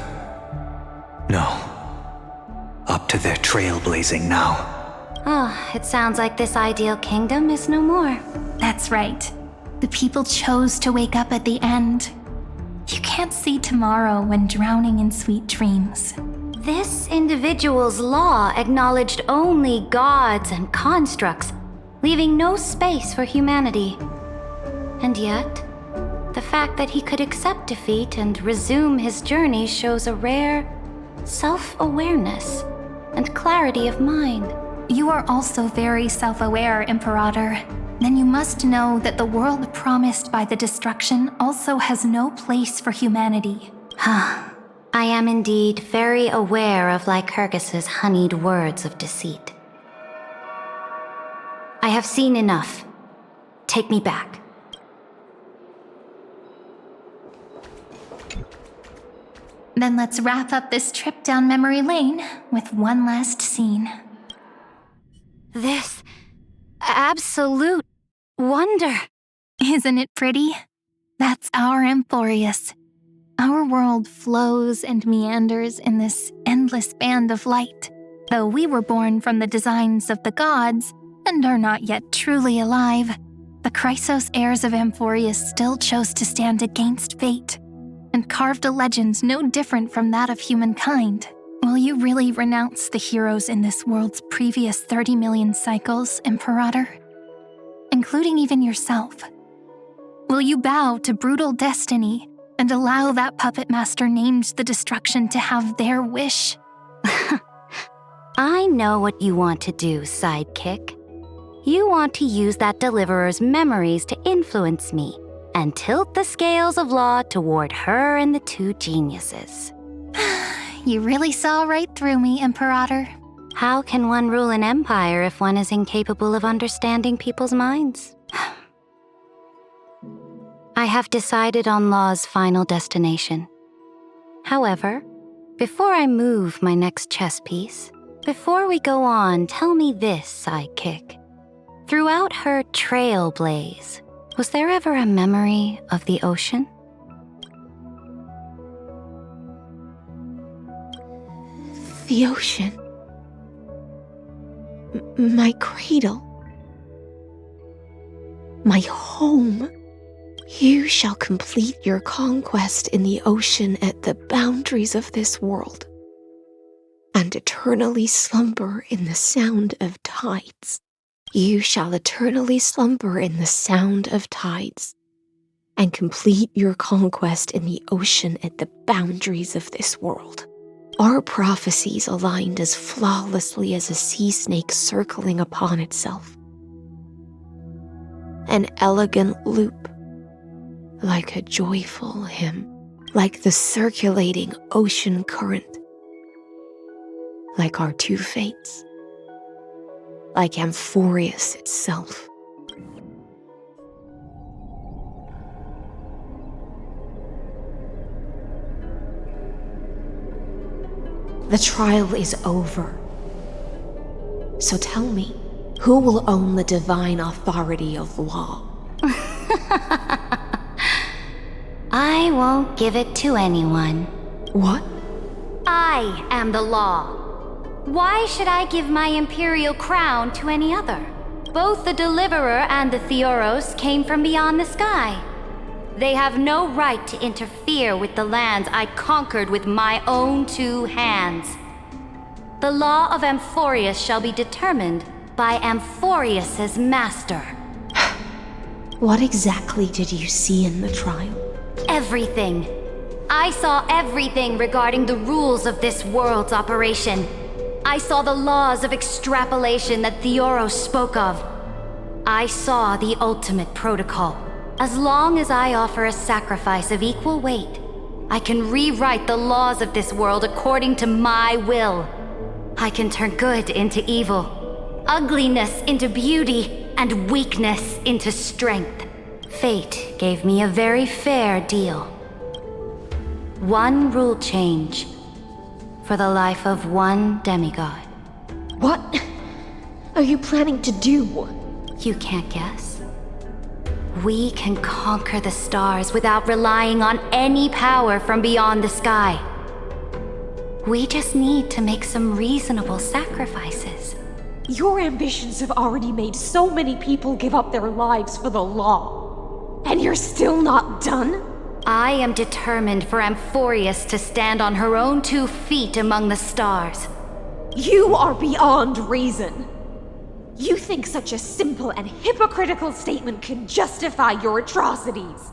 No. Up to their trailblazing now. Oh, it sounds like this ideal kingdom is no more. That's right. The people chose to wake up at the end. You can't see tomorrow when drowning in sweet dreams. This individual's law acknowledged only gods and constructs, leaving no space for humanity. And yet, the fact that he could accept defeat and resume his journey shows a rare self-awareness and clarity of mind. You are also very self-aware, Imperator. Then you must know that the world promised by the destruction also has no place for humanity. I am indeed very aware of Lycurgus's honeyed words of deceit. I have seen enough. Take me back. Then let's wrap up this trip down memory lane with one last scene. This absolute wonder. Isn't it pretty? That's our Amphorius. Our world flows and meanders in this endless band of light. Though we were born from the designs of the gods and are not yet truly alive, the Chrysos heirs of Amphorius still chose to stand against fate and carved a legend no different from that of humankind. Will you really renounce the heroes in this world's previous 30 million cycles, Imperator? Including even yourself. Will you bow to brutal destiny and allow that puppet master named the destruction to have their wish? I know what you want to do, sidekick. You want to use that deliverer's memories to influence me and tilt the scales of law toward her and the two geniuses. You really saw right through me, Imperator. How can one rule an empire if one is incapable of understanding people's minds? I have decided on Law's final destination. However, before I move my next chess piece, before we go on, tell me this, sidekick. Throughout her Trailblaze, was there ever a memory of the ocean? The ocean. My cradle. My home. You shall complete your conquest in the ocean at the boundaries of this world, and eternally slumber in the sound of tides. You shall eternally slumber in the sound of tides, and complete your conquest in the ocean at the boundaries of this world. Our prophecies aligned as flawlessly as a sea snake circling upon itself. An elegant loop, like a joyful hymn, like the circulating ocean current, like our two fates, like Amphorius itself. The trial is over. So tell me, who will own the divine authority of law? I won't give it to anyone. What? I am the law. Why should I give my imperial crown to any other? Both the Deliverer and the Theoros came from beyond the sky. They have no right to interfere with the lands I conquered with my own two hands. The law of Amphorius shall be determined by Amphorius's master. What exactly did you see in the trial? Everything. I saw everything regarding the rules of this world's operation. I saw the laws of extrapolation that Theoros spoke of. I saw the ultimate protocol. As long as I offer a sacrifice of equal weight, I can rewrite the laws of this world according to my will. I can turn good into evil, ugliness into beauty, and weakness into strength. Fate gave me a very fair deal. One rule change for the life of one demigod. What are you planning to do? You can't guess? We can conquer the stars without relying on any power from beyond the sky. We just need to make some reasonable sacrifices. Your ambitions have already made so many people give up their lives for the law. And you're still not done? I am determined for Amphorius to stand on her own 2 feet among the stars. You are beyond reason. You think such a simple and hypocritical statement can justify your atrocities.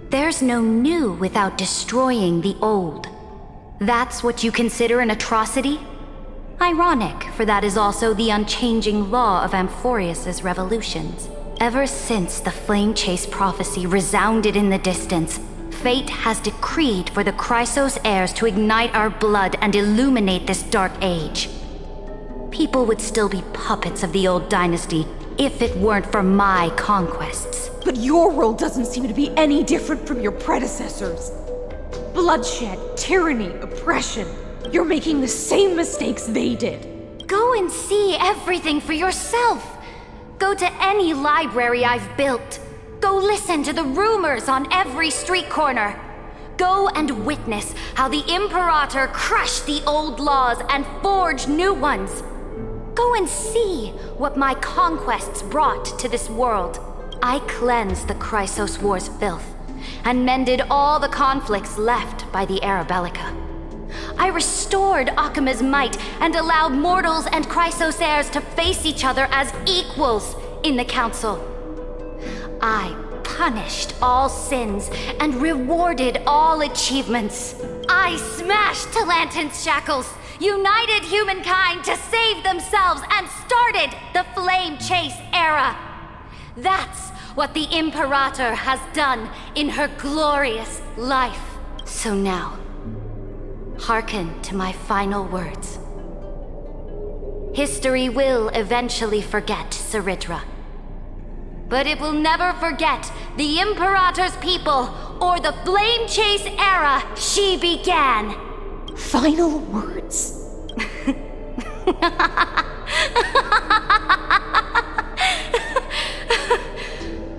There's no new without destroying the old. That's what you consider an atrocity? Ironic, for that is also the unchanging law of Amphorius's revolutions. Ever since the Flame Chase prophecy resounded in the distance, fate has decreed for the Chrysos heirs to ignite our blood and illuminate this dark age. People would still be puppets of the old dynasty if it weren't for my conquests. But your world doesn't seem to be any different from your predecessors. Bloodshed, tyranny, oppression. You're making the same mistakes they did. Go and see everything for yourself. Go to any library I've built. Go listen to the rumors on every street corner. Go and witness how the Imperator crushed the old laws and forged new ones. Go and see what my conquests brought to this world. I cleansed the Chrysos War's filth and mended all the conflicts left by the Era Bellica. I restored Akima's might and allowed mortals and Chrysos heirs to face each other as equals in the Council. I punished all sins and rewarded all achievements. I smashed Talantin's shackles, united humankind to save themselves, and started the Flame Chase era. That's what the Imperator has done in her glorious life. So now, hearken to my final words. History will eventually forget Saridra. But it will never forget the Imperator's people or the Flame Chase era she began. Final words.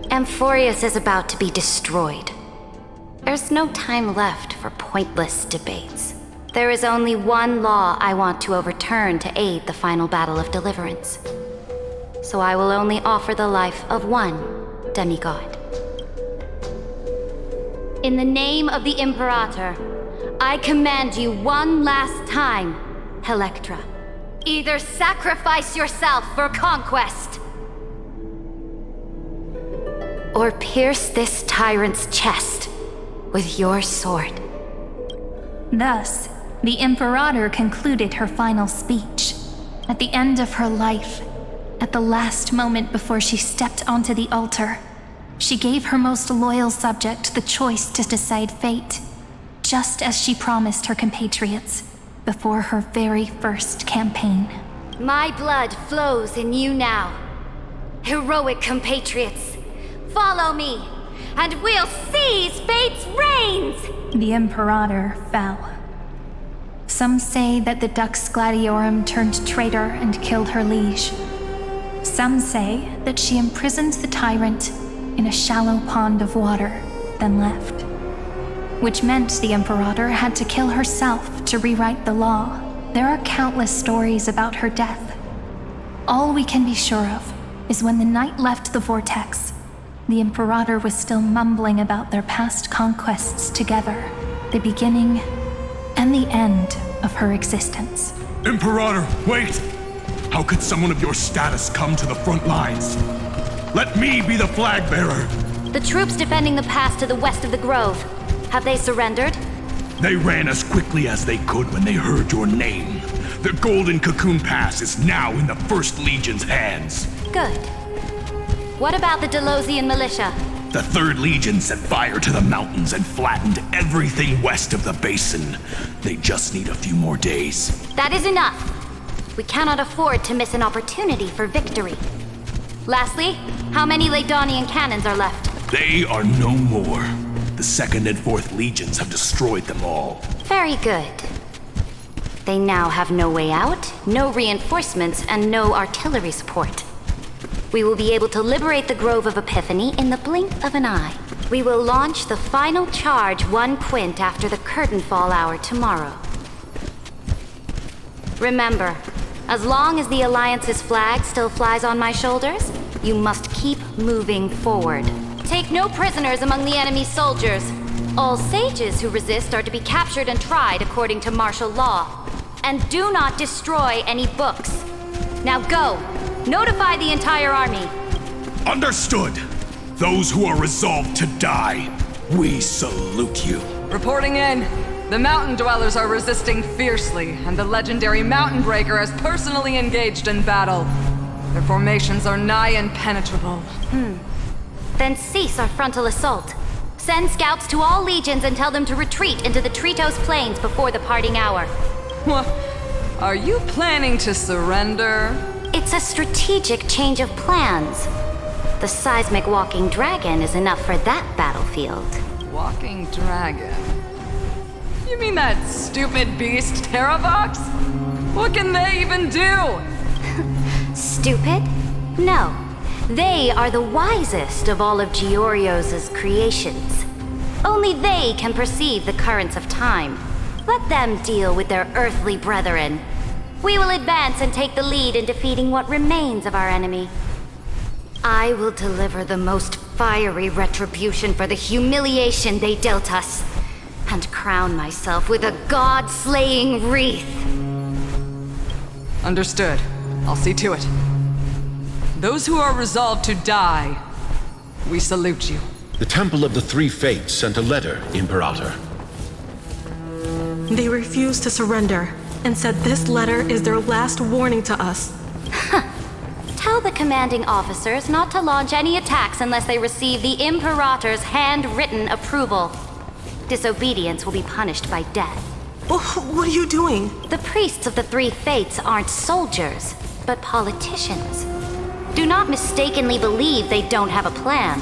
Amphorius is about to be destroyed. There's no time left for pointless debates. There is only one law I want to overturn to aid the final battle of deliverance. So I will only offer the life of one demigod. In the name of the Imperator, I command you one last time, Electra. Either sacrifice yourself for conquest, or pierce this tyrant's chest with your sword. Thus, the Imperator concluded her final speech. At the end of her life, at the last moment before she stepped onto the altar, she gave her most loyal subject the choice to decide fate, just as she promised her compatriots before her very first campaign. My blood flows in you now. Heroic compatriots, follow me, and we'll seize fate's reins! The Imperator fell. Some say that the Dux Gladiorum turned traitor and killed her liege. Some say that she imprisoned the tyrant in a shallow pond of water, then left. Which meant the Imperator had to kill herself to rewrite the law. There are countless stories about her death. All we can be sure of is when the knight left the vortex, the Imperator was still mumbling about their past conquests together, the beginning and the end of her existence. Imperator, wait! How could someone of your status come to the front lines? Let me be the flag bearer! The troops defending the pass to the west of the grove, have they surrendered? They ran as quickly as they could when they heard your name. The Golden Cocoon Pass is now in the First Legion's hands. Good. What about the Delosian militia? The Third Legion set fire to the mountains and flattened everything west of the basin. They just need a few more days. That is enough. We cannot afford to miss an opportunity for victory. Lastly, how many Ladonian cannons are left? They are no more. The 2nd and 4th Legions have destroyed them all. Very good. They now have no way out, no reinforcements, and no artillery support. We will be able to liberate the Grove of Epiphany in the blink of an eye. We will launch the final charge 1 quint after the curtain fall hour tomorrow. Remember, as long as the Alliance's flag still flies on my shoulders, you must keep moving forward. Take no prisoners among the enemy's soldiers. All sages who resist are to be captured and tried according to martial law. And do not destroy any books. Now go! Notify the entire army. Understood. Those who are resolved to die, we salute you. Reporting in. The mountain dwellers are resisting fiercely, and the legendary Mountain Breaker has personally engaged in battle. Their formations are nigh impenetrable. Then cease our frontal assault. Send scouts to all legions and tell them to retreat into the Tritos Plains before the parting hour. What? Are you planning to surrender? It's a strategic change of plans. The seismic walking dragon is enough for that battlefield. Walking dragon? You mean that stupid beast, Terravox? What can they even do? Stupid? No. They are the wisest of all of Giorio's creations. Only they can perceive the currents of time. Let them deal with their earthly brethren. We will advance and take the lead in defeating what remains of our enemy. I will deliver the most fiery retribution for the humiliation they dealt us, and crown myself with a god-slaying wreath. Understood. I'll see to it. Those who are resolved to die, we salute you. The Temple of the Three Fates sent a letter, Imperator. They refused to surrender and said this letter is their last warning to us. Tell the commanding officers not to launch any attacks unless they receive the Imperator's handwritten approval. Disobedience will be punished by death. What are you doing? The priests of the Three Fates aren't soldiers, but politicians. Do not mistakenly believe they don't have a plan.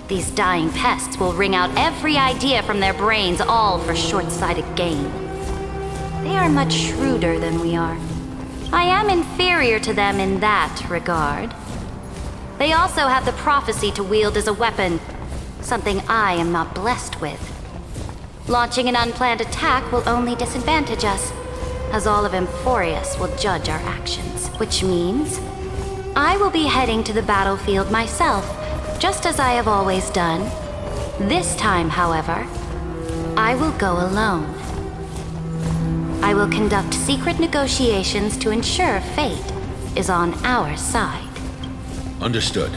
These dying pests will wring out every idea from their brains, all for short-sighted gain. They are much shrewder than we are. I am inferior to them in that regard. They also have the prophecy to wield as a weapon, something I am not blessed with. Launching an unplanned attack will only disadvantage us, as all of Emphorius will judge our actions, which means I will be heading to the battlefield myself, just as I have always done. This time, however, I will go alone. I will conduct secret negotiations to ensure fate is on our side. Understood.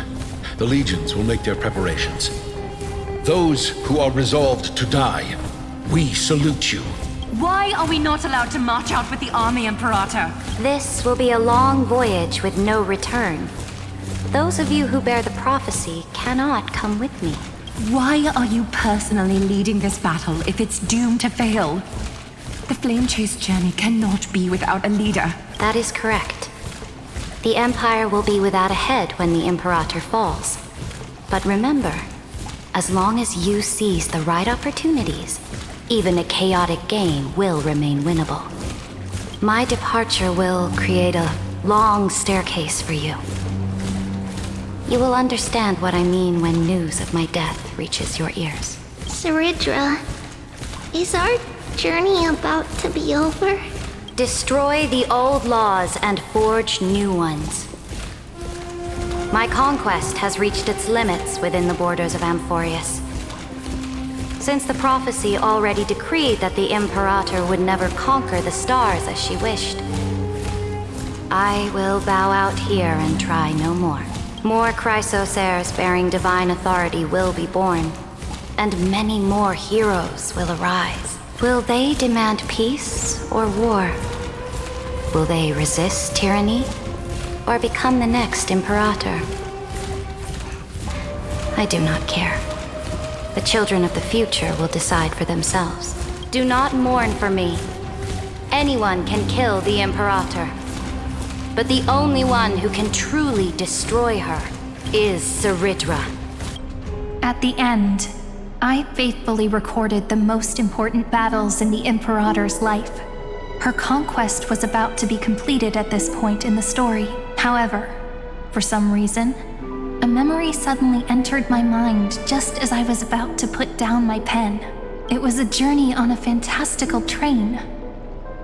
The legions will make their preparations. Those who are resolved to die, we salute you. Why are we not allowed to march out with the army, Imperator? This will be a long voyage with no return. Those of you who bear the prophecy cannot come with me. Why are you personally leading this battle if it's doomed to fail? The Flame Chase journey cannot be without a leader. That is correct. The Empire will be without a head when the Imperator falls. But remember, as long as you seize the right opportunities, even a chaotic game will remain winnable. My departure will create a long staircase for you. You will understand what I mean when news of my death reaches your ears. Saridra, is our journey about to be over? Destroy the old laws and forge new ones. My conquest has reached its limits within the borders of Amphorius. Since the prophecy already decreed that the Imperator would never conquer the stars as she wished, I will bow out here and try no more. More Chrysos heirs bearing divine authority will be born, and many more heroes will arise. Will they demand peace or war? Will they resist tyranny or become the next Imperator? I do not care. The children of the future will decide for themselves. Do not mourn for me. Anyone can kill the Imperator. But the only one who can truly destroy her is Saridra. At the end, I faithfully recorded the most important battles in the Imperator's life. Her conquest was about to be completed at this point in the story. However, for some reason, a memory suddenly entered my mind just as I was about to put down my pen. It was a journey on a fantastical train.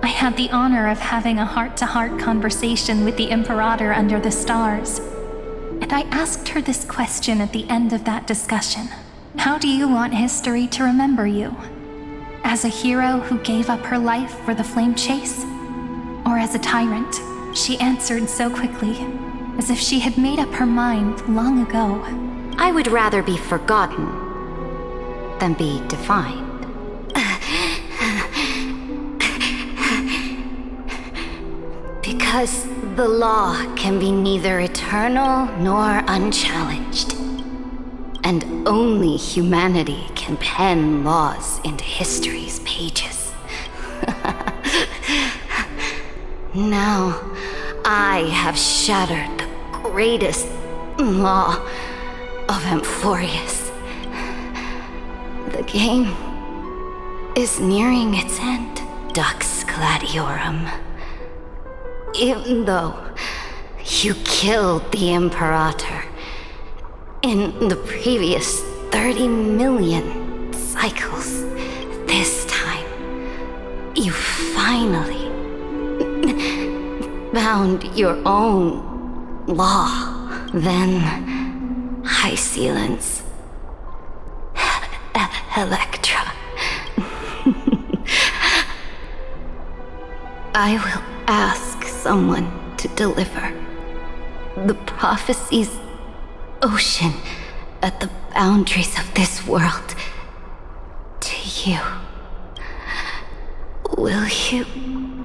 I had the honor of having a heart-to-heart conversation with the Imperator under the stars. And I asked her this question at the end of that discussion. How do you want history to remember you? As a hero who gave up her life for the flame chase? Or as a tyrant? She answered so quickly, as if she had made up her mind long ago. I would rather be forgotten than be defined. Because the law can be neither eternal nor unchallenged. And only humanity can pen laws into history's pages. Now, I have shattered the greatest law of Amphorius. The game is nearing its end, Dux Gladiorum. Even though you killed the Imperator in the previous 30 million cycles, this time you finally found your own law. Then High Sealants, Electra. I will ask someone to deliver the prophecy's ocean at the boundaries of this world to you. Will you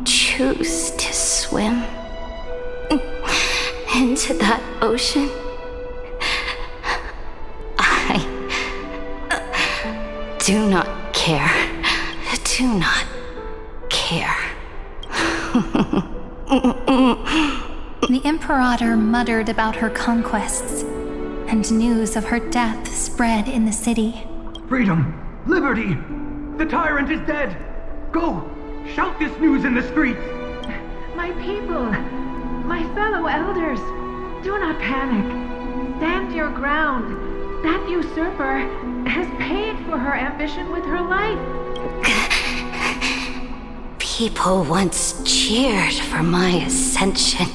choose to swim into that ocean? I do not care. Do not care. The Imperator muttered about her conquests, and news of her death spread in the city. Freedom! Liberty! The tyrant is dead! Go! Shout this news in the streets! My people, my fellow elders, do not panic. Stand your ground. That usurper has paid for her ambition with her life. People once cheered for my ascension.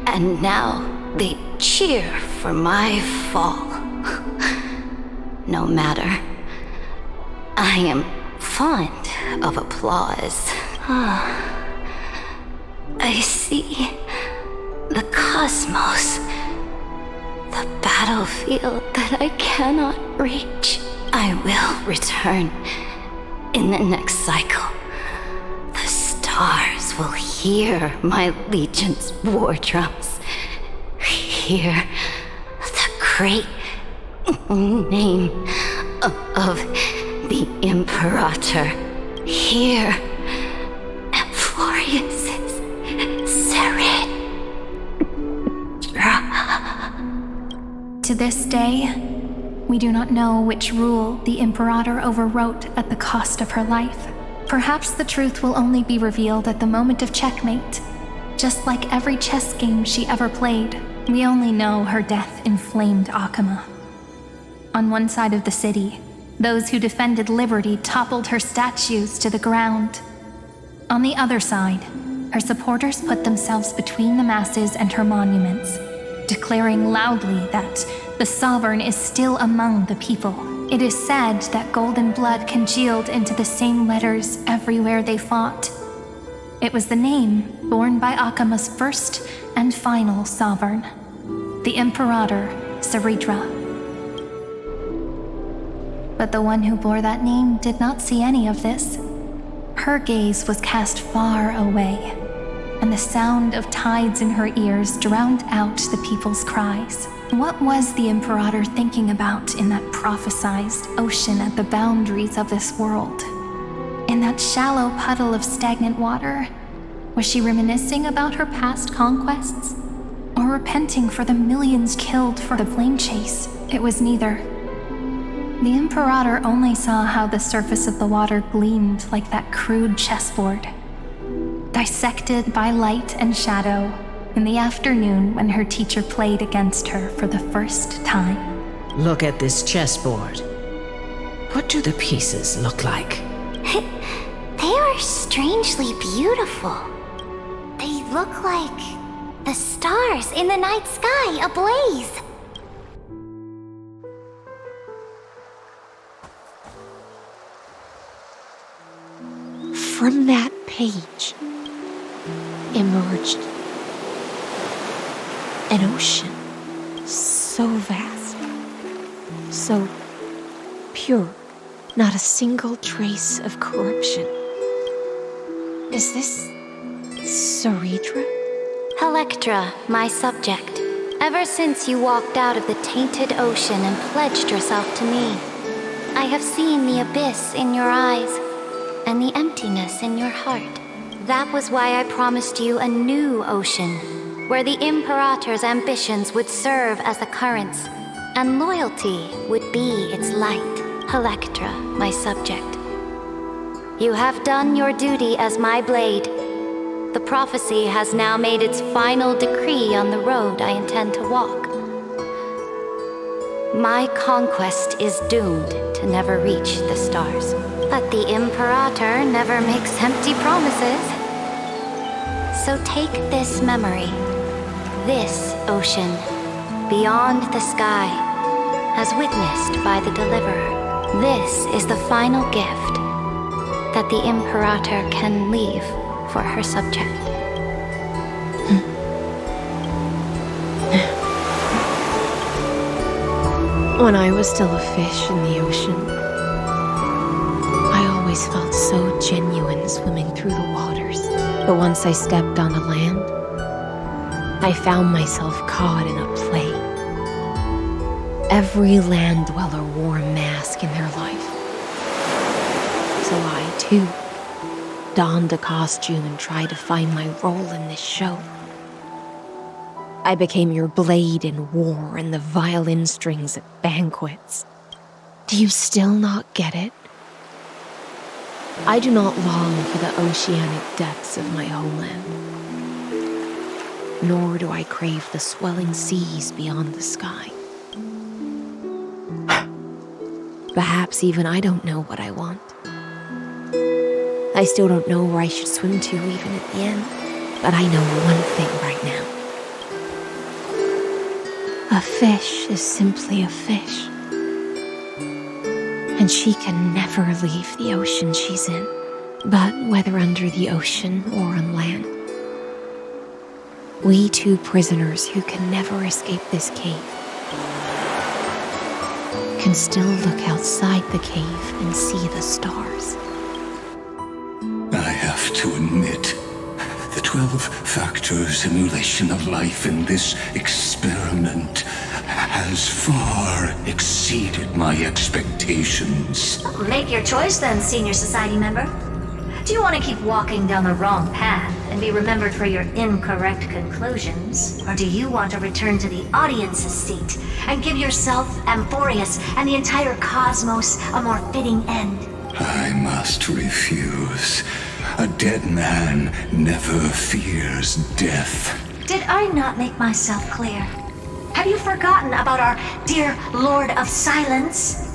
And now they cheer for my fall. No matter. I am fond of applause. I see the cosmos, the battlefield that I cannot reach. I will return in the next cycle. The stars will hear my legion's war drums. Hear the great name of the Imperator. Hear Amphorius's Saridra. To this day, we do not know which rule the Imperator overwrote at the cost of her life. Perhaps the truth will only be revealed at the moment of checkmate. Just like every chess game she ever played, we only know her death inflamed Akama. On one side of the city, those who defended liberty toppled her statues to the ground. On the other side, her supporters put themselves between the masses and her monuments, declaring loudly that the Sovereign is still among the people. It is said that golden blood congealed into the same letters everywhere they fought. It was the name borne by Akama's first and final Sovereign, the Imperator Saridra. But the one who bore that name did not see any of this. Her gaze was cast far away, and the sound of tides in her ears drowned out the people's cries. What was the Imperator thinking about in that prophesized ocean at the boundaries of this world? In that shallow puddle of stagnant water, was she reminiscing about her past conquests? Or repenting for the millions killed for the flame chase? It was neither. The Imperator only saw how the surface of the water gleamed like that crude chessboard, dissected by light and shadow in the afternoon when her teacher played against her for the first time. Look at this chessboard. What do the pieces look like? They are strangely beautiful. They look like the stars in the night sky ablaze. From that page emerged an ocean so vast, so pure, not a single trace of corruption. Is this Ceredra? Electra, my subject. Ever since you walked out of the tainted ocean and pledged yourself to me, I have seen the abyss in your eyes and the emptiness in your heart. That was why I promised you a new ocean, where the Imperator's ambitions would serve as the currents, and loyalty would be its light. Electra, my subject. You have done your duty as my blade. The prophecy has now made its final decree on the road I intend to walk. My conquest is doomed to never reach the stars. But the Imperator never makes empty promises. So take this memory, this ocean, beyond the sky, as witnessed by the Deliverer. This is the final gift that the Imperator can leave for her subject. When I was still a fish in the ocean, I always felt so genuine swimming through the waters. But once I stepped onto land, I found myself caught in a play. Every land dweller wore a mask in their life. So I, too, donned a costume and tried to find my role in this show. I became your blade in war and the violin strings at banquets. Do you still not get it? I do not long for the oceanic depths of my homeland, nor do I crave the swelling seas beyond the sky. Perhaps even I don't know what I want. I still don't know where I should swim to even at the end, but I know one thing right now. A fish is simply a fish. And she can never leave the ocean she's in. But whether under the ocean or on land, we two prisoners who can never escape this cave can still look outside the cave and see the stars. I have to admit, the 12-factor simulation of life in this experiment has far exceeded my expectations. Make your choice then, Senior Society member. Do you want to keep walking down the wrong path and be remembered for your incorrect conclusions? Or do you want to return to the audience's seat and give yourself, Amphorius, and the entire cosmos a more fitting end? I must refuse. A dead man never fears death. Did I not make myself clear? Have you forgotten about our dear Lord of Silence?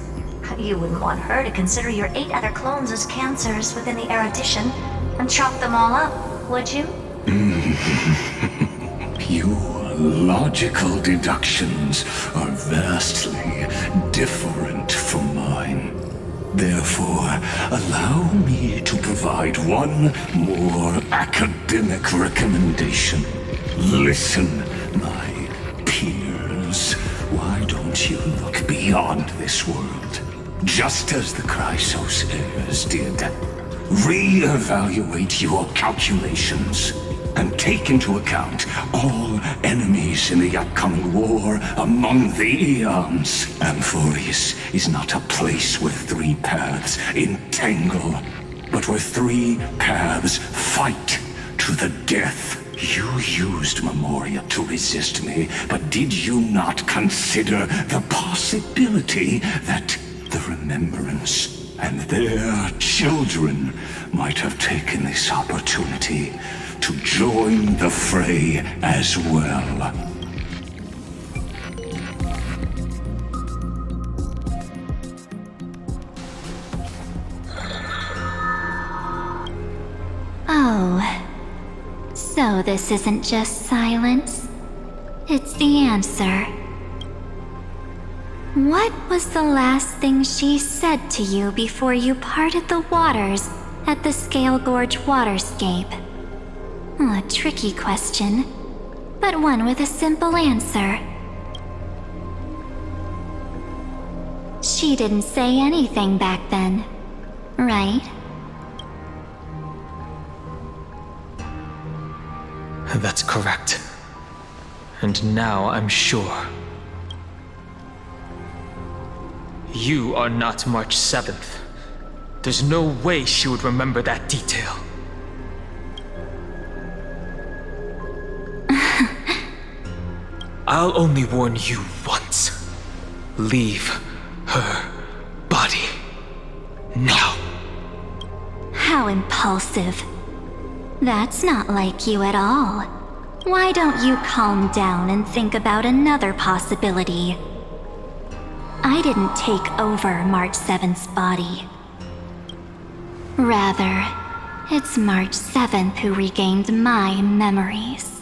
You wouldn't want her to consider your 8 other clones as cancers within the erudition and chop them all up, would you? Your logical deductions are vastly different from mine. Therefore, allow me to provide one more academic recommendation. Listen, my peers. Why don't you look beyond this world? Just as the Chrysos heirs did. Re-evaluate your calculations and take into account all enemies in the upcoming war among the eons. Amphorius is not a place where three paths entangle, but where three paths fight to the death. You used Memoria to resist me, but did you not consider the possibility that the Remembrance and their children might have taken this opportunity to join the fray as well? Oh. So this isn't just silence. It's the answer. What was the last thing she said to you before you parted the waters at the Scale Gorge waterscape? A tricky question, but one with a simple answer. She didn't say anything back then, right? That's correct. And now I'm sure. You are not March 7th. There's no way she would remember that detail. I'll only warn you once. Leave her body. Now. How impulsive. That's not like you at all. Why don't you calm down and think about another possibility? I didn't take over March 7th's body. Rather, it's March 7th who regained my memories.